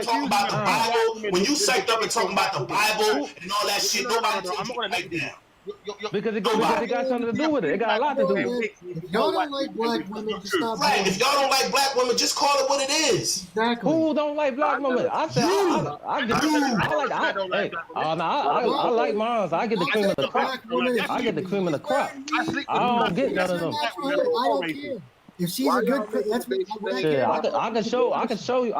talking about the Bible, when you psyched up and talking about the Bible and all that shit, nobody told you like that. Because it got something to do with it. It got a lot to do with it. If y'all don't like black women, just stop. Right. If y'all don't like black women, just call it what it is. Exactly. Who don't like black women? I said I like mine. I get the cream of the crop. I get the cream of the crop. I don't get none of them. I don't care. If she's a good, that's what I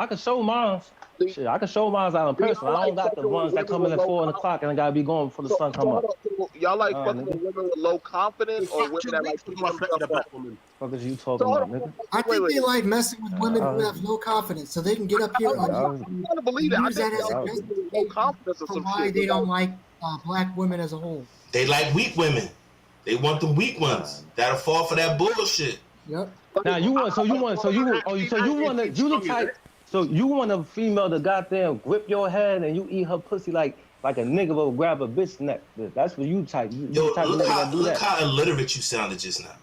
can show mine. Shit, I can show mine out in person. I don't got the ones that come in at 4 o'clock and I gotta be going before the sun come up. Y'all like fucking with women with low confidence or women that like to fuck the black woman? What is you talking about, nigga? I think they like messing with women who have low confidence, so they can get up here and I believe that. I think that has low confidence or some why shit. they don't like black women as a whole. They like weak women. They want them weak ones that'll fall for that bullshit. Yep. Now you want the type. So you want a female to goddamn grip your head and you eat her pussy like a nigga will grab a bitch neck. That's what you type. Yo, look how illiterate you sounded just now.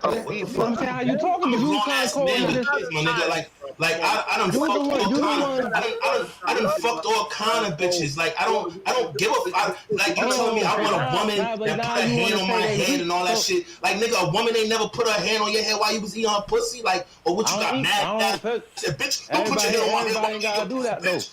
I'm saying how you talking, but you can't call me this. My nigga, like I done fucked all kind. I done fucked all kind of bitches. Like I don't give a fuck. Like you telling me I want a woman that put her hand on my head and all that shit. Like nigga, a woman ain't never put her hand on your head while you was eating her pussy. Like, or what you got mad? Bitch, don't put your hand on my head. Everybody gotta do that though.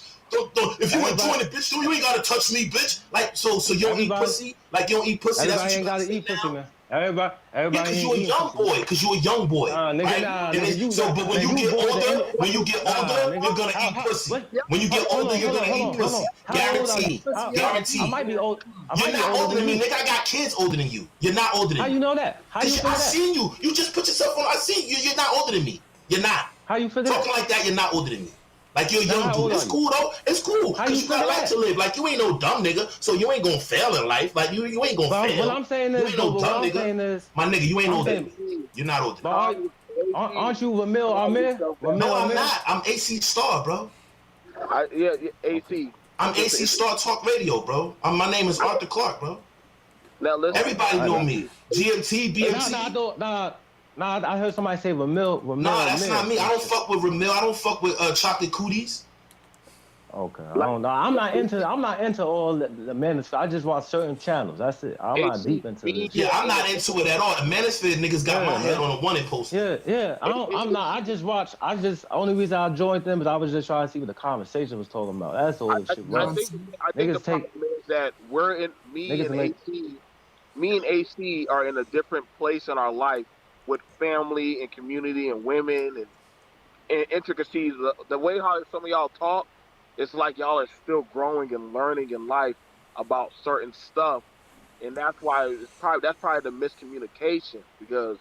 If you enjoying it, bitch, you ain't gotta touch me, bitch. Like so you don't eat pussy. Like you don't eat pussy. Everybody ain't gotta eat pussy, man. Everybody. Because you a young boy. Because you a young boy. But when you get older, you're gonna eat pussy. When you get older, you're gonna eat pussy. Guaranteed. I might be old. You're not older than me, nigga. I got kids older than you. You're not older than me. How you know that? I seen you. You just put yourself on. I seen you. You're not older than me. You're not. How you figure that? Talking like that, you're not older than me. Like you're a young dude. It's cool though. It's cool. Because you got a life to live. Like you ain't no dumb nigga. So you ain't gonna fail in life. Like you ain't gonna fail. What I'm saying is, you ain't no dumb nigga. My nigga, you ain't older than me. You're not older than me. Aren't you Ramil Amir? No, I'm not. I'm AC Star, bro. Yeah, AC. I'm AC Star Talk Radio, bro. My name is Arthur Clark, bro. Now listen. Everybody know me. GMT, BMT. Nah, I heard somebody say Ramil. Nah, that's not me. I don't fuck with Ramil. I don't fuck with chocolate cooties. Okay, I don't know. I'm not into all the Manosphere. I just watch certain channels. That's it. I'm not deep into this. Yeah, I'm not into it at all. The Manosphere niggas got my head on a wanted poster. Yeah. I'm not. I just watch. Only reason I joined them is I was just trying to see what the conversation was talking about. That's all shit. I think the problem is that me and AC are in a different place in our life with family and community and women and intricacies. The way how some of y'all talk, it's like y'all are still growing and learning in life about certain stuff, and that's why that's probably the miscommunication, because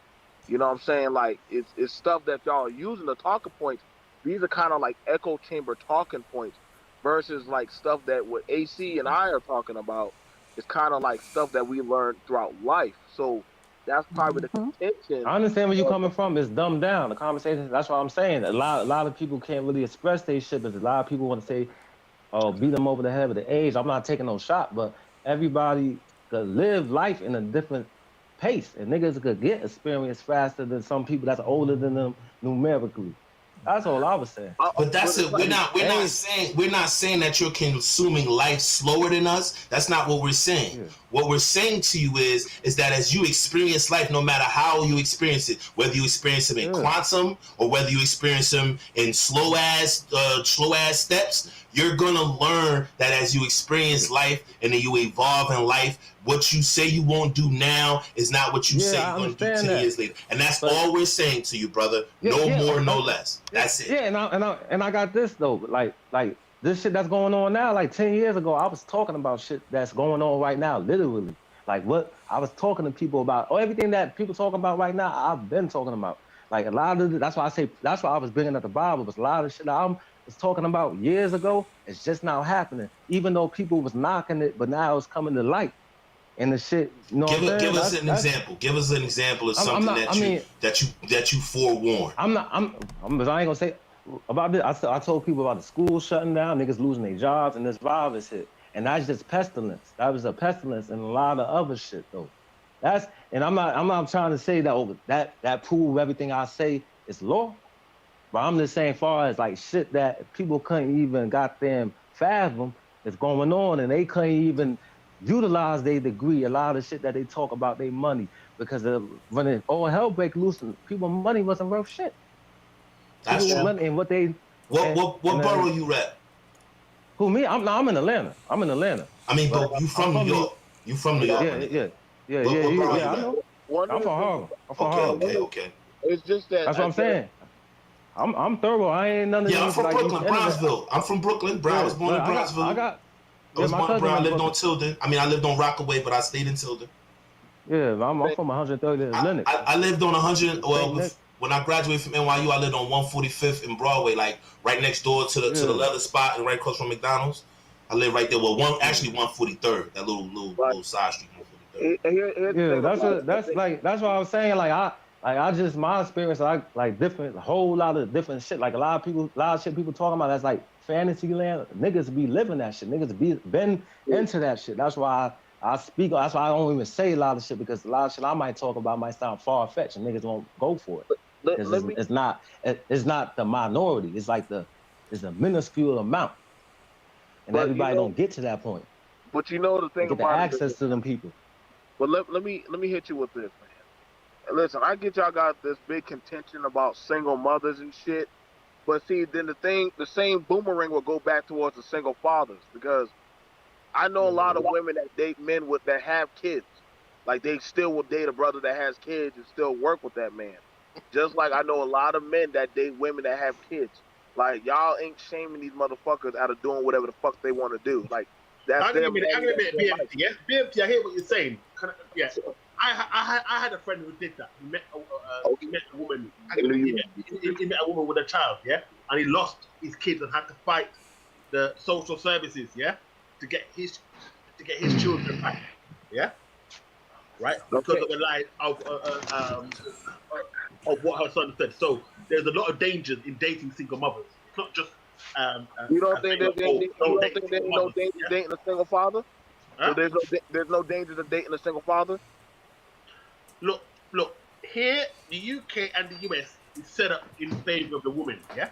you know what I'm saying, like it's stuff that y'all are using the talking points. These are kind of like echo chamber talking points versus like stuff that what AC and I are talking about is kind of like stuff that we learned throughout life. So that's probably the contention. I understand where you're coming from. It's dumbed down. The conversation. That's what I'm saying. A lot of people can't really express their shit, but a lot of people want to say, "Oh, beat them over the head with the age." I'm not taking no shot, but everybody could live life in a different pace, and niggas could get experience faster than some people that's older than them numerically. That's all I was saying. But that's it. We're not saying that you're consuming life slower than us. That's not what we're saying. Yeah. What we're saying to you is that as you experience life, no matter how you experience it, whether you experience them in quantum or whether you experience them in slow ass steps, you're gonna learn that as you experience life and then you evolve in life, what you say you won't do now is not what you say you're going to do 10 years later. And that's all we're saying to you, brother. No more, no less. That's it. Yeah, and I got this, though. Like this shit that's going on now, like 10 years ago, I was talking about shit that's going on right now, literally. Like what I was talking to people about, everything that people talking about right now, I've been talking about. Like a lot of that's why I was bringing up the Bible, but a lot of shit I was talking about years ago, it's just now happening. Even though people was knocking it, but now it's coming to light. and the shit. You know what I'm saying? Give us an example. Give us an example of something that you forewarned. I ain't gonna say about this. I told people about the school shutting down, niggas losing their jobs, and this virus hit. And that's just pestilence. That was a pestilence and a lot of other shit though. I'm not trying to say that prove everything I say is law. But I'm just saying far as like shit that people couldn't even goddamn fathom is going on, and they couldn't even utilize their degree, a lot of shit that they talk about their money, because when all hell break loose, people money wasn't worth shit. That's true. And what borough you at? Who, me? I'm in Atlanta. I mean, but you from New York. You from New York. Yeah, I know. I'm from Harlem. Okay. It's just that. That's what I'm saying. I'm thorough. I ain't none of I'm from Brooklyn, Brownsville. I'm from Brooklyn. I was born in Brownsville. I was born in Brownsville. I lived on Tilden. I mean, I lived on Rockaway, but I stayed in Tilden. Yeah, I'm from 130th Linux. I lived on 100. Well, when I graduated from NYU, I lived on 145th in Broadway, like right next door to the leather spot and right across from McDonald's. I live right there. Well, 143rd, that little side street. 143rd. Yeah, that's what I was saying. I just my experience, a whole lot of different shit. Like a lot of shit people talking about that's like fantasy land. Niggas be living that shit. Niggas been into that shit. That's why I speak. That's why I don't even say a lot of shit, because a lot of shit I might talk about might sound far fetched and niggas won't go for it. It's not the minority. It's like it's a minuscule amount, and everybody don't get to that point. But you know the thing about the access to them people. But let me hit you with this, man. Listen, I get y'all got this big contention about single mothers and shit, but see, then the same boomerang will go back towards the single fathers, because I know a lot of women that date men that have kids. Like, they still will date a brother that has kids and still work with that man. Just like I know a lot of men that date women that have kids. Like, y'all ain't shaming these motherfuckers out of doing whatever the fuck they want to do. Like, that's I'm gonna admit, BMT, yeah? BMT, I hear what you're saying. Yeah. I had a friend who did that. He met a woman. He met a woman with a child, yeah? And he lost his kids and had to fight the social services, yeah? To get his children back, yeah? Right? Because of the lie of what her son said. So there's a lot of dangers in dating single mothers. It's not just you don't think there's no danger dating a single father? Huh? So there's no danger to dating a single father? Look, here the UK and the US is set up in favor of the woman, yeah?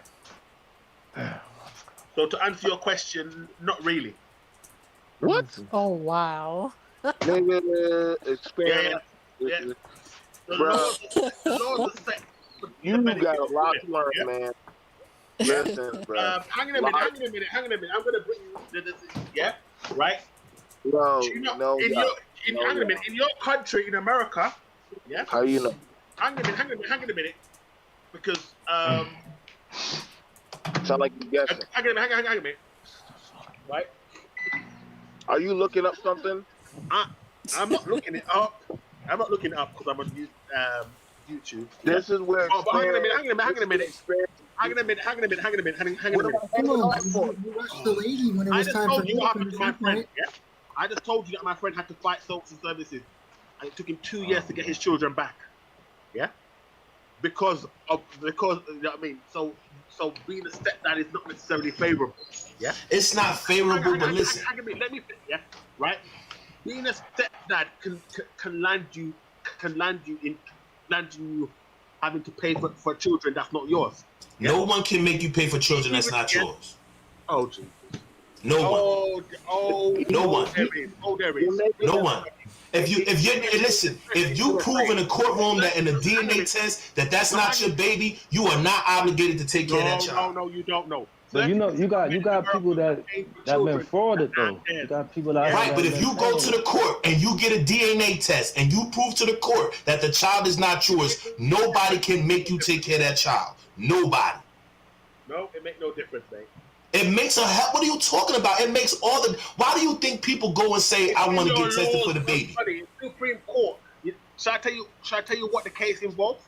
So to answer your question, not really. What? Oh wow. Expand. Yeah. Bro, you got a lot to learn, man. Listen, bro. Hang on a minute. I'm gonna bring you this, yeah? Right? No, in your country, in America, yeah? How you know? Hang on a minute. Because sound like you guessing. Hang on a minute. Right? Are you looking up something? I'm not looking it up. I'm not looking it up because I'm on YouTube. This is where. Hang on a minute. You rushed the lady when it was time for me to finish my point. I just told you that my friend had to fight social services, and it took him 2 years to get his children back. Yeah, because you know what I mean. So being a stepdad is not necessarily favorable. Yeah, it's not favorable. But listen, let me finish. Yeah, right. Being a stepdad can land you having to pay for children that's not yours. Yeah? No one can make you pay for children that's not yours. Oh, Jesus. No one. No one. There is. No one. If you prove in a courtroom that in a DNA test that's not your baby, you are not obligated to take care of that child. No, you don't know. But you got people that been frauded though. You got people that right. But if you go to the court and you get a DNA test and you prove to the court that the child is not yours, nobody can make you take care of that child. Nobody. No, it makes no difference, mate. It makes what are you talking about? It makes all the. Why do you think people go and say I want to get tested for the baby? Supreme Court. Shall I tell you what the case involved?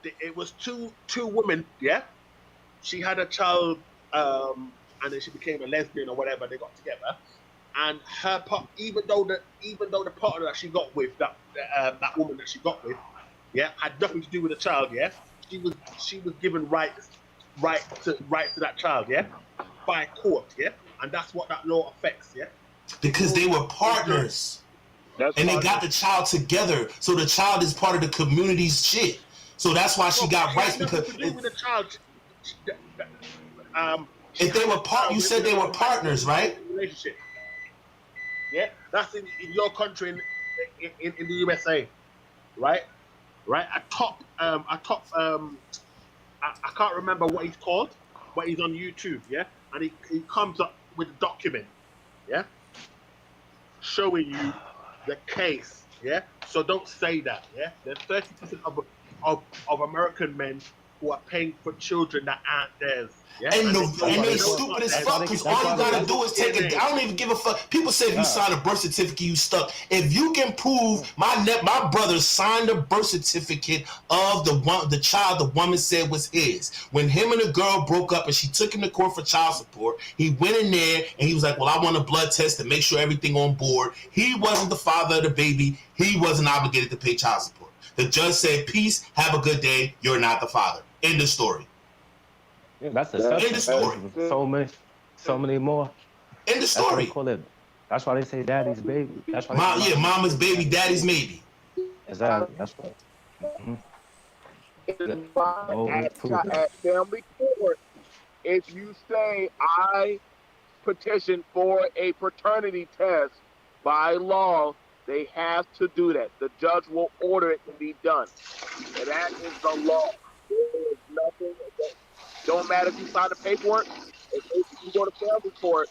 It was two women. Yeah, she had a child, and then she became a lesbian or whatever. They got together, and even though the partner that she got with, that woman that she got with, yeah, had nothing to do with the child, yeah, she was given rights to that child, yeah, by court, yeah, and that's what that law affects, yeah, because they were partners. And they got the child together, so the child is part of the community's shit. So that's why she got rights, because to do with the child. If they were you said they were partners, right? Relationship. Yeah, that's in your country, in the USA, right? Right. I can't remember what he's called, but he's on YouTube. Yeah, and he comes up with a document. Yeah, showing you the case, yeah. So don't say that, yeah. There's 30% of American men who are paying for children that aren't theirs. Yeah? And they stupid as fuck, because all you gotta do is take it. I don't even give a fuck. People say if you sign a birth certificate, you stuck. If you can prove my brother signed a birth certificate of the child the woman said was his. When him and the girl broke up and she took him to court for child support, he went in there and he was like, well, I want a blood test to make sure everything on board. He wasn't the father of the baby. He wasn't obligated to pay child support. The judge said, peace, have a good day. You're not the father. End of story. Yeah, that's the end of story. So many more. End of story. That's why they say daddy's baby. That's why mama's baby, daddy's maybe. Exactly. That's right. At family court, if you say I petition for a paternity test, by law, they have to do that. The judge will order it to be done. And that is the law. There is nothing. Don't matter if you sign the paperwork. If you go to family court,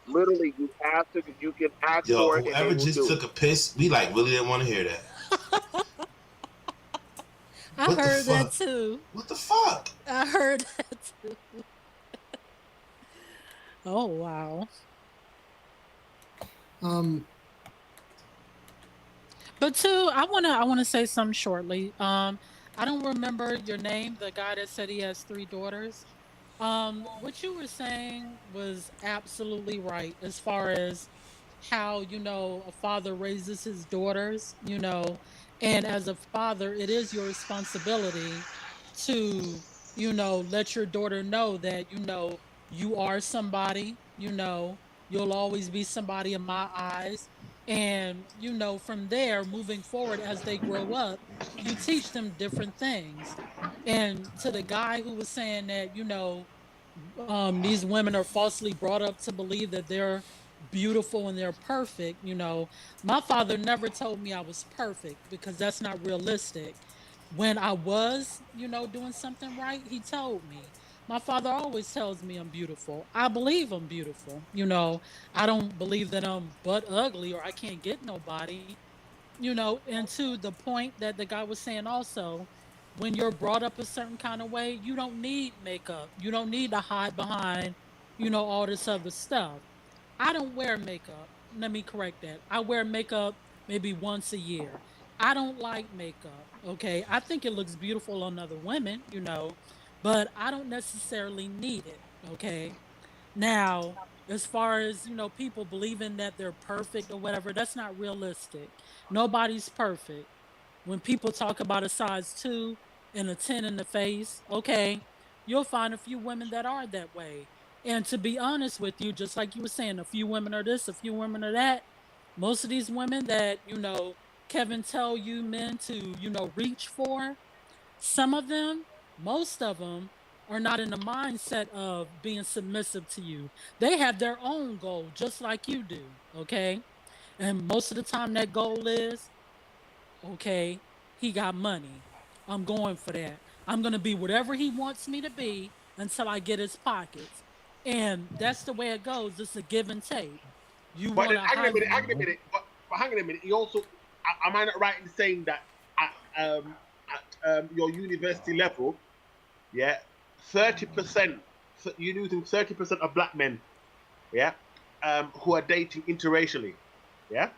literally you have to. You can ask for it. Whoever just took a piss, we really didn't want to hear that. I heard that too. What the fuck? I heard that too. Oh wow. But too, I wanna say something shortly. I don't remember your name, the guy that said he has 3 daughters. What you were saying was absolutely right as far as how, a father raises his daughters, and as a father, it is your responsibility to, let your daughter know that, you are somebody, you'll always be somebody in my eyes. And, from there, moving forward as they grow up, you teach them different things. And to the guy who was saying that, these women are falsely brought up to believe that they're beautiful and they're perfect, my father never told me I was perfect, because that's not realistic. When I was, doing something right, he told me. My father always tells me I'm beautiful. I believe I'm beautiful. I don't believe that I'm butt ugly or I can't get nobody. And to the point that the guy was saying also, when you're brought up a certain kind of way, you don't need makeup. You don't need to hide behind, all this other stuff. I don't wear makeup. Let me correct that. I wear makeup maybe once a year. I don't like makeup, okay? I think it looks beautiful on other women, but I don't necessarily need it, okay? Now, as far as, people believing that they're perfect or whatever, that's not realistic. Nobody's perfect. When people talk about a size 2 and a 10 in the face, okay, you'll find a few women that are that way. And to be honest with you, just like you were saying, a few women are this, a few women are that. Most of these women that, Kevin tell you men to, reach for, some of them, most of them, are not in the mindset of being submissive to you. They have their own goal, just like you do, okay? And most of the time that goal is, okay, he got money. I'm going for that. I'm going to be whatever he wants me to be until I get his pockets. And that's the way it goes. It's a give and take. Hang on a minute. But hang on a minute. He also, am I not right in saying that at your university level, yeah, 30%, you're losing 30% of black men, yeah, who are dating interracially, yeah?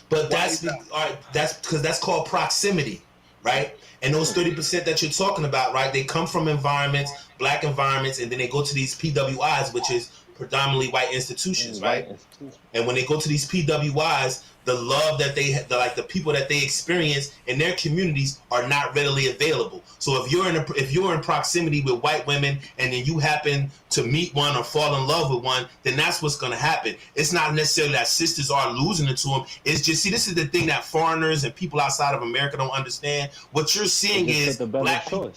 But that's because that's called proximity, right? And those 30% that you're talking about, right? They come from environments, black environments, and then they go to these PWIs, which is predominantly white institutions, right? And when they go to these PWIs, the love that they the people that they experience in their communities are not readily available. So if you're in proximity with white women and then you happen to meet one or fall in love with one, then that's what's going to happen. It's not necessarily that sisters are losing it to them. It's just, see, this is the thing that foreigners and people outside of America don't understand. What you're seeing is black people.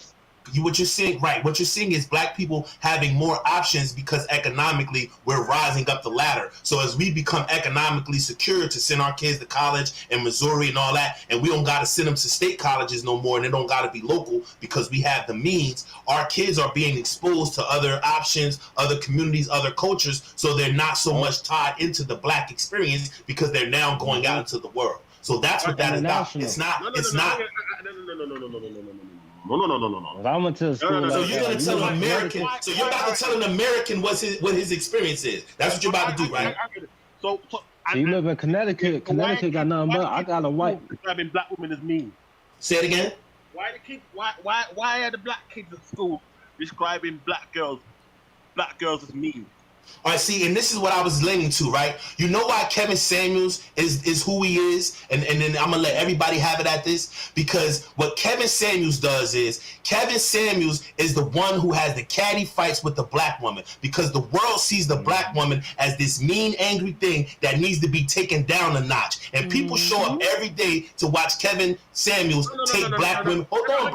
What you're seeing is black people having more options because economically we're rising up the ladder. So as we become economically secure to send our kids to college in Missouri and all that, and we don't got to send them to state colleges no more, and they don't got to be local because we have the means, our kids are being exposed to other options, other communities, other cultures, so they're not so much tied into the black experience because they're now going out into the world. So that's what that is about. It's not. No. I went to school. So you're gonna tell an American. So you're about to tell an American what his experience is. That's what you're about to do, right? So you live in Connecticut. Connecticut got nothing but I got a white. Describing black women as mean. Say it again. Why are the black kids at school describing black girls as mean? All right, see, and this is what I was leaning to, right? You know why Kevin Samuels is who he is? And then I'm going to let everybody have it at this, because what Kevin Samuels does is, Kevin Samuels is the one who has the catty fights with the black woman, because the world sees the black woman as this mean, angry thing that needs to be taken down a notch. And people show up every day to watch Kevin Samuels take black women. Hold on,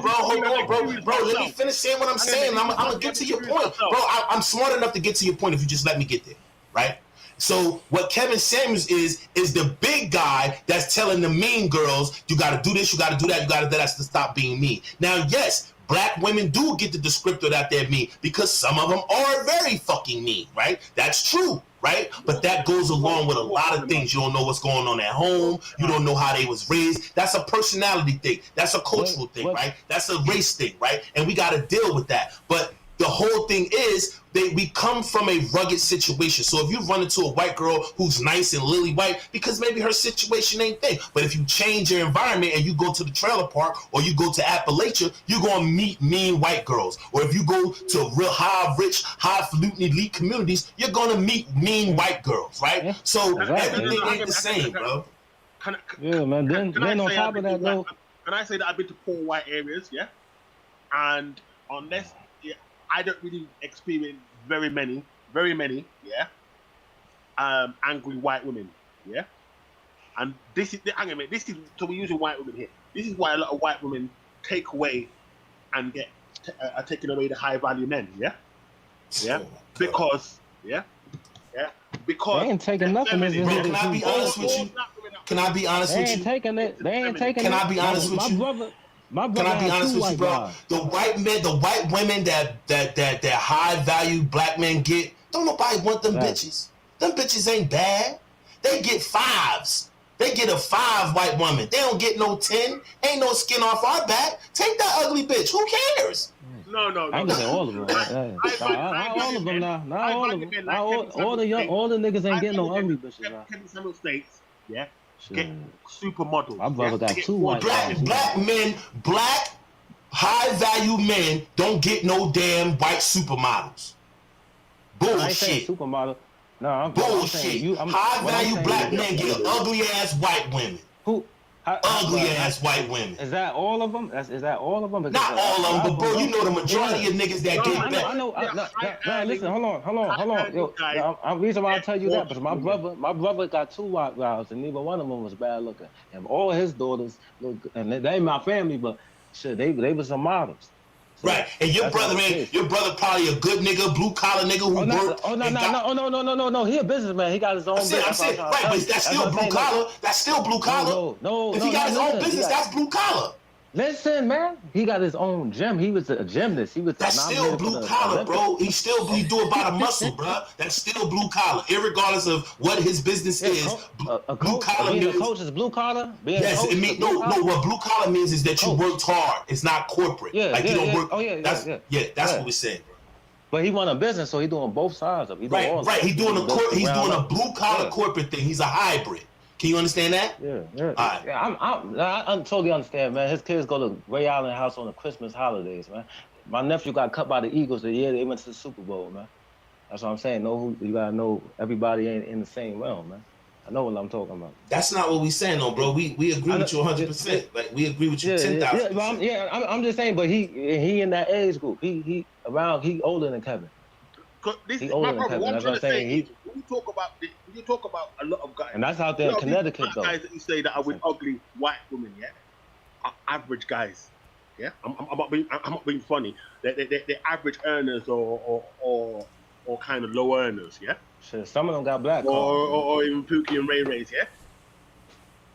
bro. Let me finish saying what I'm saying. I'm going to get to your point. Bro, I'm smart enough to get to your point if you just let me get there, right? So what Kevin Samuels is the big guy that's telling the mean girls, you got to do this, you got to do that, you got to do that to stop being mean. Now, yes, black women do get the descriptor that they're mean because some of them are very fucking mean, right? That's true, right? But that goes along with a lot of things. You don't know what's going on at home. You don't know how they was raised. That's a personality thing. That's a cultural thing, right? That's a race thing, right? And we got to deal with that. But the whole thing is we come from a rugged situation. So if you run into a white girl who's nice and lily white, because maybe her situation ain't thing. But if you change your environment and you go to the trailer park or you go to Appalachia, you're going to meet mean white girls. Or if you go to real rich, highfalutin elite communities, you're going to meet mean white girls, right? So everything ain't the same, bro. Yeah, man. Then on top of that, though. Can I say that I've been to poor white areas, yeah? And unless... I don't really experience very many, yeah, angry white women, yeah. And this is so we're using white women here. This is why a lot of white women take away and get are taking away the high value men, yeah, because because they ain't taking nothing. Bro, can I be honest with you? Can I be honest with you? They ain't taking it. They ain't taking it. Can I be honest with you? My brother, can I be honest with you, bro? Guys. The white women that high value black men get, don't nobody want them bitches. Them bitches ain't bad. They get 5s. They get a 5 white woman. They don't get no 10. Ain't no skin off our back. Take that ugly bitch. Who cares? No. I'm getting all of them. Not all of them now. Not all of them. All the niggas ain't getting no ugly bitches now. Kevin Samuels states, yeah. Get supermodels. My brother got 2 white black high value men don't get no damn white supermodels. Bullshit. I ain't saying supermodel. No, I'm bullshit. High value black men get ugly ass white women. Who? Ugly ass white women. Is that all of them? Is that all of them? Not all of them, but bro, you know the majority of niggas that get back. I know. Listen, hold on. Yo, the reason why I tell you that, because my brother got 2 white guys, and neither one of them was bad looking. And all his daughters look, and they ain't my family, but shit, they was some models. So right, and your brother probably a good nigga, blue collar nigga who worked. No. He a businessman. He got his own business. I'm saying, right, but that's still blue collar. That's still blue collar. No. If he got his own business, that's blue collar. Listen, man, he got his own gym. He was a gymnast. That's still blue collar, bro. He do it by the muscle, bro. That's still blue collar, irregardless of what his business is. Blue collar means a coach is blue collar. Yes, it means no. What blue collar means is that you worked hard. It's not corporate. You don't work. That's what we're saying, bro. But he run a business, so he doing both sides of it. Right. He's doing a blue collar corporate thing. He's a hybrid. Can you understand that? Yeah. I totally understand, man. His kids go to Ray Allen House on the Christmas holidays, man. My nephew got cut by the Eagles the year they went to the Super Bowl, man. That's what I'm saying. You gotta know everybody ain't in the same realm, man. I know what I'm talking about. That's not what we saying, though, bro. We agree with you 100%. Like we agree with you 10,000%. I'm just saying, but he in that age group. He older than Kevin. He older than Kevin. That's what I'm saying. When you talk about a lot of guys, and that's out there in Connecticut, though. Guys that you say that are with ugly white women, yeah, are average guys. Yeah, I'm not being funny. They're average earners or kind of low earners. Yeah. Shit, some of them got black cards, or even Pookie and Ray Rays, yeah?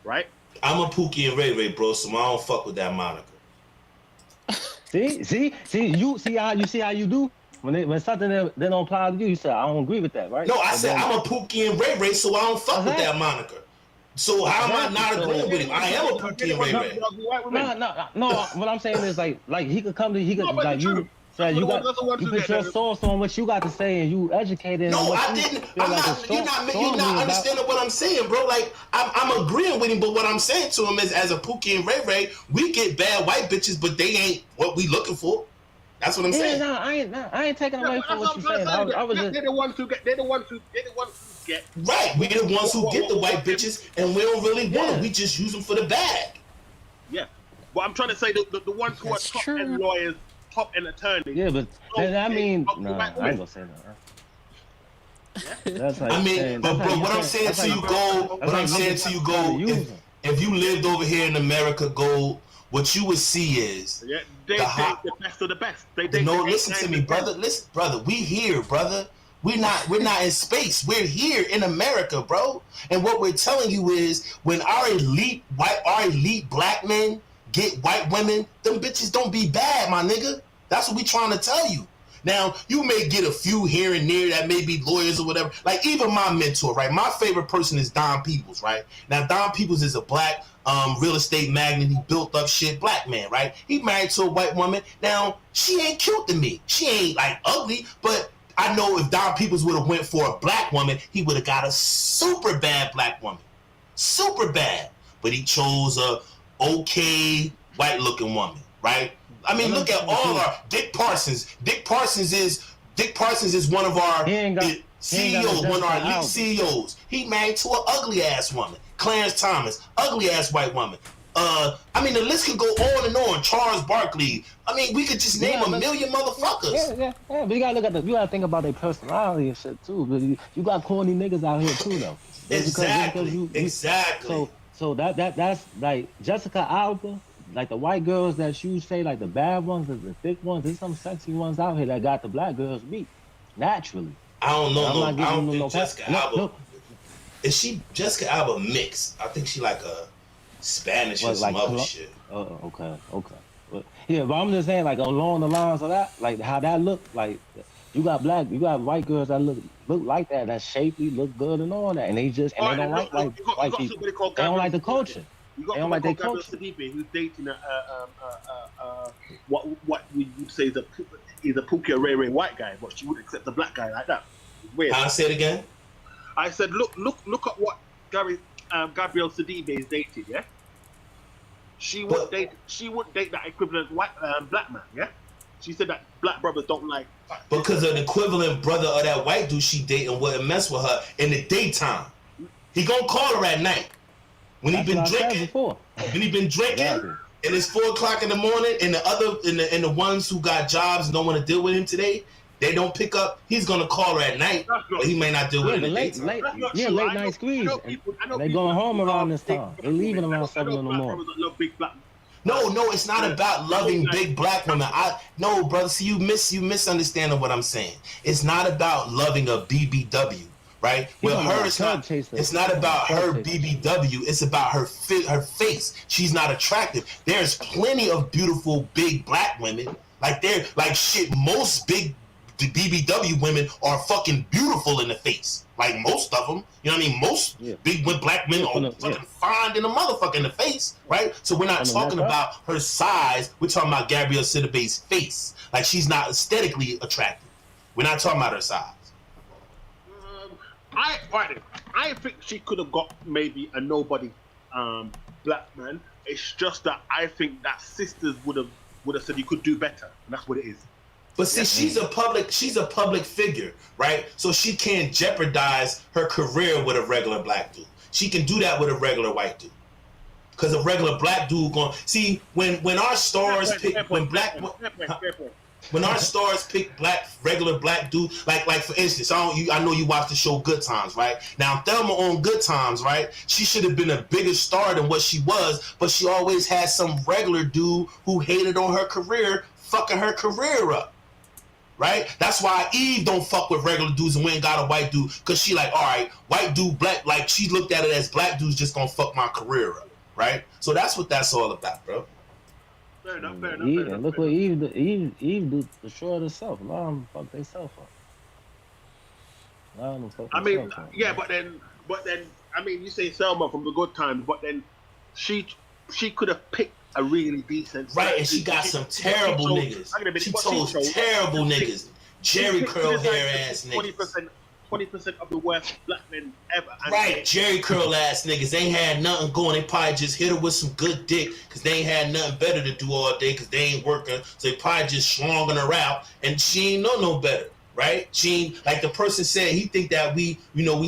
Right? I'm a Pookie and Ray Ray, bro, so I don't fuck with that moniker. See how you do? When something that don't apply to you, you say, I don't agree with that, right? No, I said I'm a Pookie and Ray Ray, so I don't fuck with that moniker. So how am I not agreeing with him? I am a Pookie and Ray Ray. No, what I'm saying is like he could come to, you. So you put your source on what you got to say and you educated. No, I didn't. You're not understanding what I'm saying, bro. Like I'm agreeing with him, but what I'm saying to him is, as a Pookie and Ray Ray, we get bad white bitches, but they ain't what we looking for. That's what I'm saying. No, I ain't taking away from what you're saying. I was just... They're the ones who get. Right, we're the ones who get the white bitches, and we don't really want them. We just use them for the bag. Yeah, but I'm trying to say the ones who are top end lawyers. Top end attorney. Yeah, but I mean, no, I ain't gonna say that. That's like but what I'm saying to you, Gold, if you lived over here in America, Gold, what you would see is the best of the best. Listen to me, brother. Listen, brother. We here, brother. We're not in space. We're here in America, bro. And what we're telling you is, when our elite black men get white women, them bitches don't be bad, my nigga. That's what we trying to tell you. Now, you may get a few here and there that may be lawyers or whatever. Like, even my mentor, right? My favorite person is Don Peoples, right? Now, Don Peoples is a black real estate magnate. He built up shit, black man, right? He married to a white woman. Now, she ain't cute to me. She ain't, like, ugly, but I know if Don Peoples would have went for a black woman, he would have got a super bad black woman. Super bad. But he chose a okay white-looking woman, right? I mean, look at all our Dick Parsons. Dick Parsons is one of our CEOs, one of our elite CEOs. He married to an ugly ass woman. Clarence Thomas, ugly ass white woman. I mean, the list can go on and on. Charles Barkley. I mean, we could just name a million motherfuckers. Yeah. But you gotta think about their personality and shit too. But you got corny niggas out here too, though. Exactly. So that's like Jessica Alba. Like the white girls that you say, like the bad ones, the thick ones, there's some sexy ones out here that got the black girls beat naturally. I don't know. I don't think Jessica Alba. Is she Jessica Alba mixed? I think she like a Spanish or some other shit. Okay. But I'm just saying, like along the lines of that, like how that look, like you got white girls that look like that, that's shapely, look good and all that, and they don't like white people. They don't like the culture. You got someone called Gabriel Sidibe who's dating what we would say is a Pookie or Ray Ray white guy, but she wouldn't accept a black guy like that. It's weird. I'll say it again. I said, look at what Gabriel Sidibe is dating. Yeah, she wouldn't date that equivalent white black man. Yeah, she said that black brothers don't like. Because an equivalent brother of that white dude she dating wouldn't mess with her in the daytime. He gonna call her at night. When he been drinking, and it's 4 o'clock in the morning, and the ones who got jobs and don't want to deal with him today, they don't pick up. He's gonna call her at night, but he may not deal with her in the daytime. Late night squeeze. They going home around this time. They leaving around 7 in the morning. No, it's not about loving big black women. No, brother. See, you misunderstanding what I'm saying. It's not about loving a BBW. Right? With her, it's not about her BBW. It's about her face. She's not attractive. There's plenty of beautiful big black women. Like shit. Most big BBW women are fucking beautiful in the face. Like most of them. You know what I mean? Most big black men are fucking fine in the motherfucker in the face. Right? So we're not talking about her size. We're talking about Gabrielle Sidibe's face. Like she's not aesthetically attractive. We're not talking about her size. I think she could have got maybe a nobody black man. It's just that I think that sisters would have said you could do better, and that's what it is. But see, she's a public figure, right? So she can't jeopardize her career with a regular black dude. She can do that with a regular white dude. Because a regular black dude going see when our stars pick when our stars pick regular black dude, like for instance, I know you watch the show Good Times, right? Now Thelma on Good Times, right? She should have been a bigger star than what she was, but she always had some regular dude who hated on her career, fucking her career up. Right? That's why Eve don't fuck with regular dudes and went and got a white dude, because she like, all right, white dude, black, like she looked at it as black dudes just gonna fuck my career up, right? So that's what that's all about, bro. Fair enough. And look what Eve destroyed herself. A lot of them fuck themselves up. But then, I mean, you say Selma from the Good Times, but then she could have picked a really decent, right? And she got some terrible niggas. She chose terrible niggas, Jerry curl hair ass niggas. 20% of the worst black men ever. Right, Jerry curl ass niggas. They ain't had nothing going. They probably just hit her with some good dick because they ain't had nothing better to do all day because they ain't working. So they probably just slonging her out, and she ain't know no better. Right? She ain't, like the person said, he think that we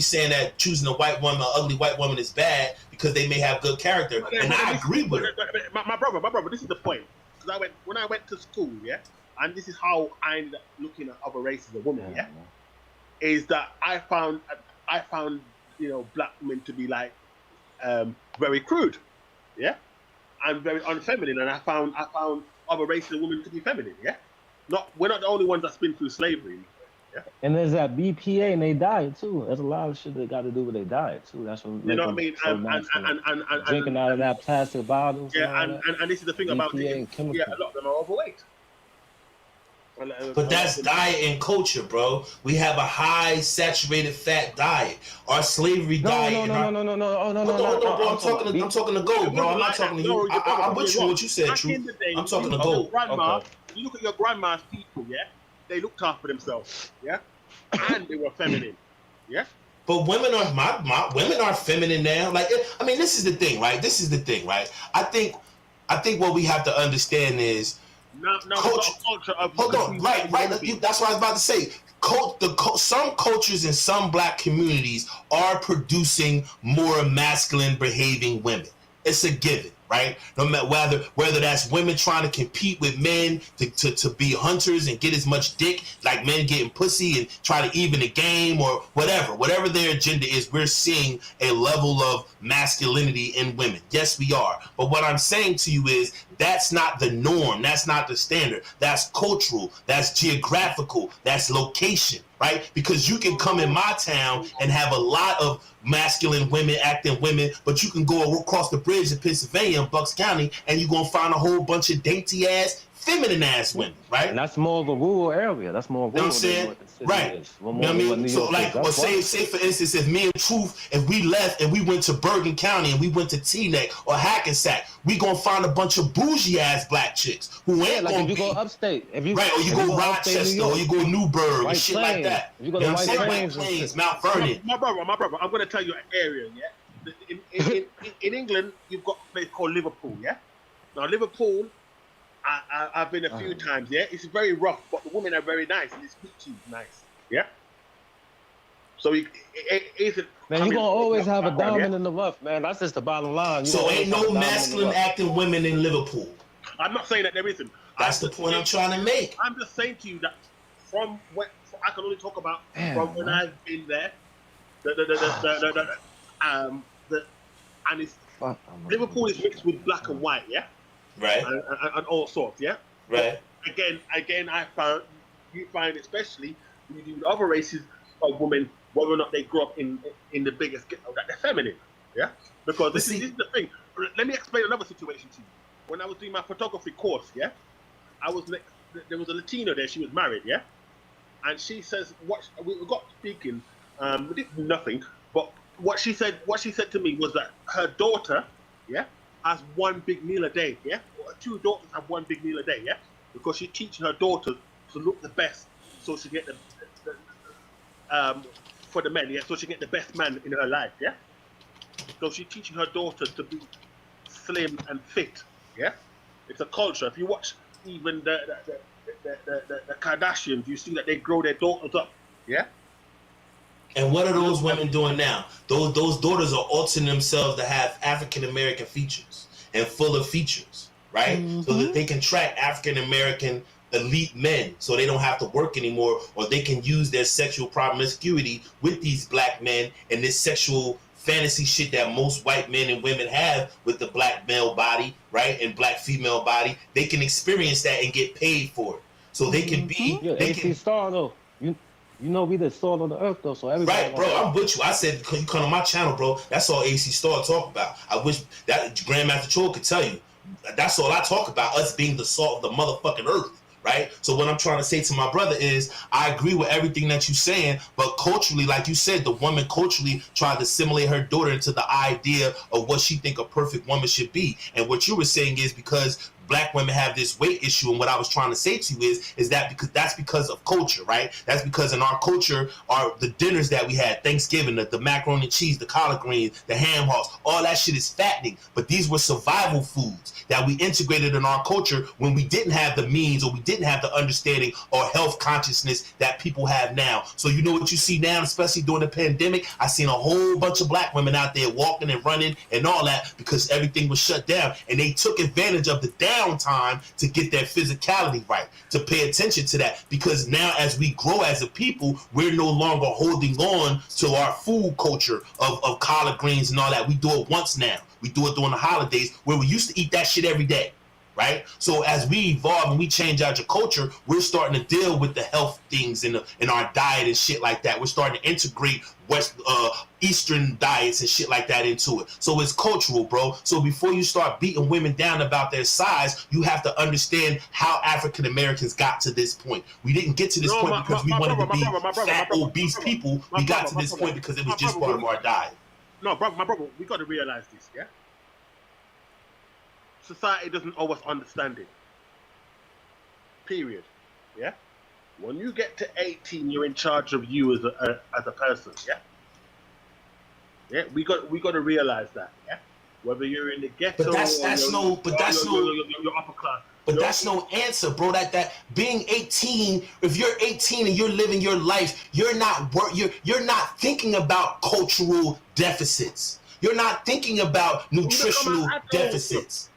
saying that choosing a white woman, an ugly white woman is bad because they may have good character. And I agree with her. My brother, this is the point. Because when I went to school, yeah, and this is how I ended up looking at other races of women, yeah, is that I found black men to be like very crude, yeah, and very unfeminine, and I found other races of women to be feminine, yeah. We're not the only ones that's been through slavery. Yeah. And there's that BPA in their diet too. There's a lot of shit that got to do with their diet too. That's what you know what I mean. And drinking out of that plastic bottles. Yeah, and this is the thing about it. Yeah, a lot of them are overweight. But that's diet and culture, bro. We have a high saturated fat diet. Our slavery diet. No. Hold on, bro. I'm talking to Gold, bro. I'm not talking to you. I'm with you what you said, True. I'm talking to Gold. You look at your grandma's people, yeah? They looked after themselves, yeah? And they were feminine, yeah? But women are women are feminine now. Like, I mean, this is the thing, right? I think what we have to understand is culture of hold on, right. That's what I was about to say. Some cultures in some black communities are producing more masculine behaving women. It's a given, right? No matter whether that's women trying to compete with men to be hunters and get as much dick, like men getting pussy and try to even the game or whatever their agenda is, we're seeing a level of masculinity in women. Yes, we are. But what I'm saying to you is that's not the norm. That's not the standard. That's cultural. That's geographical. That's location, right? Because you can come in my town and have a lot of masculine women acting women, but you can go across the bridge in Pennsylvania in Bucks County and you're going to find a whole bunch of dainty ass, feminine ass women, right? And that's more of a rural area. That's more rural. You know what I'm saying? Right. You know what I mean? So like, well, say for instance, if me and Truth, if we left and we went to Bergen County and we went to Teaneck or Hackensack, we gonna find a bunch of bougie ass black chicks who ain't like gonna if you go upstate, or you go Rochester, or you go Newburgh, and shit like that. If you go to White Plains, Mount Vernon. My brother, I'm gonna tell you an area, yeah. In England, you've got a place called Liverpool, yeah. Now Liverpool, I've been a few times, yeah. It's very rough, but the women are very nice, and it's nice, yeah. So it isn't. Man, you're gonna always have a diamond in the rough, man. That's just the bottom line. So ain't no masculine acting women in Liverpool. I'm not saying that there isn't. That's the point I'm trying to make. I'm just saying to you that from when I can only talk about from when I've been there, and it's Liverpool is mixed with black and white, yeah. Right. And all sorts, yeah. Right. Again, you find especially when you do other races of women, whether or not they grew up in the biggest ghetto, that they're feminine, yeah. Because this is the thing. Let me explain another situation to you. When I was doing my photography course, yeah, there was a Latina there. She was married, yeah, and she says, we got speaking. We didn't do nothing, but what she said to me was that her daughter, yeah, has one big meal a day, yeah? Or 2 daughters have one big meal a day, yeah? Because she teaches her daughter to look the best, so she get the for the men, yeah? So she get the best man in her life, yeah? So she's teaching her daughter to be slim and fit, yeah? It's a culture. If you watch even the Kardashians, you see that they grow their daughters up. Yeah. And what are those women doing now? Those daughters are altering themselves to have African American features and fuller features, right? So that they can track African American elite men, so they don't have to work anymore, or they can use their sexual promiscuity with these black men and this sexual fantasy shit that most white men and women have with the black male body, right, and black female body. They can experience that and get paid for it, so they can be. They AC can. Star though. You know we the salt of the earth though, so everybody. Right, bro. I'm with you. I said you come on my channel, bro. That's all AC Star talk about. I wish that Grandmaster Troll could tell you. That's all I talk about. Us being the salt of the motherfucking earth. Right? So what I'm trying to say to my brother is I agree with everything that you're saying, but culturally, like you said, the woman culturally tried to assimilate her daughter into the idea of what she think a perfect woman should be. And what you were saying is because black women have this weight issue, and what I was trying to say to you is that that's because of culture, right? That's because in our culture are the dinners that we had, Thanksgiving, the macaroni and cheese, the collard greens, the ham hocks, all that shit is fattening. But these were survival foods that we integrated in our culture when we didn't have the means or we didn't have the understanding or health consciousness that people have now. So you know what you see now, especially during the pandemic? I seen a whole bunch of black women out there walking and running and all that because everything was shut down, and they took advantage of the downtime to get their physicality right, to pay attention to that, because now as we grow as a people, we're no longer holding on to our food culture of collard greens and all that. We do it once now. We do it during the holidays where we used to eat that shit every day, right? So as we evolve and we change our culture, we're starting to deal with the health things in our diet and shit like that. We're starting to integrate Eastern diets and shit like that into it. So it's cultural, bro. So before you start beating women down about their size, you have to understand how African Americans got to this point. We didn't get to this point because we wanted to be fat, obese people. We got to this point because it was just part of our diet. No, bro, my brother, we got to realize this, yeah? Society doesn't owe us understanding. Period. Yeah? When you get to 18, you're in charge of you as a person, yeah? Yeah, we got to realize that, yeah? Whether you're in the ghetto, but that's no upper class. But that's no answer, bro. That being 18, if you're 18 and you're living your life, you're not thinking about cultural deficits. You're not thinking about nutritional deficits.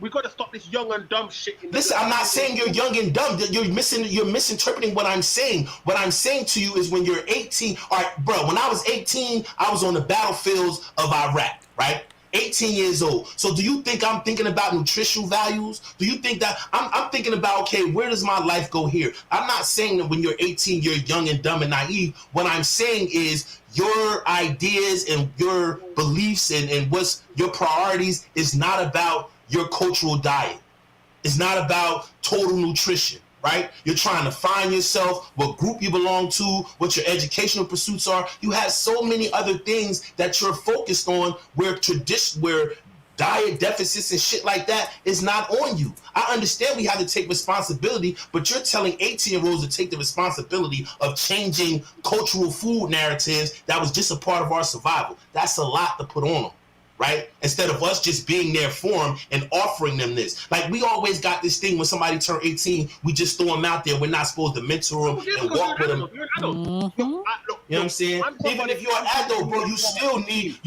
We got to stop this young and dumb shit. Listen, I'm not saying you're young and dumb. You're misinterpreting what I'm saying. What I'm saying to you is when you're 18, all right, bro, when I was 18, I was on the battlefields of Iraq, right? 18 years old. So do you think I'm thinking about nutritional values? Do you think that I'm thinking about, okay, where does my life go here? I'm not saying that when you're 18, you're young and dumb and naive. What I'm saying is your ideas and your beliefs and what's your priorities is not about your cultural diet. It's not about total nutrition, right? You're trying to find yourself, what group you belong to, what your educational pursuits are. You have so many other things that you're focused on where diet deficits and shit like that is not on you. I understand we have to take responsibility, but you're telling 18-year-olds to take the responsibility of changing cultural food narratives that was just a part of our survival. That's a lot to put on them. Right? Instead of us just being there for them and offering them this. Like, we always got this thing when somebody turn 18, we just throw them out there. We're not supposed to mentor them and walk with them. You know what I'm saying? Even if you're an adult, bro, you still need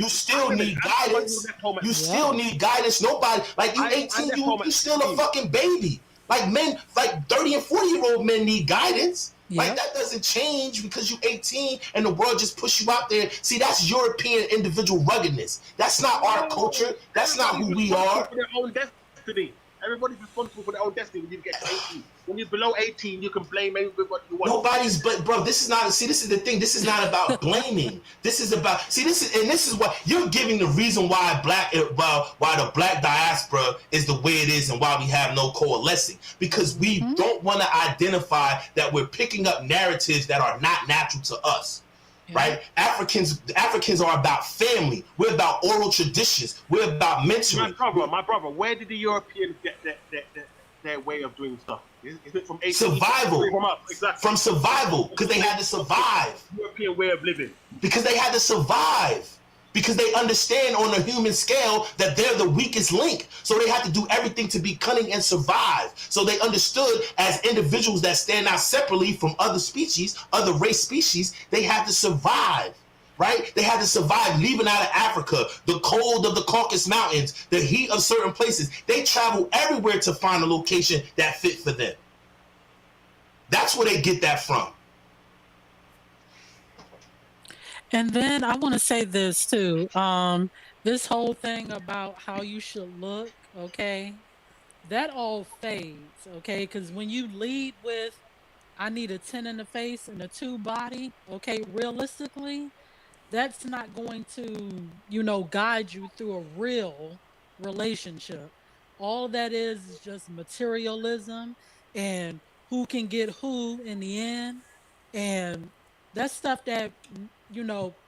guidance. You still need guidance. Nobody, like, you 18, you still a fucking baby. Like, men, like 30 and 40-year-old men need guidance. Yep. Like, that doesn't change because you're 18 and the world just push you out there. See, that's European individual ruggedness. That's not our culture. That's not who we are. For their own destiny. Everybody's responsible for their own destiny when you get to 18. When you're below 18, you can blame everybody you want. But bro, this is not, see, this is the thing. This is not about blaming. This is about, see, this is what you're giving the reason why the black diaspora is the way it is and why we have no coalescing. Because we don't want to identify that we're picking up narratives that are not natural to us. Right? Africans are about family. We're about oral traditions. We're about mentoring. My brother, where did the Europeans get their way of doing stuff? Is it from 18? Survival. Exactly. From survival, because they had to survive. European way of living. Because they had to survive. because they understand on a human scale that they're the weakest link. So they have to do everything to be cunning and survive. So they understood as individuals that stand out separately from other species, other race species, they have to survive. Right? They had to survive leaving out of Africa, the cold of the Caucasus Mountains, the heat of certain places. They travel everywhere to find a location that fit for them. That's where they get that from. And then I want to say this too. This whole thing about how you should look, okay, that all fades, okay? Because when you lead with, I need a 10 in the face and a 2 body, okay, realistically, that's not going to, guide you through a real relationship. All that is just materialism and who can get who in the end. And that's stuff that,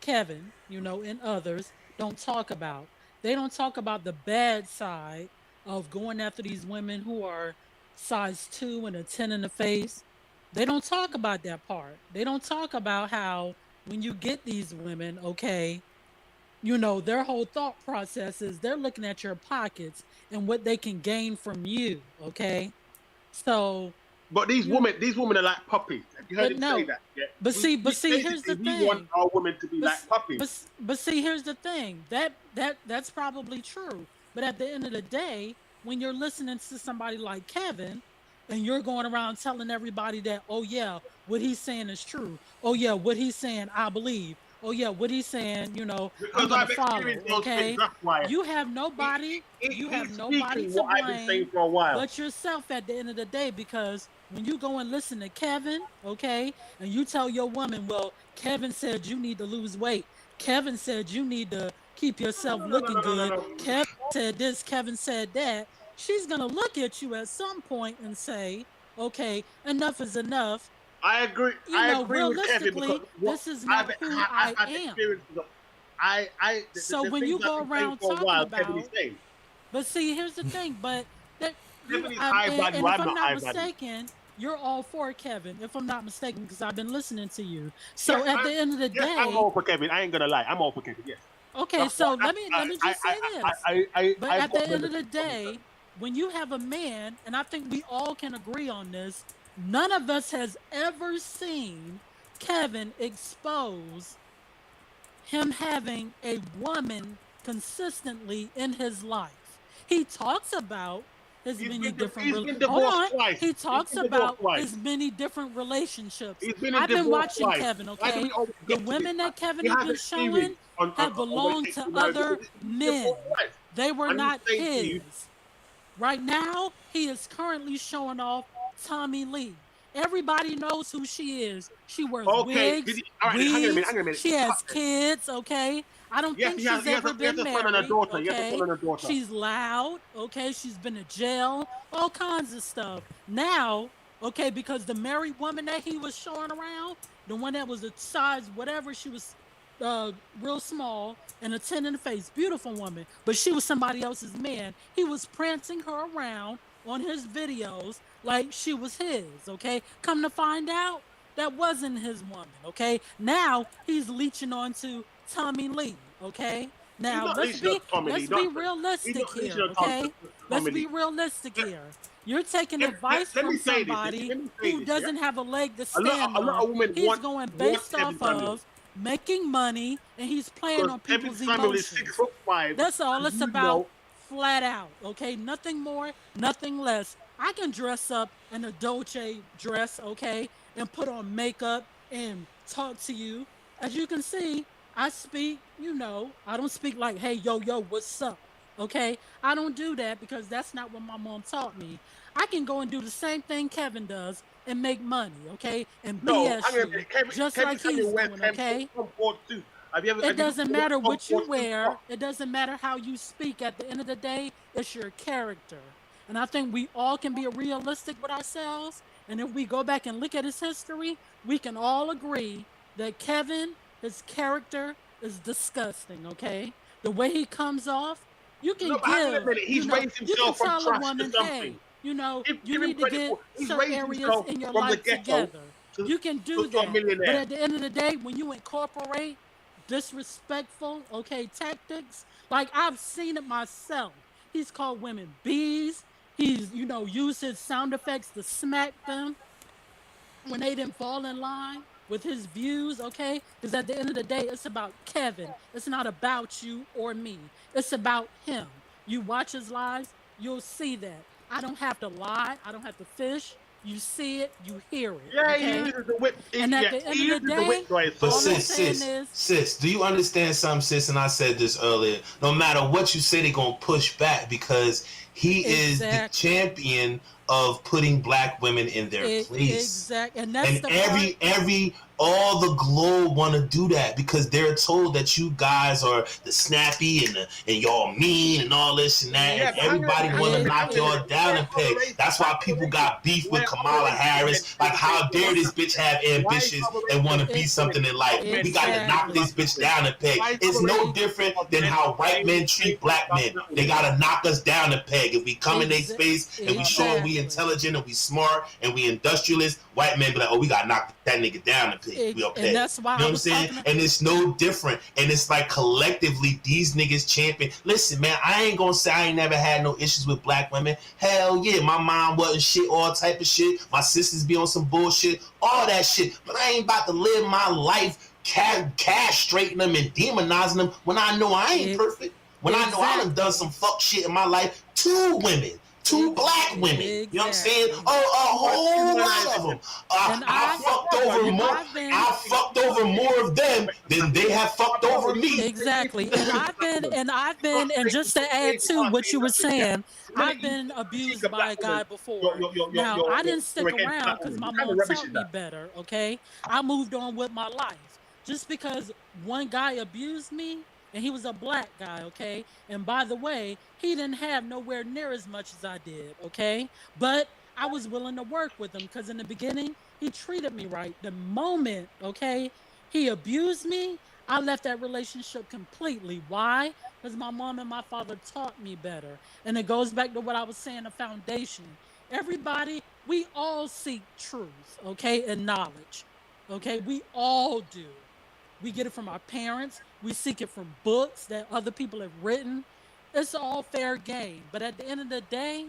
Kevin, and others don't talk about. They don't talk about the bad side of going after these women who are size 2 and a 10 in the face. They don't talk about that part. They don't talk about how when you get these women, okay, their whole thought process is they're looking at your pockets and what they can gain from you, okay? So but these women are like puppies. Have you heard him say that? Yeah. But see, here's the thing. We want our women to be like puppies. But see, here's the thing. That's probably true. But at the end of the day, when you're listening to somebody like Kevin, and you're going around telling everybody that, oh yeah, what he's saying is true. Oh yeah, what he's saying, I believe. Oh yeah, what he's saying, I'm gonna follow. Okay, you have nobody. You have nobody to blame but yourself at the end of the day, because when you go and listen to Kevin, okay, and you tell your woman, well, Kevin said you need to lose weight. Kevin said you need to keep yourself looking good. Kevin said this. Kevin said that. She's going to look at you at some point and say, okay, enough is enough. I agree. I agree with Kevin because this is not who I am. So when you go around talking about, but see, here's the thing, but that, and if I'm not mistaken, you're all for Kevin, if I'm not mistaken, because I've been listening to you. So at the end of the day, I'm all for Kevin. I ain't gonna lie. I'm all for Kevin. Yes. Okay, so let me just say this. But at the end of the day, when you have a man, and I think we all can agree on this, none of us has ever seen Kevin expose him having a woman consistently in his life. He talks about his many different he talks about his many different relationships. I've been watching Kevin, okay? The women that Kevin has been showing have belonged to other men. They were not his. Right now, he is currently showing off Tommy Lee. Everybody knows who she is. She wears wigs. She has kids, okay? I don't think she's ever been married, okay? She's loud, okay? She's been to jail, all kinds of stuff. Now, okay, because the married woman that he was showing around, the one that was a size whatever, she was real small and a 10 in the face, beautiful woman, but she was somebody else's man. He was prancing her around on his videos like she was his, okay? Come to find out, that wasn't his woman, okay? Now he's leeching on to Tommy Lee, okay? Now let's be realistic here, okay? Let's be realistic here. You're taking advice from somebody who doesn't have a leg to stand on. He's going based off of making money, and he's playing on people's emotions. That's all it's about, flat out, okay? Nothing more, nothing less. I can dress up in a Dolce dress, okay, and put on makeup and talk to you. As you can see, I speak, I don't speak like, hey, yo, what's up, okay? I don't do that because that's not what my mom taught me. I can go and do the same thing Kevin does and make money, okay? And BS just like he's doing, okay? It doesn't matter what you wear. It doesn't matter how you speak. At the end of the day, it's your character. And I think we all can be realistic with ourselves. And if we go back and look at his history, we can all agree that Kevin, his character is disgusting, okay? The way he comes off, you can he's raised himself from trash to something. You need to get certain areas in your life together. You can do that. But at the end of the day, when you incorporate disrespectful, okay, tactics. Like I've seen it myself. He's called women bees. He's, used his sound effects to smack them when they didn't fall in line with his views, okay? Because at the end of the day, it's about Kevin. It's not about you or me. It's about him. You watch his lives, you'll see that. I don't have to lie. I don't have to fish. You see it, you hear it. Yeah, okay? he uses the whip. And at the end of the day, but all I'm saying is, sis, do you understand something, sis? And I said this earlier. No matter what you say, they're gonna push back because he is the champion of putting black women in their place. Exactly, and that's all the globe want to do that because they're told that you guys are the snappy and y'all mean and all this and that, and everybody want to knock y'all down and peg. That's why people got beef with Kamala Harris. Like, how dare this bitch have ambitions and want to be something in life? We got to knock this bitch down and peg. It's no different than how white men treat black men. They got to knock us down and peg. If we come in their space and we show we intelligent and we smart and we industrialist, white men be like, oh, we got to knock that nigga down and peg. We okay. And that's why you know what I'm saying? And it's no different. And it's like collectively these niggas champion. Listen, man, I ain't gonna say I ain't never had no issues with black women. Hell yeah, my mom wasn't shit, all type of shit. My sisters be on some bullshit, all that shit. But I ain't about to live my life castrating them and demonizing them when I know I ain't perfect. When I know I done some fuck shit in my life to women. Two black women, you know what I'm saying? Oh, a whole lot of them. I fucked over more of them than they have fucked over me. Exactly, and just to add to what you were saying, I've been abused by a guy before. Now I didn't stick around because my mom taught me better. Okay, I moved on with my life. Just because one guy abused me. And he was a black guy, okay? And by the way, he didn't have nowhere near as much as I did, okay? But I was willing to work with him because in the beginning, he treated me right. The moment, okay, he abused me, I left that relationship completely. Why? Because my mom and my father taught me better. And it goes back to what I was saying, the foundation. Everybody, we all seek truth, okay, and knowledge, okay? We all do. We get it from our parents. We seek it from books that other people have written. It's all fair game. But at the end of the day,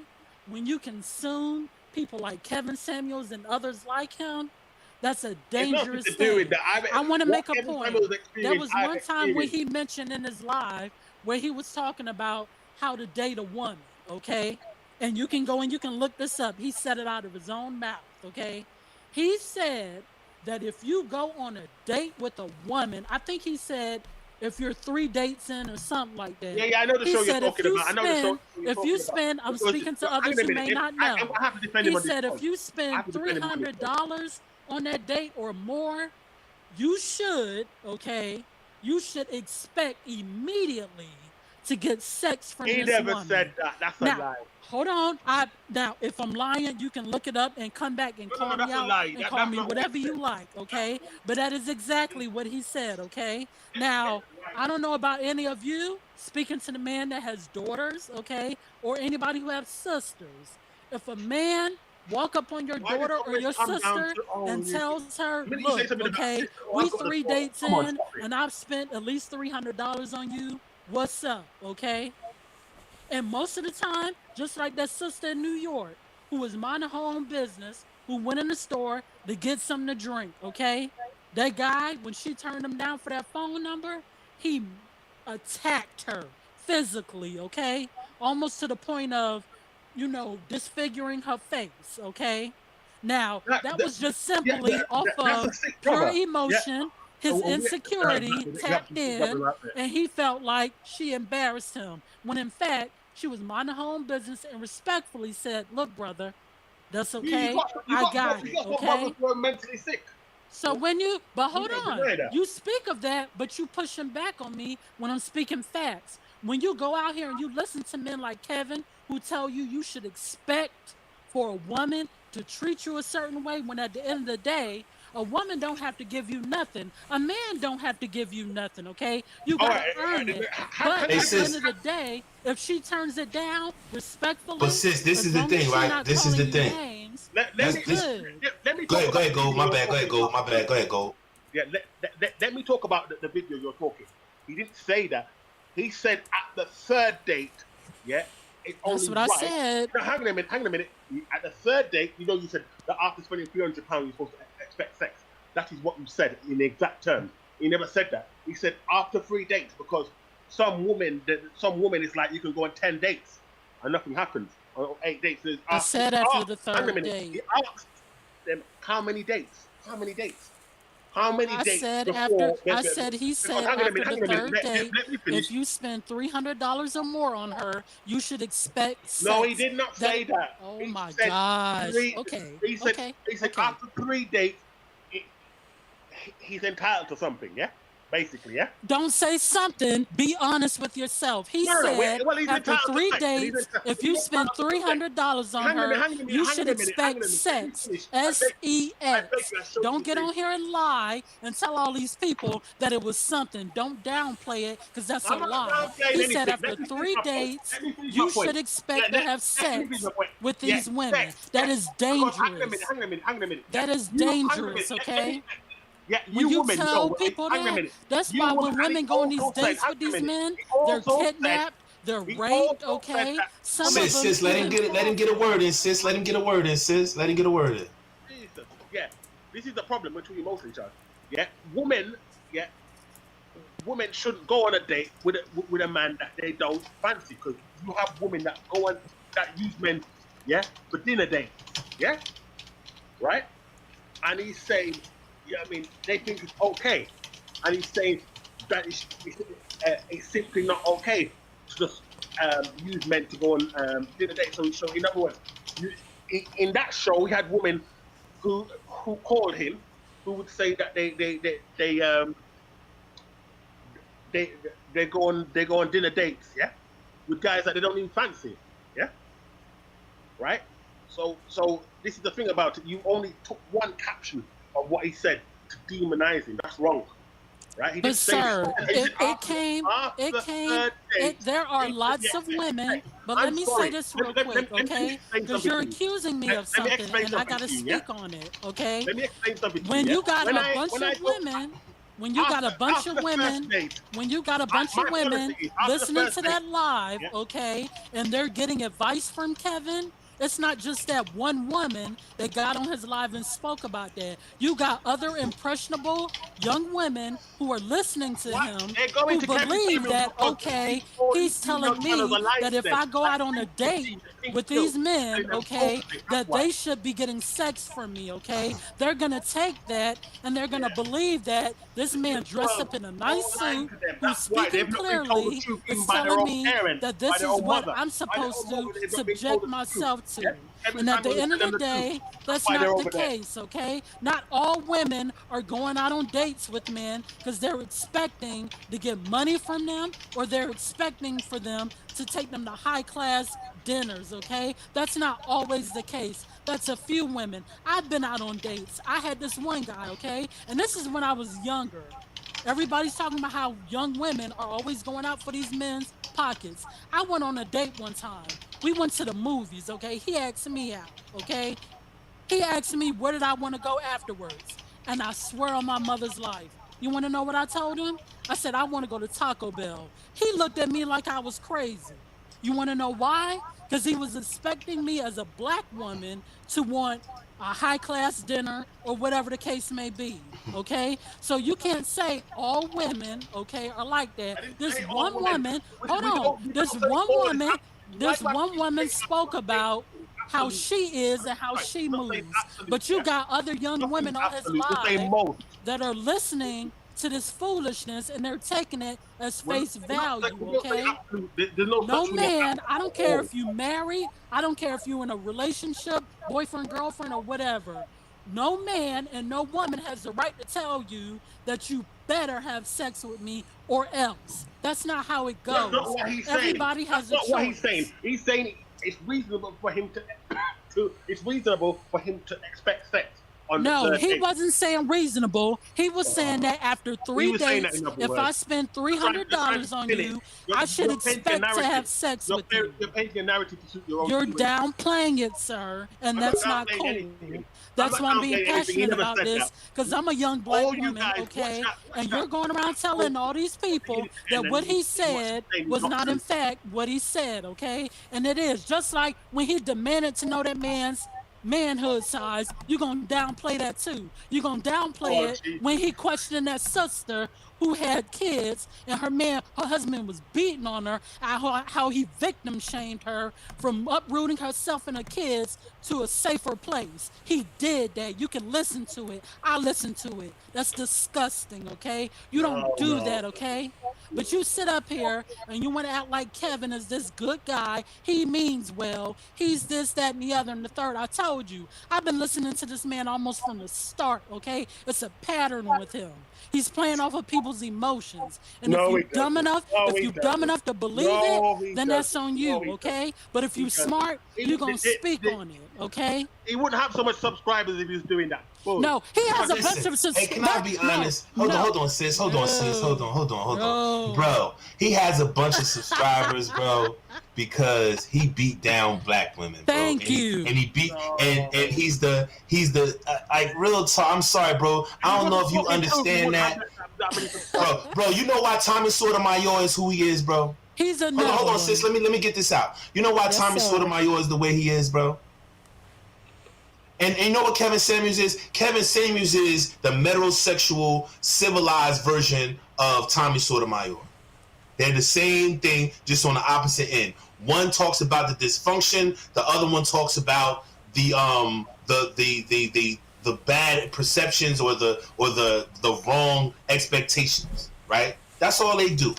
when you consume people like Kevin Samuels and others like him, that's a dangerous thing. I want to make a point. There was one time when he mentioned in his live where he was talking about how to date a woman, okay? And you can go and you can look this up. He said it out of his own mouth, okay? He said that if you go on a date with a woman, I think he said if you're 3 dates in or something like that. Yeah, I know the show you're talking about. I know the show if you spend, I'm speaking to others who may not know. He said if you spend $300 on that date or more, you should expect immediately to get sex from this woman. He never said that. That's a lie. Hold on. Now, if I'm lying, you can look it up and come back and call me out and call me whatever you like, okay? But that is exactly what he said, okay? Now, I don't know about any of you, speaking to the man that has daughters, okay, or anybody who has sisters. If a man walk up on your daughter or your sister and tells her, look, okay, we 3 dates in and I've spent at least $300 on you, what's up, okay? And most of the time, just like that sister in New York, who was minding her own business, who went in the store to get something to drink, okay? That guy, when she turned him down for that phone number, he attacked her physically, okay? Almost to the point of, disfiguring her face, okay? Now, that was just simply off of pure emotion. His insecurity tapped in, and he felt like she embarrassed him. When in fact, she was minding her own business and respectfully said, look, brother, that's okay. I got it, okay? Mentally sick. So but hold on. You speak of that, but you pushing back on me when I'm speaking facts. When you go out here and you listen to men like Kevin who tell you should expect for a woman to treat you a certain way, when at the end of the day, a woman don't have to give you nothing. A man don't have to give you nothing, okay? You got to earn it. But at the end of the day, if she turns it down respectfully... But sis, this is the thing, right? This is the thing. Let me go ahead, Go. My bad. Go ahead, Go. Yeah, let me talk about the video you're talking. He didn't say that. He said at the third date, yeah, it's That's only what I right. said. No, hang on a minute. At the third date, you said that after spending £300, you're supposed to expect sex. That is what you said in the exact terms. He never said that. He said after 3 dates, because some women is like you can go on 10 dates and nothing happens. Or 8 dates. I said after the third date. He asked them how many dates. How many dates said before? He said after the third date, if you spend $300 or more on her, you should expect sex. No, he did not say that. Oh my gosh. He said after 3 dates, he's entitled to something, yeah? Basically, yeah? Don't say something. Be honest with yourself. He said after 3 dates, if you spend $300 on her, you should expect sex. S-E-X. Don't get on here and lie and tell all these people that it was something. Don't downplay it, because that's a lie. He said after 3 dates, you should expect to have sex with these women. That is dangerous. Hang on a minute. That is dangerous, okay? Yeah, when you women, tell people that, that's why when women go on these dates with these men, they're kidnapped, they're raped, okay? Sis, let him get a word in, sis. Let him get a word in, sis. Let him get a word in. Jesus, yeah. This is the problem between emotion, Charles. Yeah, women shouldn't go on a date with a man that they don't fancy, because you have women that go on, that use men, yeah, for dinner dates, yeah? Right? And he's saying, yeah, I mean, they think it's okay, and he's saying that it's simply not okay to just use men to go on dinner dates. So in other words, in that show, we had women who called him, who would say that they go on dinner dates, yeah, with guys that they don't even fancy, yeah, right? So this is the thing about it. You only took one caption of what he said to demonize him. That's wrong, right? He but sir, there are lots of women, but let me say this real quick, okay? Because you're accusing me of something, and I got to speak on it, okay? Let me explain something to you. When you got a bunch of women, when you got a bunch of women listening to that live, okay, and they're getting advice from Kevin, it's not just that one woman that got on his live and spoke about that. You got other impressionable young women who are listening to him who believe that, okay, he's telling me that if I go out on a date with these men, okay, that they should be getting sex from me, okay? They're going to take that and they're going to believe that this man dressed up in a nice suit, who's speaking clearly, is telling me that this is what I'm supposed to subject myself to. And at the end of the day, that's not the case, okay? Not all women are going out on dates with men because they're expecting to get money from them, or they're expecting for them to take them to high-class dinners, okay? That's not always the case. That's a few women. I've been out on dates. I had this one guy, okay? And this is when I was younger. Everybody's talking about how young women are always going out for these men's pockets. I went on a date one time. We went to the movies, okay? He asked me out, okay? He asked me where did I want to go afterwards. And I swear on my mother's life, you want to know what I told him? I said, I want to go to Taco Bell. He looked at me like I was crazy. You want to know why? Because he was expecting me as a black woman to want a high-class dinner or whatever the case may be, okay? So you can't say all women, okay, are like that. This one woman, hold on, this one woman spoke about how she is and how she moves. But you got other young women on his live that are listening to this foolishness, and they're taking it as face value, okay? No man, I don't care if you marry, I don't care if you're in a relationship, boyfriend, girlfriend, or whatever. No man and no woman has the right to tell you that you better have sex with me or else. That's not how it goes. That's not what he's Everybody saying. has a choice. What he's saying. He's saying it's reasonable for him to expect sex. No, he wasn't saying reasonable. He was saying that after 3 dates, if I spend $300 on you, I should expect to have sex with you. You're painting a narrative to suit your own. You're downplaying it, sir, and that's not cool. That's why I'm being passionate about this, because I'm a young black woman, okay? And you're going around telling all these people that what he said was not in fact what he said, okay? And it is. Just like when he demanded to know that man's manhood size, you're going to downplay that too. You're going to downplay it when he questioned that sister who had kids and her husband was beating on her, how he victim shamed her from uprooting herself and her kids to a safer place. He did that. You can listen to it. I listened to it. That's disgusting, okay? You don't do that, okay? But you sit up here and you want to act like Kevin is this good guy. He means well. He's this, that, and the other, and the third. I told you. I've been listening to this man almost from the start, okay? It's a pattern with him. He's playing off of people's emotions. And if you're dumb enough, to believe it, then that's on you, okay? But if you're smart, you're going to speak on it, okay? He wouldn't have so much subscribers if he was doing that. No, he has a bunch of subscribers. Hey, can I be honest? Hold on, sis. Hold on. Bro, he has a bunch of subscribers, bro, because he beat down black women, bro. Thank you. And he beat, and he's the like real talk. I'm sorry, bro. I don't know if you understand that, bro. You know why Tommy Sotomayor is who he is, bro? He's a hold on, sis. Let me get this out. You know why Tommy Sotomayor is the way he is, bro? And you know what Kevin Samuels is? Kevin Samuels is the metrosexual, civilized version of Tommy Sotomayor. They're the same thing, just on the opposite end. One talks about the dysfunction, the other one talks about the bad perceptions or the wrong expectations, right? That's all they do.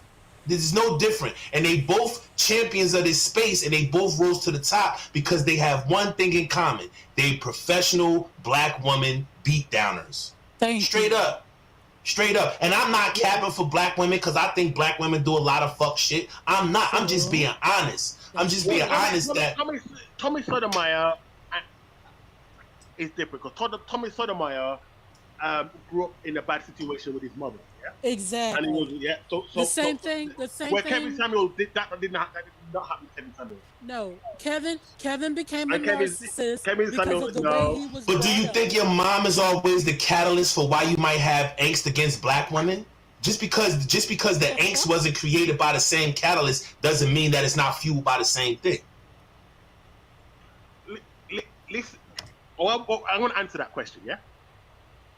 This is no different. And they both champions of this space, and they both rose to the top because they have one thing in common. They professional black woman beatdowners. Straight up. And I'm not capping for black women because I think black women do a lot of fuck shit. I'm not. I'm just being honest. Tommy Sotomayor is different because Tommy Sotomayor grew up in a bad situation with his mother. Yeah? Exactly. And he was, the same thing. Kevin Samuel did that did not happen to Kevin Samuel. No, Kevin became a narcissist Kevin Samuel, because of the way he was. But do you think your mom is always the catalyst for why you might have angst against black women? Just because the angst wasn't created by the same catalyst doesn't mean that it's not fueled by the same thing. Listen, I want to answer that question. Yeah.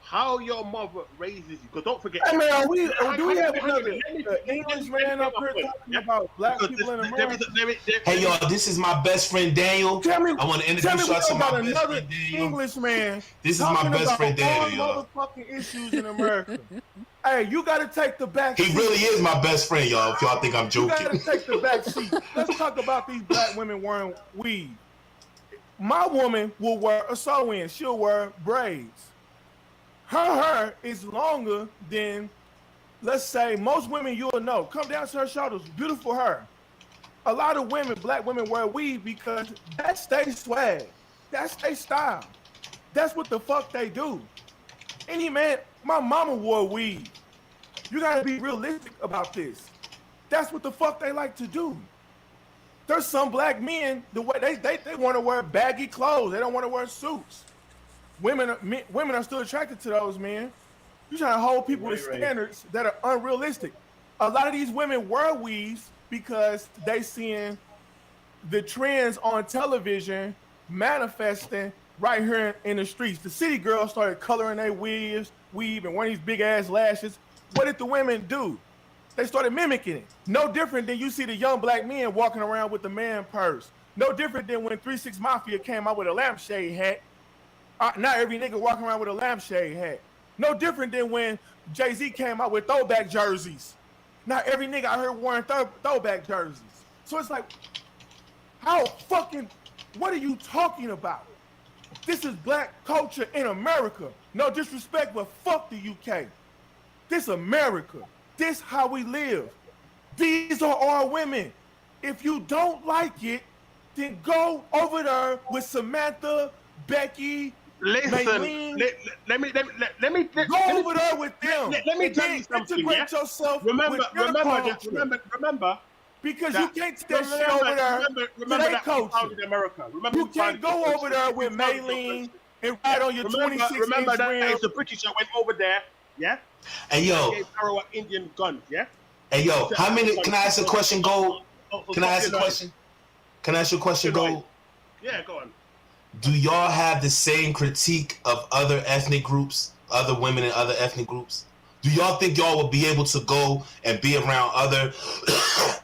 How your mother raises you? Because don't forget. Hey man, do we have another English man up here talking about black people in America? Hey y'all, this is my best friend Daniel. I want to introduce y'all to my best friend Daniel. English man. This is my best friend Daniel, y'all. Motherfucking issues in America. Hey, you got to take the back seat. He really is my best friend, y'all. If y'all think I'm joking. You got to take the back seat. Let's talk about these black women wearing weave. My woman will wear a sew-in. She'll wear braids. Her hair is longer than, let's say, most women you'll know. Come down to her shoulders, beautiful hair. A lot of women, black women, wear weave because that's their swag. That's their style. That's what the fuck they do. Any man, my mama wore weave. You gotta be realistic about this. That's what the fuck they like to do. There's some black men, the way they want to wear baggy clothes. They don't want to wear suits. Women are still attracted to those men. You're trying to hold people to standards that are unrealistic. A lot of these women wear weaves because they seeing the trends on television manifesting right here in the streets. The city girls started coloring their weave and wearing these big ass lashes. What did the women do? They started mimicking it. No different than you see the young black men walking around with the man purse. No different than when 3 6 Mafia came out with a lampshade hat. Not every nigga walking around with a lampshade hat. No different than when Jay-Z came out with throwback jerseys. Not every nigga I heard wearing throwback jerseys. So it's like, what are you talking about? This is black culture in America. No disrespect, but fuck the UK. This America. This how we live. These are our women. If you don't like it, then go over there with Samantha, Becky, Listen, let me go over there with them. Let me tell you something. Integrate yourself. Remember. Because you can't take that shit over there. Remember that we founded America. You can't go over there with Maylene and ride on your 26-inch Remember that rim. it's the British that went over there, yeah? Hey, yo. Indian guns, yeah? Hey, yo, how many, can I ask a question, Gold? Can I ask a question? Can I ask you a question, Gold? Yeah, go on. Do y'all have the same critique of other ethnic groups, other women in other ethnic groups? Do y'all think y'all will be able to go and be around other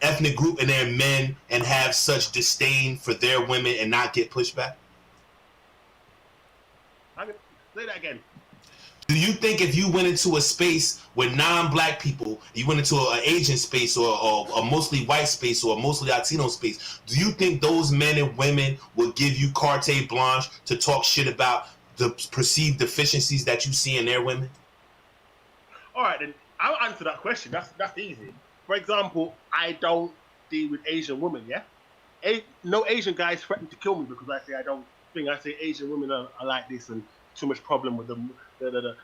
ethnic group and their men and have such disdain for their women and not get pushback? Say that again. Do you think if you went into a space with non-black people, you went into an Asian space or a mostly white space or a mostly Latino space, do you think those men and women would give you carte blanche to talk shit about the perceived deficiencies that you see in their women? All right, then I'll answer that question. That's easy. For example, I don't deal with Asian women. Yeah, no Asian guys threaten to kill me because I say I don't think. I say Asian women are like this and too much problem with them.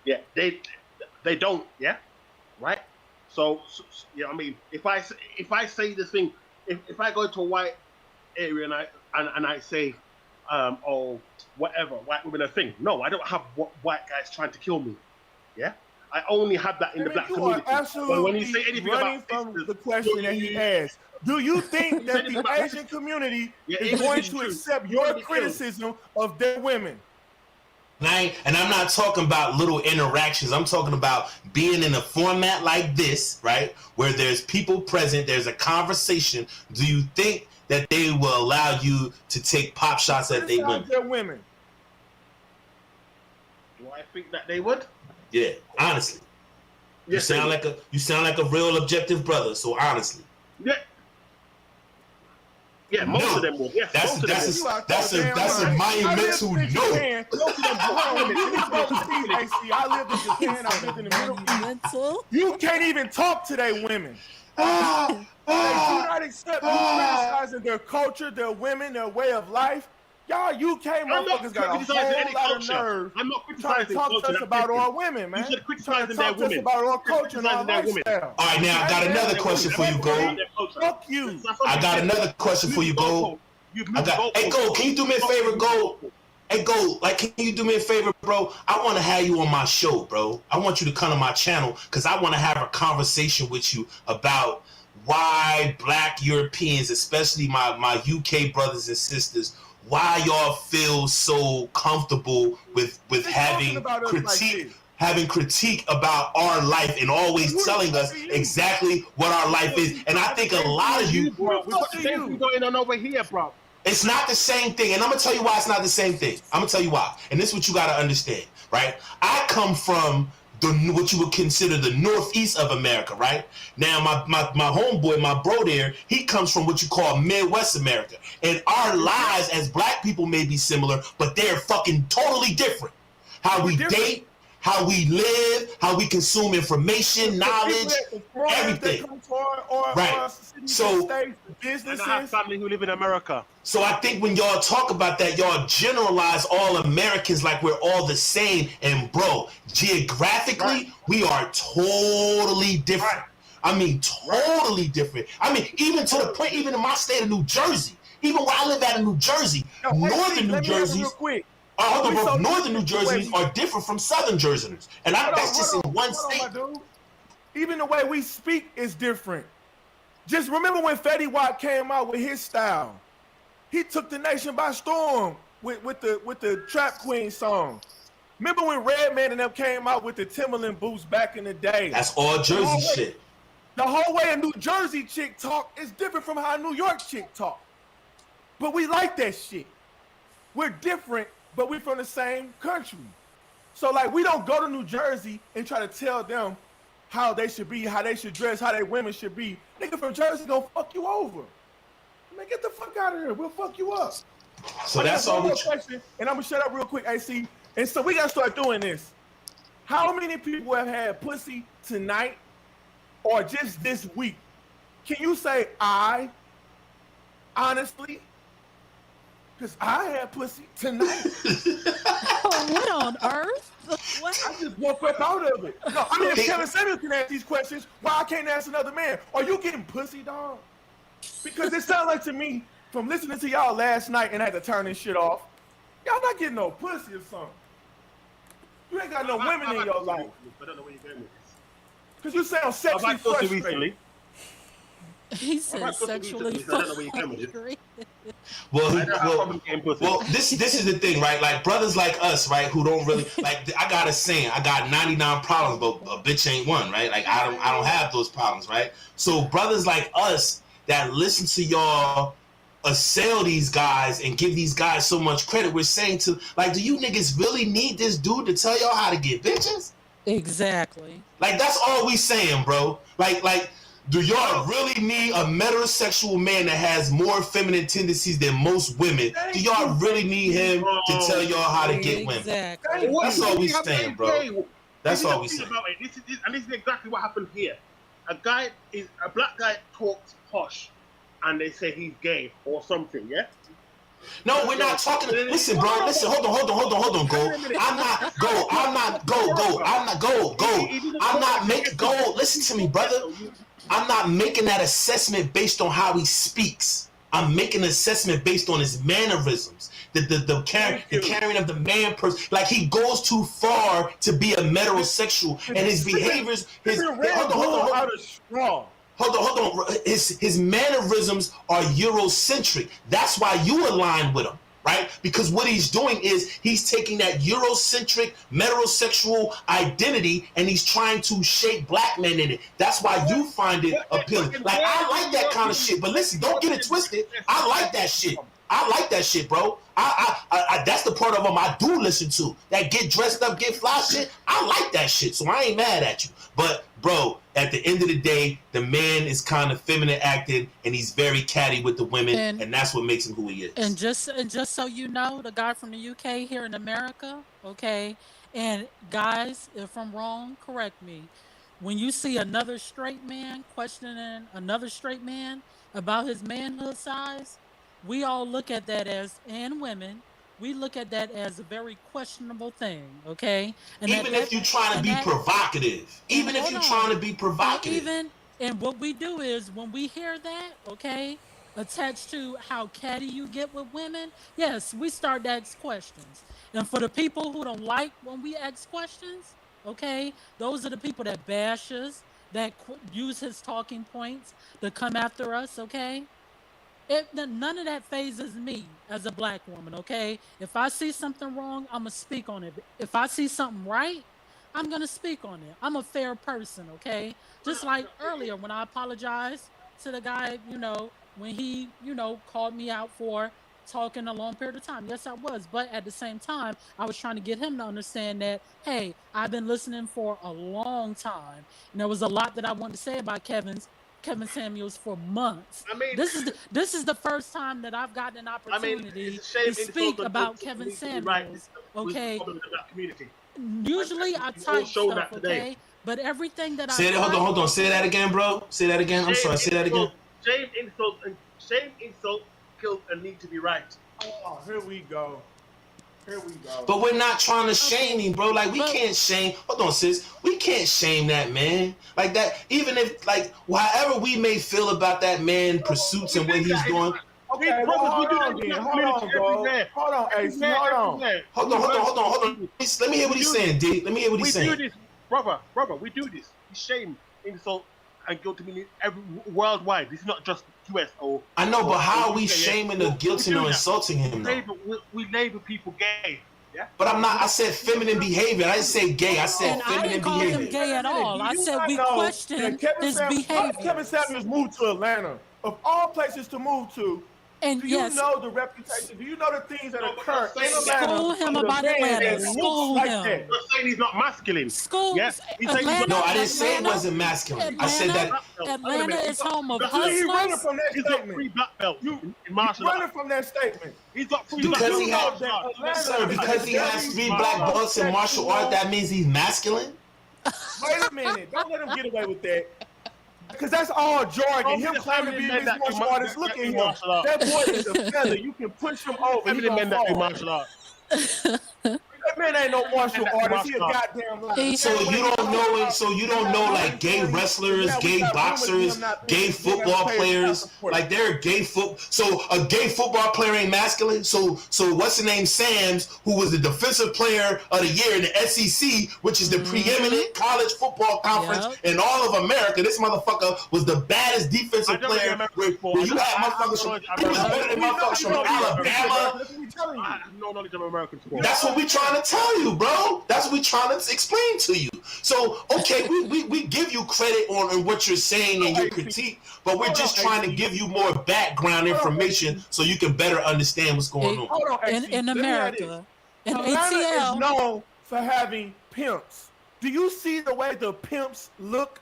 Yeah, they don't. Yeah, right. So yeah, I mean, if I say this thing, if I go to a white area and I say, oh, whatever, white women are a thing. No, I don't have white guys trying to kill me. Yeah. I only have that in the black community. Absolutely when you say anything running about from the question that he asked, do you think that the Asian community is going to accept your criticism of their women? And I'm not talking about little interactions. I'm talking about being in a format like this, right, where there's people present, there's a conversation. Do you think that they will allow you to take pop shots at their women? Do I think that they would? Yeah, honestly. You sound like a real objective brother, so honestly. Yeah, most of them will. Yes, that's a monumental no. I lived in Japan. I lived in the Middle East. You can't even talk to their women. They do not accept you criticizing their culture, their women, their way of life. Y'all UK motherfuckers got a whole lot of nerve. I'm not trying to talk to us about our women, man. You should criticize their women. About our culture and our lifestyle. All right, now I got another question for you, Gold. Fuck you. I got another question for you, Gold. Hey, Gold, can you do me a favor, Gold? Hey, Gold, can you do me a favor, bro? I want to have you on my show, bro. I want you to come to my channel because I want to have a conversation with you about why Black Europeans, especially my UK brothers and sisters, why y'all feel so comfortable with having critique about our life and always telling us exactly what our life is. And I think a lot of you, bro, we've got the same thing going on over here, bro. It's not the same thing, and I'm gonna tell you why it's not the same thing. I'm gonna tell you why, and this is what you gotta understand, right? I come from what you would consider the northeast of America, right? Now, my homeboy, my bro there, he comes from what you call Midwest America. And our lives as Black people may be similar, but they're fucking totally different. How we date, how we live, how we consume information, knowledge, everything. Right. So, and I have family who live in America. So I think when y'all talk about that, y'all generalize all Americans like we're all the same. And bro, geographically, we are totally different. Right. I mean, totally different. I mean, even to the point, even in my state of New Jersey, even where I live at in New Jersey, northern New Jersey. Northern New Jerseyans are different from Southern Jerseyans, and that's just in one state. Even the way we speak is different. Just remember when Fetty Wap came out with his style, he took the nation by storm with the Trap Queen song. Remember when Redman and them came out with the Timberland boots back in the day? That's all Jersey shit. The whole way a New Jersey chick talk is different from how a New York chick talk. But we like that shit. We're different, but we're from the same country. So we don't go to New Jersey and try to tell them how they should be, how they should dress, how their women should be. Nigga from Jersey gonna fuck you over. Man, get the fuck out of here. We'll fuck you up. So that's all. Question, and I'm gonna shut up real quick, AC. And so we gotta start doing this. How many people have had pussy tonight or just this week? Can you say honestly? Because I had pussy tonight. What on earth? What? I just woke up out of it. No, I mean, if Kevin Samuels can ask these questions, why I can't ask another man? Are you getting pussy, dog? Because it sounds like to me, from listening to y'all last night and I had to turn this shit off, y'all not getting no pussy or something. You ain't got no women in your life. I don't know where you're going with this. Because you sound sexually frustrated. He said sexually frustrated. Well, this is the thing, right? Like brothers like us, right, who don't really like. I got a saying, I got 99 problems, but a bitch ain't one, right? Like I don't have those problems, right? So brothers like us that listen to y'all assail these guys and give these guys so much credit, we're saying to like, do you niggas really need this dude to tell y'all how to get bitches? Exactly. Like that's all we saying, bro. Like. Do y'all really need a metrosexual man that has more feminine tendencies than most women? Do y'all really need him to tell y'all how to get women? Exactly. That's all we saying, bro. That's all we saying. This is exactly what happened here. A black guy talks posh, and they say he's gay or something. Yeah. No, we're not talking. Listen, bro. Listen, hold on, go. I'm not making go. Listen to me, brother. I'm not making that assessment based on how he speaks. I'm making an assessment based on his mannerisms, the carrying of the man person. Like he goes too far to be a metrosexual, and his behaviors. Hold on. His mannerisms are Eurocentric. That's why you align with him, right? Because what he's doing is he's taking that Eurocentric, metrosexual identity and he's trying to shape black men in it. That's why you find it appealing. Like, I like that kind of shit. But listen, don't get it twisted. I like that shit. I like that shit, bro. I that's the part of them I do listen to. That get dressed up, get fly shit. I like that shit. So I ain't mad at you. But, bro, at the end of the day, the man is kind of feminine acting, and he's very catty with the women, and that's what makes him who he is. And just so you know, the guy from the UK here in America, okay, and guys, if I'm wrong, correct me. When you see another straight man questioning another straight man about his manhood size, we all look at that as, and women, we look at that as a very questionable thing, okay? And even if you're trying to be provocative. Even if you're trying to be provocative. And what we do is when we hear that, okay, attached to how catty you get with women, yes, we start to ask questions. And for the people who don't like when we ask questions, okay, those are the people that bash us, that use his talking points to come after us, okay? None of that phases me as a black woman, okay? If I see something wrong, I'm going to speak on it. If I see something right, I'm going to speak on it. I'm a fair person, okay? Just like earlier when I apologized to the guy, when he, called me out for talking a long period of time. Yes, I was. But at the same time, I was trying to get him to understand that, hey, I've been listening for a long time. And there was a lot that I wanted to say about Kevin Samuels for months. I mean, this is the first time that I've gotten an opportunity to speak about Kevin Samuels. Okay. Usually I type stuff, okay, but everything that hold on. Say that again, bro. Say that again. I'm sorry. Say that again. Shame insult kills a need to be right. Oh, here we go. But we're not trying to shame him, bro. Like, we can't shame. Hold on, sis. We can't shame that man. Like that, even if, like, however we may feel about that man, pursuits and what he's doing. Okay, hold on. Let me hear what he's saying, D. Let me hear what he's saying. We do this, brother. We do this. We shame, insult, and guilt meaning worldwide. This is not just US or. I know, but how are we shaming or guilting or insulting him? We label people gay. Yeah? But I'm not. I said feminine behavior. I didn't say gay. I said feminine behavior. I didn't call him gay at all. I said we question his behavior. Kevin Samuels moved to Atlanta, of all places to move to. And do you know the reputation? Do you know the things that occur in Atlanta? School him about Atlanta. School him. You're saying he's not masculine. School. Yes. Atlanta, no, I didn't say it wasn't masculine. I said that Atlanta is home of hustlers. He's running from that statement. He's got 3 black belts in martial arts. Running from that statement. He's got 3 black belts. Because he has 3 black belts in martial art, that means he's masculine? Wait a minute. Don't let him get away with that. Because that's all jargon. Him claiming to be a mixed martial artist. Look at him. That boy is a feather. You can push him over. He gonna fall. Martial arts. That man ain't no martial artist. He a goddamn liar. So you don't know it. So you don't know like gay wrestlers, gay boxers, gay football players. Like they're gay So a gay football player ain't masculine. So what's the name? Sam's, who was the defensive player of the year in the SEC, which is the preeminent college football conference in all of America. This motherfucker was the baddest defensive player. Where you had motherfuckers from, he was better than motherfuckers from Alabama. No knowledge of American sport. That's what we trying to tell you, bro. That's what we trying to explain to you. So, okay, we give you credit on what you're saying and your critique, but we're just trying to give you more background information so you can better understand what's going on. In America, in Atlanta ATL, is known for having pimps. Do you see the way the pimps look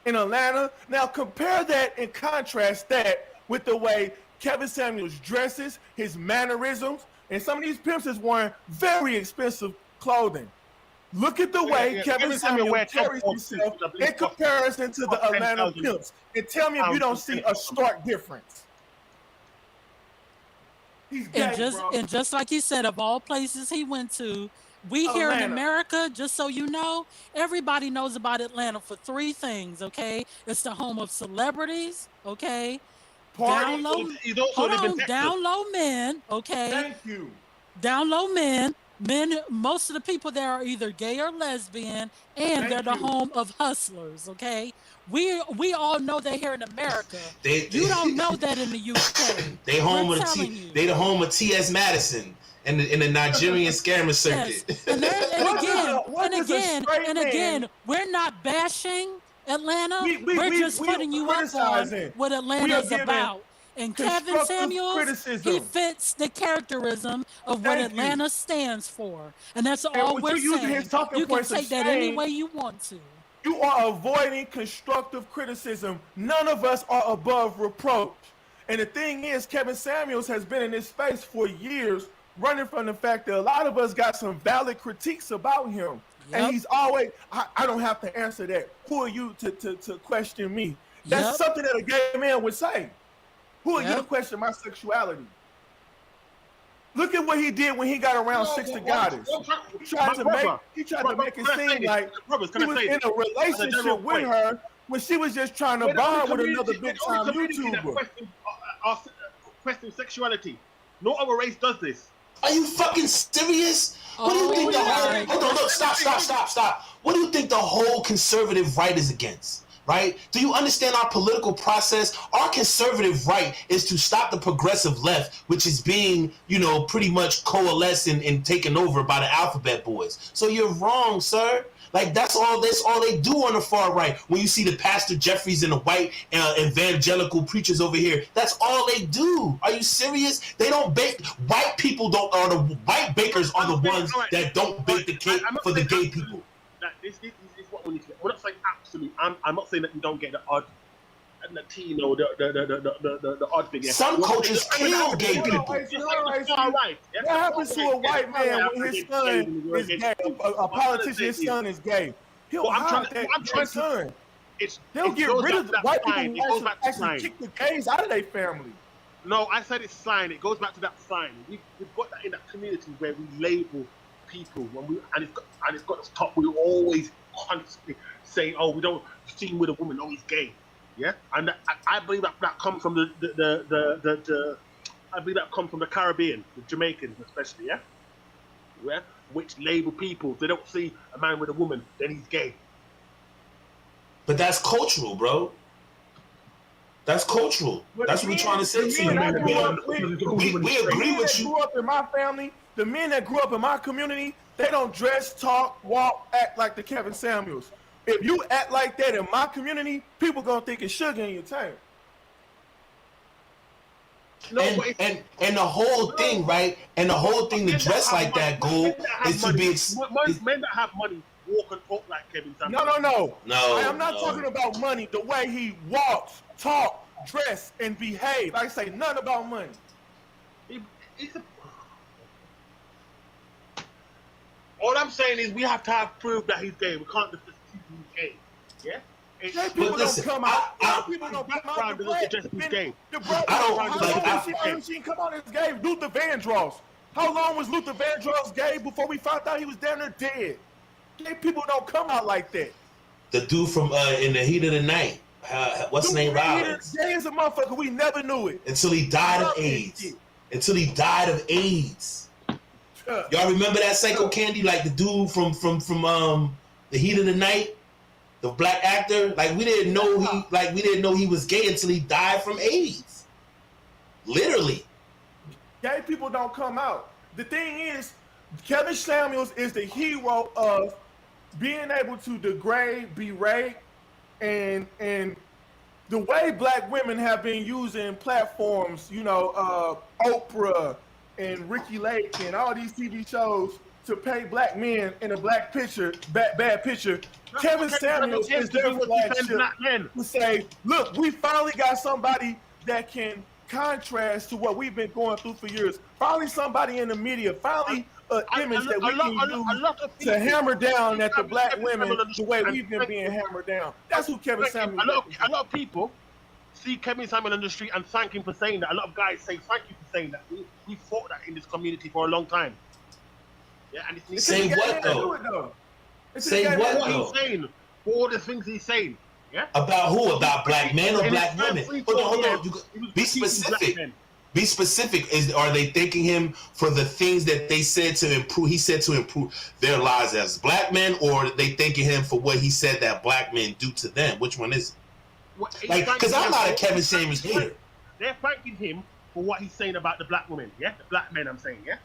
in Atlanta? Now compare that and contrast that with the way Kevin Samuels dresses, his mannerisms, and some of these pimps is wearing very expensive clothing. Look at the way Kevin Samuels carries himself in comparison to the Atlanta pimps. And tell me if you don't see a stark difference. He's gay, and just like you said, of all places he went to, we here in America, just so you know, everybody knows about Atlanta for three things, okay? It's the home of celebrities, okay? Down low men, okay? Thank you. Down low men. Most of the people there are either gay or lesbian, and they're the home of hustlers, okay? We all know that here in America. You don't know that in the UK. They the home of T.S. Madison in the Nigerian scammer circuit. Yes. And again, we're not bashing Atlanta. We're just putting you up on what Atlanta's about. And Kevin Samuels, he fits the characterism of what Atlanta stands for. And that's all we're saying. You can take that any way you want to. You are avoiding constructive criticism. None of us are above reproach. And the thing is, Kevin Samuels has been in this space for years, running from the fact that a lot of us got some valid critiques about him. Yep. And he's always, I don't have to answer that. Who are you to question me? That's something that a gay man would say. Who are you to question my sexuality? Look at what he did when he got around Sixth Goddess. He tried to make it seem like he was in a relationship with her when she was just trying to bond with another big time YouTuber. Question sexuality. No other race does this. Are you fucking serious? What do you think the whole... Hold on, look, stop. What do you think the whole conservative right is against? Right? Do you understand our political process? Our conservative right is to stop the progressive left, which is being, pretty much coalesced and taken over by the alphabet boys. So you're wrong, sir. Like that's all they do on the far right. When you see the Pastor Jeffries and the white evangelical preachers over here, that's all they do. Are you serious? They don't bake. White people or the white bakers are the ones that don't bake the cake for the gay people. This is what we need to get. We're not saying absolute. I'm not saying that you don't get the odd Latino, the odd figure. Some cultures kill gay people. What happens to a white man when his son is gay? A politician's son is gay. He'll hide that son. They'll get rid of the white people who actually kick the gays out of their family. No, I said it's sign. It goes back to that sign. We've got that in that community where we label people and it's got to stop. We always constantly saying, "Oh, we don't see him with a woman. Oh, he's gay." Yeah, and I believe that comes from I believe that comes from the Caribbean, the Jamaicans especially. Yeah, which label people. They don't see a man with a woman, then he's gay. But that's cultural, bro. That's cultural. That's what we're trying to say to you. We agree with you. Grew up in my family. The men that grew up in my community, they don't dress, talk, walk, act like the Kevin Samuels. If you act like that in my community, people gonna think it's sugar in your tank. And the whole thing, right? And the whole thing to dress like that, goal, is to be. Men that have money walk and talk like Kevin Samuels. No. I am not talking about money. The way he walks, talk, dress, and behave. I say nothing about money. All I'm saying is we have to have proof that he's gay. We can't just he's gay. Yeah? People don't come out. People don't come out. The she come out as gay. Luther Vandross. How long was Luther Vandross gay before we found out he was down there dead? Gay people don't come out like that. The dude from In the Heat of the Night. What's his name? Rollins. Gay as a motherfucker. We never knew it. Until he died of AIDS. Y'all remember that Psycho Candy? Like the dude from The Heat of the Night, the black actor. Like we didn't know he was gay until he died from AIDS. Literally. Gay people don't come out. The thing is, Kevin Samuels is the hero of being able to degrade, berate, and the way black women have been using platforms, Oprah and Ricky Lake and all these TV shows to pay black men in a black picture, bad picture. Kevin Samuels is their flagship to say, look, we finally got somebody that can contrast to what we've been going through for years. Finally somebody in the media, finally an image that we can use to hammer down at the black women the way we've been being hammered down. That's who Kevin Samuels is. A lot of people see Kevin Samuels on the street and thank him for saying that. A lot of guys say thank you for saying that. We fought that in this community for a long time. Yeah, and it's say what though? Say what though? He's saying, all the things he's saying. Yeah. About who? About black men or black women? Hold on. Be specific. Be specific. Are they thanking him for the things that they said to improve? He said to improve their lives as black men, or are they thanking him for what he said that black men do to them? Which one is it? Like, because I'm not a Kevin Samuels hater. They're thanking him for what he's saying about the black women. Yeah, the black men. I'm saying. Yeah.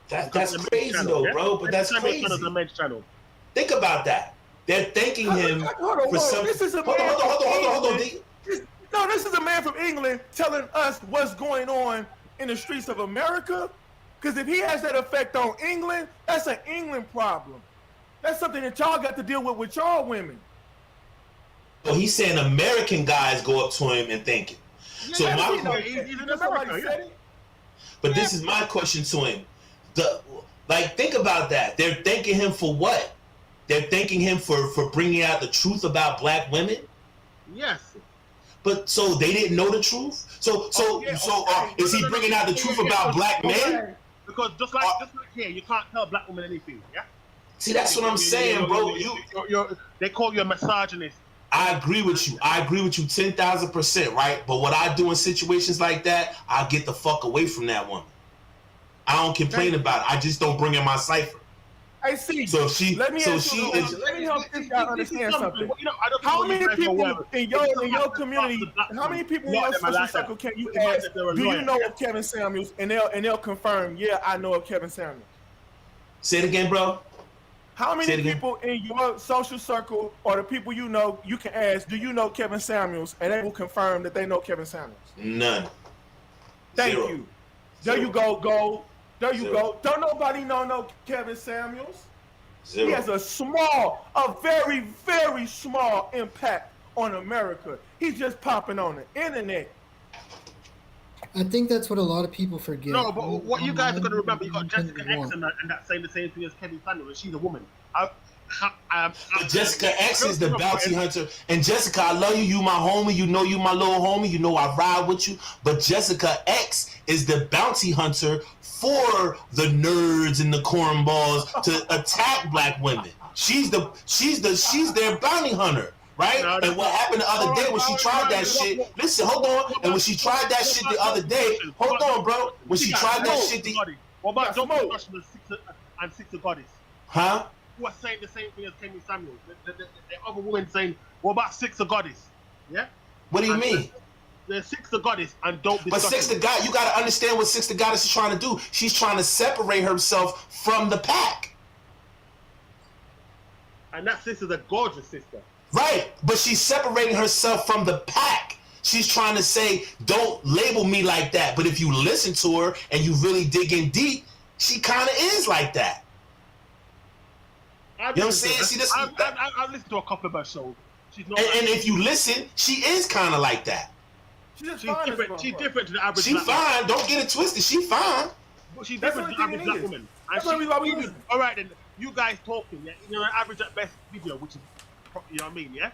That's crazy though, bro. But that's crazy. The men's channel. Think about that. They're thanking him for something. This is a man hold on. No, this is a man from England telling us what's going on in the streets of America. Because if he has that effect on England, that's an England problem. That's something that y'all got to deal with y'all women. So he's saying American guys go up to him and thank him. Yeah, so but this is my question to him. Think about that. They're thanking him for what? They're thanking him for bringing out the truth about black women? Yes. But so they didn't know the truth? Is he bringing out the truth about black men? Because just like here, you can't tell black women anything, yeah? See, that's what I'm saying, bro. They call you a misogynist. I agree with you. 10,000%, right? But what I do in situations like that, I get the fuck away from that woman. I don't complain about it. I just don't bring in my cipher. I see. So she. Let me help this guy understand something. How many people in your community? How many people in your social circle can you ask? Do you know of Kevin Samuels? And they'll confirm. Yeah, I know of Kevin Samuels. Say it again, bro. How many people in your social circle or the people you know you can ask? Do you know Kevin Samuels? And they will confirm that they know Kevin Samuels. None. Thank you. There you go. There you go. Don't nobody know Kevin Samuels. He has a very, very small impact on America. He's just popping on the internet. I think that's what a lot of people forget. No, but what you guys are going to remember, you got Jessica X and that saying the same thing as Kevin Samuels. She's a woman. But Jessica X is the bounty hunter. And Jessica, I love you. You my homie. You know you my little homie. You know I ride with you. But Jessica X is the bounty hunter for the nerds and the cornballs to attack black women. She's their bounty hunter, right? And what happened the other day when she tried that shit? Listen, hold on. And when she tried that shit the other day, hold on, bro. When she tried that shit, what about Don't Rush and Six of Goddess? Huh? Who are saying the same thing as Kevin Samuels? The other woman saying, "What about Six of Goddess?" Yeah. What do you mean? The Six the Goddess and don't be. But Six the God, you gotta understand what Six the Goddess is trying to do. She's trying to separate herself from the pack. And that sister's a gorgeous sister. Right, but she's separating herself from the pack. She's trying to say, don't label me like that. But if you listen to her and you really dig in deep, she kind of is like that. You know what I'm saying? I've listened to a couple of her shows. She's not. And if you listen, she is kind of like that. She's different. She's different to the average. She's fine. Don't get it twisted. She's fine. But she's different to the average black woman. All right, then you guys talking. Yeah, an average at best video, which is, you know what I mean. Yeah,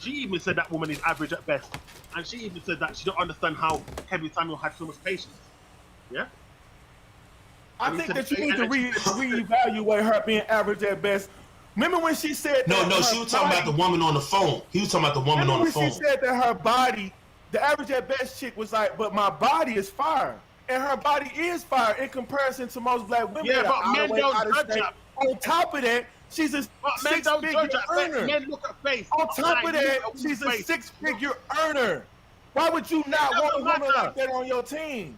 She even said that woman is average at best, and she even said that she don't understand how Kevin Samuel had so much patience. Yeah. I think that you need to reevaluate her being average at best. Remember when she said no, she was talking about the woman on the phone. He was talking about the woman on the phone. She said that her body, the average at best chick was like, but my body is fire. And her body is fire in comparison to most black women. Yeah, but men don't judge her. On top of that, she's a six-figure earner. Men look at face. On top of that, she's a six-figure earner. Why would you not want a woman like that on your team?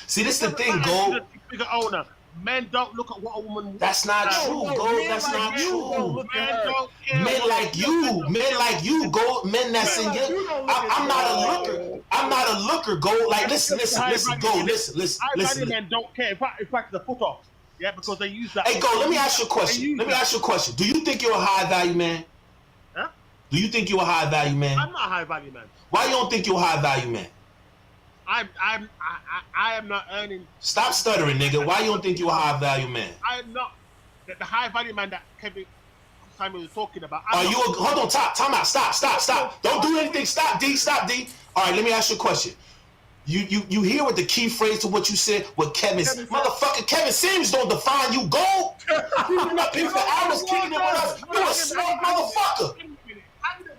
See, this is the thing, Gold. Six-figure owner. Men don't look at what a woman. That's not true, Gold. That's not true. Men like you, Gold. Men that's in your. I'm not a looker. I'm not a looker, Gold. Like listen, Gold. Listen. High-value men don't care. In fact, it's the put off. Yeah, because they use that. Hey, Gold. Let me ask you a question. Do you think you're a high-value man? Huh? Do you think you're a high-value man? I'm not a high-value man. Why you don't think you're a high-value man? I am not earning. Stop stuttering, nigga. Why you don't think you're a high value man? I am not the high value man that Kevin Samuel was talking about. Hold on, time out. Stop. Don't do anything. Stop, D. All right, let me ask you a question. You hear what the key phrase to what you said? What Kevin Samuels don't define you, Gold. You've been up here for hours kicking it with us. You a smart motherfucker.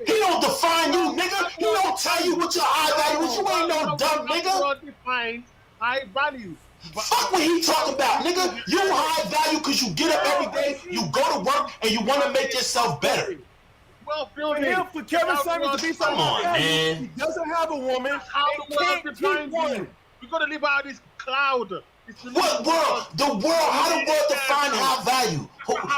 He don't define you, nigga. He don't tell you what your high value is. You ain't no dumb nigga. Define high value. Fuck what he talking about, nigga. You high value because you get up every day, you go to work, and you want to make yourself better. Well, for Kevin Samuels to be so man. He doesn't have a woman. How the world defines you? We gotta live out of this cloud. What world? The world? How the world define high value?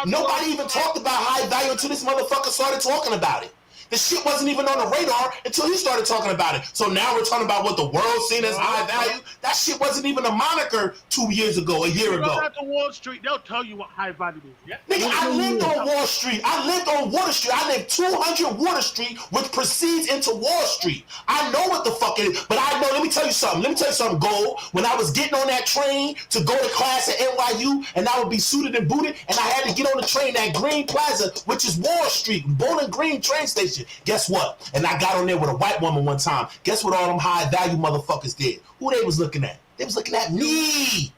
Nobody even talked about high value until this motherfucker started talking about it. The shit wasn't even on the radar until he started talking about it. So now we're talking about what the world's seen as high value. That shit wasn't even a moniker 2 years ago, a year ago. Go down to Wall Street, they'll tell you what high value is. Yeah? Nigga, I lived on Wall Street. I lived on Water Street. I lived 200 Water Street, which proceeds into Wall Street. I know what the fuck it is, but I know, let me tell you something, Gold. When I was getting on that train to go to class at NYU, and I would be suited and booted, and I had to get on the train at Green Plaza, which is Wall Street, Bowling Green train station. Guess what? And I got on there with a white woman one time. Guess what all them high value motherfuckers did? Who they was looking at? They was looking at me,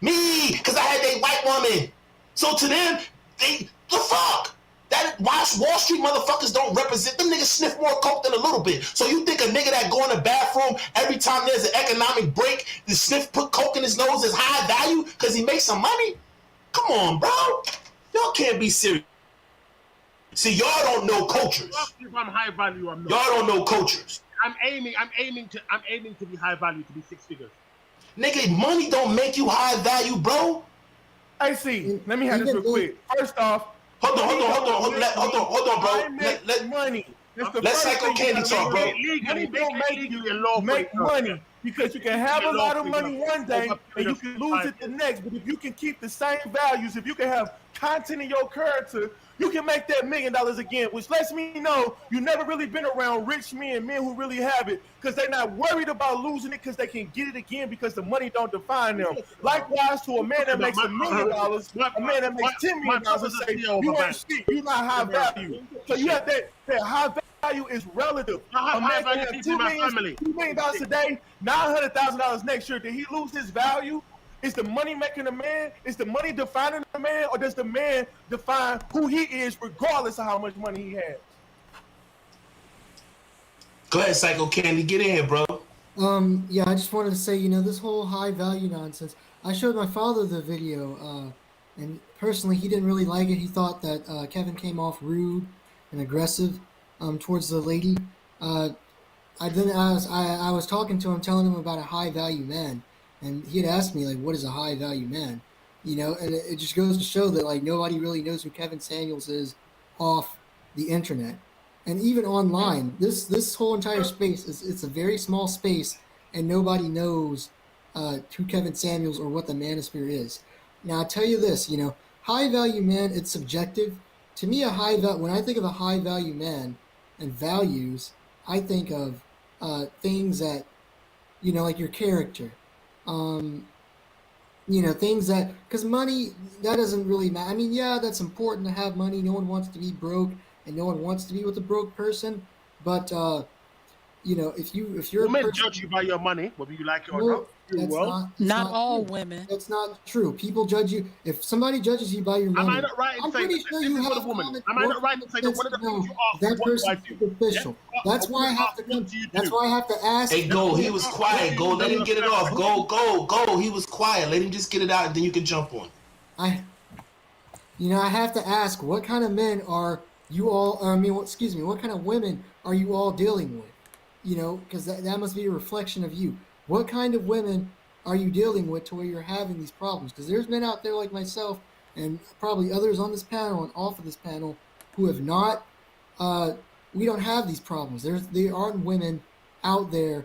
because I had a white woman. So to them, the fuck? That Wall Street motherfuckers don't represent them. Niggas sniff more coke than a little bit. So you think a nigga that go in the bathroom every time there's an economic break, put coke in his nose is high value because he makes some money? Come on, bro. Y'all can't be serious. See, y'all don't know cultures. If I'm high value, I'm not. Y'all don't know cultures. I'm aiming to be high value, to be six figures. Nigga, money don't make you high value, bro. Hey, see, let me have this real quick. First off, hold on, bro. Money. Let's Psycho Candy talk, bro. Money don't make money because you can have a lot of money one day and you can lose it the next. But if you can keep the same values, if you can have content in your character, you can make that $1 million again, which lets me know you never really been around rich men who really have it, because they're not worried about losing it because they can get it again because the money don't define them. Likewise, to a man that makes $1 million, a man that makes $10 million, and say, you ain't shit, you're not high value. So you have that high value is relative. A man can have $2 million a day, $900,000 next year. Did he lose his value? Is the money making a man? Is the money defining the man? Or does the man define who he is regardless of how much money he has? Go ahead, Psycho Candy. Get in here, bro. Yeah, I just wanted to say, this whole high value nonsense. I showed my father the video, and personally, he didn't really like it. He thought that Kevin came off rude and aggressive towards the lady. I was talking to him, telling him about a high value man. And he had asked me, like, what is a high-value man? And it just goes to show that, like, nobody really knows who Kevin Samuels is off the internet. And even online, this whole entire space, it's a very small space, and nobody knows who Kevin Samuels or what the Manosphere is. Now, I'll tell you this, high-value man, it's subjective. To me, when I think of a high-value man and values, I think of things that, like your character. Things that, because money, that doesn't really matter. I mean, yeah, that's important to have money. No one wants to be broke. and no one wants to be with a broke person. But you know, if you're women a person, judge you by your money, whether you like it or no, not. that's not not all true. women. That's not true. People judge you. If somebody judges you by your money, Am I not right in I'm saying pretty that sure this you is for have the woman? common, Am I more not right in common saying that sense one of to the things know you ask that is what do I person's do? superficial. Yeah? That's A why I woman have asks, to what come. do you That's do? why I have to ask. Hey, Go, he was quiet. Go, let him get it off. Go. He was quiet. Let him just get it out, and then you can jump on. I have to ask, what kind of men are you all? Excuse me, what kind of women are you all dealing with? You know, because that must be a reflection of you. What kind of women are you dealing with to where you're having these problems? Because there's men out there like myself, and probably others on this panel and off of this panel, who have not. We don't have these problems. There aren't women out there.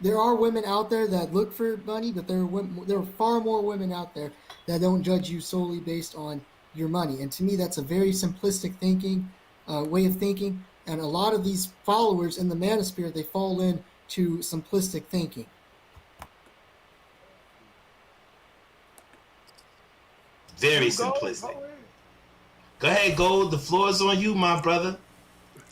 There are women out there that look for money, but there are far more women out there that don't judge you solely based on your money. And to me, that's a very simplistic thinking, way of thinking. And a lot of these followers in the Manosphere, they fall into simplistic thinking. Very simplistic. Go ahead, Gold. The floor is on you, my brother.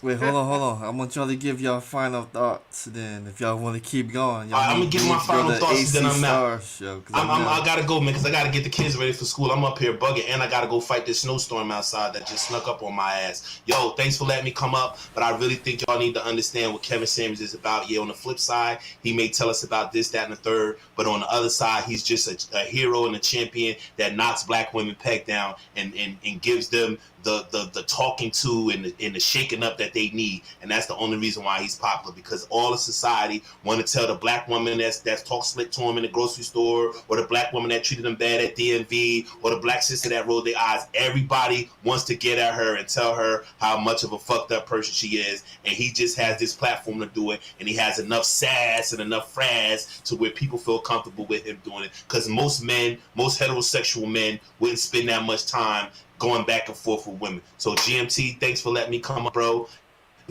Wait, hold on. I want y'all to give y'all final thoughts. Then, if y'all want to keep going, y'all I'm gonna give my final thoughts, and then I'm out. Show, I gotta go, man, because I gotta get the kids ready for school. I'm up here bugging, and I gotta go fight this snowstorm outside that just snuck up on my ass. Yo, thanks for letting me come up, but I really think y'all need to understand what Kevin Samuels is about. Yeah, on the flip side, he may tell us about this, that, and the third, but on the other side, he's just a hero and a champion that knocks black women peg down and gives them the talking to and the shaking up that they need. And that's the only reason why he's popular, because all of society want to tell the black woman that's talk slick to him in the grocery store, or the black woman that treated him bad at DMV, or the black sister that rolled their eyes. Everybody wants to get at her and tell her how much of a fucked up person she is, and he just has this platform to do it, and he has enough sass and enough frass to where people feel comfortable with him doing it, because most heterosexual men wouldn't spend that much time going back and forth with women. So GMT, thanks for letting me come up, bro.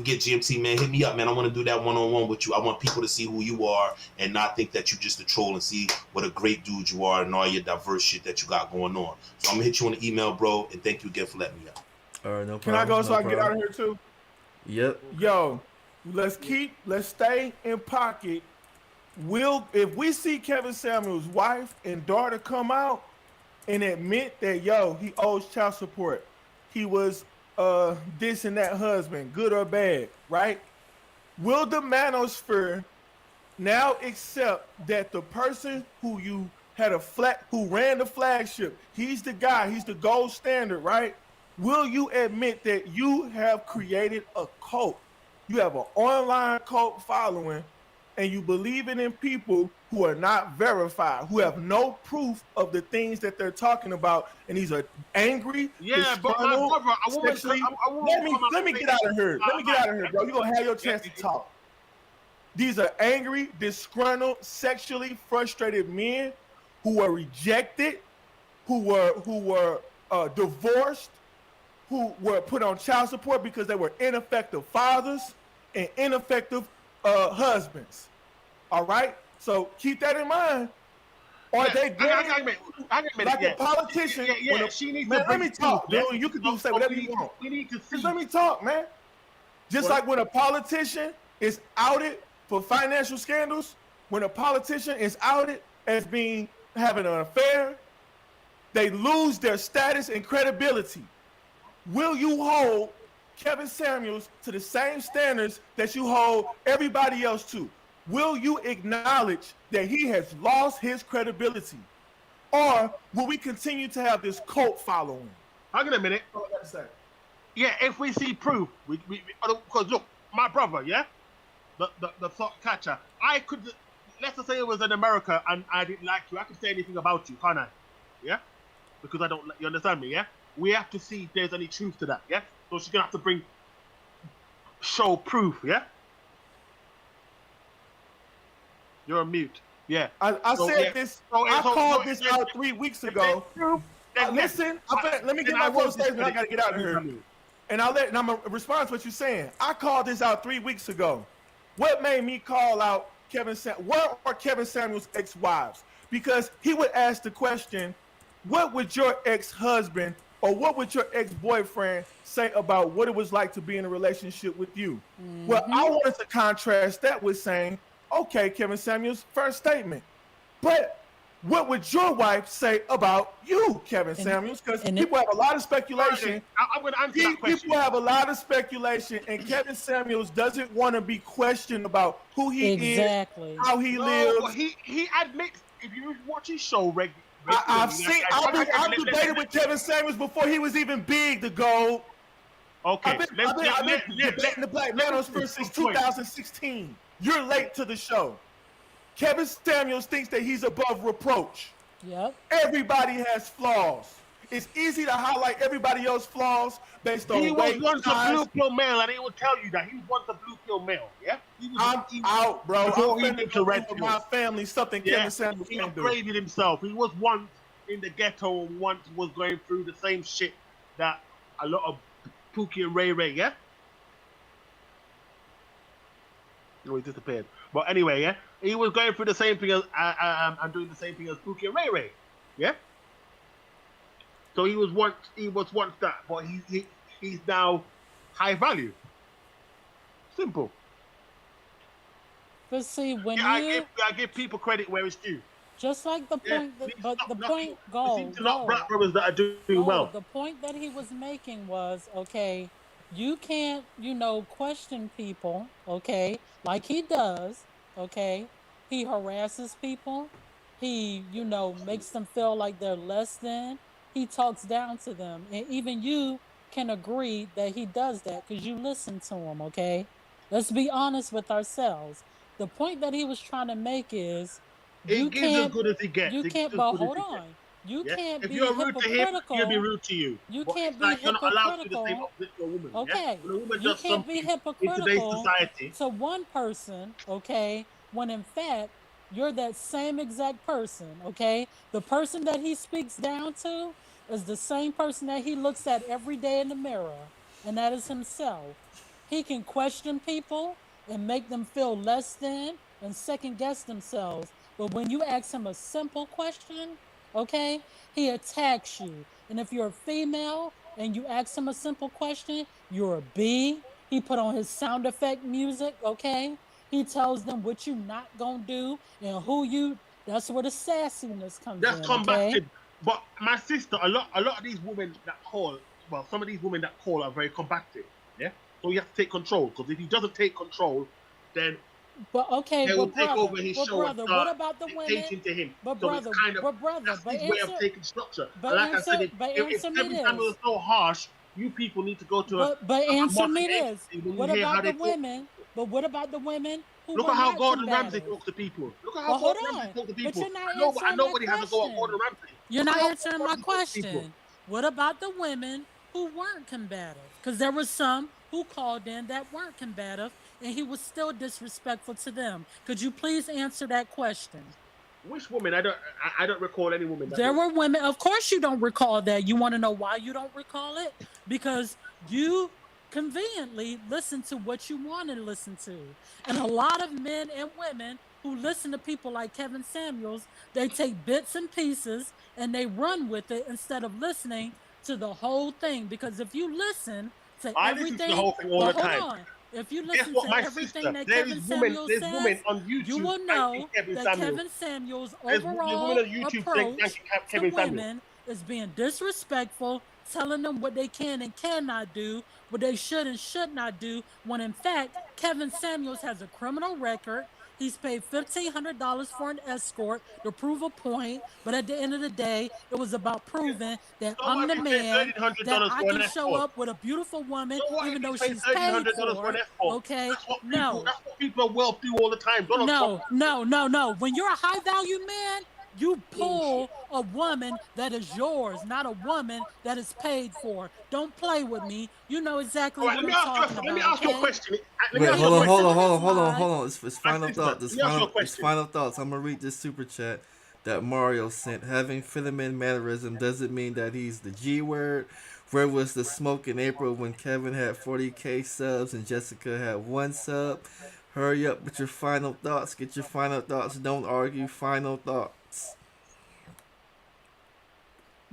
Get GMT, man, hit me up, man. I want to do that one-on-one with you. I want people to see who you are and not think that you're just a troll, and see what a great dude you are and all your diverse shit that you got going on. So I'm gonna hit you on the email, bro, and thank you again for letting me up. All right, no problem. Can I go so I can get out of here too? Yep. Yo, let's stay in pocket. If we see Kevin Samuels' wife and daughter come out and admit that, yo, he owes child support, he was this and that husband, good or bad, right? Will the Manosphere now accept that the person who you had who ran the flagship, he's the guy, he's the gold standard, right? Will you admit that you have created a cult? You have an online cult following, and you believe in people who are not verified, who have no proof of the things that they're talking about, and these are angry. Yeah, but my brother, let me get out of here. Let me get out of here, bro. You're gonna have your chance to talk. These are angry, disgruntled, sexually frustrated men who were rejected, who were divorced, who were put on child support because they were ineffective fathers and ineffective husbands. All right, so keep that in mind. Are they going like a politician? Yeah, she needs man, to let me talk, dude. You can say whatever you want. We need to see. Just let me talk, man. Just like when a politician is outed for financial scandals, when a politician is outed as having an affair, they lose their status and credibility. Will you hold Kevin Samuels to the same standards that you hold everybody else to? Will you acknowledge that he has lost his credibility? Or will we continue to have this cult following? Hang on a minute. What I gotta say. Yeah, if we see proof, because look, my brother, yeah, the thought catcher, let's just say it was in America and I didn't like you, I could say anything about you, can't I? Yeah? Because I don't, you understand me, yeah? We have to see if there's any truth to that, yeah? So she's gonna have to show proof, yeah? You're on mute. Yeah. I said this. I called this out 3 weeks ago. Listen, let me get my full statement. I gotta get out of here. And I'm gonna respond to what you're saying. I called this out 3 weeks ago. What made me call out Kevin Samuels? What are Kevin Samuels' ex-wives? Because he would ask the question, what would your ex-husband Or what would your ex-boyfriend say about what it was like to be in a relationship with you? Well, I wanted to contrast that with saying, okay, Kevin Samuels, first statement. But what would your wife say about you, Kevin Samuels? Because people have a lot of speculation. I'm going to answer that question. People have a lot of speculation, and Kevin Samuels doesn't want to be questioned about who he is, how he lives. But he admits, if you watch his show regularly, I've debated with Kevin Samuels before he was even big to go. Okay, I've been debating the Black Manosphere since 2016. You're late to the show. Kevin Samuels thinks that he's above reproach. Yep. Everybody has flaws. It's easy to highlight everybody else's flaws based on he weight, was once size. a blue pill male, and he will tell you that he was once a blue pill male. Yeah, I'm out, bro. Before he I'm went to red with pill. my family. Something Kevin Samuels he can do. upgraded himself. He was once in the ghetto, and once was going through the same shit that a lot of Pookie and Ray Ray. Yeah. No, he disappeared. But anyway, yeah, he was going through the same thing as I'm doing the same thing as Pookie and Ray Ray. Yeah. So he was once that, but he's now high value. Simple. But see, when I give people credit where it's due. Just like the point, Black brothers that are doing well. The point that he was making was, okay, you can't, question people, okay, like he does, okay. He harasses people. He, makes them feel like they're less than. He talks down to them. And even you can agree that he does that because you listen to him, okay? Let's be honest with ourselves. The point that he was trying to make is he gives as good as he gets. You can't, but hold on. You can't be hypocritical. If you're rude to him, he'll be rude to you. You can't be hypocritical. You're not allowed to do the same opposite to a woman. Okay. When a woman You does can't be something in today's hypocritical society to one person, okay, when in fact you're that same exact person, okay? The person that he speaks down to is the same person that he looks at every day in the mirror, and that is himself. He can question people and make them feel less than and second guess themselves. But when you ask him a simple question, okay, he attacks you. And if you're a female and you ask him a simple question, you're a B. He put on his sound effect music, okay? He tells them what you not gonna do and who you. That's where the sassiness comes in. That's combative. Okay? But my sister, a lot of these women that call, well, some of these women that call are very combative. Yeah. So you have to take control, because if he doesn't take control, then they will take over his show and what about the dictating to him. But so brother, it's kind of that's his way of taking structure. But like I said, if every time it was so harsh, you people need to go to but answer me this. What about the women? But what about the women who look at how Gordon Ramsay talks to people. Look at how Gordon Ramsay talks to people. But you're not I know what he has to go on Gordon Ramsay. You're not answering my question. What about the women who weren't combative? Because there were some who called in that weren't combative, and he was still disrespectful to them. Could you please answer that question? Which woman? I don't recall any woman. There were women. Of course you don't recall that. You want to know why you don't recall it? Because you conveniently listen to what you want to listen to. And a lot of men and women who listen to people like Kevin Samuels, they take bits and pieces and they run with it instead of listening to the whole thing. Because if you listen to everything, listen to the whole thing all the time. If you listen to everything that Kevin Samuels says, you will know that Kevin Samuels' overall approach to women is being disrespectful, telling them what they can and cannot do, what they should and should not do, when in fact, Kevin Samuels has a criminal record. He's paid $1,500 for an escort to prove a point, but at the end of the day, it was about proving that I'm the man, that I can show up with a beautiful woman, even though she's paid for. Okay, no. That's what people are well do all the time. No. When you're a high value man, you pull a woman that is yours, not a woman that is paid for. Don't play with me. You know exactly what I'm talking about. Let me ask you a question. Wait, hold on. It's final thoughts. It's final thoughts. I'm gonna read this super chat that Mario sent. Having Philemon mannerism doesn't mean that he's the G word. Where was the smoke in April when Kevin had 40K subs and Jessica had 1 sub? Hurry up with your final thoughts. Get your final thoughts. Don't argue. Final thoughts.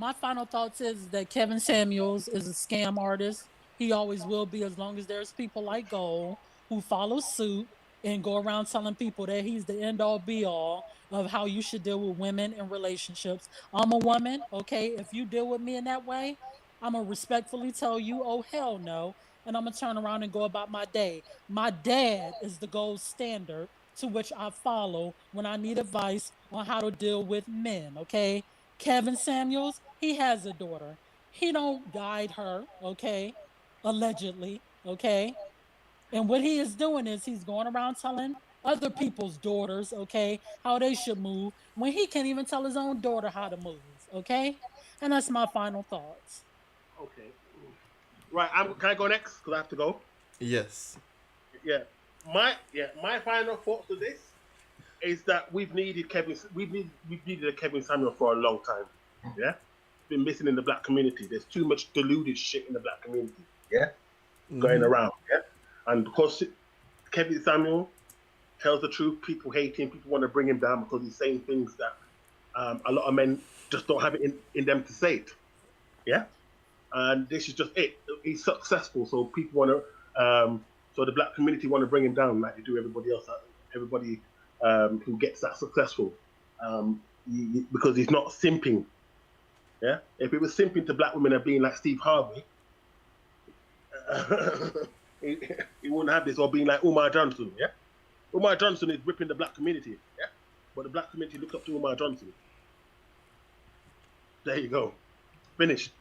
my final thoughts is that Kevin Samuels is a scam artist. He always will be, as long as there's people like Gold who follow suit and go around telling people that he's the end all be all of how you should deal with women in relationships. I'm a woman, okay? If you deal with me in that way, I'm gonna respectfully tell you, oh hell no, and I'm gonna turn around and go about my day. My dad is the gold standard to which I follow when I need advice on how to deal with men, okay? Kevin Samuels, he has a daughter. He don't guide her, okay? Allegedly, okay? And what he is doing is he's going around telling other people's daughters, okay, how they should move when he can't even tell his own daughter how to move, okay? And that's my final thoughts. Okay. Right, can I go next? Because I have to go. Yes. Yeah. My final thoughts to this is that we've needed a Kevin Samuel for a long time. Yeah? Been missing in the black community. There's too much deluded shit in the black community. Yeah? Going around. Yeah? And because Kevin Samuel tells the truth, people hate him, people want to bring him down because he's saying things that a lot of men just don't have it in them to say it. Yeah? And this is just it. He's successful, so people want to, so the black community want to bring him down like they do everybody else, everybody who gets that successful, because he's not simping. Yeah, if he was simping to black women and being like Steve Harvey, he wouldn't have this, or being like Umar Johnson. Yeah, Umar Johnson is ripping the black community. Yeah, but the black community looks up to Umar Johnson. There you go, finished.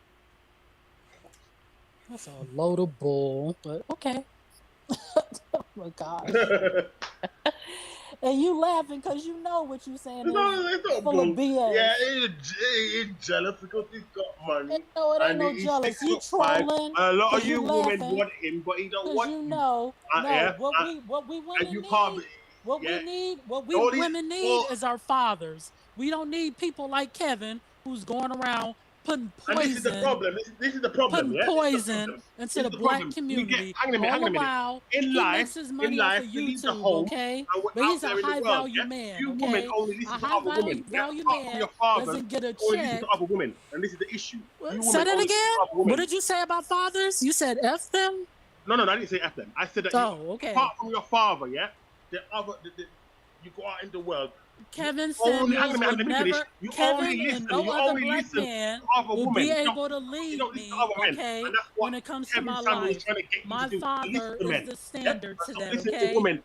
That's a load of bull, but okay. Oh my gosh. And you laughing because you know what you're saying. No, it's not full of BS. Yeah, he's jealous because he's got money. No, it ain't no jealous. You trolling. A lot of you women want him, but he don't want you. Know, what we women need. What we women need is our fathers. We don't need people like Kevin who's going around putting poison. And this is the problem. This is the problem. Putting poison into the black community. All the while, he makes his money off of YouTube, okay? But he's a high value man. You women only listen to other women. Value man doesn't get a check. To other women, and this is the issue. Say that again. What did you say about fathers? You said F them. No, I didn't say F them. I said that. Apart from your father, yeah, you go out in the world. Kevin Samuels would never, Kevin and no other black man will be able to lead me, okay, when it comes to my life. My father is the standard to them, okay? Listen to women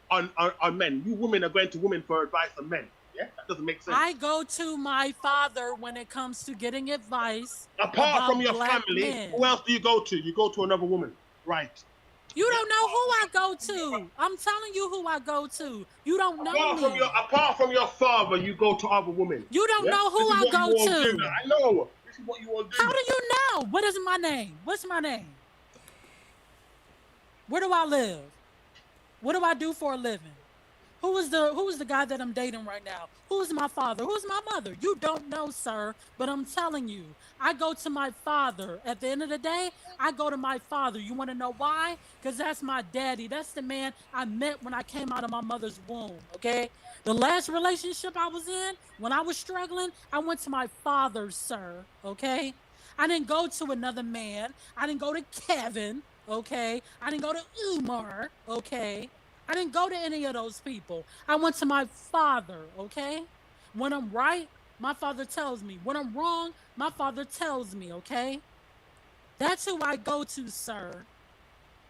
on men. You women are going to women for advice on men. Yeah, that doesn't make sense. I go to my father when it comes to getting advice. Apart from your family, who else do you go to? You go to another woman, right? You don't know who I go to. I'm telling you who I go to. You don't know me. Apart from your father, you go to other women. You don't know who I go to. I know. This is what you all do. How do you know? What is my name? What's my name? Where do I live? What do I do for a living? Who is the guy that I'm dating right now? Who's my father? Who's my mother? You don't know, sir, but I'm telling you, I go to my father. At the end of the day, I go to my father. You want to know why? Because that's my daddy. That's the man I met when I came out of my mother's womb, okay? The last relationship I was in, when I was struggling, I went to my father, sir, okay? I didn't go to another man. I didn't go to Kevin, okay? I didn't go to Umar, okay? I didn't go to any of those people. I went to my father, okay? When I'm right, my father tells me. When I'm wrong, my father tells me, okay? That's who I go to, sir.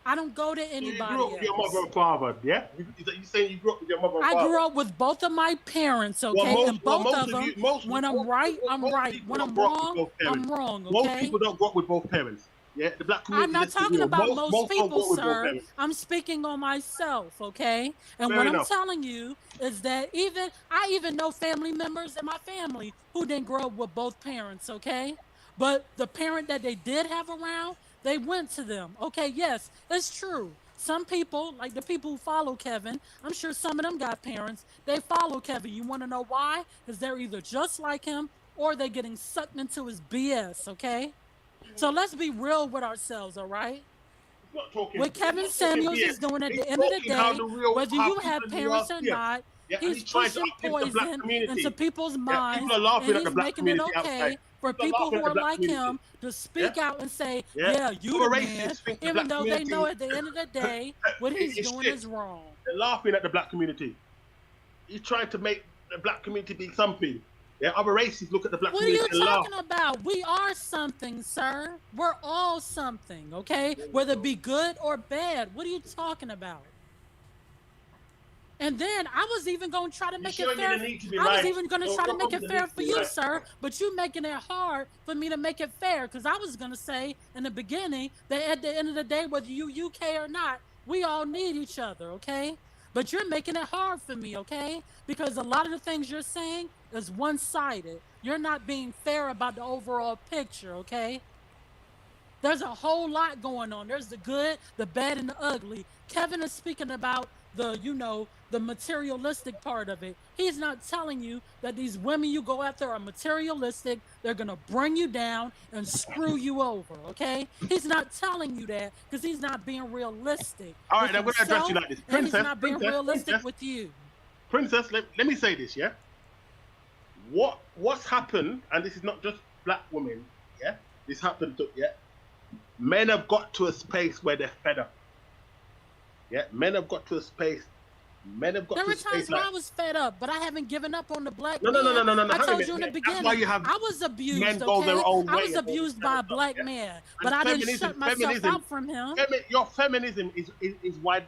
I don't go to anybody else. You grew up with your mother and father, yeah? You saying you grew up with your mother and father? I grew up with both of my parents, okay? And both of them, when I'm right, I'm right. When I'm wrong, I'm wrong, okay? Most people don't grow up with both parents. Yeah, the black community. I'm not talking about most people, sir. I'm speaking on myself, okay? And what I'm telling you is that I even know family members in my family who didn't grow up with both parents, okay? But the parent that they did have around, they went to them. Okay, yes, it's true. Some people, like the people who follow Kevin, I'm sure some of them got parents. They follow Kevin. You want to know why? Because they're either just like him or they're getting sucked into his BS, okay? So let's be real with ourselves, all right? What Kevin Samuels is doing at the end of the day, whether you have parents or not, he's pushing poison into people's minds, and he's making it okay for people who are like him to speak out and say, yeah, you the man, even though they know at the end of the day what he's doing is wrong. They're laughing at the black community. He's trying to make the black community be something. Yeah, other races look at the black community and laugh. What are you talking about? We are something, sir. We're all something, okay? Whether it be good or bad. What are you talking about? And then I was even going to try to make it fair. I was even going to try to make it fair for you, sir. But you making it hard for me to make it fair. Because I was going to say in the beginning that at the end of the day, whether you UK or not, we all need each other, okay? But you're making it hard for me, okay? Because a lot of the things you're saying is one-sided. You're not being fair about the overall picture, okay? There's a whole lot going on. There's the good, the bad, and the ugly. Kevin is speaking about the, you know, the materialistic part of it. He's not telling you that these women you go after are materialistic. They're going to bring you down and screw you over, okay? He's not telling you that because he's not being realistic. All right, I'm going to address you like this. Princess, he's not being realistic with you. Princess, let me say this, yeah? What's happened, and this is not just black women, yeah? This happened to, yeah? Men have got to a space where they're fed up. Yeah, men have got to a space. Men have got to a space. There were times where I was fed up, but I haven't given up on the black man. No. I told you in the beginning. I was abused. Men go their own way. I was abused by a black man, but I didn't shut myself out from him. Your feminism is why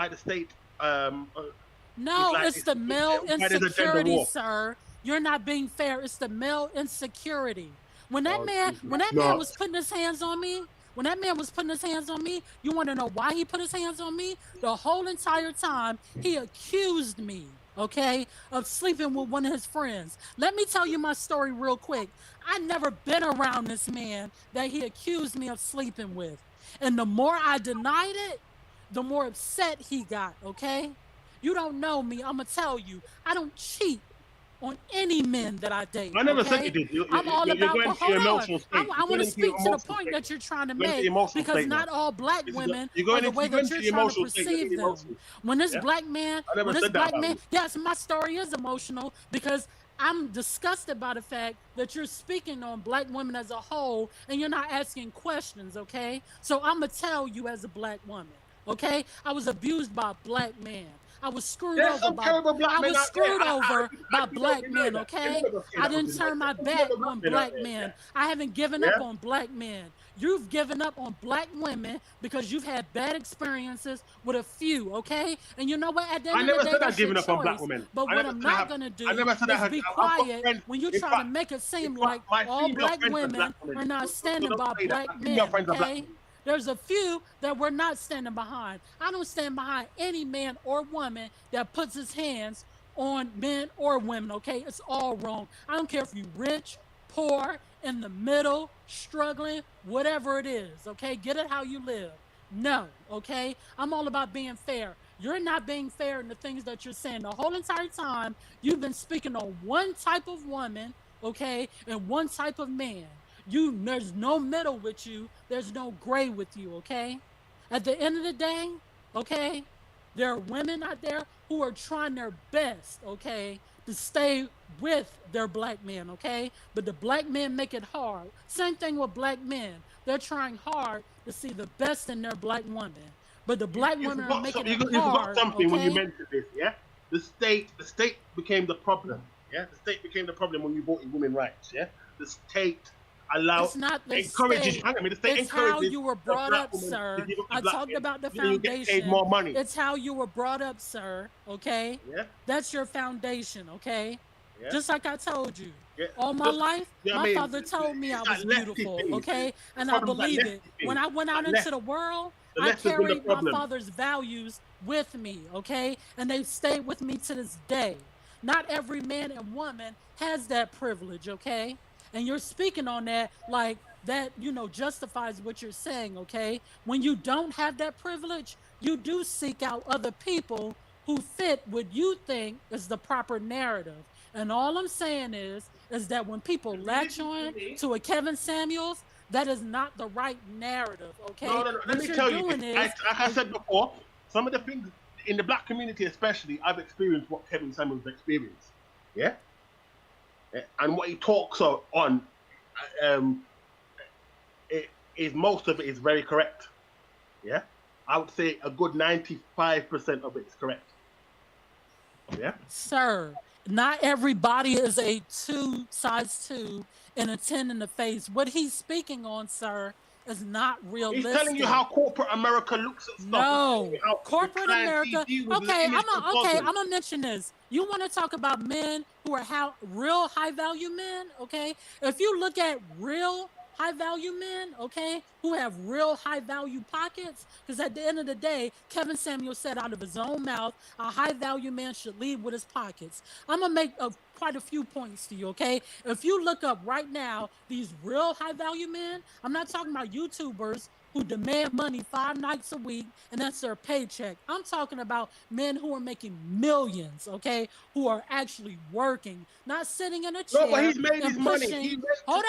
the state. No, it's the male insecurity, sir. You're not being fair. It's the male insecurity. When that man was putting his hands on me. When that man was putting his hands on me, you want to know why he put his hands on me? The whole entire time, he accused me, okay, of sleeping with one of his friends. Let me tell you my story real quick. I never been around this man that he accused me of sleeping with. And the more I denied it, the more upset he got, okay? You don't know me. I'm going to tell you. I don't cheat on any men that I date. I never said you did. I'm all about the hold on. I want to speak to the point that you're trying to make because not all black women are the way that you're trying to perceive them. When this black man, yes, my story is emotional because I'm disgusted by the fact that you're speaking on black women as a whole and you're not asking questions, okay? So I'm going to tell you as a black woman, okay? I was abused by a black man. I was screwed over by black men, okay? I didn't turn my back on black men. I haven't given up on black men. You've given up on black women because you've had bad experiences with a few, okay? And you know what? At the end of the day, that's your choice. On black women. But what I'm not going to do is be quiet when you try to make it seem like all black women are not standing by black men, okay? There's a few that we're not standing behind. I don't stand behind any man or woman that puts his hands on men or women, okay? It's all wrong. I don't care if you're rich, poor, in the middle, struggling, whatever it is, okay? Get it how you live. No, okay? I'm all about being fair. You're not being fair in the things that you're saying. The whole entire time, you've been speaking on one type of woman, okay, and one type of man. There's no middle with you. There's no gray with you, okay? At the end of the day, okay, there are women out there who are trying their best, okay, to stay with their black men, okay? But the black men make it hard. Same thing with black men. They're trying hard to see the best in their black woman. But the black women are making it hard, You forgot something okay? when you mentioned this, yeah? The state became the problem, yeah? The state became the problem when we brought in women's rights, yeah? The state it's not the state. It's how you were brought up, sir. I talked about the foundation. More money. It's how you were brought up, sir. Okay? Yeah. That's your foundation, okay? Yeah. Just like I told you. Yeah. All my life, my father told me I was beautiful, okay? And I believe it. When I went out into the world, I carried my father's values with me, okay? And they stayed with me to this day. Not every man and woman has that privilege, okay? And you're speaking on that like that, justifies what you're saying, okay? When you don't have that privilege, you do seek out other people who fit what you think is the proper narrative. And all I'm saying is that when people latch on to a Kevin Samuels, that is not the right narrative, okay? No. Let me tell you, like I said before, some of the things in the black community especially, I've experienced what Kevin Samuels experienced, yeah? and what he talks on, most of it is very correct. Yeah, I would say a good 95% of it is correct. Yeah, sir. Not everybody is a size 2 and a 10 in the face. What he's speaking on, sir, is not realistic. He's telling you how corporate America looks at stuff. No, corporate America. Okay, I'm gonna mention this. You want to talk about men who are real high value men? Okay, if you look at real high value men, okay, who have real high value pockets, because at the end of the day, Kevin Samuel said out of his own mouth, a high value man should lead with his pockets. I'm gonna make quite a few points to you, okay? If you look up right now, these real high value men, I'm not talking about YouTubers who demand money 5 nights a week and that's their paycheck. I'm talking about men who are making millions, okay, who are actually working, not sitting in a chair. No, but he's made his pushing, money. Hold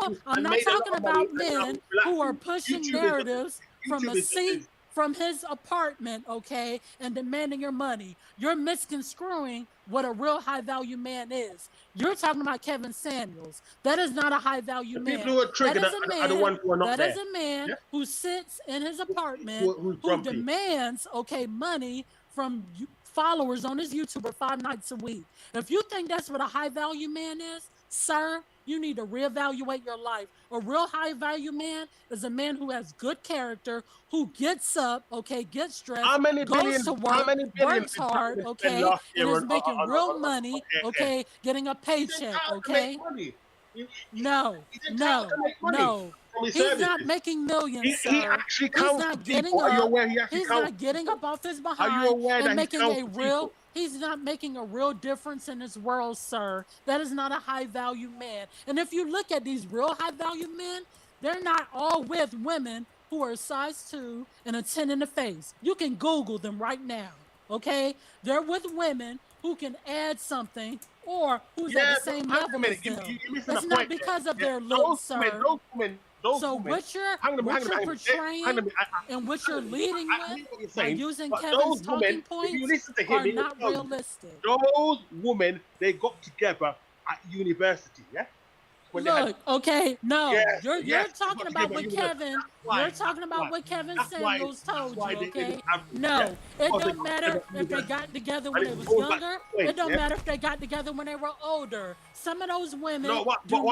on. I'm not talking about men who are pushing narratives from a seat from his apartment, okay, and demanding your money. You're misconstruing what a real high value man is. You're talking about Kevin Samuels. That is not a high value man. People who are triggered are the ones who are not there. That is a man who sits in his apartment who demands, okay, money from followers on his YouTuber 5 nights a week. If you think that's what a high value man is, sir, you need to reevaluate your life. A real high value man is a man who has good character, who gets up, okay, gets dressed, goes to work, works hard, okay, and is making real money, okay, getting a paycheck, okay? No. He's not making millions, sir. He actually counts people. Are you aware he actually counts? He's not getting up off his behind and making a real... He's not making a real difference in his world, sir. That is not a high-value man. And if you look at these real high-value men, they're not all with women who are size 2 and a 10 in the face. You can Google them right now, okay? They're with women who can add something or who's at the same level as them. It's not because of their looks, sir. So what you're portraying and what you're leading with by using Kevin's talking points are not realistic. Those women, they got together at university, yeah? Look, okay, no, you're talking about what Kevin. You're talking about what Kevin Samuels told you, okay? No, it don't matter if they got together when they was younger. It don't matter if they got together when they were older. Some of those women do not look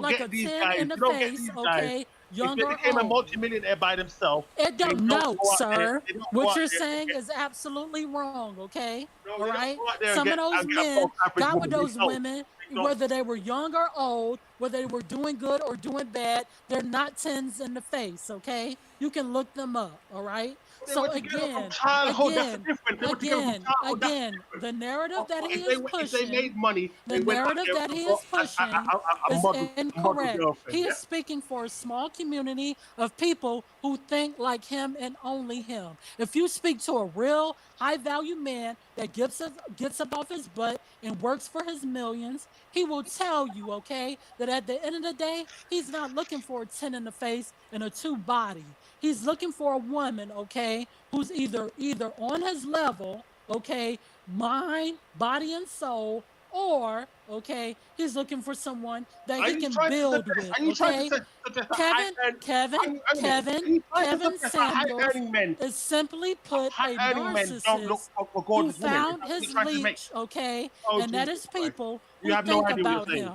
like a 10 in the face, okay? Younger if they became a multi-millionaire by themselves. It don't know, sir. What you're saying is absolutely wrong, okay? All right? Some of those men got with those women, whether they were young or old, whether they were doing good or doing bad, they're not 10s in the face, okay? You can look them up, all right? So again, the narrative that he is pushing, is incorrect. He is speaking for a small community of people who think like him and only him. If you speak to a real high-value man that gets up off his butt and works for his millions, he will tell you, okay, that at the end of the day, he's not looking for a 10 in the face and a 2 body. He's looking for a woman, okay, who's either on his level, okay, mind, body, and soul, or, okay, he's looking for someone that he can build with, okay? Kevin Samuels is simply put a narcissist who found his leech, okay? And that is people who think about him,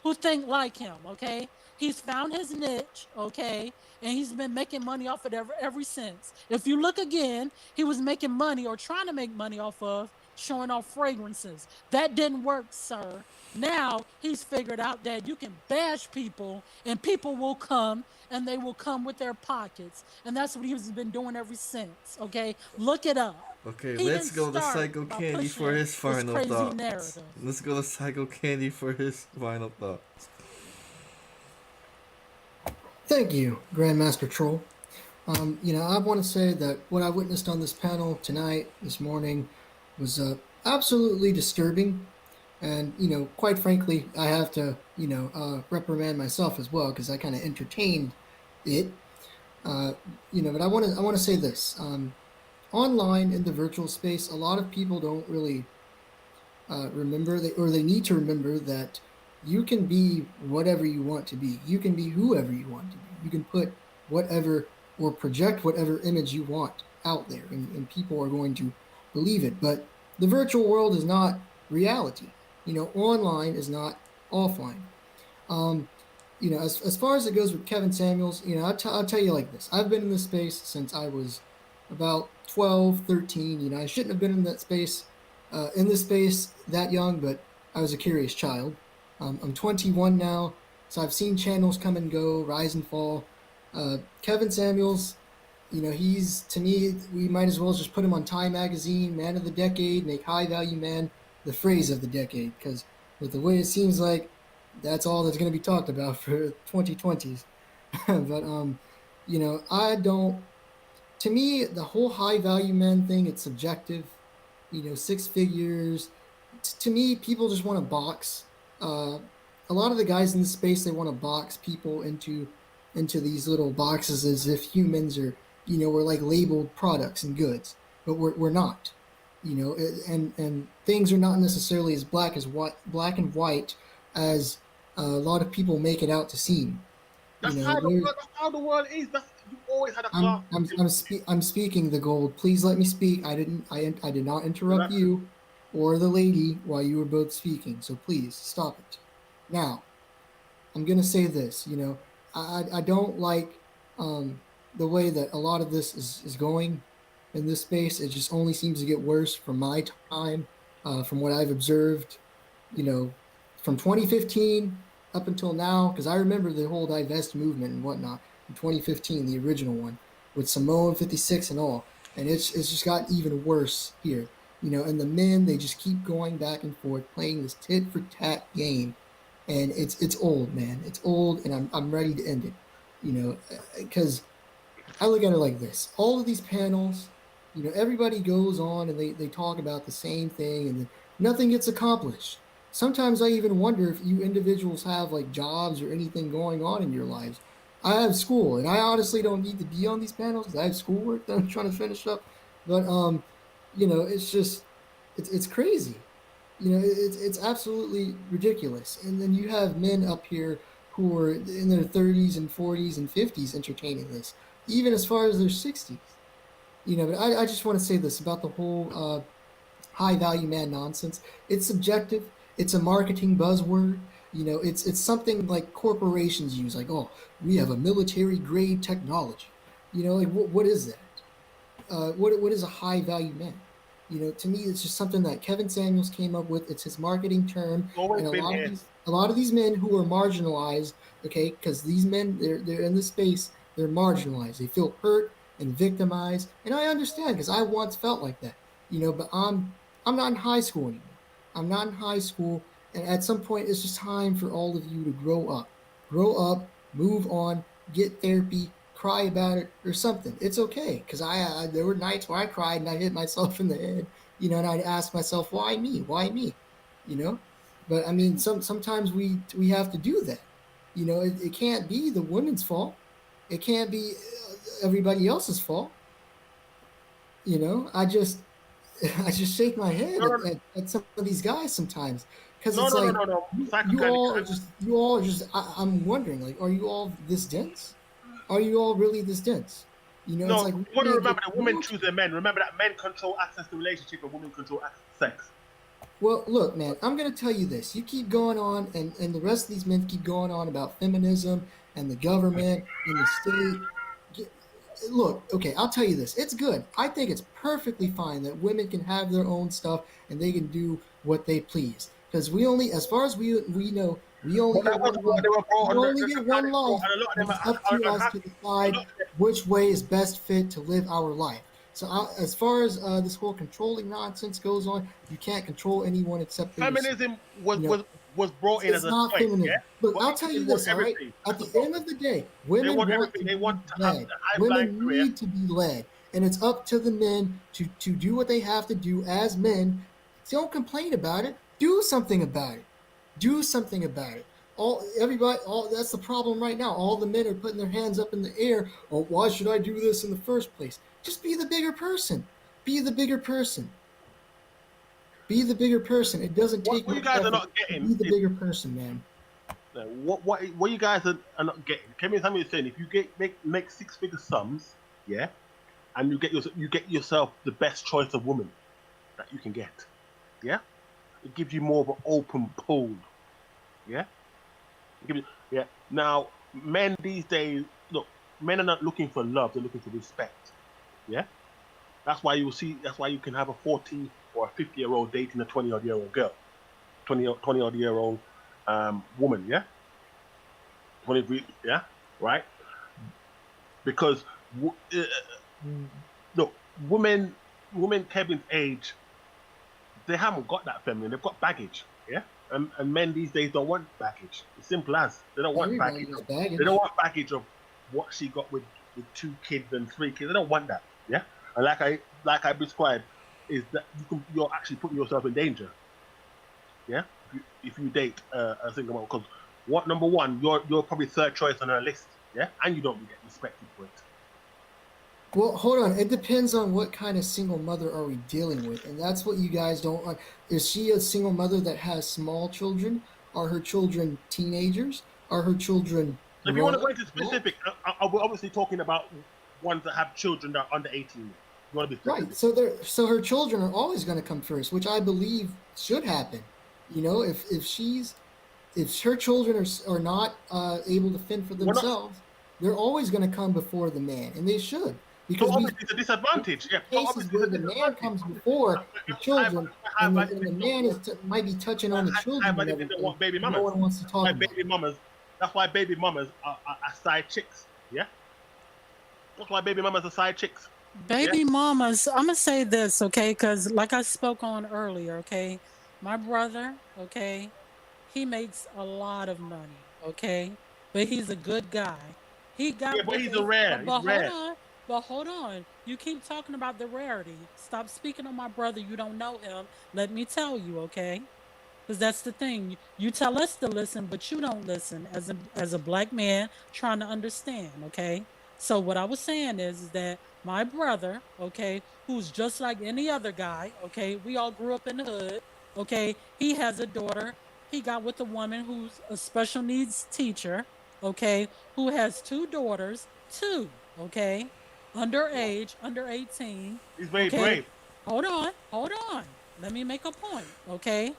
who think like him, okay? He's found his niche, okay? And he's been making money off of it ever since. If you look again, he was making money or trying to make money off of showing off fragrances. That didn't work, sir. Now he's figured out that you can bash people and people will come and they will come with their pockets. And that's what he's been doing ever since, okay? Look it up. Okay, let's go to Psycho Candy for his final thoughts. Let's go to Psycho Candy for his final thoughts. Thank you, Grandmaster Troll. I want to say that what I witnessed on this panel tonight, this morning, was absolutely disturbing. And, quite frankly, I have to, reprimand myself as well because I kind of entertained it. But I want to say this. Online in the virtual space, a lot of people don't really remember, they need to remember that you can be whatever you want to be. You can be whoever you want to be. You can put whatever or project whatever image you want out there, and people are going to believe it. But the virtual world is not reality. Online is not offline. As far as it goes with Kevin Samuels, I'll tell you like this. I've been in this space since I was about 12, 13. I shouldn't have been in that space, in this space that young, but I was a curious child. I'm 21 now, so I've seen channels come and go, rise and fall. Kevin Samuels, he's, to me, we might as well just put him on Time Magazine, Man of the Decade, make High Value Man the phrase of the decade, because with the way it seems like that's all that's going to be talked about for 2020s. But, I don't, to me, the whole high value men thing, it's subjective, 6 figures. To me, people just want to box. A lot of the guys in the space, they want to box people into these little boxes as if humans are, we're like labeled products and goods, but we're not, and things are not necessarily as black and white as a lot of people make it out to seem. That's how the world is. You always had a class. I'm speaking the gold. Please let me speak. I did not interrupt you or the lady while you were both speaking. So please stop it. Now, I'm gonna say this. I don't like the way that a lot of this is going in this space. It just only seems to get worse from my time, from what I've observed. From 2015 up until now, because I remember the whole divest movement and whatnot in 2015, the original one with Samoan 56 and all, and it's just got even worse here. And the men, they just keep going back and forth playing this tit for tat game, and it's old, man. It's old, and I'm ready to end it. Because I look at it like this: all of these panels, everybody goes on and they talk about the same thing, and then nothing gets accomplished. Sometimes I even wonder if you individuals have like jobs or anything going on in your lives. I have school, and I honestly don't need to be on these panels because I have schoolwork that I'm trying to finish up. But it's just, it's crazy. It's absolutely ridiculous. And then you have men up here who are in their 30s and 40s and 50s entertaining this, even as far as their 60s. But I just want to say this about the whole high value man nonsense. It's subjective. It's a marketing buzzword. It's something like corporations use, like, oh, we have a military grade technology. Like what is that? What is a high value man? To me, it's just something that Kevin Samuels came up with. It's his marketing term. And a lot of these men who are marginalized, okay, because these men, they're in this space, they're marginalized. They feel hurt and victimized. And I understand, because I once felt like that, but I'm not in high school anymore. I'm not in high school, and at some point, it's just time for all of you to grow up. Grow up, move on, get therapy, cry about it, or something. It's okay, because there were nights where I cried and I hit myself in the head, and I'd ask myself, why me? Why me? But I mean, sometimes we have to do that. It can't be the women's fault. It can't be everybody else's fault. I just shake my head at some of these guys sometimes, because it's you all are just. I'm wondering, like, are you all this dense? Are you all really this dense? No, it's like, you want to remember that women choose their men. Remember that men control access to relationship and women control access to sex. Well, look, man, I'm going to tell you this. You keep going on, and the rest of these men keep going on about feminism and the government and the state. Look, okay, I'll tell you this. It's good. I think it's perfectly fine that women can have their own stuff and they can do what they please. Because as far as we know, we only get one life. And it's up to us to decide which way is best fit to live our life. So as far as this whole controlling nonsense goes on, you can't control anyone except for feminism was brought in as a choice. Feminism. Yeah? Look, I'll tell you this, all right? At the end of the day, women want to be led. Women need to be led. And it's up to the men to do what they have to do as men. Don't complain about it. Do something about it. Do something about it. That's the problem right now. All the men are putting their hands up in the air. Oh, why should I do this in the first place? Just be the bigger person. Be the bigger person. Be the bigger person. It doesn't take what much you guys effort are not getting. Be the bigger person, man. What you guys are not getting. Kevin Samuel is saying if you make six-figure sums, yeah, and you get yourself the best choice of woman that you can get, yeah. It gives you more of an open pool, yeah. Now, men these days, look, men are not looking for love; they're looking for respect, yeah. That's why you can have a 40 or a 50-year-old dating a 20-odd-year-old girl, 20-odd-year-old woman, yeah. 20, yeah, right? Because look, women Kevin's age, they haven't got that feminine. They've got baggage, yeah. And men these days don't want baggage. It's simple as they don't want baggage. They don't want baggage of what she got with 2 kids and 3 kids. They don't want that, yeah. And like I described, is that you're actually putting yourself in danger, yeah. If you date a single mom, because number one, you're probably third choice on her list, yeah, and you don't get respected for it. Well, hold on. It depends on what kind of single mother are we dealing with, and that's what you guys don't like. Is she a single mother that has small children? Are her children teenagers? Are her children? If you want to go into specific, we're obviously talking about ones that have children that are under 18. You want to be specific. Right. So her children are always going to come first, which I believe should happen. You know, if her children are not able to fend for themselves, they're always going to come before the man, and they should. Because obviously it's a disadvantage. Yeah. Cases where the man comes before the children, and the man might be touching on the children. Baby mamas. No one wants to talk about baby mamas. That's why baby mamas are side chicks. Yeah. That's why baby mamas are side chicks. Baby mamas. I'm gonna say this, okay? Because like I spoke on earlier, okay, my brother, okay, he makes a lot of money, okay, but he's a good guy. He got. Yeah, but he's rare. But hold on. You keep talking about the rarity. Stop speaking on my brother. You don't know him. Let me tell you, okay? Because that's the thing. You tell us to listen, but you don't listen as a black man trying to understand, okay? So what I was saying is that my brother, okay, who's just like any other guy, okay, we all grew up in the hood, okay, he has a daughter. He got with a woman who's a special needs teacher, okay, who has 2 daughters, okay, underage, under 18. He's very brave. Hold on. Let me make a point, okay?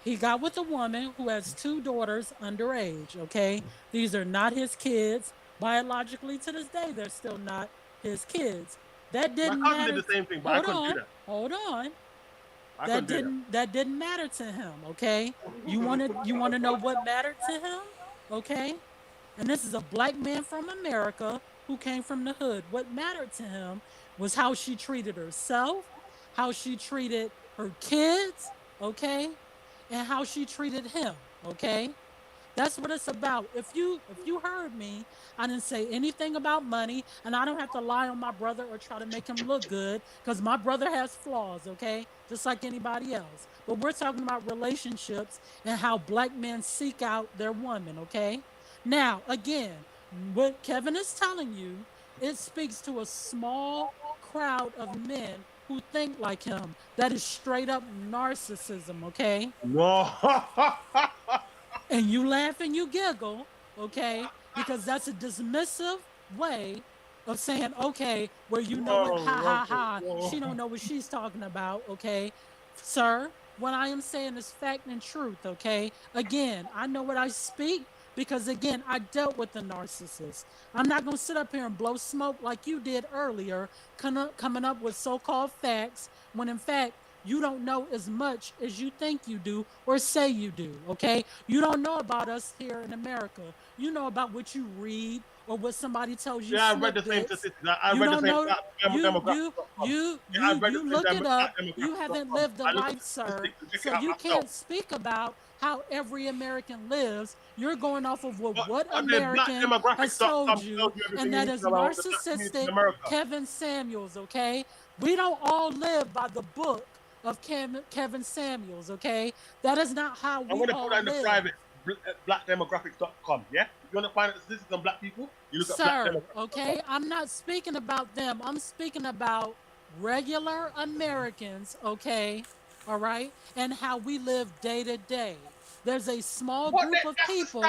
He got with a woman who has 2 daughters underage, okay? These are not his kids. Biologically, to this day, they're still not his kids. That didn't matter. My cousin did the same thing, but I couldn't do that. Hold on. That didn't matter to him, okay? You want to know what mattered to him, okay? And this is a black man from America who came from the hood. What mattered to him was how she treated herself, how she treated her kids, okay? And how she treated him, okay? That's what it's about. If you heard me, I didn't say anything about money, and I don't have to lie on my brother or try to make him look good, because my brother has flaws, okay? Just like anybody else. But we're talking about relationships and how black men seek out their woman, okay? Now, again, what Kevin is telling you, it speaks to a small crowd of men who think like him. That is straight up narcissism, okay? No. And you laugh and you giggle, okay? Because that's a dismissive way of saying, okay, well, you know what, ha. She don't know what she's talking about, okay? Sir, what I am saying is fact and truth, okay? Again, I know what I speak because, again, I dealt with the narcissist. I'm not going to sit up here and blow smoke like you did earlier, coming up with so-called facts, when in fact, you don't know as much as you think you do or say you do, okay? You don't know about us here in America. You know about what you read or what somebody tells you. Yeah, I read the same statistics. I read the same demographics. You look it up. You haven't lived the life, sir. So you can't speak about how every American lives. You're going off of what American has told you, and that is narcissistic Kevin Samuels, okay? We don't all live by the book of Kevin Samuels, okay? That is not how we all live. I'm going to put that in the private, blackdemographics.com, yeah? You want to find out statistics on black people? You look at black demographics. Okay? I'm not speaking about them. I'm speaking about regular Americans, okay, all right, and how we live day to day. There's a small group of people.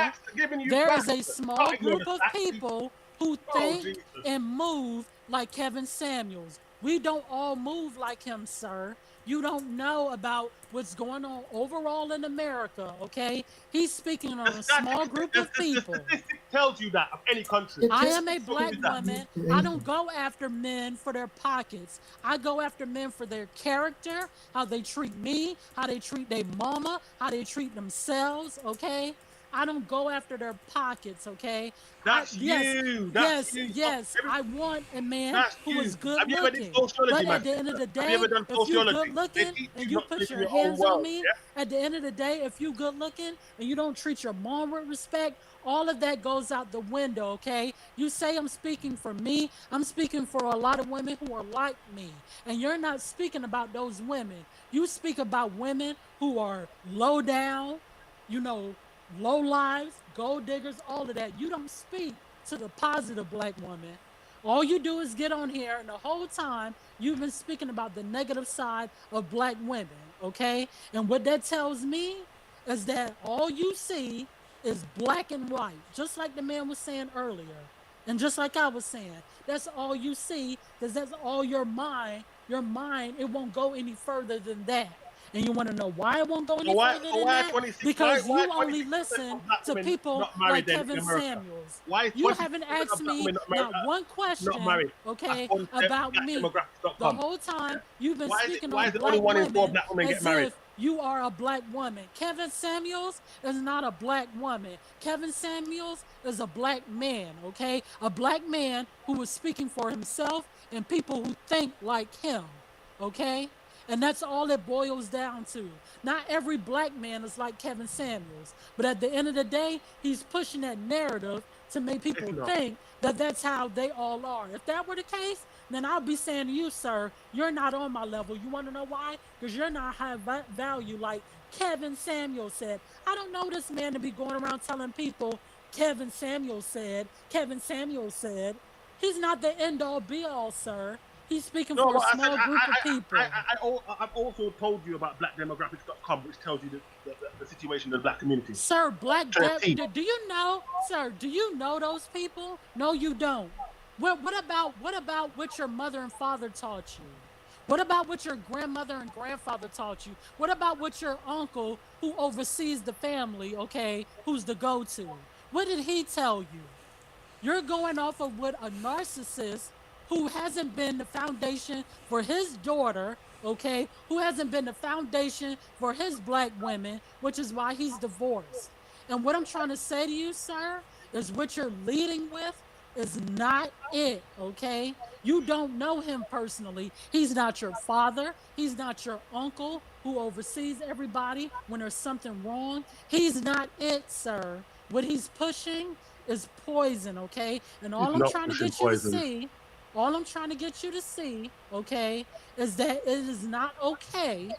There is a small group of people who think and move like Kevin Samuels. We don't all move like him, sir. You don't know about what's going on overall in America, okay? He's speaking on a small group of people. The statistic tells you that of any country. I am a black woman. I don't go after men for their pockets. I go after men for their character, how they treat me, how they treat their mama, how they treat themselves, okay? I don't go after their pockets, okay? That's you. That's you. Yes. I want a man who is good Have you ever looking. done sociology, But at the end of the day, if you good looking and you put your hands on me, at the end of the day, if you good looking and you don't treat your mom with respect, all of that goes out the window, okay? You say I'm speaking for me. I'm speaking for a lot of women who are like me. And you're not speaking about those women. You speak about women who are low down, you know, low lives, gold diggers, all of that. You don't speak to the positive black woman. All you do is get on here, and the whole time you've been speaking about the negative side of black women, okay? And what that tells me is that all you see is black and white, just like the man was saying earlier. And just like I was saying, that's all you see, because that's all your mind, it won't go any further than that. And you want to know why it won't go any further than that? Because you only listen to people like Kevin Samuels. You haven't asked me not one question, okay, about me. The whole time you've been speaking on black women as if you are a black woman. Kevin Samuels is not a black woman. Kevin Samuels is a black man, okay? A black man who is speaking for himself and people who think like him, okay? And that's all it boils down to. Not every black man is like Kevin Samuels, but at the end of the day, he's pushing that narrative to make people think that that's how they all are. If that were the case, then I'll be saying to you, sir, you're not on my level. You want to know why? Because you're not high value like Kevin Samuels said. I don't know this man to be going around telling people Kevin Samuels said. He's not the end all be all, sir. He's speaking for a small group of people. I've also told you about blackdemographics.com, which tells you the situation of the black community. Sir, do you know, sir, do you know those people? No, you don't. What about what your mother and father taught you? What about what your grandmother and grandfather taught you? What about what your uncle who oversees the family, okay, who's the go-to? What did he tell you? You're going off of what a narcissist who hasn't been the foundation for his daughter, okay, who hasn't been the foundation for his black women, which is why he's divorced. And what I'm trying to say to you, sir, is what you're leading with is not it, okay? You don't know him personally. He's not your father. He's not your uncle who oversees everybody when there's something wrong. He's not it, sir. What he's pushing is poison, okay? And all I'm trying to get you to see, okay, is that it is not okay,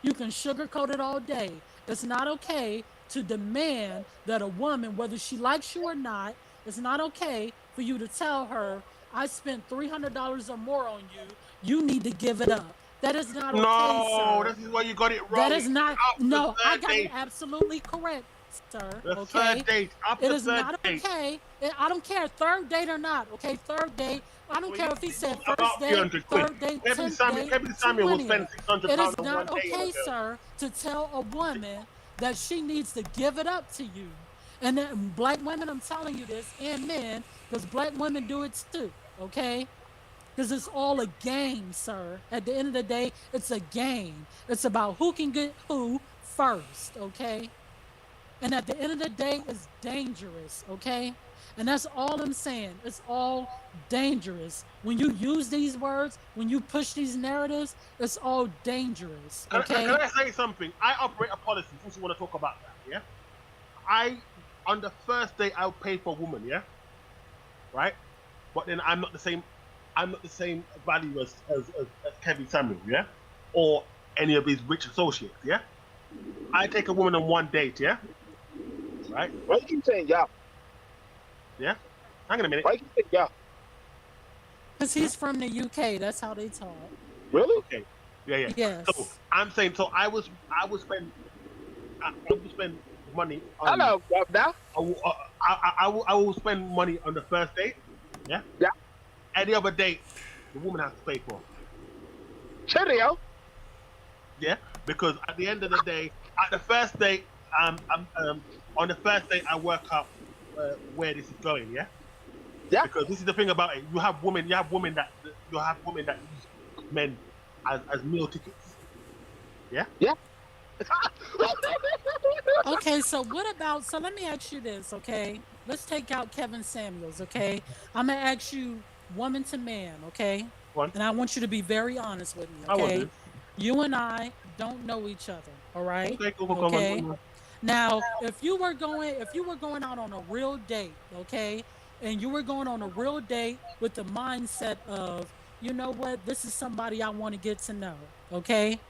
you can sugarcoat it all day. It's not okay to demand that a woman, whether she likes you or not, it's not okay for you to tell her, I spent $300 or more on you, you need to give it up. That is not okay, sir. No, this is where you got it wrong. That is not, no, I got it absolutely correct, sir, okay? Third date, it is not okay. I don't care, third date or not, okay? Third date, I don't care if he said first date, third date, 10th date, Kevin Samuel will spend £600 it is not okay, sir, to tell a woman that she needs to give it up to you. And then black women, I'm telling you this, and men, because black women do it too, okay? Because it's all a game, sir. At the end of the day, it's a game. It's about who can get who first, okay? And at the end of the day, it's dangerous, okay? And that's all I'm saying. It's all dangerous. When you use these words, when you push these narratives, it's all dangerous, okay? Can I say something? I operate a policy, since you want to talk about that, yeah? On the first day, I'll pay for a woman, yeah? Right? But then I'm not the same value as Kevin Samuel, yeah? Or any of his rich associates, yeah? I take a woman on one date, yeah? Right? Why you keep saying yeah? Yeah? Hang on a minute. Why you keep saying yeah? Because he's from the UK, that's how they talk. Really? Okay. Yeah. Yes. So I'm saying, so I would spend money on. Hello, Governor. I will spend money on the first date. Yeah. Yeah. Any other date, the woman has to pay for. Cheerio. Yeah, because at the end of the day, at the first date, on the first date, I work out where this is going. Yeah. Yeah. Because this is the thing about it. You have women that use men as meal tickets. Yeah. Yeah. Okay, so what about, so let me ask you this, okay? Let's take out Kevin Samuels, okay? I'm gonna ask you woman to man, okay? And I want you to be very honest with me, I will okay? do. You and I don't know each other, all right? Okay, cool, Okay. Now, if you were going out on a real date, okay, and you were going on a real date with the mindset of, you know what, this is somebody I want to get to know, okay?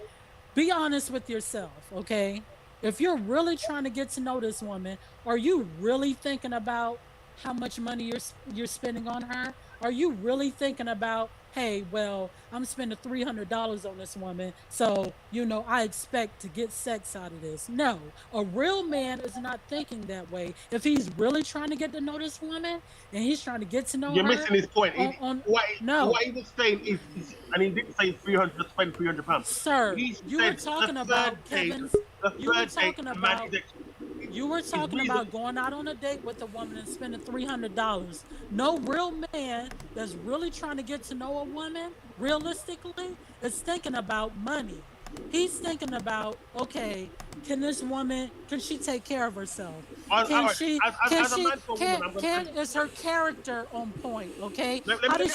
Be honest with yourself, okay? If you're really trying to get to know this woman, are you really thinking about how much money you're spending on her? Are you really thinking about, hey, well, I'm spending $300 on this woman, so I expect to get sex out of this? No, a real man is not thinking that way. If he's really trying to get to know this woman and he's trying to get to know You're her, missing his point. no, What he was saying is, and he didn't say 300 to spend £300. sir, You were talking about Kevin's. You were talking about going out on a date with a woman and spending $300. No real man that's really trying to get to know a woman realistically is thinking about money. He's thinking about, okay, can she take care of herself? Is her character on point? Okay, how does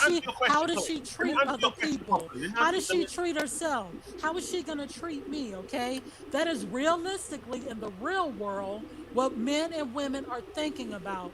she treat other people? How does she treat herself? How is she gonna treat me? Okay, that is realistically in the real world what men and women are thinking about.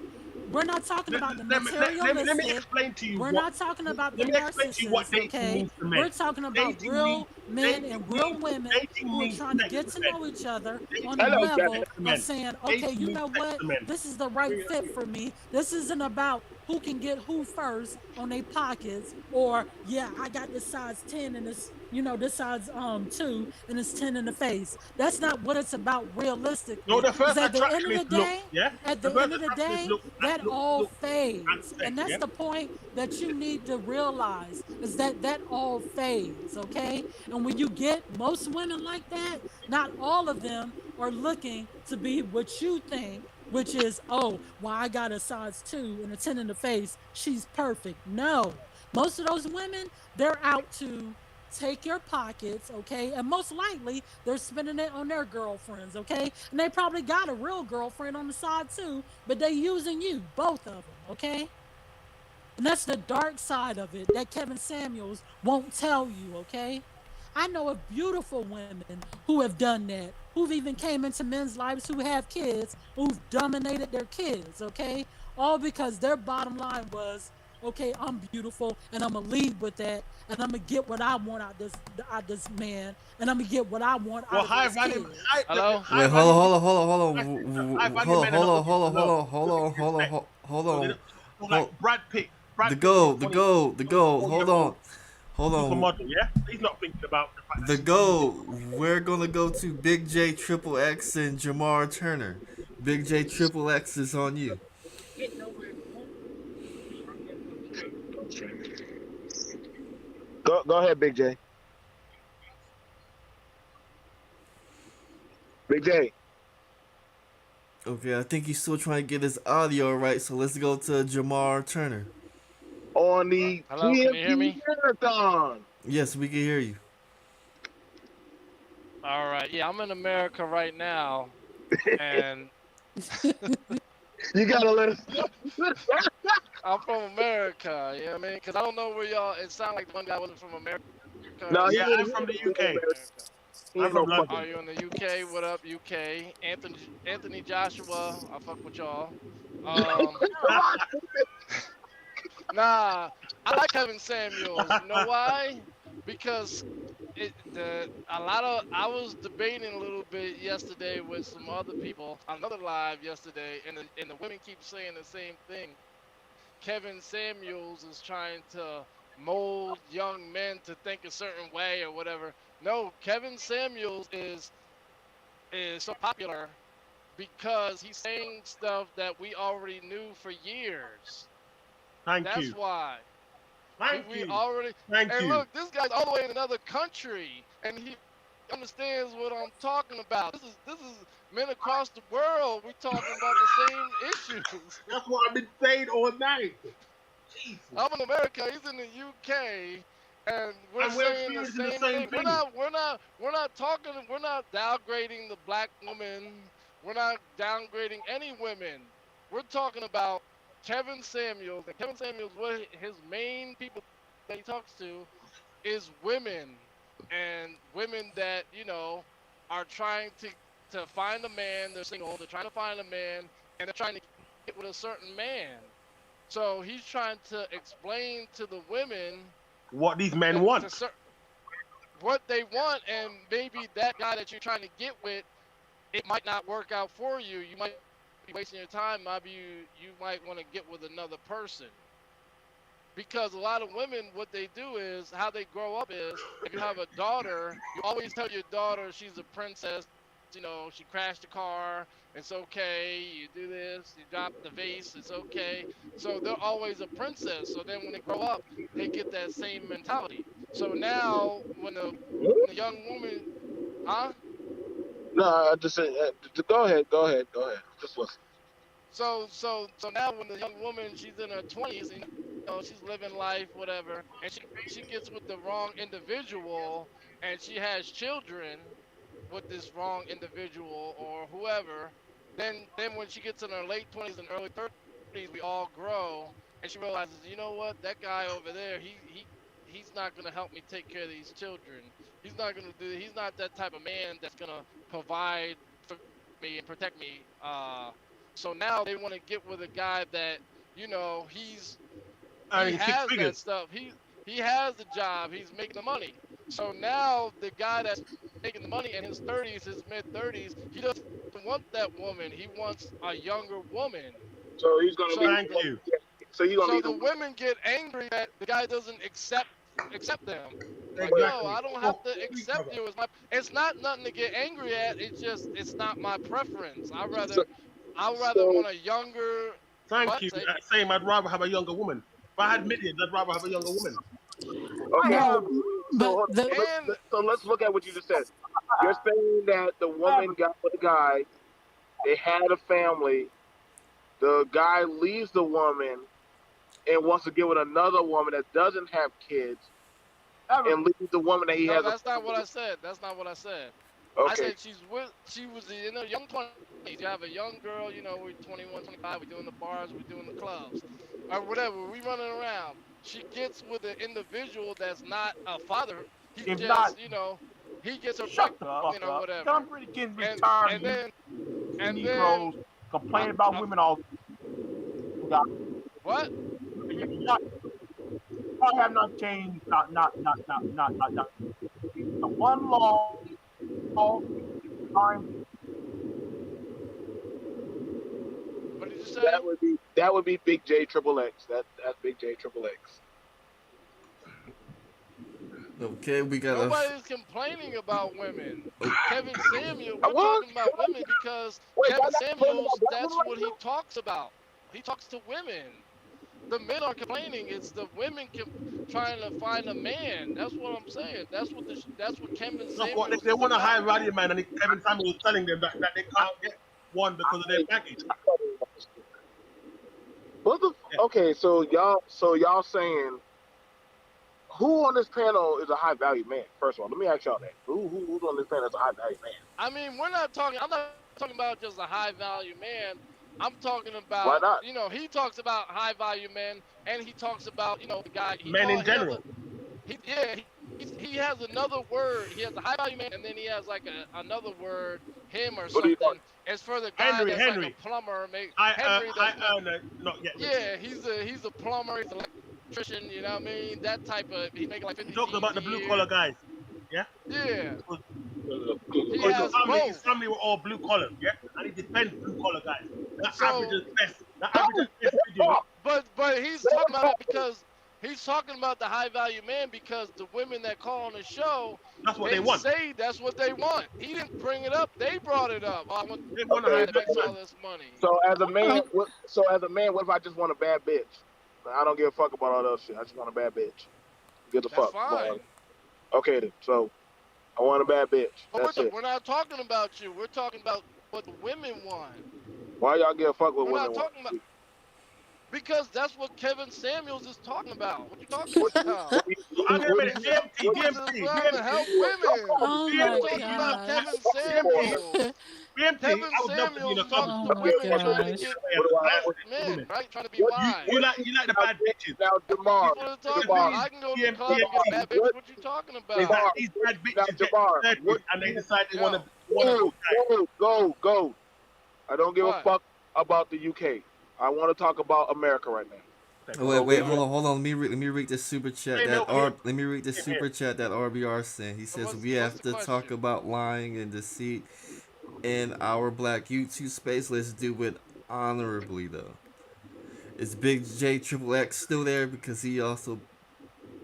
We're not talking about the materialistic. Let me explain to you. We're not talking about the narcissists, okay? We're talking about real men and real women who are trying to get to know each other on a level of saying, okay, you know what? This is the right fit for me. This isn't about who can get who first on their pockets, or yeah, I got this size 10 and this, this size 2 and it's 10 in the face. That's not what it's about realistically. No, the first at the end attraction of the is day, look, yeah? at the end of the day, that all fades. And that's the point that you need to realize, is that all fades, okay? And when you get most women like that, not all of them are looking to be what you think, which is, oh, well, I got a size 2 and a 10 in the face, she's perfect. No, most of those women, they're out to take your pockets, okay? And most likely they're spending it on their girlfriends, okay? And they probably got a real girlfriend on the side too, but they using you, both of them, okay? And that's the dark side of it that Kevin Samuels won't tell you, okay? I know of beautiful women who have done that, who've even came into men's lives who have kids, who've dominated their kids, okay? All because their bottom line was, okay, I'm beautiful and I'm gonna lead with that, and I'm gonna get what I want out this man, and I'm gonna get what I want out of this kid. Hello? Wait, hold on. Like Brad Pitt. The goal. Hold on. Supermodel, yeah? He's not thinking about the fact The goal. We're gonna go to Big J Triple X and Jamar Turner. Big J Triple X is on you. Go ahead, Big J. Big J. Okay, I think he's still trying to get his audio right, so let's go to Jamar Turner. On the Hello, can you hear me? Marathon. Yes, we can hear you. All right, yeah, I'm in America right now, and you gotta let us know. I'm from America, you know what I mean? Because I don't know where y'all, it sounded like the one guy wasn't from America. No, yeah, I'm from the UK. I'm from London. Are you in the UK? What up, UK? Anthony Joshua, I fuck with y'all. Nah, I like Kevin Samuels. You know why? Because I was debating a little bit yesterday with some other people on another live yesterday, and the women keep saying the same thing. Kevin Samuels is trying to mold young men to think a certain way or whatever. No, Kevin Samuels is so popular because he's saying stuff that we already knew for years. That's why. We already. And look, this guy's all the way in another country, and he understands what I'm talking about. This is men across the world. We're talking about the same issues. That's what I've been saying all night. Jesus. I'm in America. He's in the UK, and we're saying the same thing. We're not talking. We're not downgrading the black woman. We're not downgrading any women. We're talking about Kevin Samuels. And Kevin Samuels, what his main people that he talks to is women, and women that are trying to find a man. They're single. They're trying to find a man, and they're trying to get with a certain man. So he's trying to explain to the women what these men want, what they want, and maybe that guy that you're trying to get with, it might not work out for you. You might be wasting your time. Maybe you might want to get with another person. Because a lot of women, what they do is, how they grow up is, if you have a daughter, you always tell your daughter she's a princess. She crashed the car, it's okay. You do this, you drop the vase, it's okay. So they're always a princess. So then when they grow up, they get that same mentality. So now when the young woman, huh? No, I just said, go ahead. Just listen. So now when the young woman, she's in her 20s, and she's living life, whatever, and she gets with the wrong individual, and she has children with this wrong individual or whoever, then when she gets in her late 20s and early 30s, we all grow, and she realizes, you know what, that guy over there, he's not gonna help me take care of these children. He's not that type of man that's gonna provide for me and protect me. So now they want to get with a guy that he has that stuff. He has the job. He's making the money. So now the guy that's making the money in his 30s, his mid-30s, he doesn't want that woman. He wants a younger woman. So he's gonna thank you. So the women get angry that the guy doesn't accept them. Like, no, I don't have to accept you as my. It's not nothing to get angry at. It's not my preference. I rather want a younger. Thank you. Same. I'd rather have a younger woman. If I had millions, I'd rather have a younger woman. Okay. So let's look at what you just said. You're saying that the woman got with the guy, they had a family, the guy leaves the woman and wants to get with another woman that doesn't have kids, and leaves the woman that he has. That's not what I said. That's not what I said. Okay. I said she was in her young 20s. You have a young girl, we're 21, 25, we're doing the bars, we're doing the clubs, or whatever, we running around. She gets with an individual that's not a father. He If just, not, he gets her shut the pregnant fuck or up. whatever. I'm pretty getting retired. And Negroes complain about women all. What? I have not changed. Not. The one law. What did you say? That would be Big J Triple X. That's Big J Triple X. Okay, we got. Nobody's complaining about women. Kevin Samuels, we're talking about women because Kevin Samuels, that's what he talks about. He talks to women. The men are complaining. It's the women trying to find a man. That's what I'm saying. That's what Kevin Samuels. They want a high value man, and Kevin Samuels telling them that they can't get one because of their package. Okay, so y'all saying who on this panel is a high value man? First of all, let me ask y'all that. Who's on this panel is a high value man? I mean, I'm not talking about just a high value man. I'm talking about, why not? He talks about high value men, and he talks about, the guy. Men in general. He has another word. He has a high value man, and then he has like another word, him or something. It's for the guy Henry. Like a plumber. Not yet. Yeah, he's a plumber. He's an electrician. You know what I mean? That type of. He's making like 50. You're talking about the blue collar guys. Yeah. Yeah. His family were all blue collar, yeah, and it depends blue collar guys. That average is best. That average is best. But he's talking about it because He's talking about the high value man because the women that call on the show, that's what they want. Say that's what they want. He didn't bring it up. They brought it up. I want they want to make all this money. So as a man, what if I just want a bad bitch? I don't give a fuck about all that shit. I just want a bad bitch. Get the That's fuck. fine. Okay then. So I want a bad bitch. That's it. We're not talking about you. We're talking about what the women want. Why y'all give a fuck what We're women not want? talking about. Because that's what Kevin Samuels is talking about. What you talking about? DMT. To help women. Oh We're my talking about gosh. Kevin Samuels. Kevin Samuels is talking to women trying to get men, right? Trying to be wise. You like the bad bitches. Now, Jamar, I can go to the club and get bad bitches. What you talking about? These bad bitches get and they decide they want to go. I don't give a fuck about the UK. I want to talk about America right now. Wait, hold on. Let me read the super chat that RBR sent. He says we have to talk about lying and deceit in our black YouTube space. Let's do it honorably though. Is Big J Triple X still there? Because he also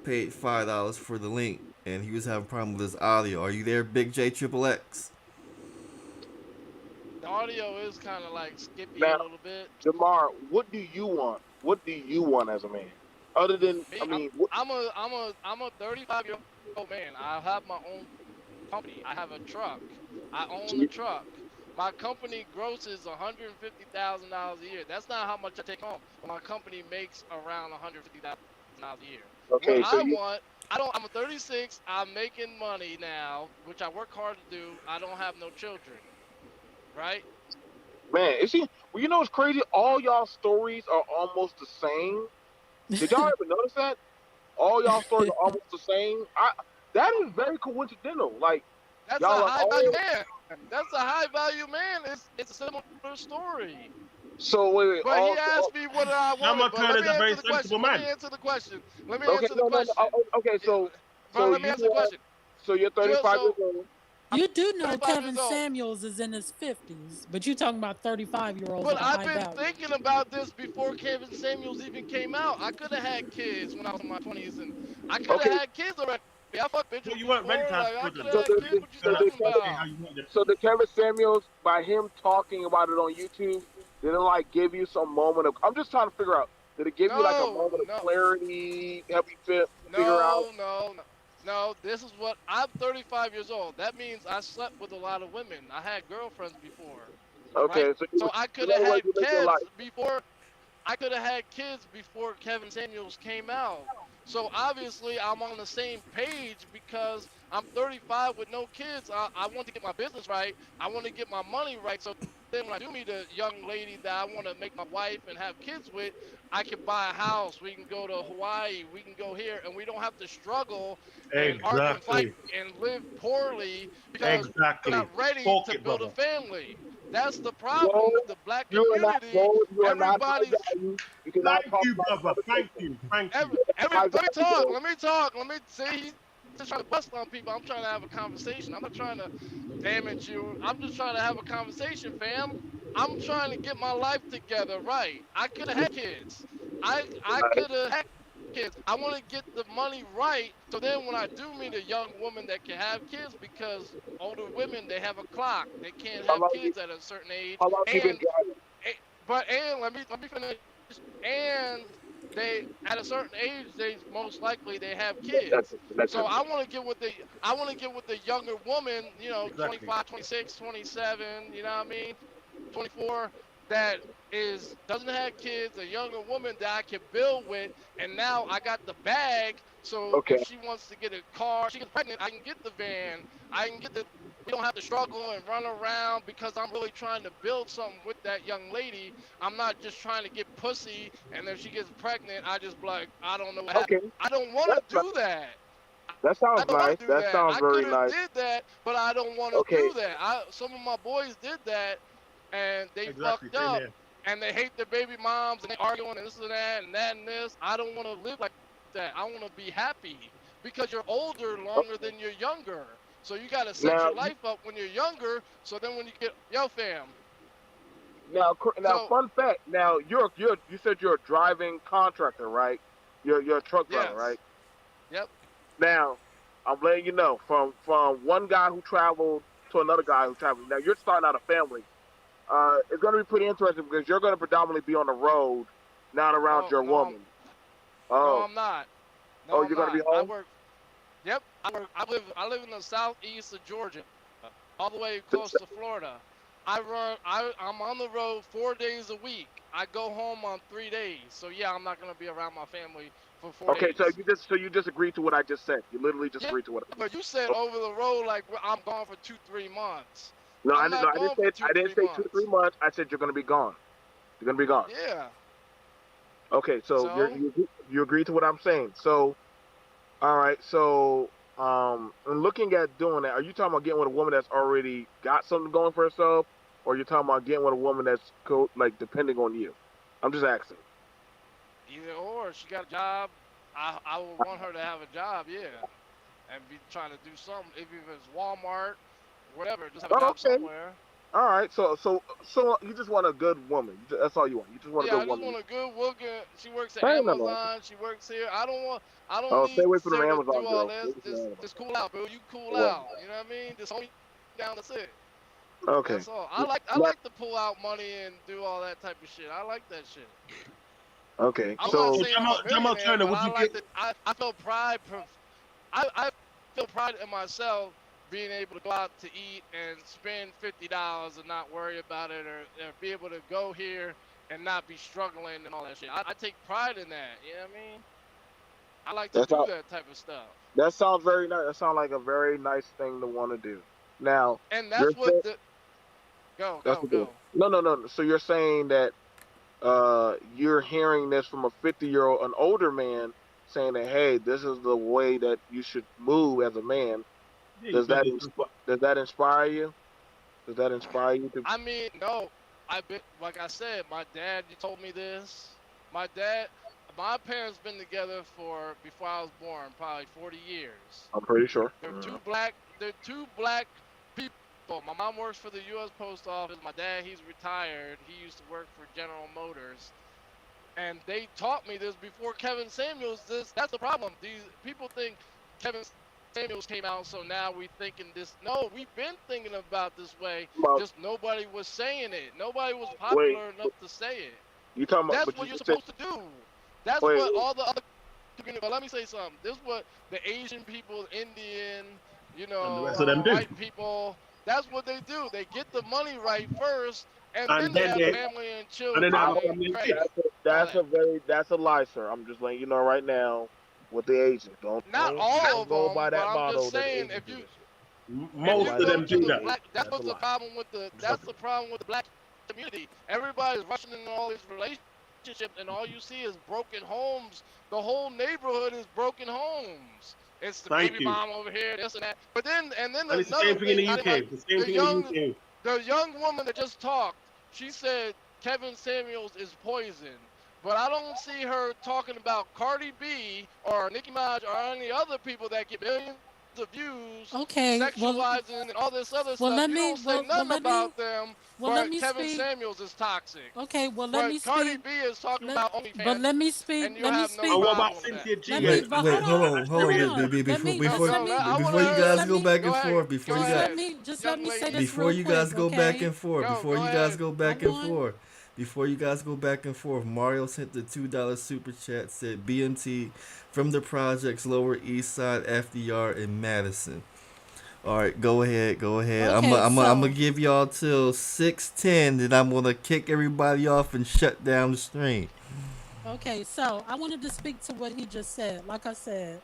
paid $5 for the link and he was having a problem with his audio. Are you there, Big J Triple X? The audio is kind of like skippy now, a little bit. Jamar, what do you want? What do you want as a man? Other than I'm a 35-year-old man. I have my own company. I have a truck. I own the truck. My company grosses $150,000 a year. That's not how much I take home. My company makes around $150,000 a year. Okay, what I'm a 36. I'm making money now, which I work hard to do. I don't have no children. Right? Man, well, you know what's crazy? All y'all stories are almost the same. Did y'all ever notice that? All y'all stories are almost the same. That is very coincidental. Like that's a high value man. That's a high value man. It's a similar story. So wait. But he asked me what I wanted. Let me answer the question. Let me answer the question. Okay, so let me answer the question. So you're 35 years old. You do know Kevin Samuels is in his 50s, but you're talking about 35-year-olds. But I've been thinking about this before Kevin Samuels even came out. I could have had kids when I was in my 20s, and I could have had kids already. I fuck bitches. You weren't ready to have children. So the Kevin Samuels, by him talking about it on YouTube, did it like give you some moment of? I'm just trying to figure out. Did it give you like a moment of clarity? Help you figure out? No, this is what I'm 35 years old. That means I slept with a lot of women. I had girlfriends before. Okay, right? So I could have had kids before. I could have had kids before Kevin Samuels came out. So obviously I'm on the same page because I'm 35 with no kids. I want to get my business right. I want to get my money right. So then when I do meet a young lady that I want to make my wife and have kids with, I can buy a house. We can go to Hawaii. We can go here, and we don't have to struggle and argue and fight and live poorly because we're not ready to build a family. That's the problem with the black community. Everybody's. Thank you, brother. Thank you. Let me talk. Let me see. He's just trying to bust on people. I'm trying to have a conversation. I'm not trying to damage you. I'm just trying to have a conversation, fam. I'm trying to get my life together right. I could have had kids. I could have had kids. I want to get the money right. So then when I do meet a young woman that can have kids, because older women, they have a clock. They can't have kids at a certain age. How long you been driving? And let me finish. And they at a certain age, they most likely they have kids. So I want to get with the younger woman, 25, 26, 27, you know what I mean? 24 that doesn't have kids, a younger woman that I can build with, and now I got the bag. So if she wants to get a car, she gets pregnant, I can get the van. We don't have to struggle and run around because I'm really trying to build something with that young lady. I'm not just trying to get pussy, and if she gets pregnant, I just I don't know what happened. I don't want to do that. That sounds nice. That sounds very nice. I did that, but I don't want to do that. Some of my boys did that, and they fucked up, and they hate their baby moms, and they arguing and this and that and that and this. I don't want to live like that. I want to be happy because you're older longer than you're younger. So you got to set your life up when you're younger. So then when you get fam. Now, fun fact. Now you said you're a driving contractor, right? You're a truck driver, right? Yep. Now, I'm letting you know from one guy who traveled to another guy who traveled. Now you're starting out a family. It's going to be pretty interesting because you're going to predominantly be on the road, not around your woman. No, I'm not. No, you're going to be home. I work. Yep. I live in the southeast of Georgia, all the way close to Florida. I'm on the road 4 days a week. I go home on 3 days. So yeah, I'm not gonna be around my family for 4 days. Okay, so you just agreed to what I just said. You literally just agreed to what. But you said over the road like I'm gone for 2-3 months. No, I didn't say 2-3 months. I said you're gonna be gone. You're gonna be gone. Yeah. Okay, so you agree to what I'm saying. So, all right. So, in looking at doing that, are you talking about getting with a woman that's already got something going for herself, or you're talking about getting with a woman that's like depending on you? I'm just asking. Either or. She got a job. I would want her to have a job, yeah, and be trying to do something. If it's Walmart, whatever, just have a job somewhere. All right, so you just want a good woman. That's all you want. You just want a good woman. I just want a good woman. She works at Amazon. She works here. I don't need stay away from Sarah the Amazon to do all girl. this. Just cool out, bro. You cool out. You know what I mean? Just hold me down. That's it. Okay. That's all. I like to pull out money and do all that type of shit. I like that shit. Okay. I'm so not saying I'm a millionaire, but I feel pride. I feel pride in myself being able to go out to eat and spend $50 and not worry about it, or be able to go here and not be struggling and all that shit. I take pride in that. You know what I mean? I like to do that type of stuff. That sounds very nice. That sounds like a very nice thing to want to do. Now, and that's what the go. No. So you're saying that you're hearing this from a 50-year-old, an older man, saying that, hey, this is the way that you should move as a man. Does that inspire you? Does that inspire you to? I mean, no. Like I said, my dad told me this. My parents been together before I was born, probably 40 years. I'm pretty sure. They're two black people. My mom works for the U.S. Post Office. My dad, he's retired. He used to work for General Motors. And they taught me this before Kevin Samuels. That's the problem. These people think Kevin Samuels came out, so now we thinking this. No, we've been thinking about this way. Just nobody was saying it. Nobody was popular enough to say it. You talking about? That's what you're supposed to do. That's what all the other. But let me say something. This is what the Asian people, Indian, white people. That's what they do. They get the money right first, and then they have family and children. That's a lie, sir. I'm just letting you know right now. With the Asians, don't all of go them, by that but model. I'm just saying, most of them do that. That's what's the problem with the black community. Everybody's rushing into all these relationships, and all you see is broken homes. The whole neighborhood is broken homes. It's the baby mom over here, this and that. But then it's the same thing in the UK. The young woman that just talked, she said Kevin Samuels is poison. But I don't see her talking about Cardi B or Nicki Minaj or any other people that get millions of views, sexualizing and all this other stuff. You don't say nothing about them, but Kevin Samuels is toxic. Okay, let me speak. Cardi B is talking about OnlyFans. But let me speak. And you have no what about Cynthia G? Wait, hold on. Before you guys go back and forth, before you guys go back and forth, Mario sent the $2 super chat, said BMT from the projects Lower East Side, FDR, and Madison. All right, go ahead. Okay, I'm gonna give y'all till 6:10, then I'm gonna kick everybody off and shut down the stream. Okay, so I wanted to speak to what he just said. Like I said,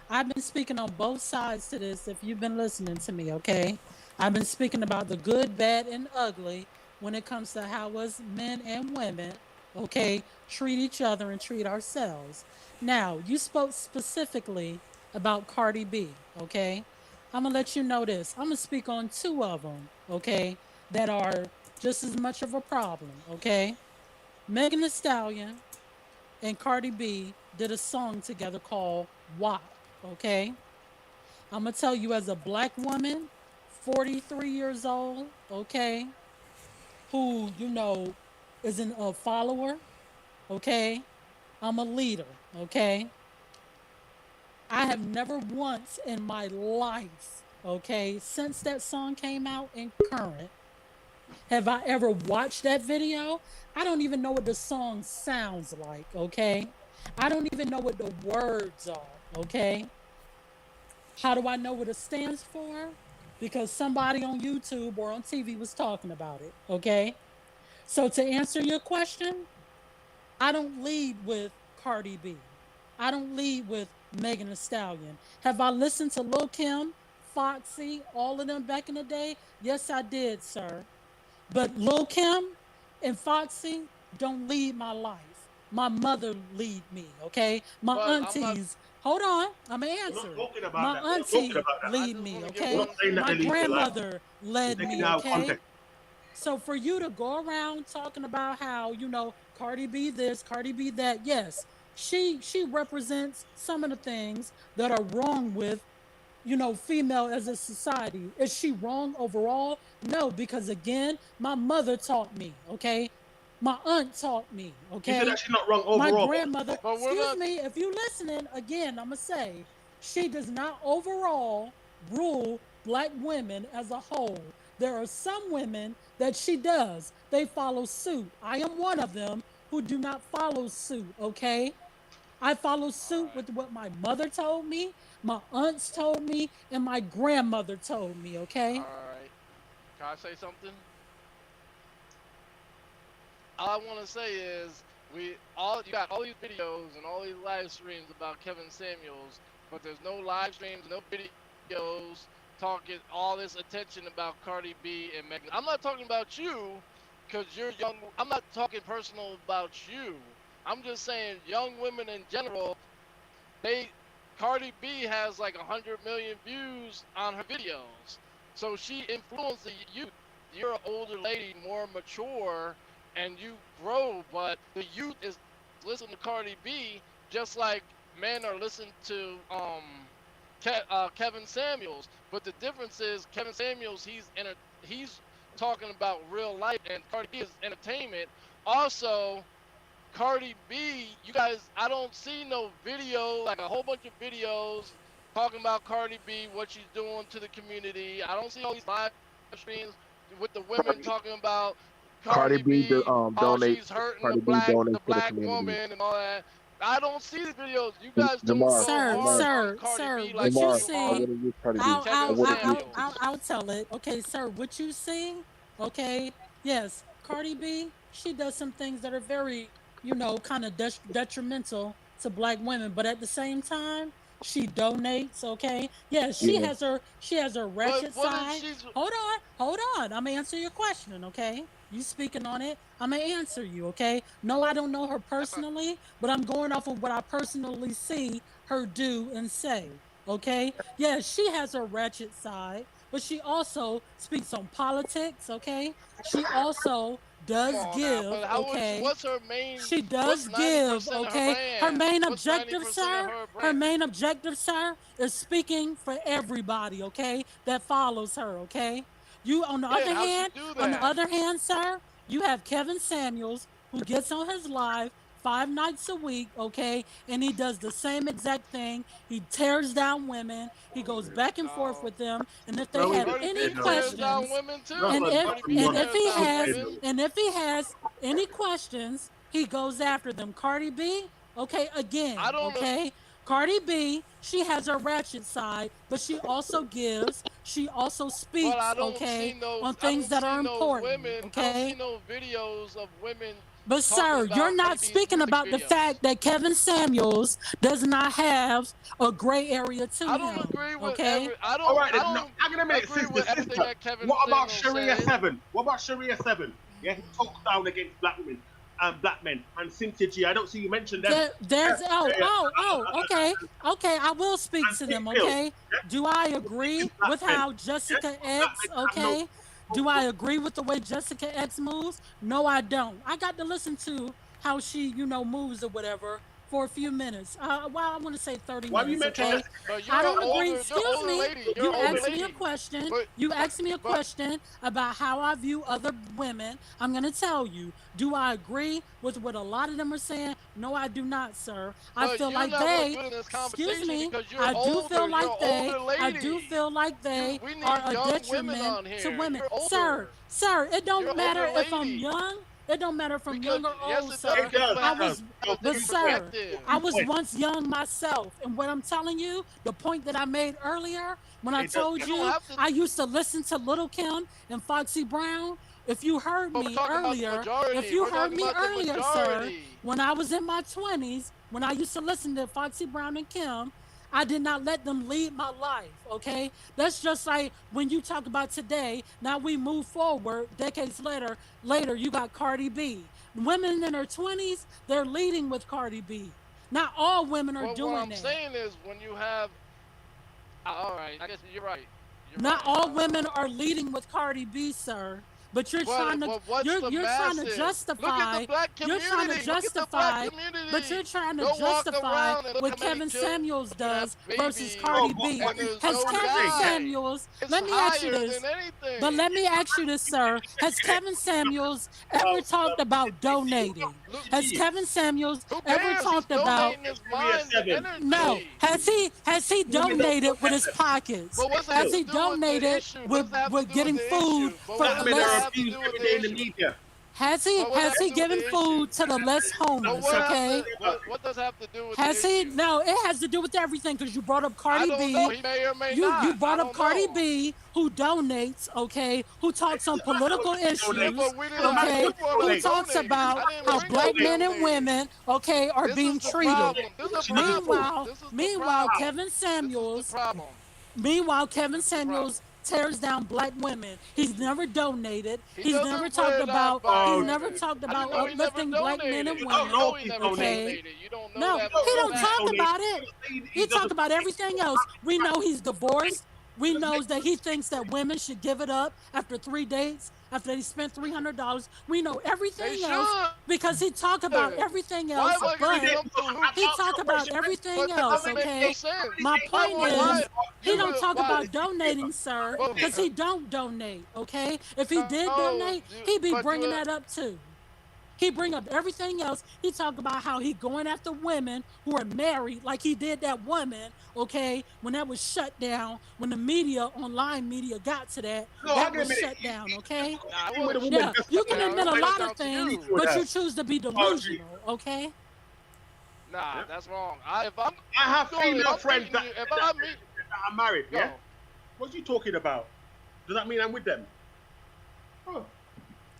I've been speaking on both sides to this. If you've been listening to me, okay, I've been speaking about the good, bad, and ugly when it comes to how us men and women, okay, treat each other and treat ourselves. Now, you spoke specifically about Cardi B, okay? I'm going to let you know this. I'm going to speak on two of them, okay, that are just as much of a problem, okay? Megan Thee Stallion and Cardi B did a song together called WAP, okay? I'm going to tell you as a black woman, 43 years old, okay, who, isn't a follower, okay? I'm a leader, okay? I have never once in my life, okay, since that song came out in current, have I ever watched that video. I don't even know what the song sounds like, okay? I don't even know what the words are, okay? How do I know what it stands for? Because somebody on YouTube or on TV was talking about it, okay? So to answer your question, I don't lead with Cardi B. I don't lead with Megan Thee Stallion. Have I listened to Lil Kim, Foxy, all of them back in the day? Yes, I did, sir. But Lil Kim and Foxy don't lead my life. My mother lead me, okay? My aunties, hold on, I'm gonna answer. My auntie lead me, okay? My grandmother led me, okay? So for you to go around talking about how, Cardi B this, Cardi B that, yes, she represents some of the things that are wrong with female as a society. Is she wrong overall? No, because again, my mother taught me, okay? My aunt taught me, okay? You said that she's not wrong overall. My grandmother, excuse me, if you listening, again, I'm going to say, she does not overall rule black women as a whole. There are some women that she does. They follow suit. I am one of them who do not follow suit, okay? I follow suit with what my mother told me, my aunts told me, and my grandmother told me, okay? All right. Can I say something? All I want to say is you got all these videos and all these live streams about Kevin Samuels, but there's no live streams, no videos talking all this attention about Cardi B and Megan. I'm not talking about you because you're young. I'm not talking personal about you. I'm just saying young women in general, Cardi B has like 100 million views on her videos. So she influenced the youth. You're an older lady, more mature, and you grow, but the youth is listening to Cardi B just like men are listening to Kevin Samuels. But the difference is Kevin Samuels, he's talking about real life, and Cardi B is entertainment. Also, Cardi B, you guys, I don't see no video, like a whole bunch of videos talking about Cardi B, what she's doing to the community. I don't see all these live streams with the women talking about Cardi B, how she's hurting the black woman and all that. I don't see the videos. You guys don't go hard on Cardi B like what you you see, I'll tell it. Okay, sir, what you see, okay, yes, Cardi B, she does some things that are very, kind of detrimental to black women, but at the same time, she donates, okay? Yes, she has her ratchet side. Hold on. I'm gonna answer your question, okay? You speaking on it, I'm gonna answer you, okay? No, I don't know her personally, but I'm going off of what I personally see her do and say, okay? Yeah, she has her ratchet side, but she also speaks on politics, okay? She also does give, okay? What's her main? She does give, okay? Her main objective, sir. Her main objective, sir, is speaking for everybody, okay? That follows her, okay? You, on the other hand, sir, you have Kevin Samuels who gets on his live 5 nights a week, okay? And he does the same exact thing. He tears down women. He goes back and forth with them. And if they have any questions, and if he has any questions, he goes after them. Cardi B, okay, again, okay? Cardi B, she has her ratchet side, but she also gives, she also speaks, okay, on things that are important, okay? I don't see no videos of women. But sir, you're not speaking about the fact that Kevin Samuels does not have a gray area to him. I don't agree with okay? I don't. All right, I no, I'm gonna make sister. What about Sharia 7? What about Sharia 7? Yeah, he talks down against black women and black men. And Cynthia G, I don't see you mention them. Okay. I will speak to them. Okay. Do I agree with how Jessica X? Okay. Do I agree with the way Jessica X moves? No, I don't. I got to listen to how she, moves or whatever. for a few minutes. Well, I want to say 30 Why you minutes, mention okay? that? I don't agree. Excuse me. Lady. You asked me a question. You asked me a question about how I view other women. I'm going to tell you. Do I agree with what a lot of them are saying? No, I do not, sir. I feel like they, excuse me, I do feel like they, I do feel like they are a detriment to women. Sir, it don't matter if I'm young. It don't matter if I'm young or old, sir. But sir, I was once young myself, and what I'm telling you, the point that I made earlier when I told you I used to listen to Little Kim and Foxy Brown. If you heard me earlier, sir, when I was in my 20s, when I used to listen to Foxy Brown and Kim, I did not let them lead my life, okay? That's just like when you talk about today, now we move forward, decades later, you got Cardi B. Women in their 20s, they're leading with Cardi B. Not all women are doing that. What I'm saying is when you have, all right, I guess you're right. Not all women are leading with Cardi B, sir. But you're trying to justify what Kevin Samuels does versus Cardi B. Has Kevin Samuels, let me ask you this, sir. Has Kevin Samuels ever talked about donating? Has Kevin Samuels ever talked about no? Has he donated with his pockets? Has he donated with getting food for the less? Has he given food to the less homeless? Okay. What does have to do with has he? No, it has to do with everything because you brought up Cardi B. He may or may not. You brought up Cardi B, who donates, okay, who talks on political issues, okay, who talks about how black men and women, okay, are being treated. Meanwhile, Kevin Samuels tears down black women. He's never donated. He's never talked about uplifting black men and women. Okay. No, he don't talk about it. He talk about everything else. We know he's divorced. We know that he thinks that women should give it up after 3 dates, after they spent $300. We know everything else because he talk about everything else, but he talk about everything else, okay? My point is, he don't talk about donating, sir, because he don't donate, okay? If he did donate, he'd be bringing that up too. He bring up everything else. He talk about how he going after women who are married, like he did that woman, okay, when that was shut down, when the media, online media got to that, that was shut down, okay? Yeah, you can admit a lot of things, but you choose to be delusional, okay? Nah, that's wrong. I have female friends that are married, yeah? What are you talking about? Does that mean I'm with them? Oh.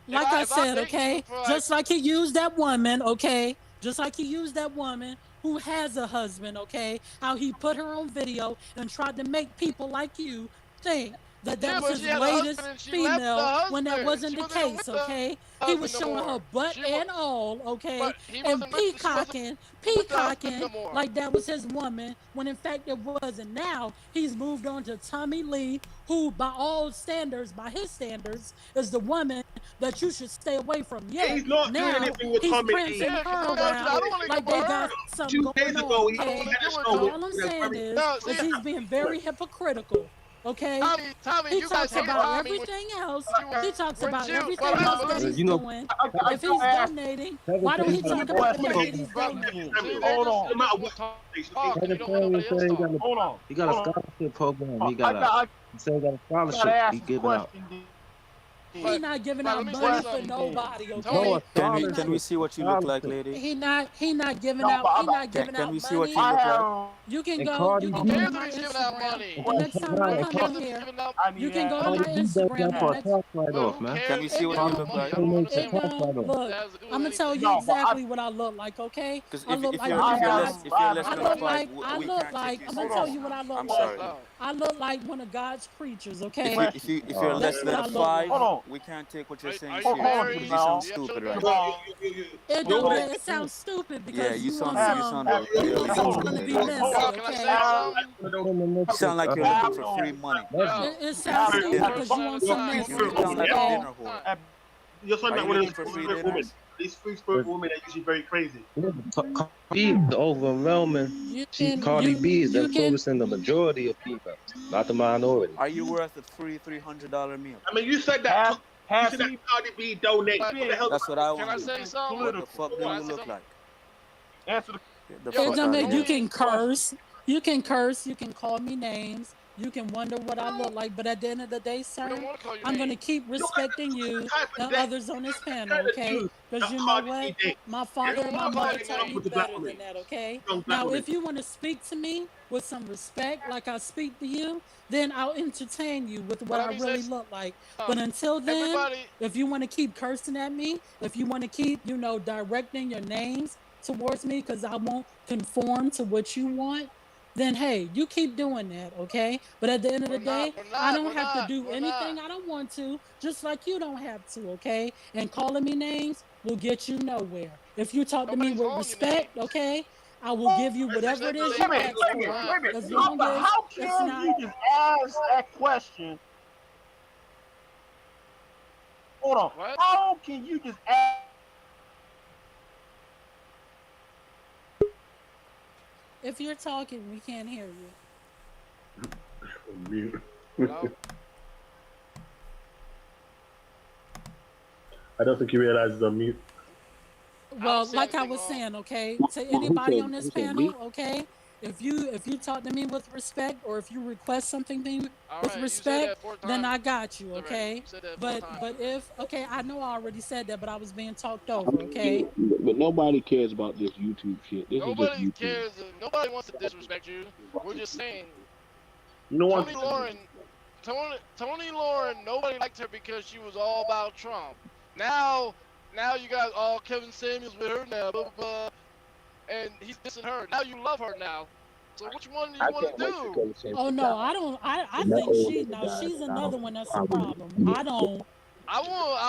Like I said, okay, just like he used that woman, okay, just like he used that woman who has a husband, okay, how he put her on video and tried to make people like you think that was his latest female when that wasn't the case, okay? He was showing her butt and all, okay, and peacocking like that was his woman when in fact it wasn't. Now he's moved on to Tommy Lee, who by all standards, by his standards, is the woman that you should stay away from. Yeah, he's not doing anything with Tommy Lee. Her around like they got something going on. Okay? All I'm saying is he's being very hypocritical. Okay, he talks about everything else. He talks about everything else that he's doing. If he's donating, why don't he talk about the fact that he's donating? Hold on. He got a scholarship program. He got a scholarship. He giving out. He not giving out money for nobody, okay? Can we see what you look like, lady? He not giving out. He not giving out Can we see money. what you look like? You can go to my Instagram. The next time I come in here, you can go to my Instagram. Can we see what you look like? Look, I'm gonna tell you exactly what I look like, okay? I look like I'm gonna tell you what I look like. I look like one of God's creatures, okay? If you're less than a 5, we can't take what you're saying seriously. You sound stupid right now. It sounds stupid because you sound You sound like you're looking for free money. It sounds stupid because you want some mess. You sound like a dinner whore. You're looking for free dinners? These free-spirit women are usually very crazy. Cardi B is overwhelming. Cardi B is influencing the majority of females, not the minority. Are you worth a free $300 meal? I mean, you said that. You said that Cardi B donate. What the hell? That's what I Can want I to say know. something? What the fuck do you look like? Answer the. Get the Hey, fuck out of you here. can curse. You can curse. You can call me names. You can wonder what I look like. But at the end of the day, sir, I'm going to keep respecting you and others on this panel, okay? Because you know what? My father and my mother taught me better than that, okay? Now, if you want to speak to me with some respect, like I speak to you, then I'll entertain you with what I really look like. But until then, if you want to keep cursing at me, if you want to keep, directing your names towards me because I won't conform to what you want, then hey, you keep doing that, okay? But at the end of the day, I don't have to do anything I don't want to, just like you don't have to, okay? And calling me names will get you nowhere. If you talk to me with respect, okay, I will give you whatever it is you ask for, as long as it's not. You just ask that question? Hold on. How can you just ask? If you're talking, we can't hear you. Mute. Hello? I don't think he realizes I'm mute. Well, like I was saying, okay, to anybody on this panel, okay, if you talk to me with respect, or if you request something with respect, then I got you, okay. But if I know I already said that, but I was being talked over, okay. But nobody cares about this YouTube shit. This Nobody is just YouTube. cares. Nobody wants to disrespect you. We're just saying. You know what? Tony Lauren, nobody liked her because she was all about Trump. Now you got all Kevin Samuels with her now, blah, blah, blah, and he's dissing her. Now you love her now. So which one do you want to do? Oh no, I don't. I think she's another one that's a problem. I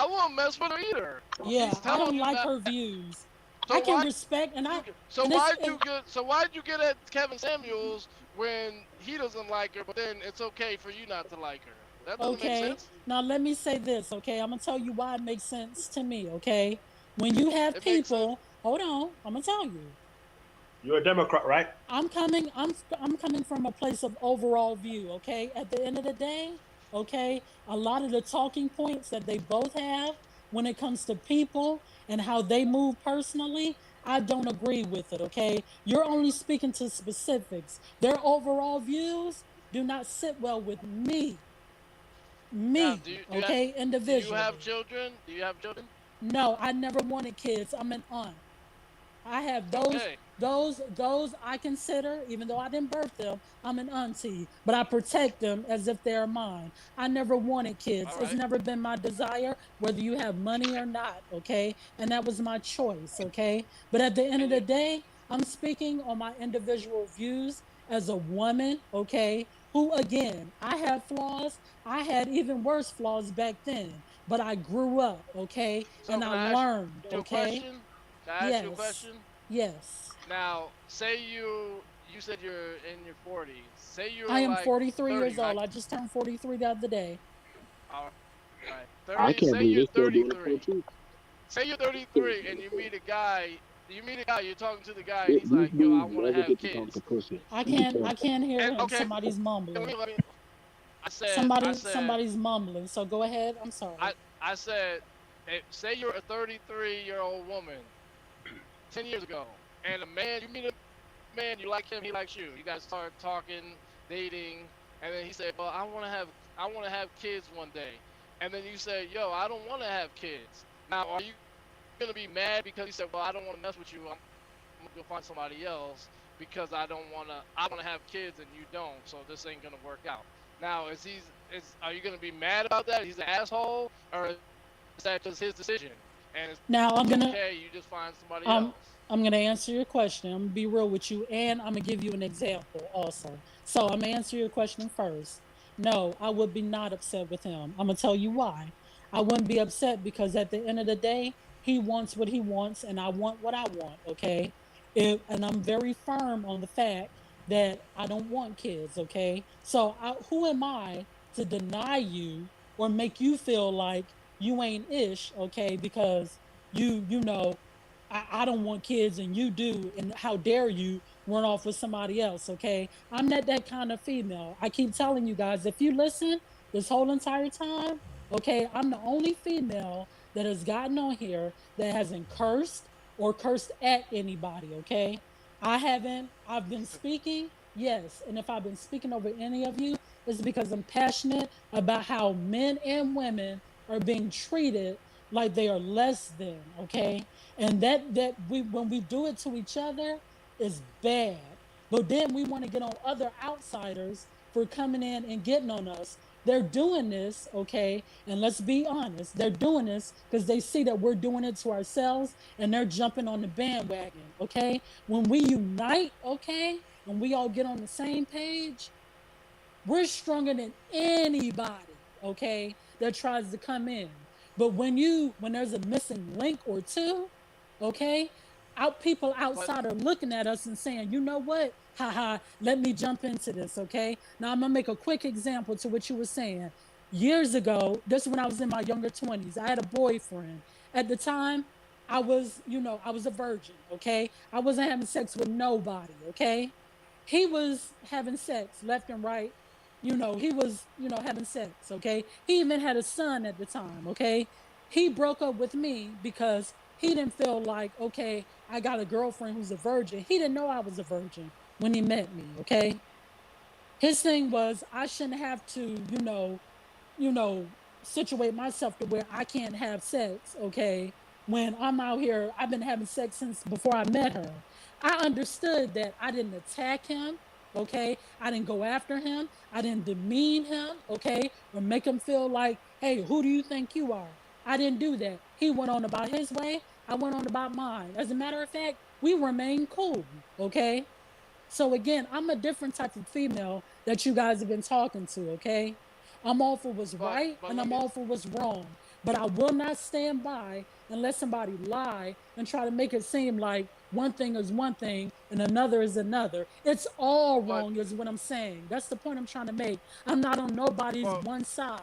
won't mess with her either. Yeah, I don't like her views. So I can respect and I. So why'd you get at Kevin Samuels when he doesn't like her, but then it's okay for you not to like her? That doesn't make sense. Now let me say this, okay? I'm gonna tell you why it makes sense to me, okay? When you have people, hold on, I'm gonna tell you. You're a Democrat, right? I'm coming from a place of overall view, okay? At the end of the day, okay, a lot of the talking points that they both have when it comes to people and how they move personally, I don't agree with it, okay? You're only speaking to specifics. Their overall views do not sit well with me. Individually. Do you have children? No, I never wanted kids. I'm an aunt. I have those I consider, even though I didn't birth them, I'm an auntie, but I protect them as if they're mine. I never wanted kids. It's never been my desire, whether you have money or not, okay? And that was my choice, okay? But at the end of the day, I'm speaking on my individual views as a woman, okay? Who, again, I have flaws. I had even worse flaws back then, but I grew up, okay? And I learned, okay? Can I ask you a question? Yes. Now, say you said you're in your 40s. Say you're I am like 43 30, years old. I just turned 43 the other day. All right. 30, I can't believe you're still doing it too. Say you're 33 and you meet a guy, you're talking to the guy, and he's like, yo, I want to have kids. I can't hear him. Okay. Somebody's mumbling. Somebody's mumbling. So go ahead. I'm sorry. I said, say you're a 33-year-old woman 10 years ago, and you meet a man, you like him, he likes you. You guys start talking, dating, and then he said, well, I want to have kids one day. And then you say, yo, I don't want to have kids. Now, are you going to be mad because he said, well, I don't want to mess with you, I'm going to go find somebody else because I want to have kids and you don't, so this ain't going to work out. Now, are you going to be mad about that? He's an asshole, or is that just his decision? And okay, you just find somebody else. I'm gonna answer your question. I'm gonna be real with you, and I'm gonna give you an example also. So I'm gonna answer your question first. No, I would be not upset with him. I'm gonna tell you why. I wouldn't be upset because at the end of the day, he wants what he wants, and I want what I want. Okay, and I'm very firm on the fact that I don't want kids. Okay, so who am I to deny you or make you feel like you ain't ish, okay, because you know, I don't want kids and you do, and how dare you run off with somebody else, okay? I'm not that kind of female. I keep telling you guys, if you listen this whole entire time, okay, I'm the only female that has gotten on here that hasn't cursed or cursed at anybody, okay? I haven't, I've been speaking, yes, and if I've been speaking over any of you, it's because I'm passionate about how men and women are being treated like they are less than, okay? And that we when we do it to each other is bad. But then we want to get on other outsiders for coming in and getting on us. They're doing this, okay? And let's be honest, they're doing this because they see that we're doing it to ourselves and they're jumping on the bandwagon, okay? When we unite, okay, and we all get on the same page, we're stronger than anybody, okay, that tries to come in. But when there's a missing link or two, okay, people outside are looking at us and saying, you know what? Haha, let me jump into this, okay? Now I'm gonna make a quick example to what you were saying. Years ago, this is when I was in my younger 20s. I had a boyfriend. At the time, I was, I was a virgin, okay? I wasn't having sex with nobody, okay? He was having sex left and right. He was, having sex, okay? He even had a son at the time, okay? He broke up with me because he didn't feel like, okay, I got a girlfriend who's a virgin. He didn't know I was a virgin when he met me, okay? His thing was I shouldn't have to, you know, situate myself to where I can't have sex, okay? When I'm out here, I've been having sex since before I met her. I understood that I didn't attack him, okay? I didn't go after him. I didn't demean him, okay? Or make him feel like, hey, who do you think you are? I didn't do that. He went on about his way. I went on about mine. As a matter of fact, we remained cool, okay? So again, I'm a different type of female that you guys have been talking to, okay? I'm all for what's right and I'm all for what's wrong. But I will not stand by and let somebody lie and try to make it seem like one thing is one thing and another is another. It's all wrong, is what I'm saying. That's the point I'm trying to make. I'm not on nobody's one side.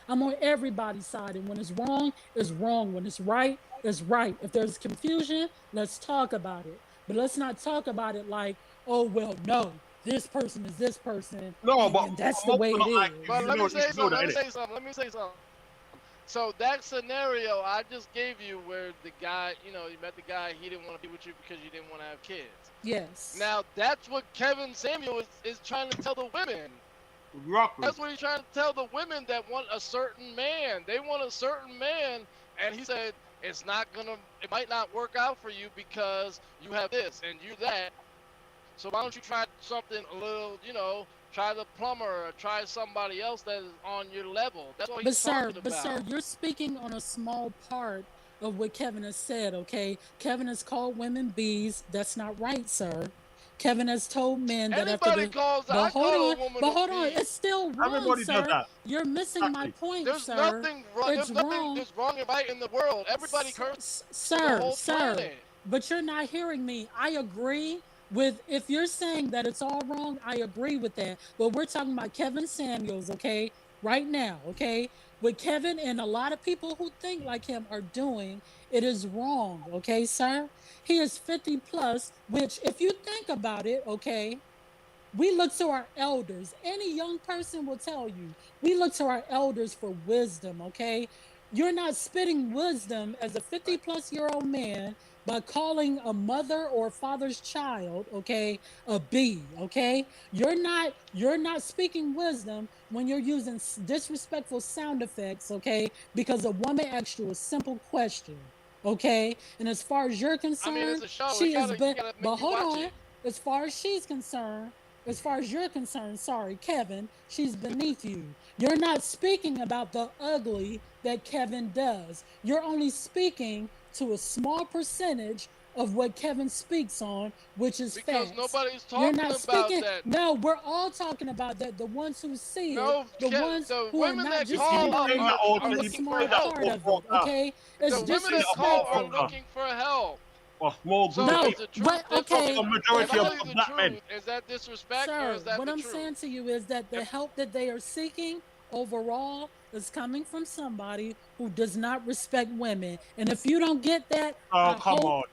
I'm on everybody's side. And when it's wrong, it's wrong. When it's right, it's right. If there's confusion, let's talk about it. But let's not talk about it like, oh, well, no, this person is this person. No, and that's the way it is. But let me say something. So that scenario I just gave you where the guy, you met the guy, he didn't want to be with you because you didn't want to have kids. Yes. Now that's what Kevin Samuel is trying to tell the women. That's what he's trying to tell the women that want a certain man. They want a certain man, and he said it might not work out for you because you have this and you that. So why don't you try something a little, try the plumber or try somebody else that is on your level. That's what he's talking about. But sir, you're speaking on a small part of what Kevin has said, okay? Kevin has called women bees. That's not right, sir. Kevin has told men that anybody calls. But hold on, it's still wrong, Everybody sir. does that. You're missing my point, There's sir. Nothing wrong. It's there's nothing wrong and right in the world. Everybody curses the whole planet. But you're not hearing me. I agree with, if you're saying that it's all wrong, I agree with that. But we're talking about Kevin Samuels, okay? Right now, okay? What Kevin and a lot of people who think like him are doing, it is wrong, okay, sir? He is 50 plus, which if you think about it, okay, we look to our elders. Any young person will tell you, we look to our elders for wisdom, okay? You're not spitting wisdom as a 50 plus year old man by calling a mother or father's child, okay, a bee, okay? You're not speaking wisdom when you're using disrespectful sound effects, okay? Because a woman asked you a simple question, okay? And as far as you're concerned, it's a show. she is, but hold on. As far as she's concerned, as far as you're concerned, sorry, Kevin, she's beneath you. You're not speaking about the ugly that Kevin does. You're only speaking to a small percentage of what Kevin speaks on, which is because facts. nobody's talking You're not about speaking, that. No, we're all talking about that. The ones who see it, the ones the who are women not that just call on the small part of it, okay? It's the women that call are disrespectful. looking for help. A small group. No, is the truth, but okay. A majority of black men. Is that disrespect Sir, or is that what the I'm truth? saying to you is that the help that they are seeking, overall is coming from somebody who does not respect women. And if you don't get that, my hope.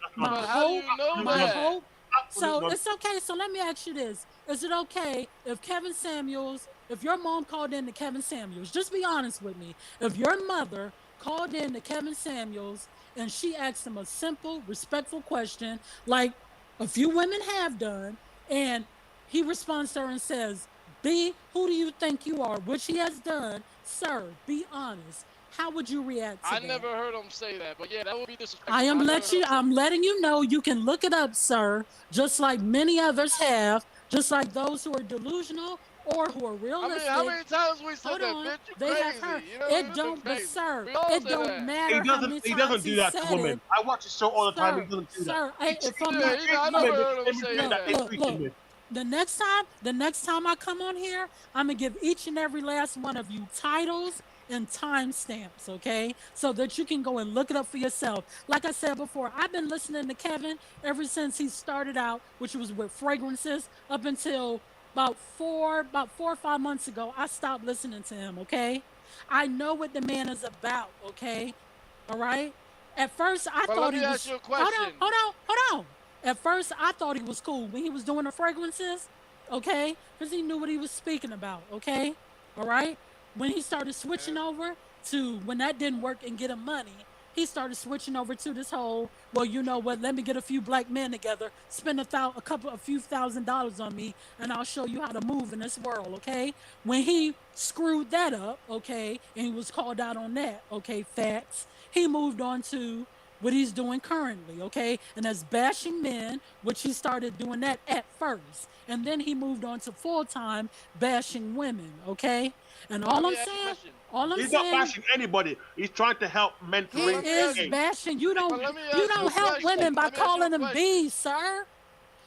So it's okay. So let me ask you this. Is it okay if Kevin Samuels, if your mom called in to Kevin Samuels, just be honest with me. If your mother called in to Kevin Samuels and she asked him a simple, respectful question, like a few women have done, and he responds to her and says, B, who do you think you are? Which he has done. Sir, be honest. How would you react to that? I never heard him say that, but yeah, that would be disrespectful. I'm letting you know. You can look it up, sir. Just like many others have. Just like those who are delusional or who are realistic. How many times we said that, bitch? You they crazy. have heard. You know, It don't, but sir, it don't matter how many times he doesn't do that to women. I watch his show all the time. He doesn't do that. Sir, if I'm not, I never heard him say that. Look. The next time I come on here, I'm gonna give each and every last one of you titles and timestamps, okay? So that you can go and look it up for yourself. Like I said before, I've been listening to Kevin ever since he started out, which was with fragrances, up until about 4 or 5 months ago. I stopped listening to him, okay? I know what the man is about, okay? All right? At first, I thought he was. Ask you a question. Hold on. At first, I thought he was cool when he was doing the fragrances, okay? Because he knew what he was speaking about, okay? All right? When he started switching over to, when that didn't work and get him money, he started switching over to this whole, well, you know what, let me get a few black men together, spend a few $1,000s on me, and I'll show you how to move in this world, okay? When he screwed that up, okay, and he was called out on that, okay, facts, he moved on to what he's doing currently, okay? And that's bashing men, which he started doing that at first. And then he moved on to full-time bashing women, okay? And all I'm saying, he's not bashing anybody. He's trying to help men to he is bashing. You don't help women by calling them bees, sir.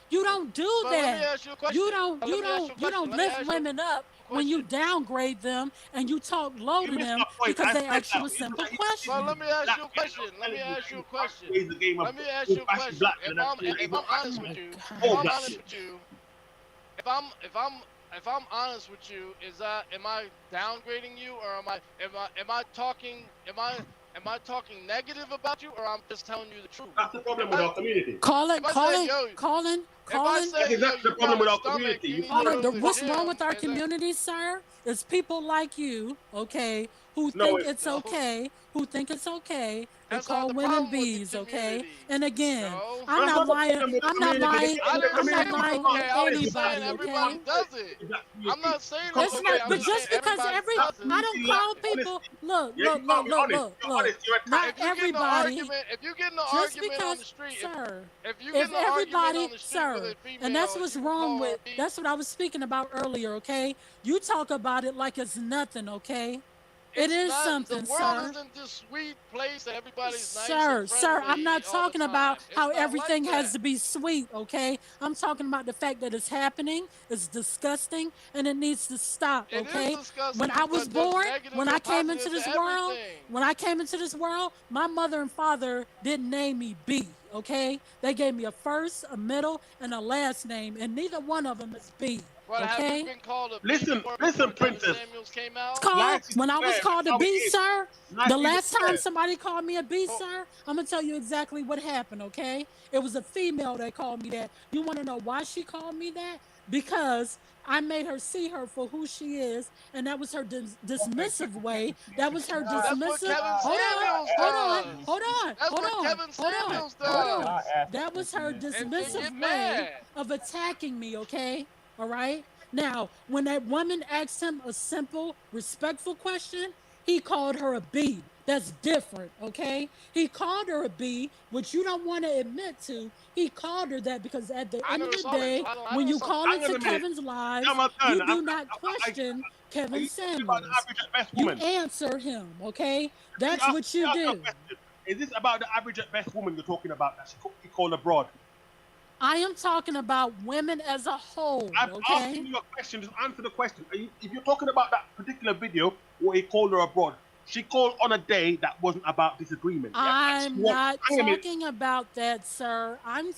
You don't do that. You don't lift women up when you downgrade them and you talk low to them because they ask you a simple question. Well, let me ask you a question. If I'm honest with you, if I'm honest with you, am I downgrading you, or am I talking negative about you, or I'm just telling you the truth? That's the problem with our community. Colin. That's the problem with our community. What's wrong with our community, sir? Is people like you, okay, who think it's okay to call women bees, okay? And again, I'm not lying on anybody, okay? Does it? I'm not saying that's not, but just because I don't call people, look. Not everybody. If you get in an argument on the street, and that's what's wrong with, that's what I was speaking about earlier, okay? You talk about it like it's nothing, okay? It is something, sir. The world isn't this sweet place that everybody's nice and Sir, I'm not talking about how everything has to be sweet, okay? I'm talking about the fact that it's happening, it's disgusting, and it needs to stop, okay? When I was born, when I came into this world, my mother and father didn't name me B, okay? They gave me a first, a middle, and a last name, and neither one of them is B. Well, okay. Listen, Princess. When I was called a B, sir, the last time somebody called me a B, sir, I'm gonna tell you exactly what happened. Okay, it was a female that called me that. You want to know why she called me that? Because I made her see her for who she is, and that was her dismissive way. That was her dismissive. Hold on. That was her dismissive way of attacking me. Okay. All right. Now, when that woman asked him a simple, respectful question, he called her a B. That's different, okay? He called her a B, which you don't want to admit to. He called her that because at the end of the day, when you call into Kevin's lives, you do not question Kevin Samuels. You answer him, okay? That's what you do. Is this about the average at best woman you're talking about that he called abroad? I am talking about women as a whole. I'm asking you a question. Just answer the question. If you're talking about that particular video where he called her abroad, She called on a day that wasn't about disagreement. Yeah? I'm not talking about that, sir. I'm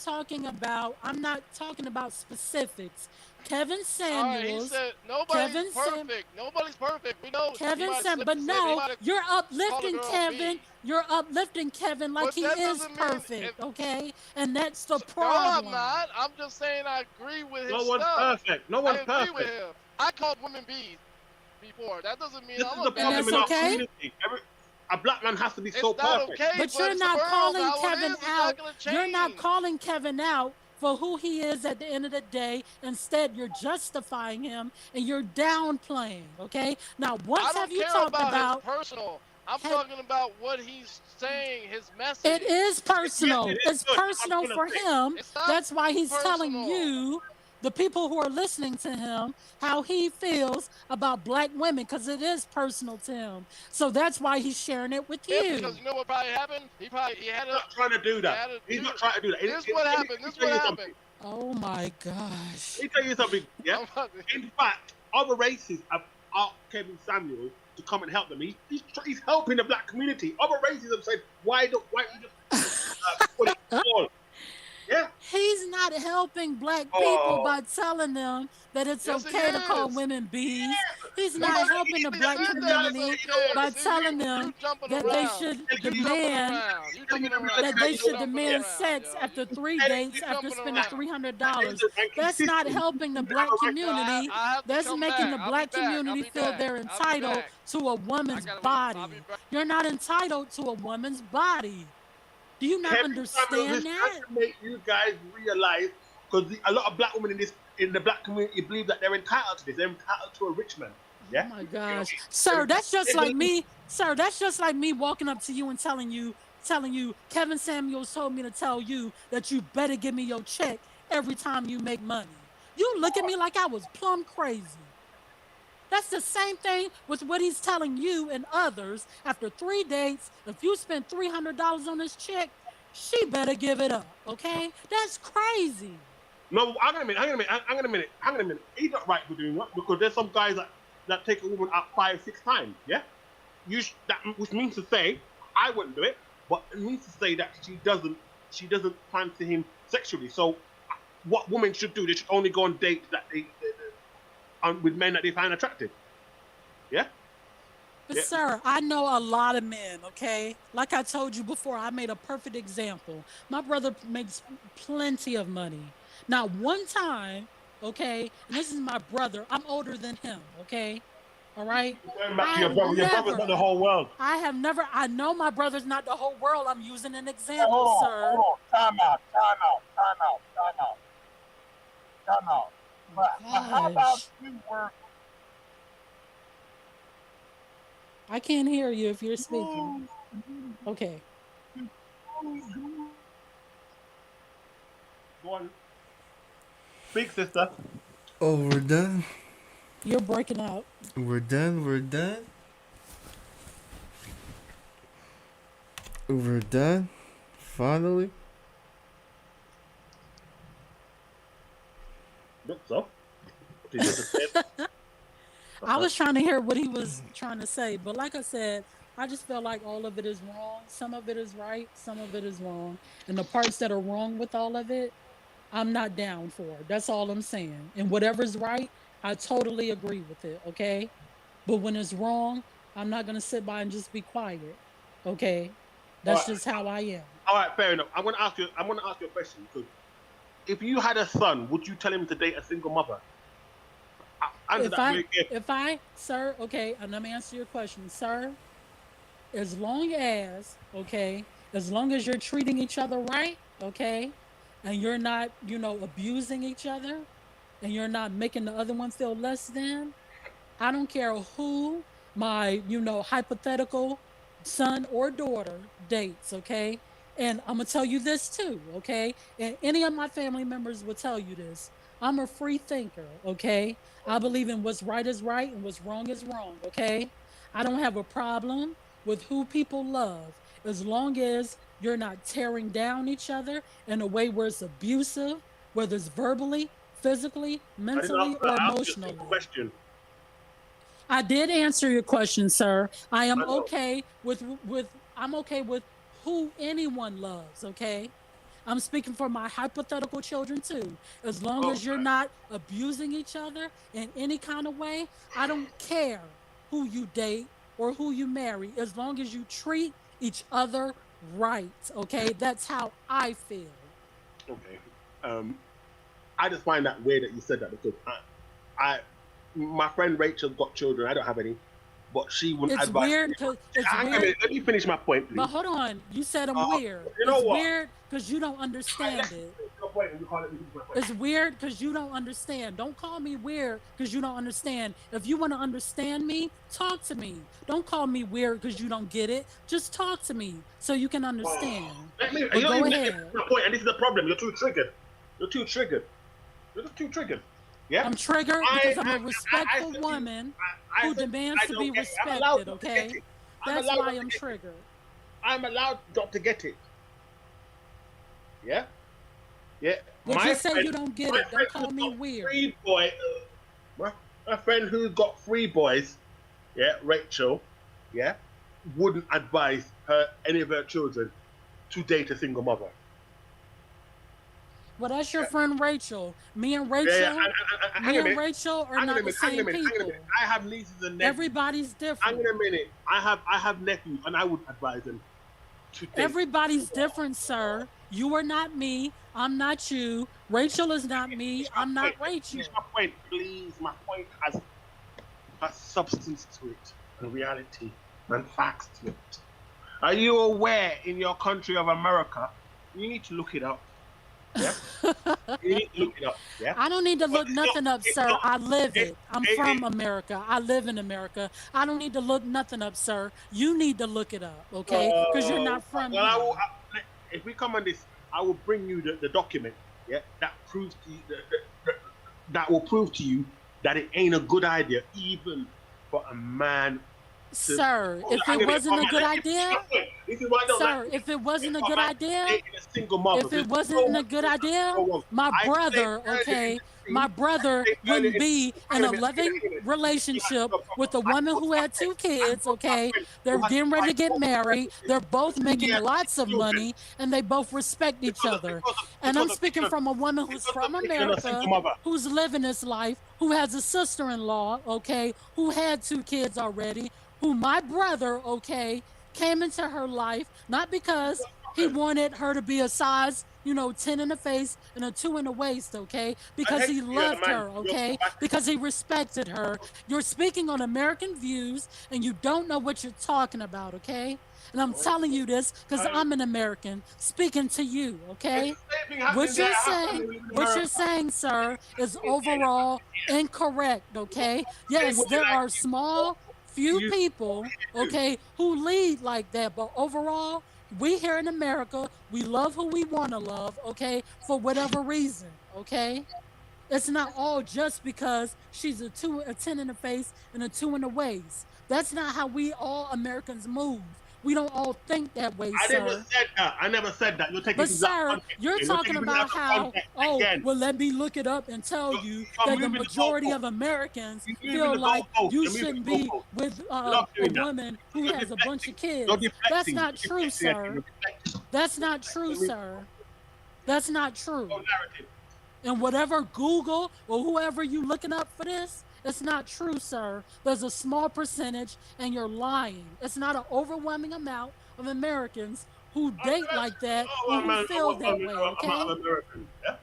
not talking about specifics. Kevin Samuels. He said nobody's perfect. Nobody's perfect. We know. Kevin Samuels, but no, you're uplifting Kevin. You're uplifting Kevin like he is perfect, okay? And that's the problem. No, I'm not. I'm just saying I agree with his stuff. No one's perfect. No one's perfect. I agree with him. I called women bees before. That doesn't mean I'm a problem in our community. A black man has to be so perfect. Okay, but you're not calling Kevin out. You're not calling Kevin out for who he is at the end of the day. Instead, you're justifying him and you're downplaying. Okay. Now, once have you talked about his personal? I'm talking about what he's saying. His message. It is personal. It's personal for him. That's why he's telling you, the people who are listening to him, how he feels about black women, because it is personal to him. So that's why he's sharing it with you. Because you know what probably happened? He had He's not trying to do that. He's not trying to do that. This is what happened. This is what happened. Oh my gosh. Let me tell you something. Yeah. In fact, other races have asked Kevin Samuels to come and help them. He's helping the black community. Other races have said, why don't you just put it all? Yeah. He's not helping black people by telling them that it's okay to call women bees. He's not helping the black community by telling them that they should demand sex after 3 dates after spending $300. That's not helping the black community. That's making the black community feel they're entitled to a woman's body. You're not entitled to a woman's body. Do you not understand that? To make you guys realize, because a lot of black women in the black community believe that they're entitled to this. They're entitled to a rich man. Yeah. Oh my gosh, sir, that's just like me. Sir, that's just like me walking up to you and telling you, Kevin Samuels told me to tell you that you better give me your check every time you make money. You look at me like I was plumb crazy. That's the same thing with what he's telling you and others. After 3 dates, if you spend $300 on this chick, she better give it up, okay? That's crazy. No, hang on a minute. He's not right for doing that, because there's some guys that take a woman out 5-6 times, yeah? Which means to say, I wouldn't do it, but it means to say that she doesn't fancy him sexually. So what women should do, they should only go on dates that with men that they find attractive. Yeah? But sir, I know a lot of men, okay? Like I told you before, I made a perfect example. My brother makes plenty of money. Now, one time, okay, and this is my brother, I'm older than him, okay? All right? Your brother's not the whole world. I know my brother's not the whole world. I'm using an example, sir. Hold on. Time out. But how about you work? I can't hear you if you're speaking. Okay. Go on. Speak, sister. Oh, we're done? You're breaking up. We're done? We're done? Finally? So? I was trying to hear what he was trying to say, but like I said, I just feel like all of it is wrong. Some of it is right, some of it is wrong. And the parts that are wrong with all of it, I'm not down for. That's all I'm saying. And whatever's right, I totally agree with it, okay? But when it's wrong, I'm not going to sit by and just be quiet, okay? That's just how I am. All right, fair enough. I'm going to ask you a question. Because if you had a son, would you tell him to date a single mother? Sir, okay, and let me answer your question, sir. As long as you're treating each other right, okay, and you're not, abusing each other, and you're not making the other one feel less than, I don't care who my, hypothetical son or daughter dates, okay? And I'm going to tell you this too, okay? And any of my family members will tell you this. I'm a free thinker, okay? I believe in what's right is right and what's wrong is wrong, okay? I don't have a problem with who people love as long as you're not tearing down each other in a way where it's abusive, whether it's verbally, physically, mentally, or emotionally. Question. I did answer your question, sir. I am okay with who anyone loves, okay? I'm speaking for my hypothetical children too. As long as you're not abusing each other in any kind of way, I don't care who you date or who you marry, as long as you treat each other right, okay? That's how I feel. Okay. I just find that weird that you said that, because my friend Rachel got children. I don't have any, but she wouldn't advise. Weird because it's weird. Let me finish my point, please. But hold on, you said I'm weird. You know what? Weird because you don't understand it. It's weird because you don't understand. Don't call me weird because you don't understand. If you want to understand me, talk to me. Don't call me weird because you don't get it. Just talk to me so you can understand. Go ahead. Point, and this is the problem. You're too triggered. You're too triggered. You're just too triggered. Yeah. I'm triggered because I'm a respectful woman who demands to be respected, okay? That's why I'm triggered. I'm allowed not to get it. Yeah? Yeah. But just say you don't get it. Don't call me weird. My friend who's got 3 boys, yeah, Rachel, yeah, wouldn't advise any of her children to date a single mother. Well, that's your friend Rachel. Me and Rachel, Rachel are not the same people. I have nieces and nephews. Everybody's different. Hang on a minute. I have nephews, and I would advise them to date. Everybody's different, sir. You are not me. I'm not you. Rachel is not me. I'm not Rachel. Finish my point, please. My point has substance to it, and reality, and facts to it. Are you aware in your country of America? You need to look it up. Yeah. You need to look it up. Yeah. I don't need to look nothing up, sir. I live it. I'm from America. I live in America. I don't need to look nothing up, sir. You need to look it up, okay? Because you're not from here. If we come on this, I will bring you the document. Yeah, that proves to you that will prove to you that it ain't a good idea, even for a man. Sir, if it wasn't a good idea, sir, if it wasn't a good idea, if it wasn't a good idea, my brother, okay, my brother wouldn't be in a loving relationship with a woman who had 2 kids, okay? They're getting ready to get married. They're both making lots of money, and they both respect each other. And I'm speaking from a woman who's from America, who's living this life, who has a sister-in-law, okay, who had 2 kids already, who my brother, okay, came into her life, not because he wanted her to be a size, 10 in the face and a 2 in the waist, okay? Because he loved her, okay? Because he respected her. You're speaking on American views, and you don't know what you're talking about, okay? And I'm telling you this because I'm an American speaking to you, okay? What you're saying, sir, is overall incorrect, okay? Yes, there are few people, okay, who lead like that, but overall, we here in America, we love who we want to love, okay, for whatever reason, okay? It's not all just because she's a 10 in the face and a 2 in the waist. That's not how we all Americans move. We don't all think that way, sir. I never said that. You're taking but sir, you're talking about how, well, let me look it up and tell you that the majority of Americans feel like you shouldn't be with a woman who has a bunch of kids. That's not true, sir. That's not true, sir. That's not true. And whatever Google or whoever you looking up for this, it's not true, sir. There's a small percentage, and you're lying. It's not an overwhelming amount of Americans who date like that or who feel that way, okay?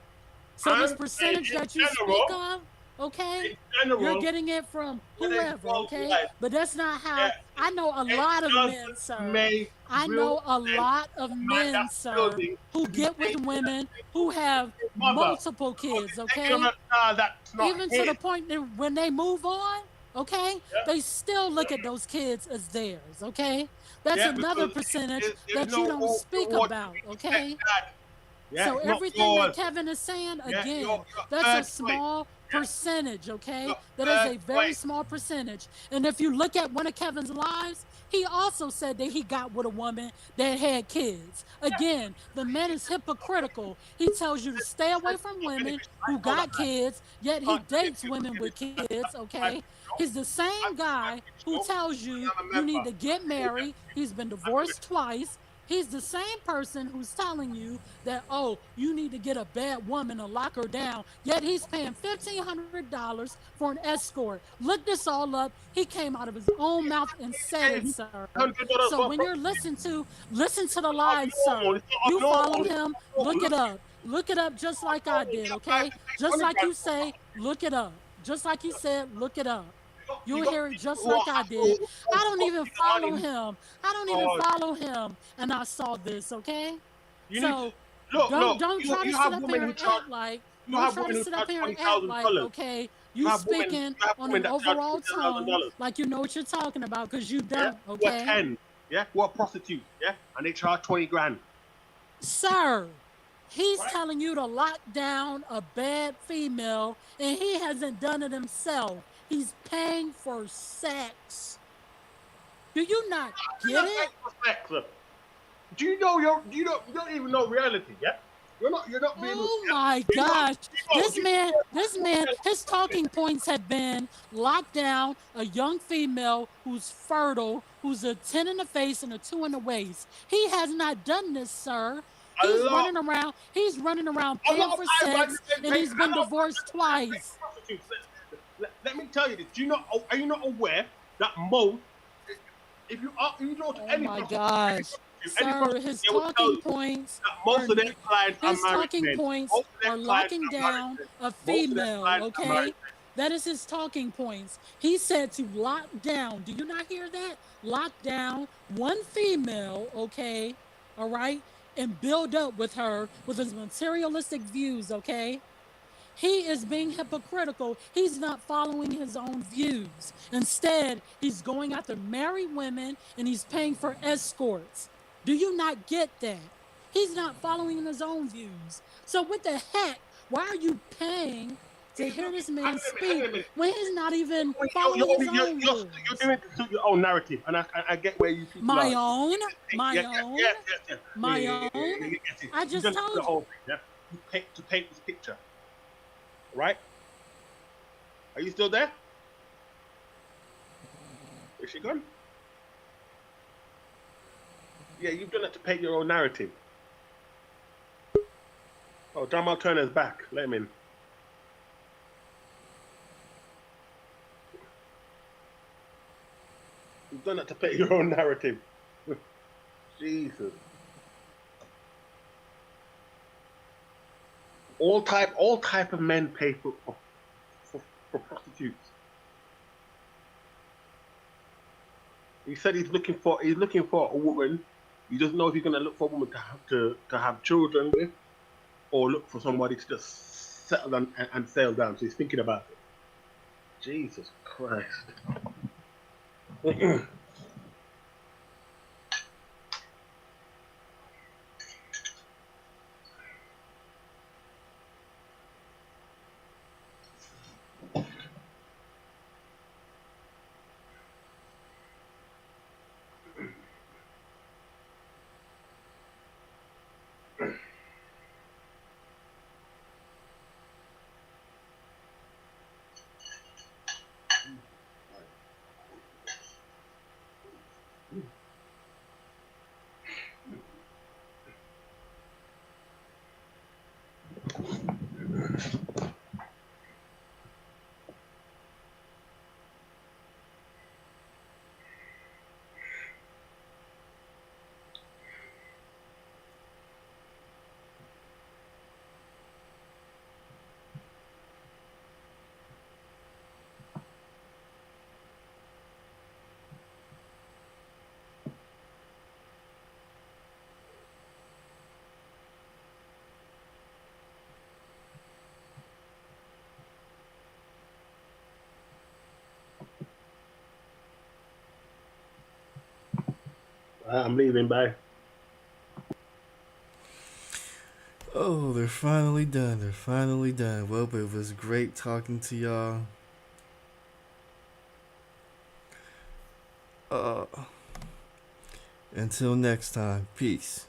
So this percentage that you speak of, okay, you're getting it from whoever, okay? But that's not how. I know a lot of men, sir. I know a lot of men, sir, who get with women who have multiple kids, okay? Even to the point that when they move on, okay, they still look at those kids as theirs, okay? That's another percentage that you don't speak about, okay? So everything that Kevin is saying, again, that's a small percentage, okay? That is a very small percentage. And if you look at one of Kevin's lives, he also said that he got with a woman that had kids. Again, the man is hypocritical. He tells you to stay away from women who got kids, yet he dates women with kids, okay? He's the same guy who tells you you need to get married. He's been divorced twice. He's the same person who's telling you that, oh, you need to get a bad woman and lock her down, yet he's paying $1,500 for an escort. Look this all up. He came out of his own mouth and said it, sir. So when you're listen to the line, sir. You follow him, look it up. Look it up just like I did, okay? Just like you say, look it up. Just like you said, look it up. You'll hear it just like I did. I don't even follow him. And I saw this, okay? So don't try to sit up here and act like, okay, you speaking on an overall tone like you know what you're talking about, because you don't, okay? 10, who are prostitutes, and they charge 20 grand. Sir, he's telling you to lock down a bad female, and he hasn't done it himself. He's paying for sex. Do you not get it? Do you know you don't even know reality, You're not being. Oh my gosh. This man, his talking points have been lock down a young female who's fertile, who's a 10 in the face and a 2 in the waist. He has not done this, sir. He's running around paying for sex, and he's been divorced twice. Let me tell you this. Are you not aware that most, if you go to any my gosh. Sir, his talking points are locking down a female, okay? That is his talking points. He said to lock down. Do you not hear that? Lock down one female, okay? All right? And build up with her with his materialistic views, okay? He is being hypocritical. He's not following his own views. Instead, he's going after married women and he's paying for escorts. Do you not get that? He's not following his own views. So what the heck? Why are you paying to hear this man speak when he's not even following his own views? You're doing it to suit your own narrative, and I get where you people My are. own? Yes. My own? I just told you. The whole thing, to paint this picture. Right? Are you still there? Is she gone? Yeah, you've done it to paint your own narrative. Oh, Jamal Turner's back. Let him in. You've done it to paint your own narrative. Jesus. All type of men pay for prostitutes. He said he's looking for a woman. He doesn't know if he's gonna look for a woman to have children with, or look for somebody to just settle down and sail down. So he's thinking about it. Jesus Christ. I'm leaving. Bye. Oh, They're finally done. They're finally done. Well, it was great talking to y'all. Until next time, peace.